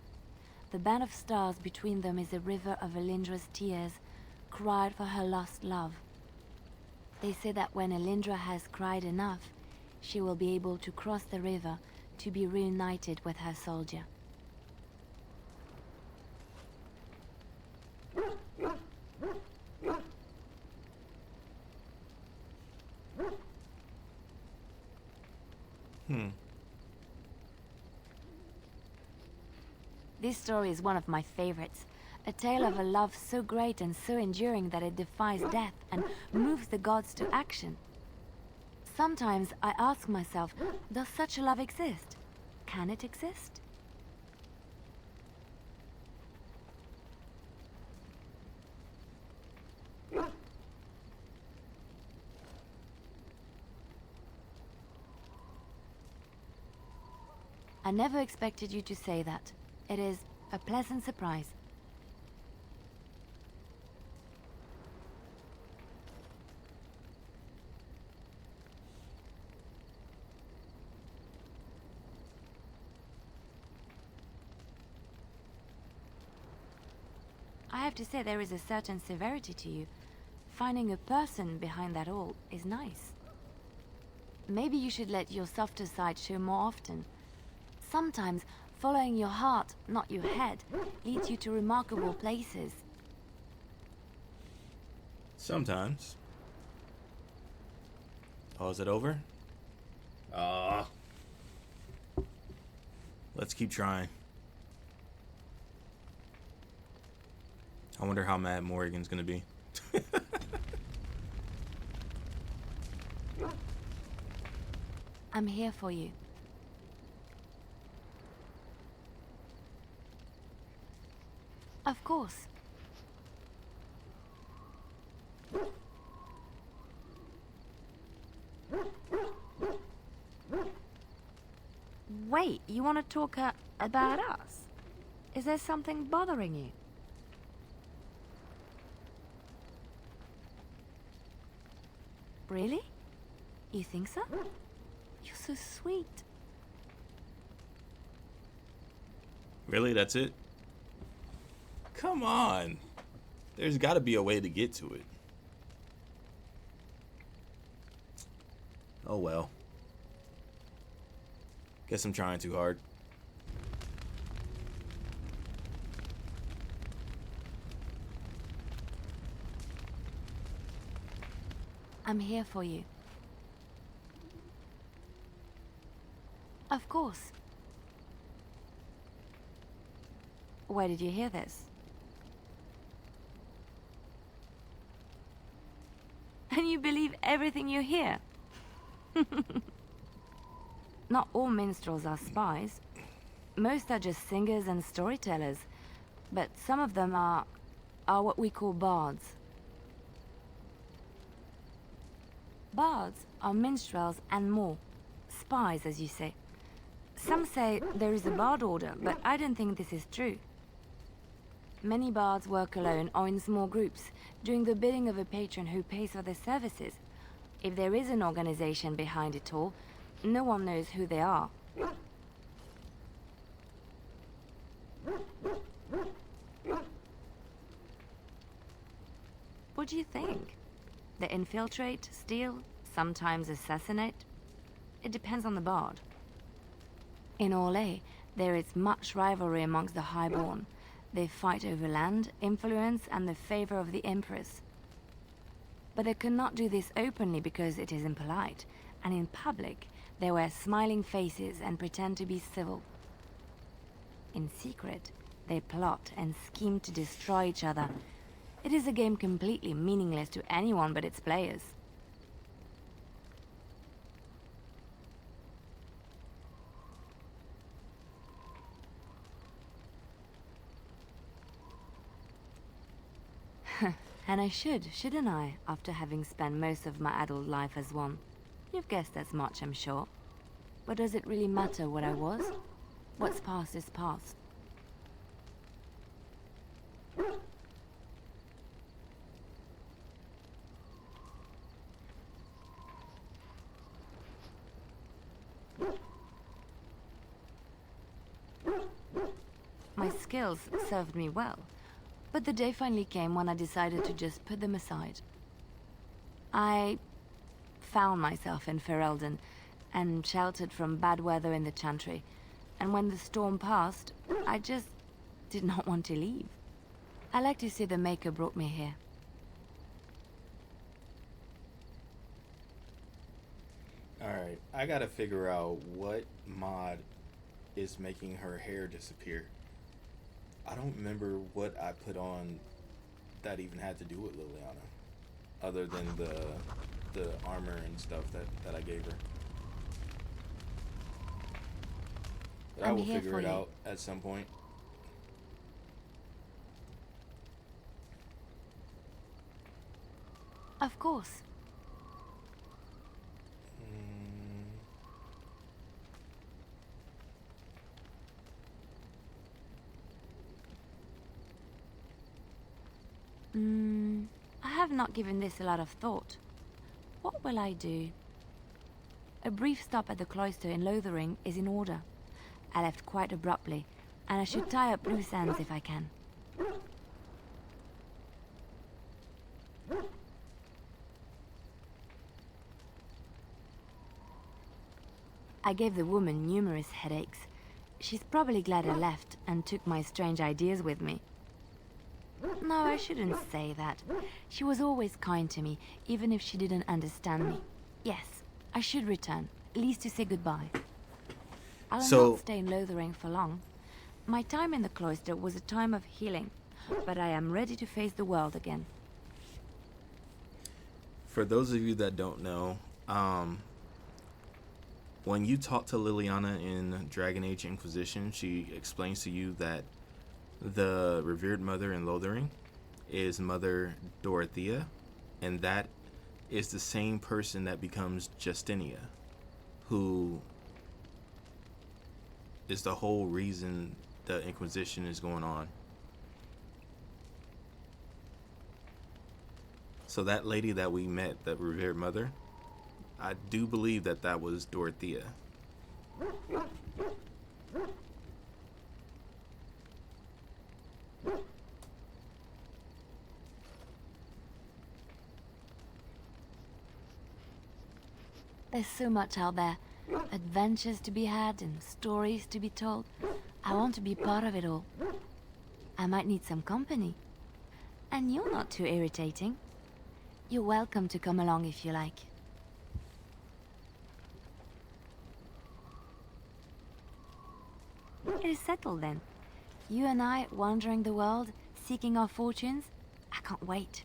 The band of stars between them is a river of Elindra's tears, cried for her lost love. They say that when Elindra has cried enough, she will be able to cross the river to be reunited with her soldier. This story is one of my favorites. A tale of a love so great and so enduring that it defies death and moves the gods to action. Sometimes I ask myself, does such a love exist? Can it exist? I never expected you to say that. It is a pleasant surprise. I have to say there is a certain severity to you. Finding a person behind that all is nice. Maybe you should let your softer side show more often. Sometimes, following your heart, not your head, leads you to remarkable places. Sometimes. Oh, is it over? Let's keep trying. I wonder how mad Morrigan's gonna be. I'm here for you. Of course. Wait, you want to talk about us? Is there something bothering you? Really? You think so? You're so sweet. Really? That's it? Come on. There's got to be a way to get to it. Oh well. Guess I'm trying too hard. I'm here for you. Of course. Where did you hear this? And you believe everything you hear? Not all minstrels are spies. Most are just singers and storytellers. But some of them are what we call bards. Bards are minstrels and more. Spies, as you say. Some say there is a bard order, but I don't think this is true. Many bards work alone or in small groups, doing the bidding of a patron who pays for their services. If there is an organization behind it all, no one knows who they are. What do you think? They infiltrate, steal, sometimes assassinate? It depends on the bard. In Orlais, there is much rivalry amongst the highborn. They fight over land, influence, and the favor of the Empress. But they cannot do this openly because it is impolite, and in public, they wear smiling faces and pretend to be civil. In secret, they plot and scheme to destroy each other. It is a game completely meaningless to anyone but its players. And I should, shouldn't I, after having spent most of my adult life as one? You've guessed as much, I'm sure. But does it really matter what I was? What's past is past. My skills served me well, but the day finally came when I decided to just put them aside. I found myself in Ferelden and sheltered from bad weather in the Chantry, and when the storm passed, I just did not want to leave. I like to see the Maker brought me here. Alright, I gotta figure out what mod is making her hair disappear. I don't remember what I put on that even had to do with Leliana, other than the armor and stuff that I gave her. But I will figure it out at some point. Of course. I have not given this a lot of thought. What will I do? A brief stop at the cloister in Lothering is in order. I left quite abruptly, and I should tie up loose ends if I can. I gave the woman numerous headaches. She's probably glad I left and took my strange ideas with me. No, I shouldn't say that. She was always kind to me, even if she didn't understand me. Yes, I should return, at least to say goodbye. I'll not stay in Lothering for long. My time in the cloister was a time of healing, but I am ready to face the world again. For those of you that don't know, when you talk to Leliana in Dragon Age Inquisition, she explains to you that the revered mother in Lothering is Mother Dorothea, and that is the same person that becomes Justinia, who is the whole reason the Inquisition is going on. So that lady that we met, that revered mother, I do believe that that was Dorothea. There's so much out there. Adventures to be had and stories to be told. I want to be part of it all. I might need some company. And you're not too irritating. You're welcome to come along if you like. It is settled then. You and I wandering the world, seeking our fortunes. I can't wait.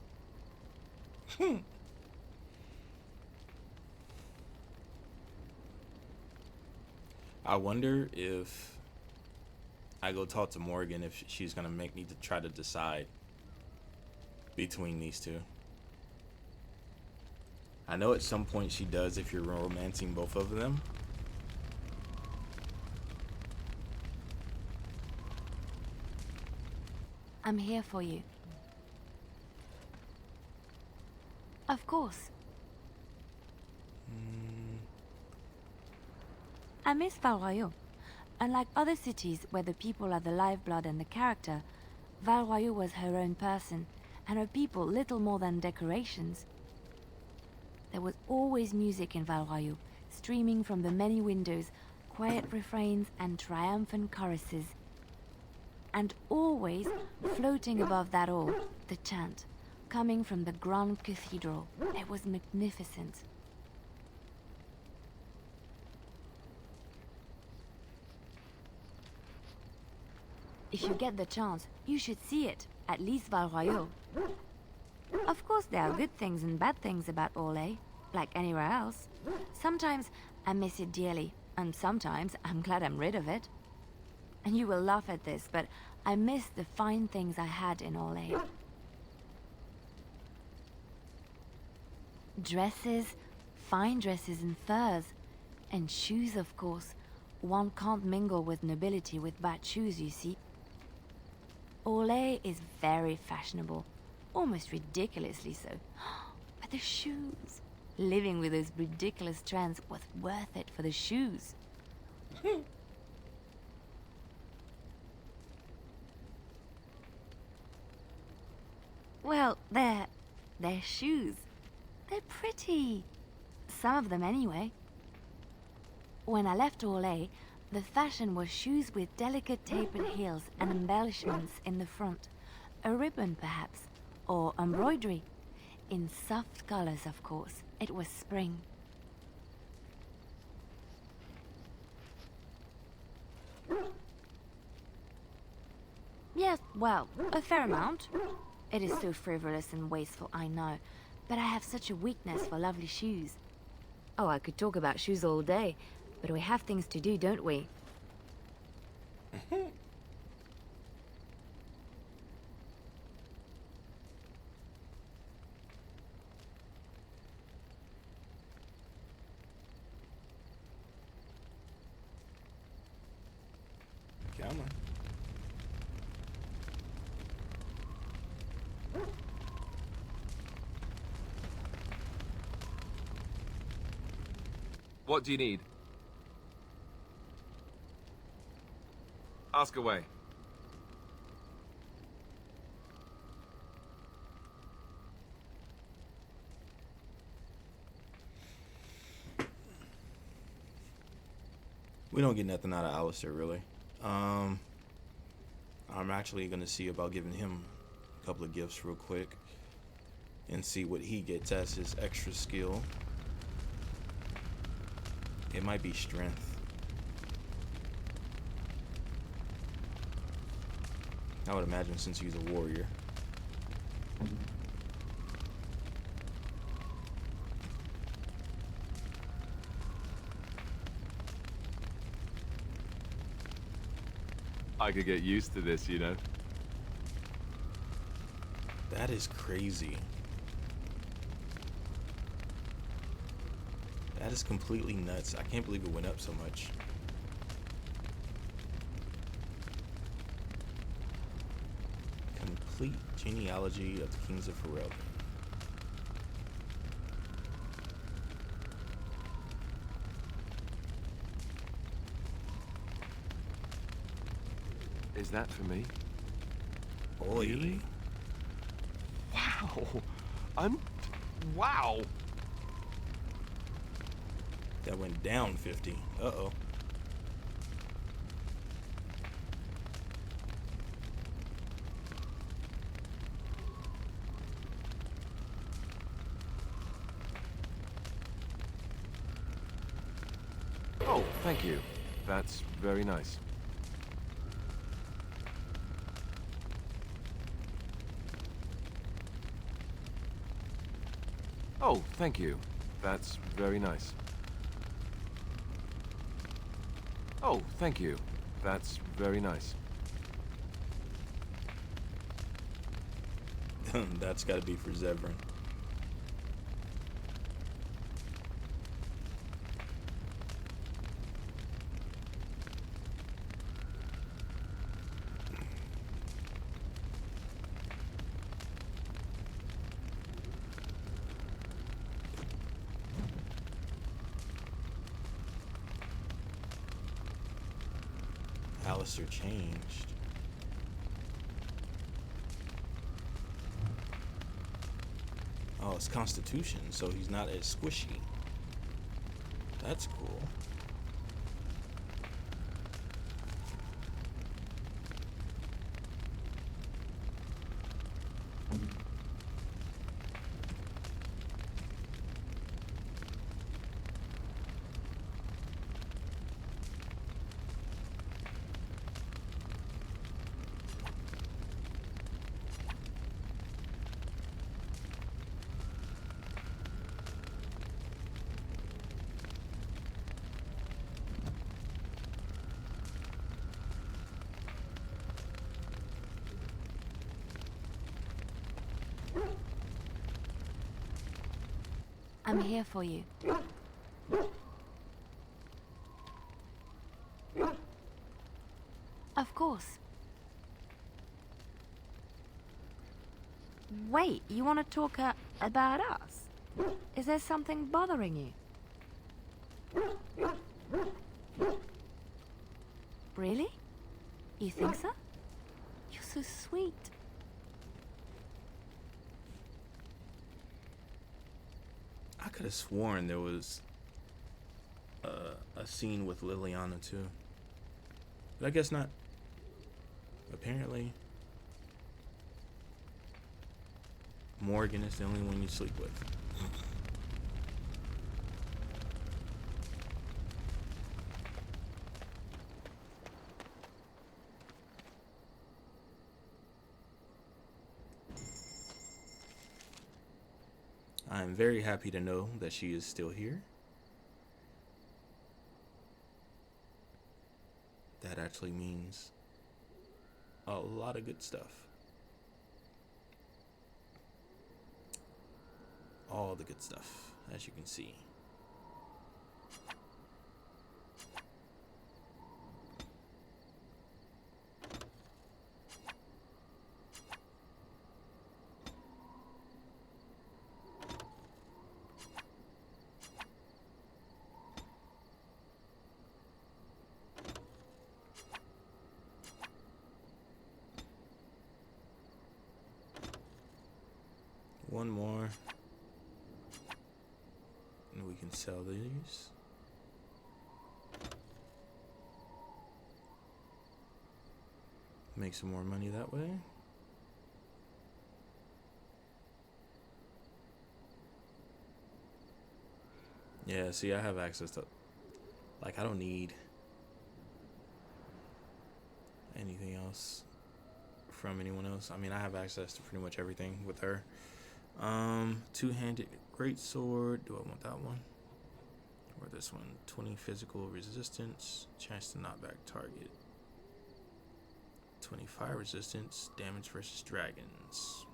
I wonder if I go talk to Morrigan if she's gonna make me to try to decide between these two. I know at some point she does if you're romancing both of them. I'm here for you. Of course. I miss Val Royeaux. Unlike other cities where the people are the lifeblood and the character, Val Royeaux was her own person, and her people little more than decorations. There was always music in Val Royeaux, streaming from the many windows, quiet refrains and triumphant choruses. And always, floating above that all, the chant, coming from the grand cathedral. It was magnificent. If you get the chance, you should see it, at least Val Royeaux. Of course, there are good things and bad things about Orlais, like anywhere else. Sometimes I miss it dearly, and sometimes I'm glad I'm rid of it. And you will laugh at this, but I miss the fine things I had in Orlais. Dresses, fine dresses and furs, and shoes, of course. One can't mingle with nobility with bad shoes, you see. Orlais is very fashionable, almost ridiculously so. But the shoes, living with those ridiculous trends was worth it for the shoes. Well, they're shoes. They're pretty. Some of them anyway. When I left Orlais, the fashion was shoes with delicate tapered heels and embellishments in the front. A ribbon, perhaps, or embroidery. In soft colors, of course. It was spring. Yes, well, a fair amount. It is so frivolous and wasteful, I know, but I have such a weakness for lovely shoes. Oh, I could talk about shoes all day, but we have things to do, don't we? Come on. What do you need? Ask away. We don't get nothing out of Alistair, really. I'm actually going to see about giving him a couple of gifts real quick and see what he gets as his extra skill. It might be strength. I would imagine since he's a warrior. I could get used to this, you know. That is crazy. That is completely nuts. I can't believe it went up so much. Complete genealogy of the kings of Ferelden. Is that for me? Oy. Really? Wow. Wow. That went down 50. Uh-oh. Oh, thank you. That's very nice. Oh, thank you. That's very nice. Oh, thank you. That's very nice. That's gotta be for Zevran. Alistair changed. Oh, it's Constitution, so he's not as squishy. That's cool. I'm here for you. Of course. Wait, you want to talk about us? Is there something bothering you? Really? You think so? You're so sweet. I could have sworn there was a scene with Leliana too. But I guess not. Apparently, Morrigan is the only one you sleep with. I am very happy to know that she is still here. That actually means a lot of good stuff. All the good stuff, as you can see. one more. And we can sell these. Make some more money that way. Yeah, see, I have access to, like, I don't need anything else from anyone else. I mean, I have access to pretty much everything with her. Two-handed greatsword. Do I want that one? Or this one? 20 physical resistance. Chance to knock back target. 20 fire resistance. Damage versus dragons.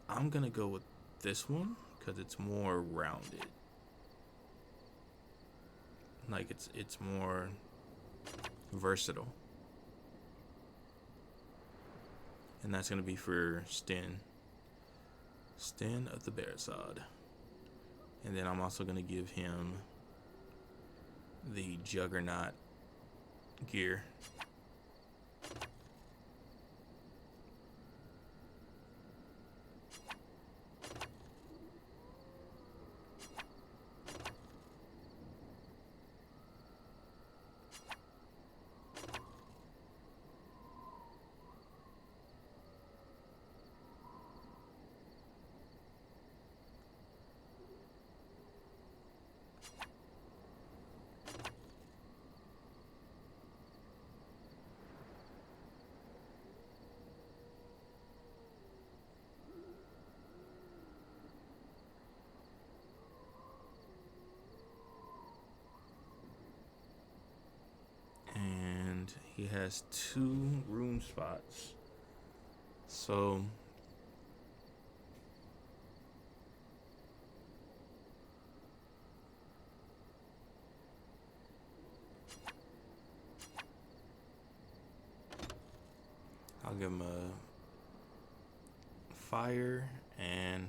I'm gonna go with this one because it's more rounded. Like it's more versatile. And that's gonna be for Sten. Sten of the Bearsod. And then I'm also gonna give him the Juggernaut gear. He has 2 room spots. So I'll give him a fire and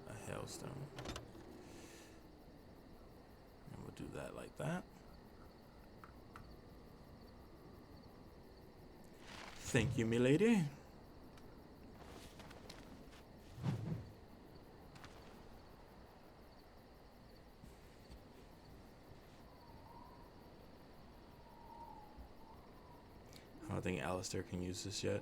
a hailstone. Do that like that. Thank you, milady. I don't think Alistair can use this yet.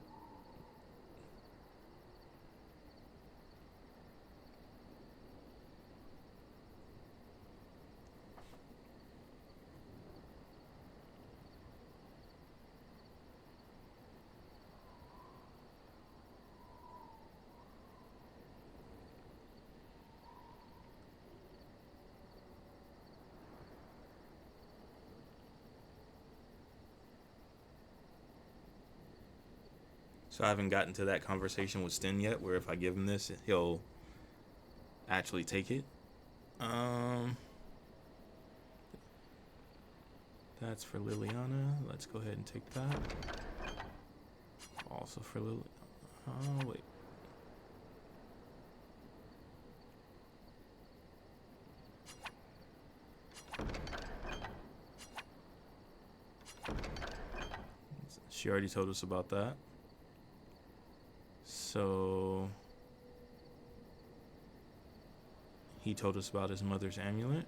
So I haven't gotten to that conversation with Sten yet, where if I give him this, he'll actually take it. That's for Leliana. Let's go ahead and take that. Also for Lily. Oh, wait. She already told us about that. So he told us about his mother's amulet.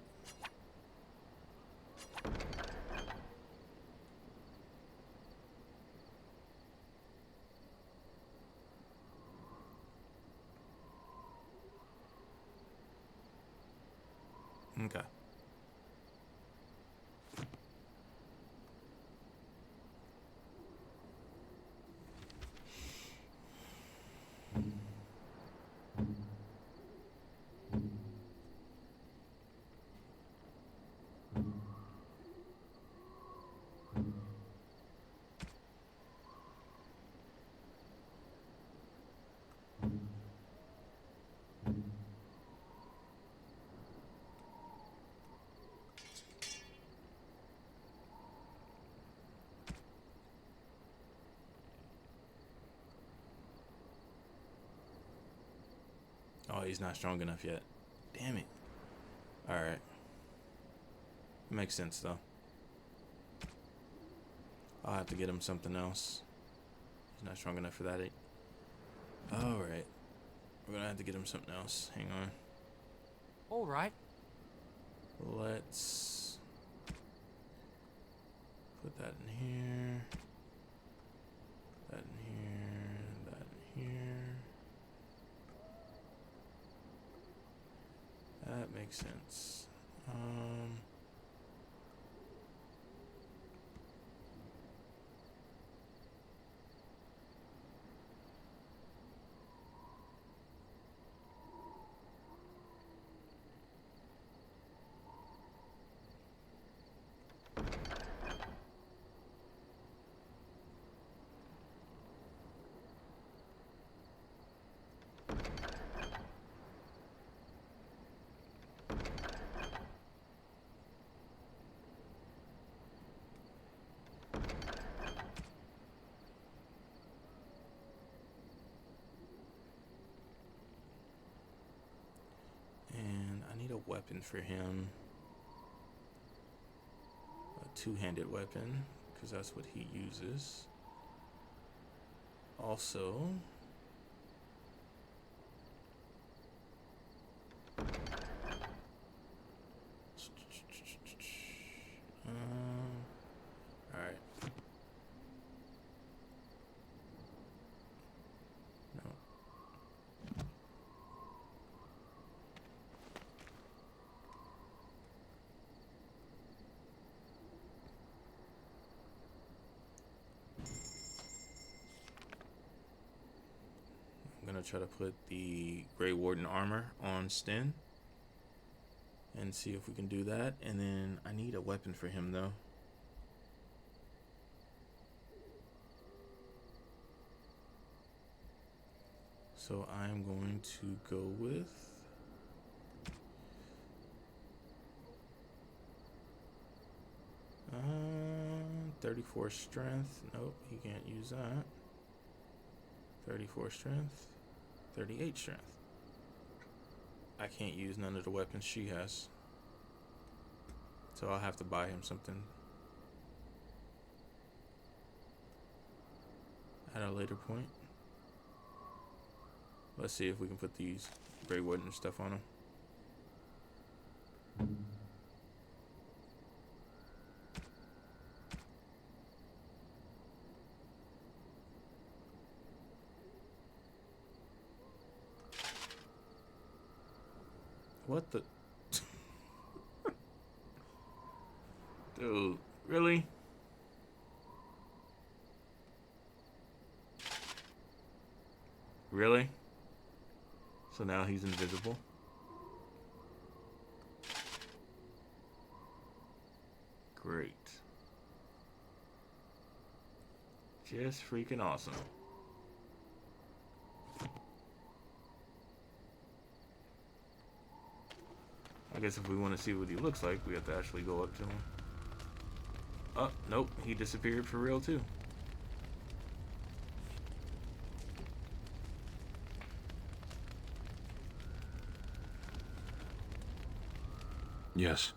Okay. Oh, he's not strong enough yet. Damn it. Alright. Makes sense, though. I'll have to get him something else. He's not strong enough for that. Alright. We're gonna have to get him something else. Hang on. Alright. Let's put that in here. That in here. That in here. That makes sense. Weapon for him. A two-handed weapon, because that's what he uses. Also, alright. No. I'm gonna try to put the Grey Warden armor on Sten and see if we can do that. And then I need a weapon for him though. So I'm going to go with 34 strength. Nope, he can't use that. 34 strength. 38 strength. I can't use none of the weapons she has. So I'll have to buy him something at a later point. Let's see if we can put these Grey Warden stuff on him. What the? Dude, really? Really? So now he's invisible? Great. Just freaking awesome. I guess if we want to see what he looks like, we have to actually go up to him. Oh, nope, he disappeared for real too. Yes.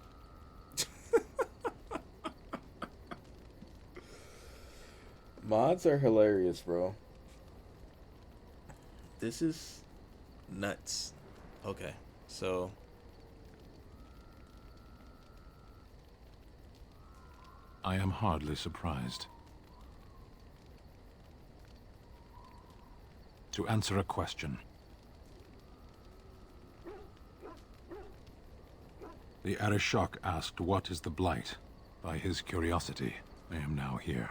Mods are hilarious, bro. This is nuts. Okay, so I am hardly surprised. To answer a question. The Arishok asked what is the Blight. By his curiosity, I am now here.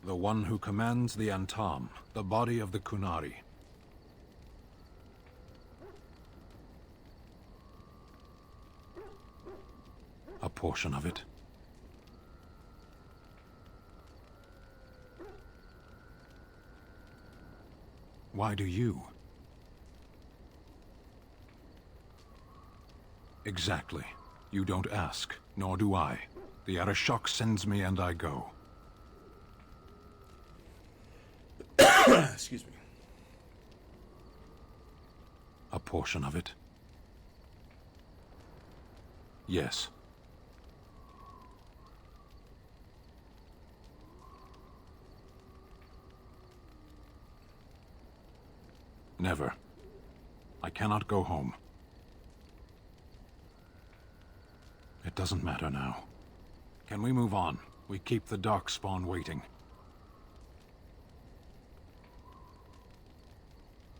The one who commands the Antam, the body of the Kunari. A portion of it. Why do you? Exactly. You don't ask, nor do I. The Arishok sends me and I go. Excuse me. A portion of it. Yes. Never. I cannot go home. It doesn't matter now. Can we move on? We keep the darkspawn waiting.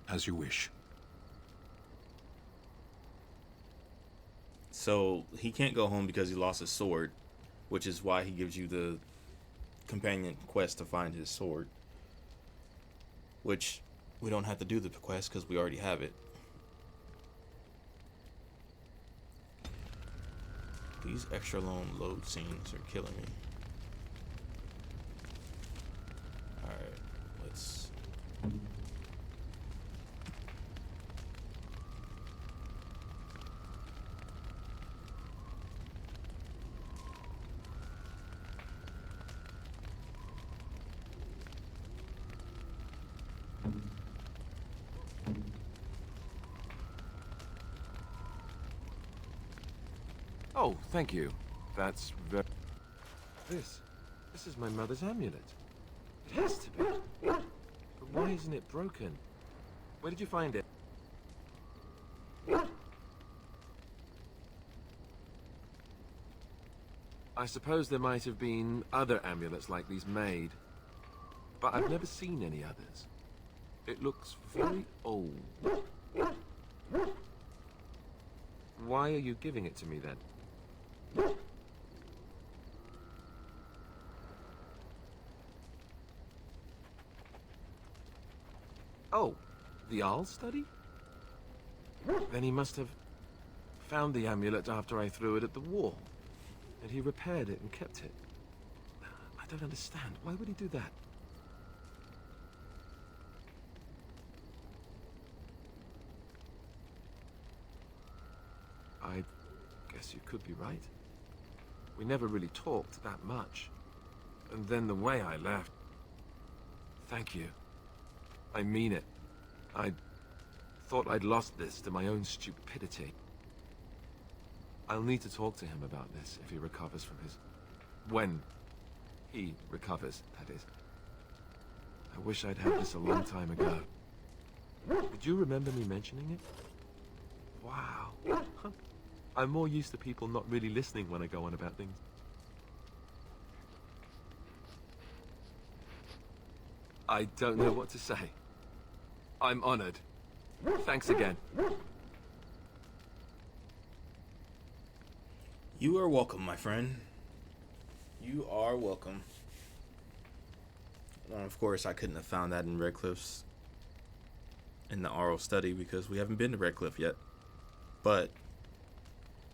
As you wish. So he can't go home because he lost his sword, which is why he gives you the companion quest to find his sword. Which we don't have to do the quest because we already have it. These extra long load scenes are killing me. Alright, let's... Oh, thank you. That's very... This is my mother's amulet. It has to be. But why isn't it broken? Where did you find it? I suppose there might have been other amulets like these made, but I've never seen any others. It looks very old. Why are you giving it to me then? Oh, the Owl study? Then he must have found the amulet after I threw it at the wall, and he repaired it and kept it. I don't understand. Why would he do that? I guess you could be right. We never really talked that much. And then the way I left... Thank you. I mean it. I thought I'd lost this to my own stupidity. I'll need to talk to him about this if he recovers from his... When he recovers, that is. I wish I'd had this a long time ago. Would you remember me mentioning it? Wow. I'm more used to people not really listening when I go on about things. I don't know what to say. I'm honored. Thanks again. You are welcome, my friend. You are welcome. Well, of course, I couldn't have found that in Redcliffe's in the oral study because we haven't been to Redcliffe yet. But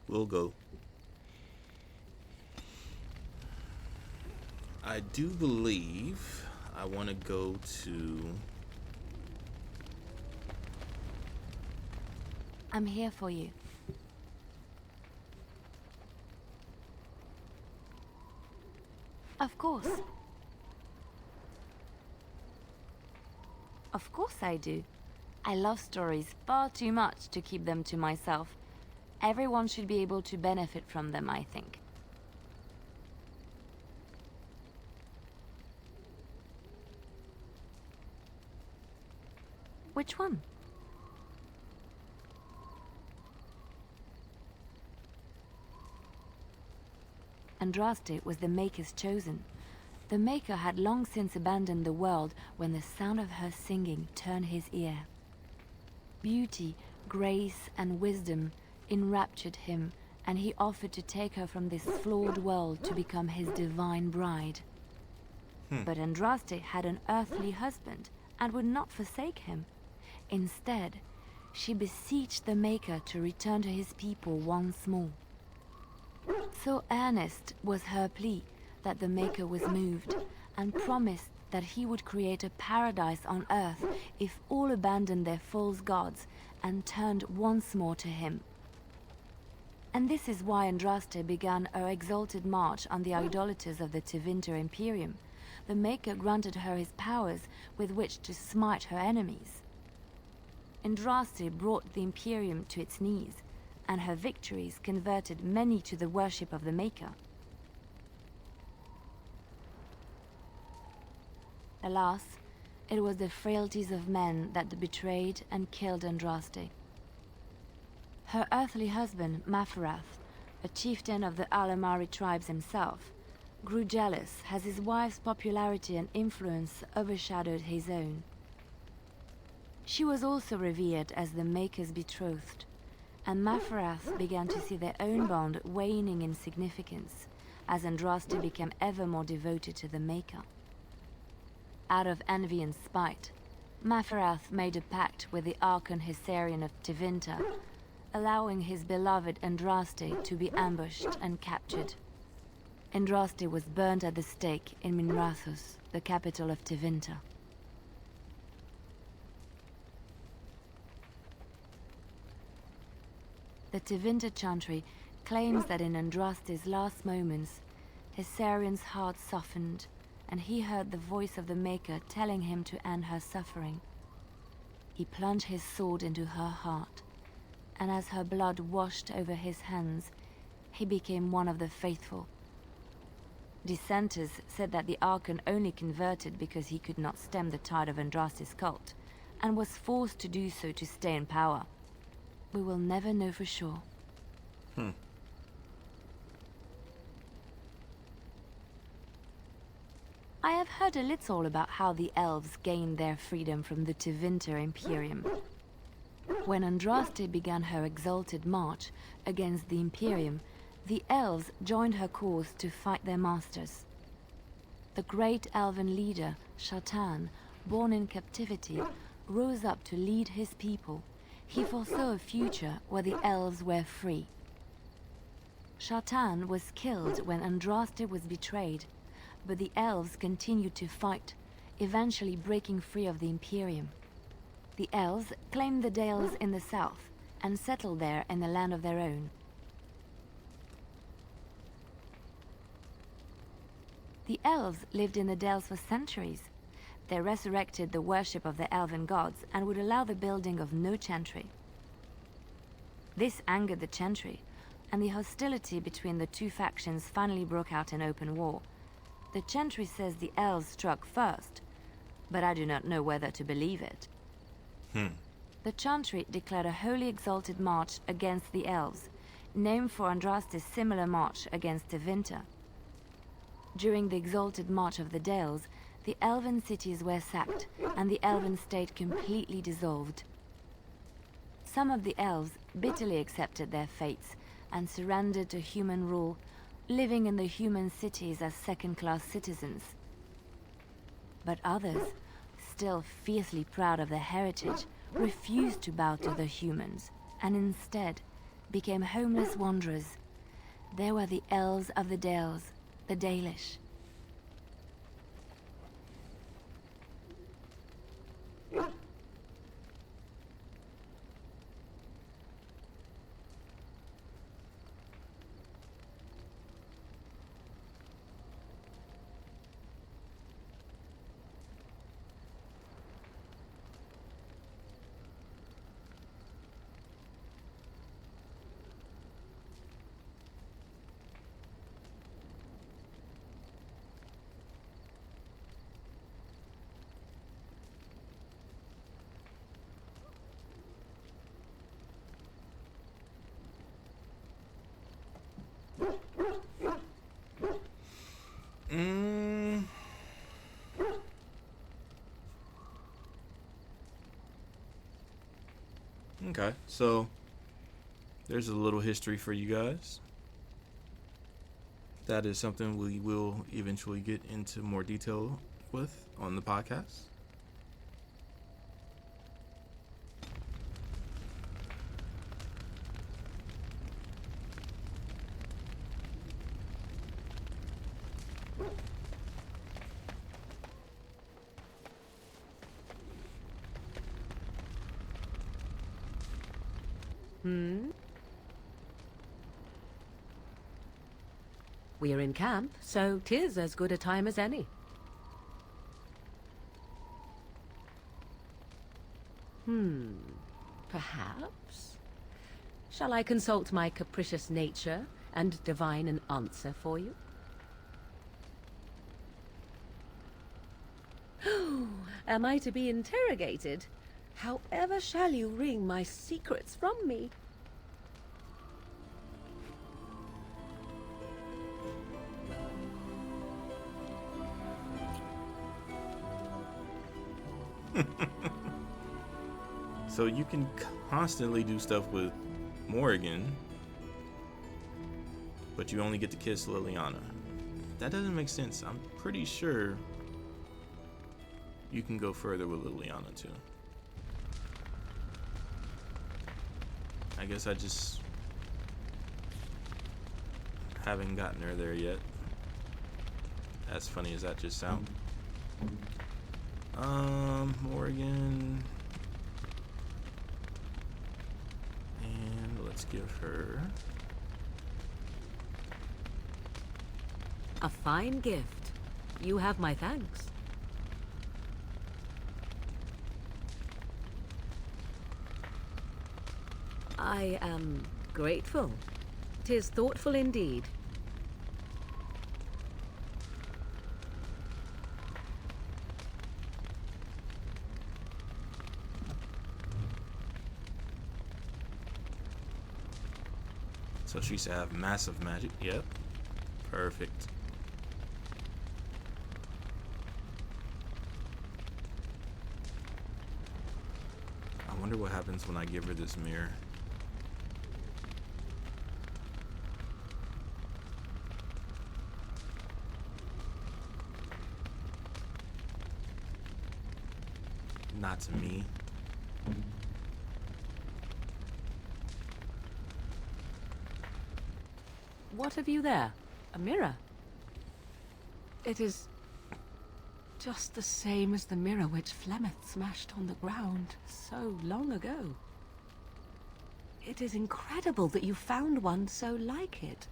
we'll go. I do believe I want to go to... I'm here for you. Of course. Of course I do. I love stories far too much to keep them to myself. Everyone should be able to benefit from them, I think. Which one? Andraste was the Maker's chosen. The Maker had long since abandoned the world when the sound of her singing turned his ear. Beauty, grace, and wisdom enraptured him, and he offered to take her from this flawed world to become his divine bride. But Andraste had an earthly husband and would not forsake him. Instead, she beseeched the Maker to return to his people once more. So earnest was her plea that the Maker was moved, and promised that he would create a paradise on earth if all abandoned their false gods and turned once more to him. And this is why Andraste began her exalted march on the idolaters of the Tevinter Imperium. The Maker granted her his powers with which to smite her enemies. Andraste brought the Imperium to its knees, and her victories converted many to the worship of the Maker. Alas, It was the frailties of men that betrayed and killed Andraste. Her earthly husband, Maferath, a chieftain of the Alamari tribes himself, grew jealous as his wife's popularity and influence overshadowed his own. She was also revered as the Maker's betrothed, and Maferath began to see their own bond waning in significance as Andraste became ever more devoted to the Maker. Out of envy and spite, Maferath made a pact with the Archon Hessarian of Tevinter, allowing his beloved Andraste to be ambushed and captured. Andraste was burned at the stake in Minrathous, the capital of Tevinter. The Tevinter Chantry claims that in Andraste's last moments, Hessarian's heart softened, and he heard the voice of the Maker telling him to end her suffering. He plunged his sword into her heart, and as her blood washed over his hands, he became one of the faithful. Dissenters said that the Archon only converted because he could not stem the tide of Andraste's cult, and was forced to do so to stay in power. We will never know for sure. I have heard a little about how the elves gained their freedom from the Tevinter Imperium. When Andraste began her exalted march against the Imperium, the elves joined her cause to fight their masters. The great elven leader, Shatan, born in captivity, rose up to lead his people. He foresaw a future where the elves were free. Shatan was killed when Andraste was betrayed, but the elves continued to fight, eventually breaking free of the Imperium. The elves claimed the Dales in the south and settled there in a land of their own. The elves lived in the Dales for centuries. They resurrected the worship of the elven gods and would allow the building of no chantry. This angered the chantry, and the hostility between the two factions finally broke out in open war. The chantry says the elves struck first, but I do not know whether to believe it. The chantry declared a wholly exalted march against the elves, named for Andraste's similar march against Tevinter. During the exalted march of the Dales, the elven cities were sacked, and the elven state completely dissolved. Some of the elves bitterly accepted their fates and surrendered to human rule, living in the human cities as second-class citizens. But others, still fiercely proud of their heritage, refused to bow to the humans, and instead became homeless wanderers. They were the elves of the Dales, the Dalish. Okay, so there's a little history for you guys. That is something we will eventually get into more detail with on the podcast. We're in camp, so 'tis as good a time as any. Perhaps? Shall I consult my capricious nature and divine an answer for you? Am I to be interrogated? However shall you wring my secrets from me? So you can constantly do stuff with Morrigan, but you only get to kiss Leliana. That doesn't make sense. I'm pretty sure you can go further with Leliana too. I guess I just haven't gotten her there yet. As funny as that just sounds. Morrigan. And let's give her a fine gift. You have my thanks. I am grateful. 'Tis thoughtful indeed. So she used to have massive magic. Yep. Perfect. I wonder what happens when I give her this mirror. Not to me. What have you there? A mirror? It is just the same as the mirror which Flemeth smashed on the ground so long ago. It is incredible that you found one so like it.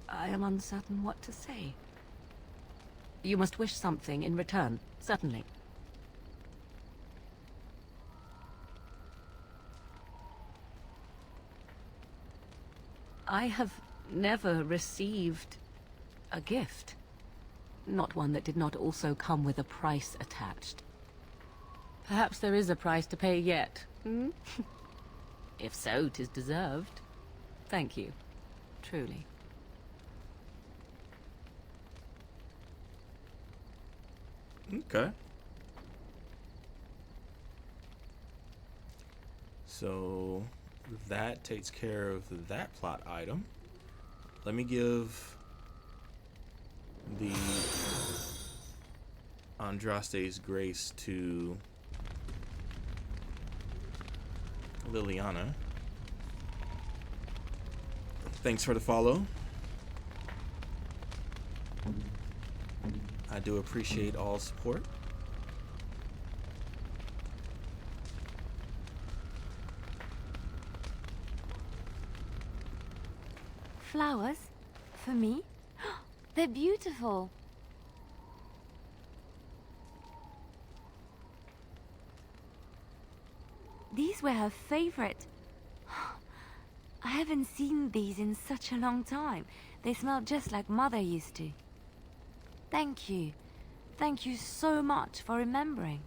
I am uncertain what to say. You must wish something in return, certainly. I have never received a gift. Not one that did not also come with a price attached. Perhaps there is a price to pay yet, hmm? If so, 'tis deserved. Thank you. Truly. Okay. So that takes care of that plot item. Let me give the Andraste's grace to Leliana. Thanks for the follow. I do appreciate all support. Flowers? For me? They're beautiful. These were her favorite. I haven't seen these in such a long time. They smell just like Mother used to. Thank you. Thank you so much for remembering.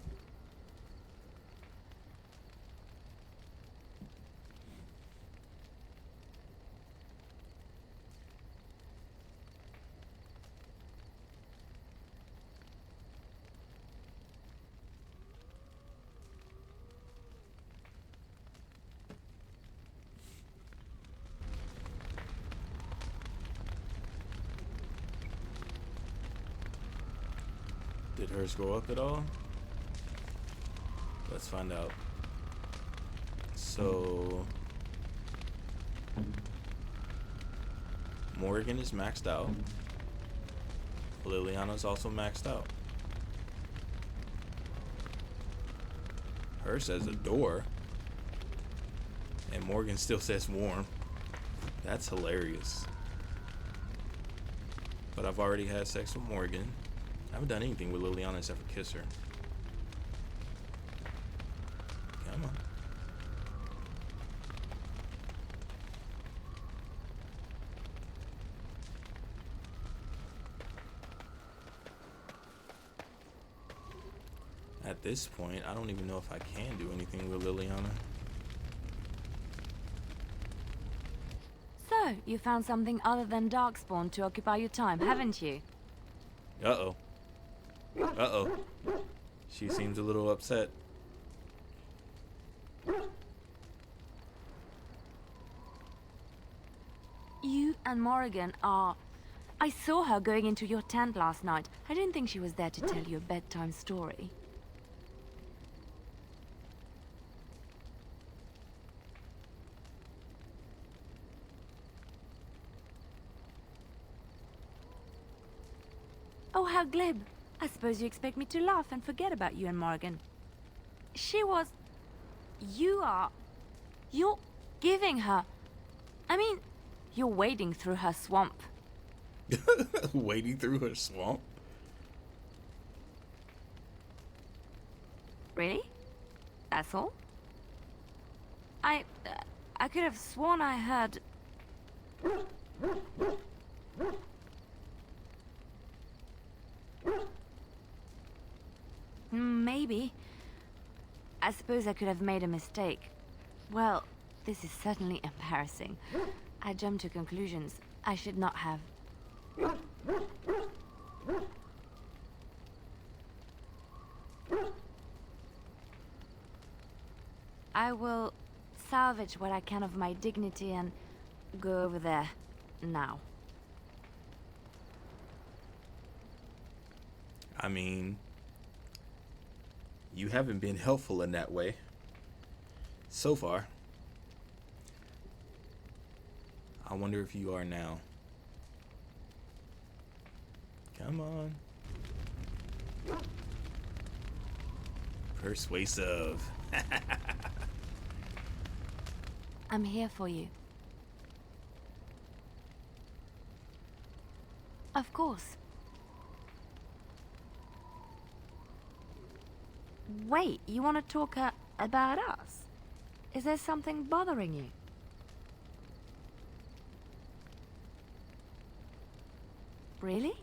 Did hers go up at all? Let's find out. So Morrigan is maxed out. Leliana's also maxed out. Hers says a door. And Morgan still says warm. That's hilarious. But I've already had sex with Morgan. I haven't done anything with Leliana except for kiss her. Come on. At this point, I don't even know if I can do anything with Leliana. So, you found something other than darkspawn to occupy your time, haven't you? Uh-oh. Uh-oh. She seems a little upset. You and Morrigan are... I saw her going into your tent last night. I didn't think she was there to tell you a bedtime story. Oh, how glib. I suppose you expect me to laugh and forget about you and Morrigan. She was... You are... You're giving her... I mean, you're wading through her swamp. Wading through her swamp? Really? That's all? I could have sworn I heard... Maybe. I suppose I could have made a mistake. Well, this is certainly embarrassing. I jumped to conclusions I should not have. I will salvage what I can of my dignity and go over there now. I mean, you haven't been helpful in that way so far. I wonder if you are now. Come on. Persuasive. I'm here for you. Of course. Wait, you want to talk about us? Is there something bothering you? Really?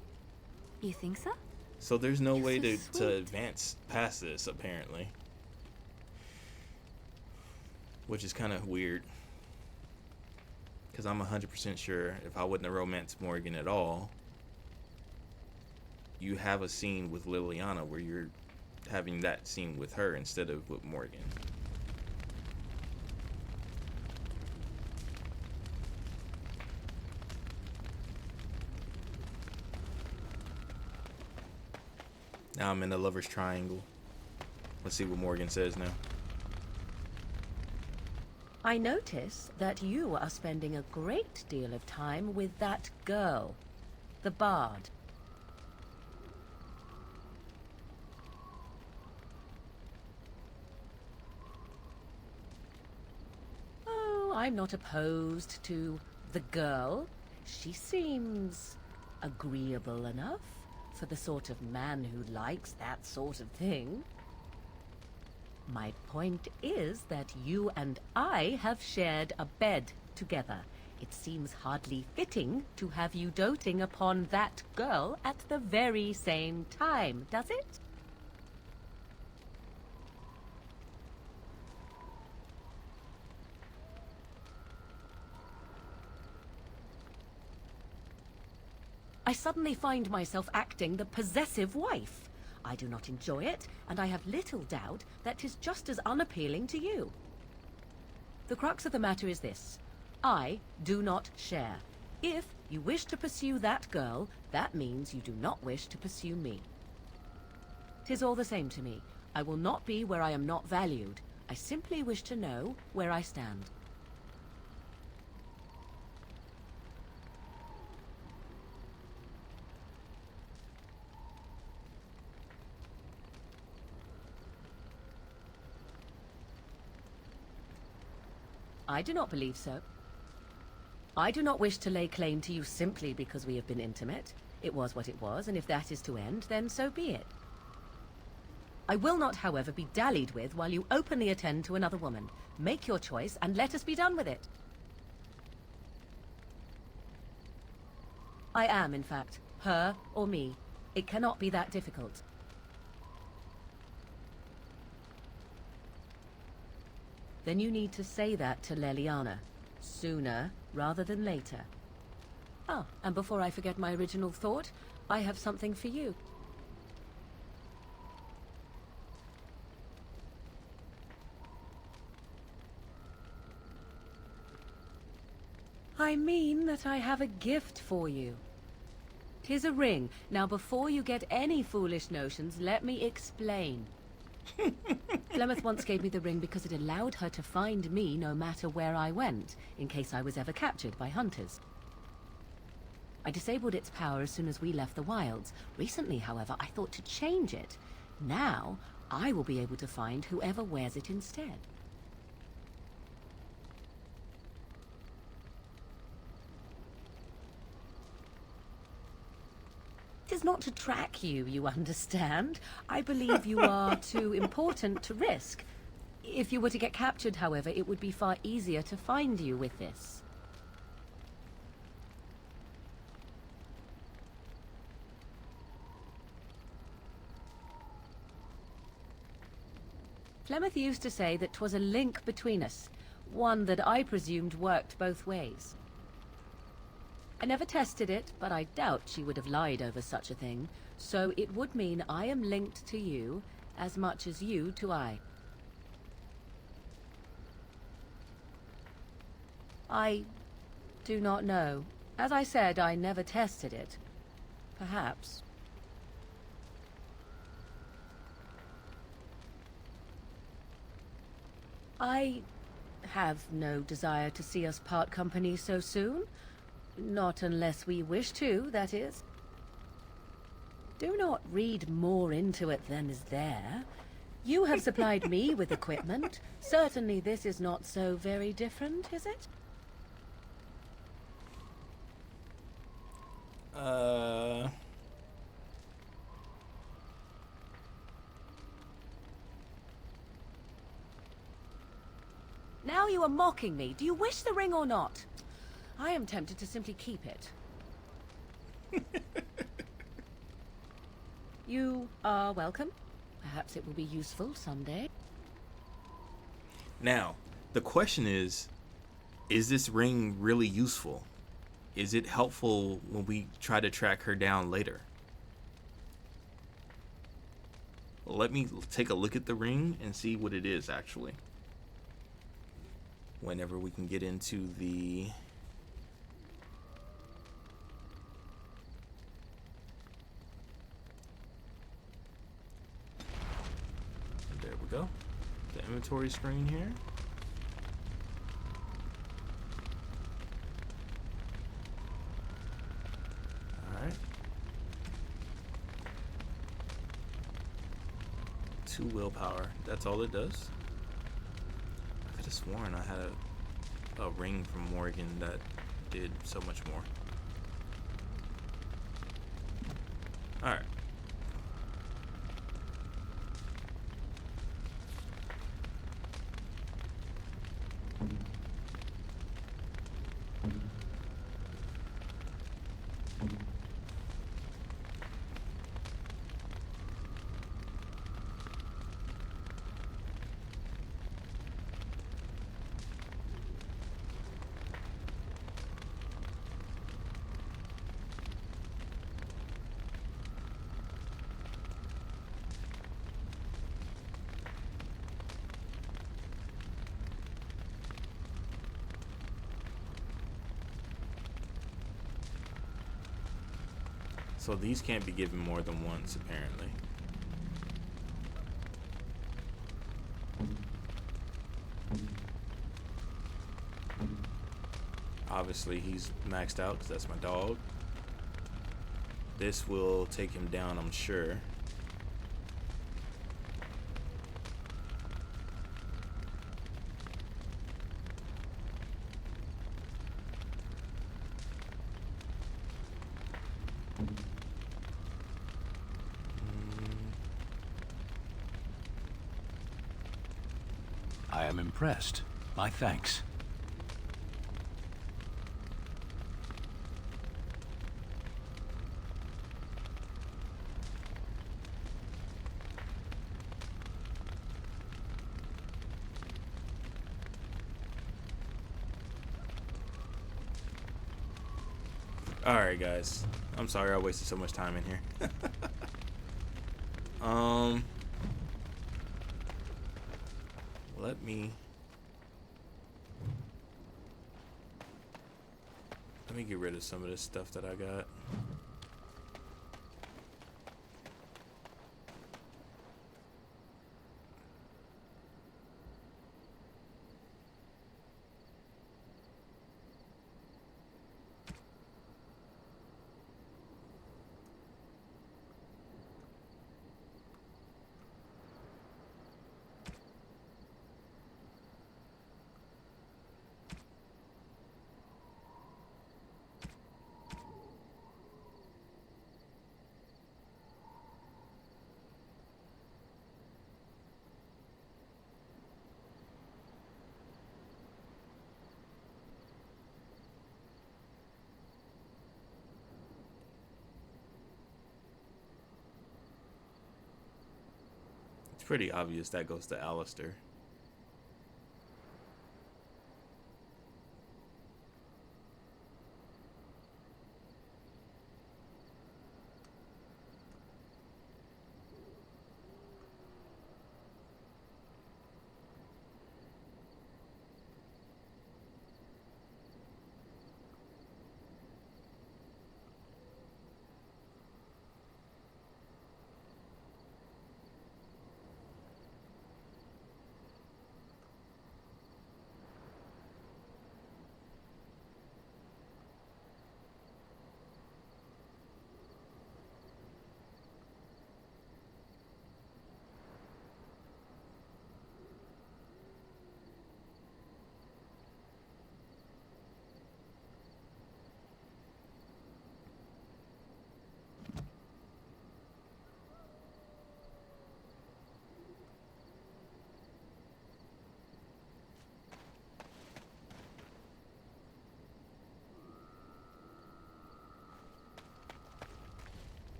You think so? So there's no way so to advance past this, apparently. Which is kind of weird. Because I'm 100% sure if I wouldn't have romanced Morrigan at all, you have a scene with Leliana where you're having that scene with her instead of with Morrigan. Now I'm in the lover's triangle. Let's see what Morrigan says now. I notice that you are spending a great deal of time with that girl, the bard. Oh, I'm not opposed to the girl. She seems agreeable enough for the sort of man who likes that sort of thing. My point is that you and I have shared a bed together. It seems hardly fitting to have you doting upon that girl at the very same time, does it? I suddenly find myself acting the possessive wife. I do not enjoy it, and I have little doubt that 'tis just as unappealing to you. The crux of the matter is this. I do not share. If you wish to pursue that girl, that means you do not wish to pursue me. 'Tis all the same to me. I will not be where I am not valued. I simply wish to know where I stand. I do not believe so. I do not wish to lay claim to you simply because we have been intimate. It was what it was, and if that is to end, then so be it. I will not, however, be dallied with while you openly attend to another woman. Make your choice, and let us be done with it. I am, in fact, her or me. It cannot be that difficult. then you need to say that to Leliana. Sooner rather than later. Ah, and before I forget my original thought, I have something for you. I mean that I have a gift for you. 'Tis a ring. Now, before you get any foolish notions, let me explain. Flemeth once gave me the ring because it allowed her to find me no matter where I went, in case I was ever captured by hunters. I disabled its power as soon as we left the wilds. Recently, however, I thought to change it. Now, I will be able to find whoever wears it instead. It is not to track you, you understand. I believe you are too important to risk. If you were to get captured, however, it would be far easier to find you with this. Flemeth used to say that 'twas a link between us, one that I presumed worked both ways. I never tested it, but I doubt she would have lied over such a thing, so it would mean I am linked to you as much as you to I. I do not know. As I said, I never tested it. Perhaps. I have no desire to see us part company so soon. Not unless we wish to, that is. Do not read more into it than is there. You have supplied me with equipment. Certainly this is not so very different, is it? Now you are mocking me. Do you wish the ring or not? I am tempted to simply keep it. You are welcome. Perhaps it will be useful someday. Now, the question is this ring really useful? Is it helpful when we try to track her down later? Let me take a look at the ring and see what it is, actually. Whenever we can get into the... There we go. The inventory screen here. Alright. 2 willpower. That's all it does. I could have sworn I had a ring from Morrigan that did so much more. Alright. So these can't be given more than once, apparently. Obviously, he's maxed out because that's my dog. This will take him down, I'm sure. I am impressed. My thanks. Alright, guys. I'm sorry I wasted so much time in here. Let me get rid of some of this stuff that I got. It's pretty obvious that goes to Alistair.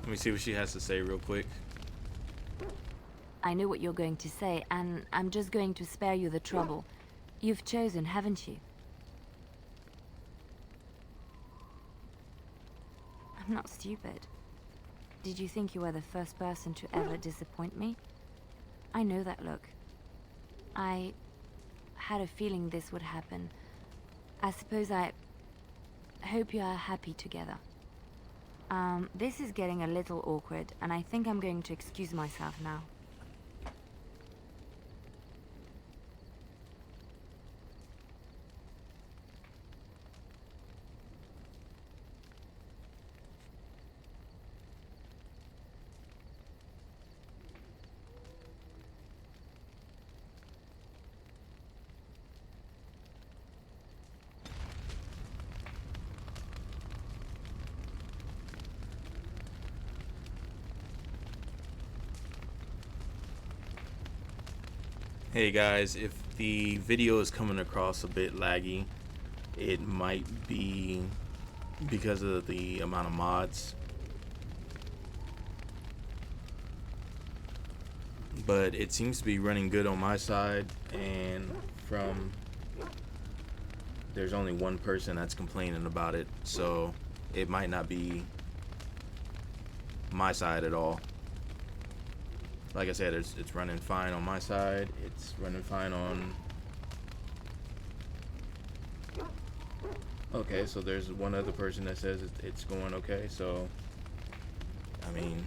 Let me see what she has to say real quick. I know what you're going to say, and I'm just going to spare you the trouble. You've chosen, haven't you? I'm not stupid. Did you think you were the first person to ever disappoint me? I know that look. I had a feeling this would happen. I suppose I hope you are happy together. This is getting a little awkward, and I think I'm going to excuse myself now. Hey guys, if the video is coming across a bit laggy, it might be because of the amount of mods. But it seems to be running good on my side, and there's only one person that's complaining about it, so it might not be my side at all. Like I said, it's running fine on my side. It's running fine on... Okay, so there's one other person that says it's going okay, so... I mean...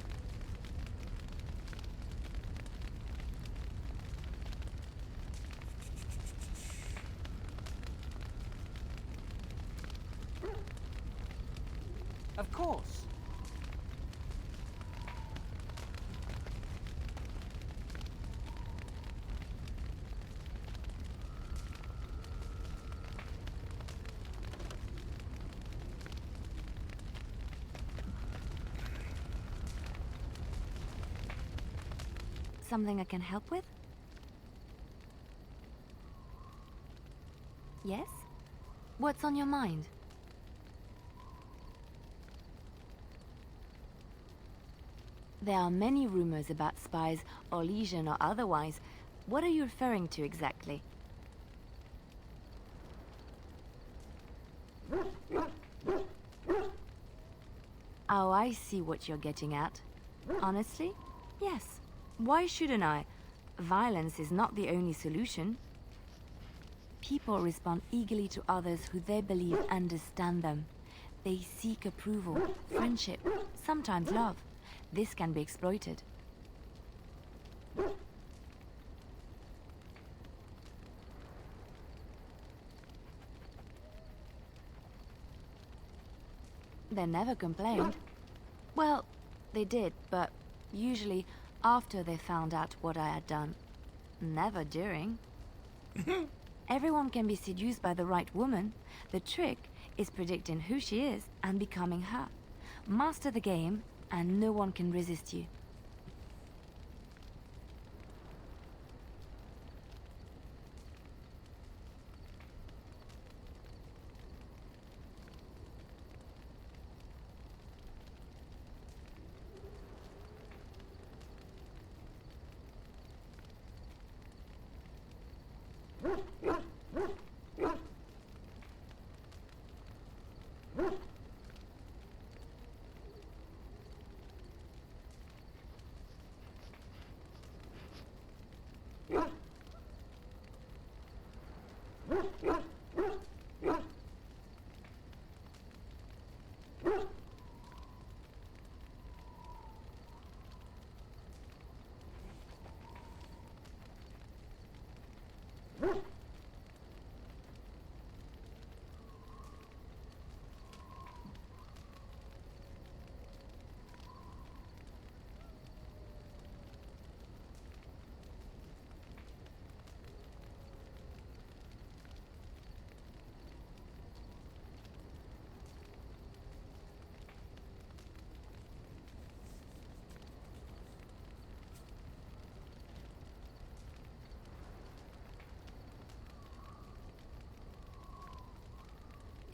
Of course. Something I can help with? Yes? What's on your mind? There are many rumors about spies, or legion or otherwise. What are you referring to exactly? Oh, I see what you're getting at. Honestly, yes. Why shouldn't I? Violence is not the only solution. People respond eagerly to others who they believe understand them. They seek approval, friendship, sometimes love. This can be exploited. They never complained. Well, they did, but usually after they found out what I had done. Never during. Everyone can be seduced by the right woman. The trick is predicting who she is and becoming her. Master the game, and no one can resist you.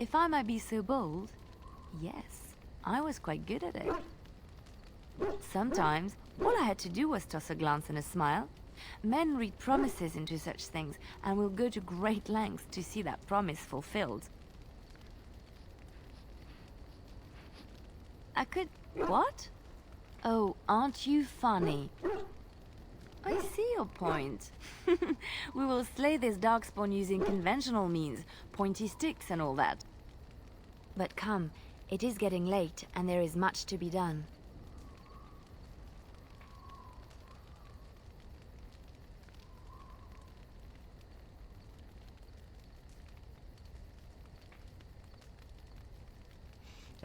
If I might be so bold, yes, I was quite good at it. Sometimes, all I had to do was toss a glance and a smile. Men read promises into such things and will go to great lengths to see that promise fulfilled. I could... what? Oh, aren't you funny? I see your point. We will slay this darkspawn using conventional means, pointy sticks and all that. But come, it is getting late and there is much to be done.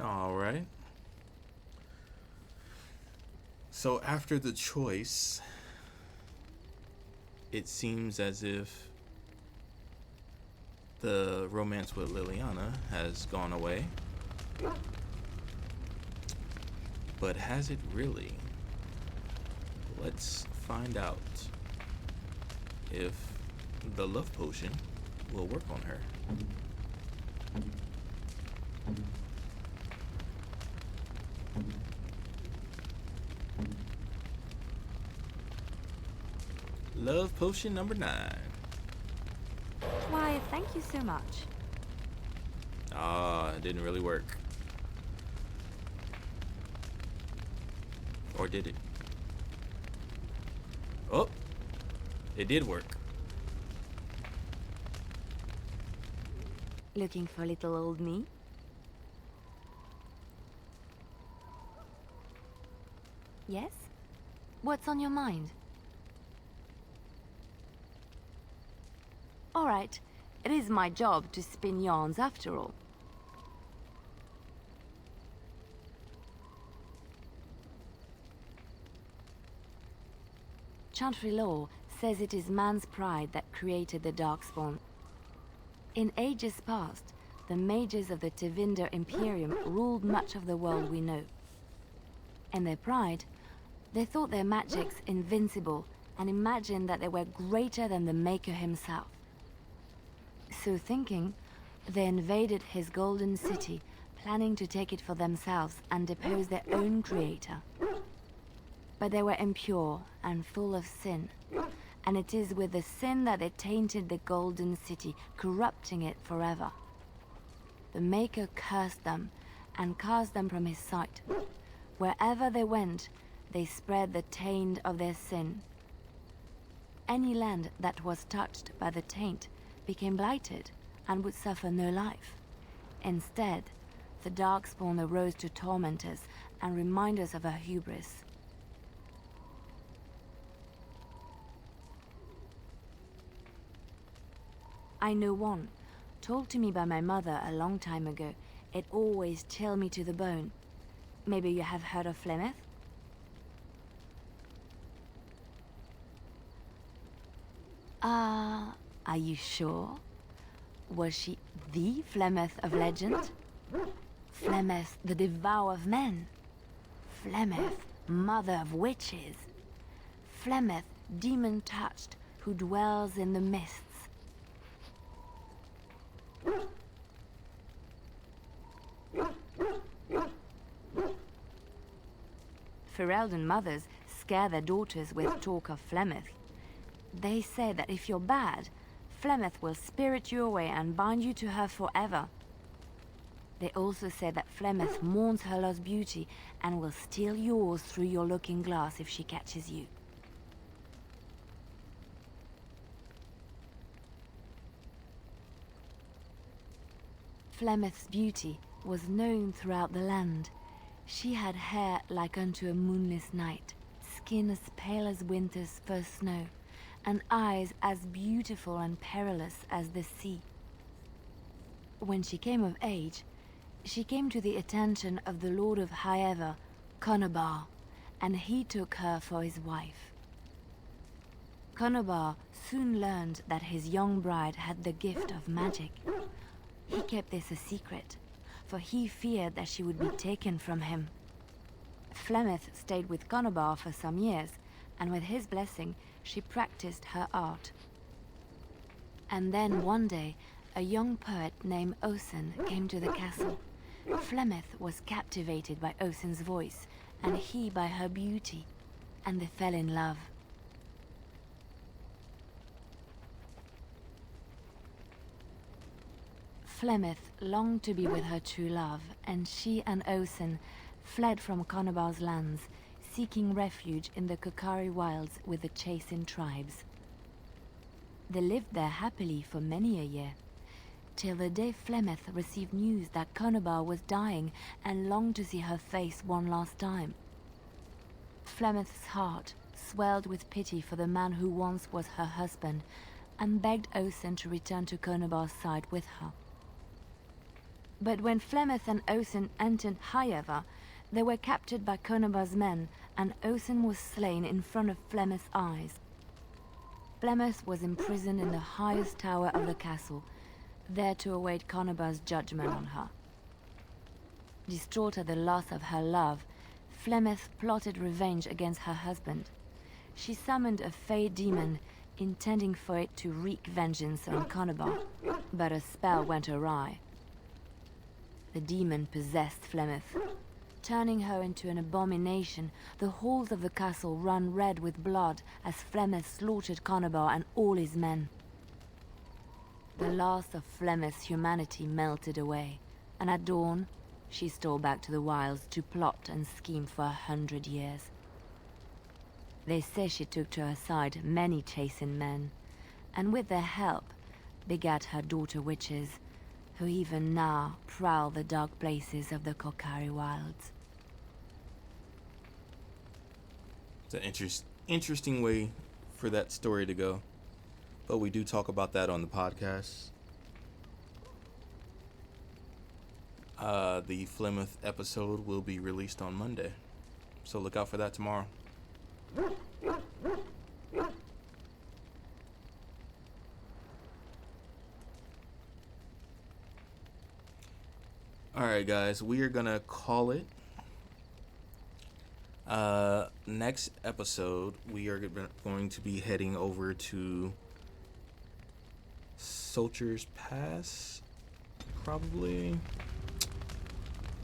All right. So after the choice, it seems as if the romance with Leliana has gone away. But has it really? Let's find out if the love potion will work on her. Love potion number 9. Why, thank you so much. Ah, it didn't really work. Or did it? Oh, it did work. Looking for little old me? Yes? What's on your mind? All right, it is my job to spin yarns after all. Chantry law says it is man's pride that created the darkspawn. In ages past, the mages of the Tevinder Imperium ruled much of the world we know. In their pride, they thought their magics invincible and imagined that they were greater than the Maker himself. So thinking, they invaded his golden city, planning to take it for themselves and depose their own creator. But they were impure and full of sin, and it is with the sin that they tainted the golden city, corrupting it forever. The Maker cursed them and cast them from his sight. Wherever they went, they spread the taint of their sin. Any land that was touched by the taint became blighted and would suffer no life. Instead, the darkspawn arose to torment us and remind us of our hubris. I know one, told to me by my mother a long time ago. It always chilled me to the bone. Maybe you have heard of Flemeth? Are you sure? Was she the Flemeth of legend? Flemeth, the devourer of men? Flemeth, mother of witches? Flemeth, demon-touched, who dwells in the mists? Ferelden mothers scare their daughters with talk of Flemeth. They say that if you're bad, Flemeth will spirit you away and bind you to her forever. They also say that Flemeth mourns her lost beauty and will steal yours through your looking glass if she catches you. Flemeth's beauty was known throughout the land. She had hair like unto a moonless night, skin as pale as winter's first snow, and eyes as beautiful and perilous as the sea. When she came of age, she came to the attention of the Lord of Highever, Conobar, and he took her for his wife. Conobar soon learned that his young bride had the gift of magic. He kept this a secret, for he feared that she would be taken from him. Flemeth stayed with Conobar for some years, and with his blessing, she practiced her art. And then one day, a young poet named Osen came to the castle. Flemeth was captivated by Osen's voice, and he by her beauty, and they fell in love. Flemeth longed to be with her true love, and she and Osen fled from Conobar's lands, seeking refuge in the Kokari wilds with the Chasing tribes. They lived there happily for many a year, till the day Flemeth received news that Conobar was dying and longed to see her face one last time. Flemeth's heart swelled with pity for the man who once was her husband, and begged Osen to return to Conobar's side with her. But when Flemeth and Osen entered Highever, they were captured by Conobar's men, and Osen was slain in front of Flemeth's eyes. Flemeth was imprisoned in the highest tower of the castle, there to await Conobar's judgment on her. Distraught at the loss of her love, Flemeth plotted revenge against her husband. She summoned a fey demon, intending for it to wreak vengeance on Conobar, but a spell went awry. The demon possessed Flemeth. Turning her into an abomination, the halls of the castle ran red with blood as Flemeth slaughtered Conobar and all his men. The last of Flemeth's humanity melted away, and at dawn, she stole back to the wilds to plot and scheme for 100 years. They say she took to her side many Chasing men, and with their help, begat her daughter witches, who even now prowl the dark places of the Kokari wilds. It's an interesting way for that story to go, but we do talk about that on the podcast. The Flemeth episode will be released on Monday, so look out for that tomorrow. Alright guys, we are gonna call it. Next episode, we are going to be heading over to Soldier's Pass, probably.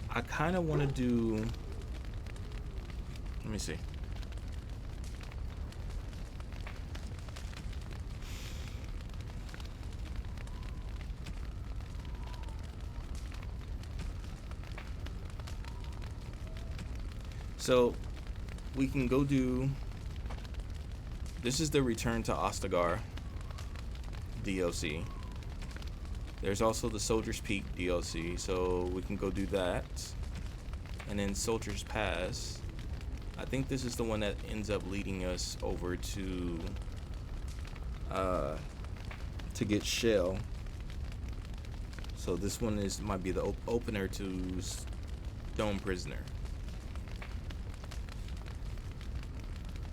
I kind of want to do, let me see. So we can go do, this is the Return to Ostagar DLC. There's also the Soldier's Peak DLC, so we can go do that. And then Soldier's Pass, I think this is the one that ends up leading us over to get Shell. So this one might be the opener to Stone Prisoner.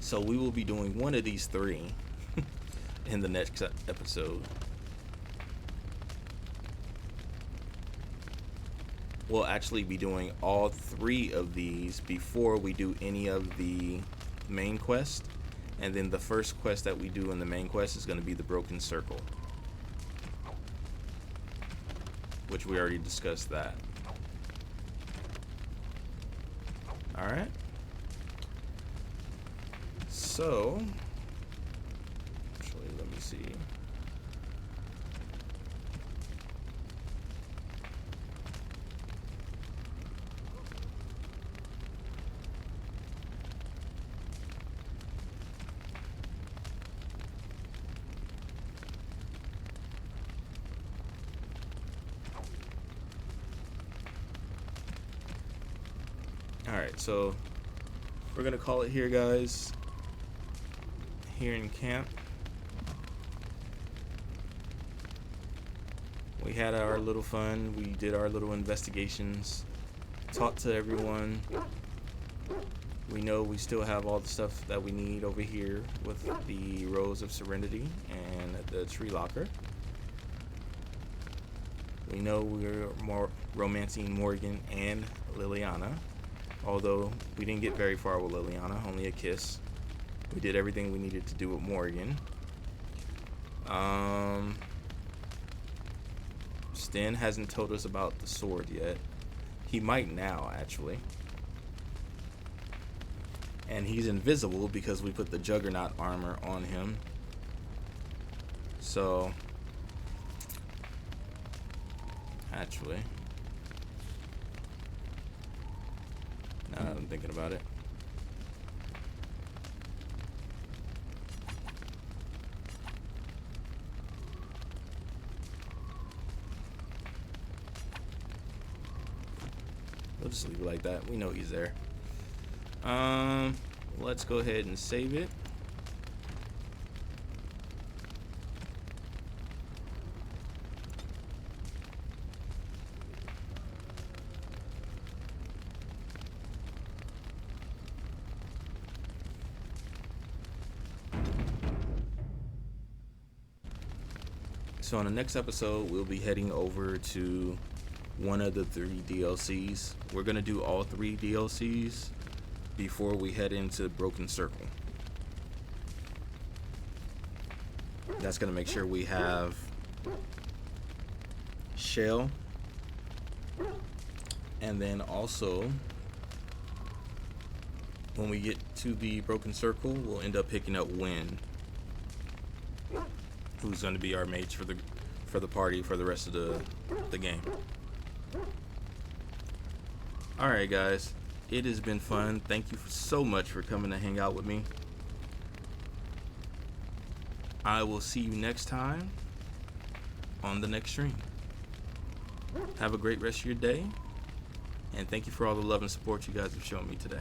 So we will be doing one of these three in the next episode. We'll actually be doing all three of these before we do any of the main quest. And then the first quest that we do in the main quest is going to be the Broken Circle, which we already discussed that. Alright. So, actually, let me see. Alright, so we're gonna call it here, guys. Here in camp, we had our little fun. We did our little investigations, talked to everyone. We know we still have all the stuff that we need over here with the Rose of Serenity and the Tree Locker. We know we're more romancing Morrigan and Leliana, although we didn't get very far with Leliana, only a kiss. We did everything we needed to do with Morrigan. Sten hasn't told us about the sword yet. He might now, actually. And he's invisible because we put the Juggernaut armor on him. So, actually, now that I'm thinking about it, we'll just leave it like that. We know he's there. Let's go ahead and save it. So on the next episode, we'll be heading over to one of the 3 DLCs. We're gonna do all 3 DLCs before we head into Broken Circle. That's gonna make sure we have Shell, and then also when we get to the Broken Circle, we'll end up picking up Wynn, who's going to be our mage for the party for the rest of the game. Alright guys, it has been fun. Thank you so much for coming to hang out with me. I will see you next time on the next stream. Have a great rest of your day, and thank you for all the love and support you guys have shown me today.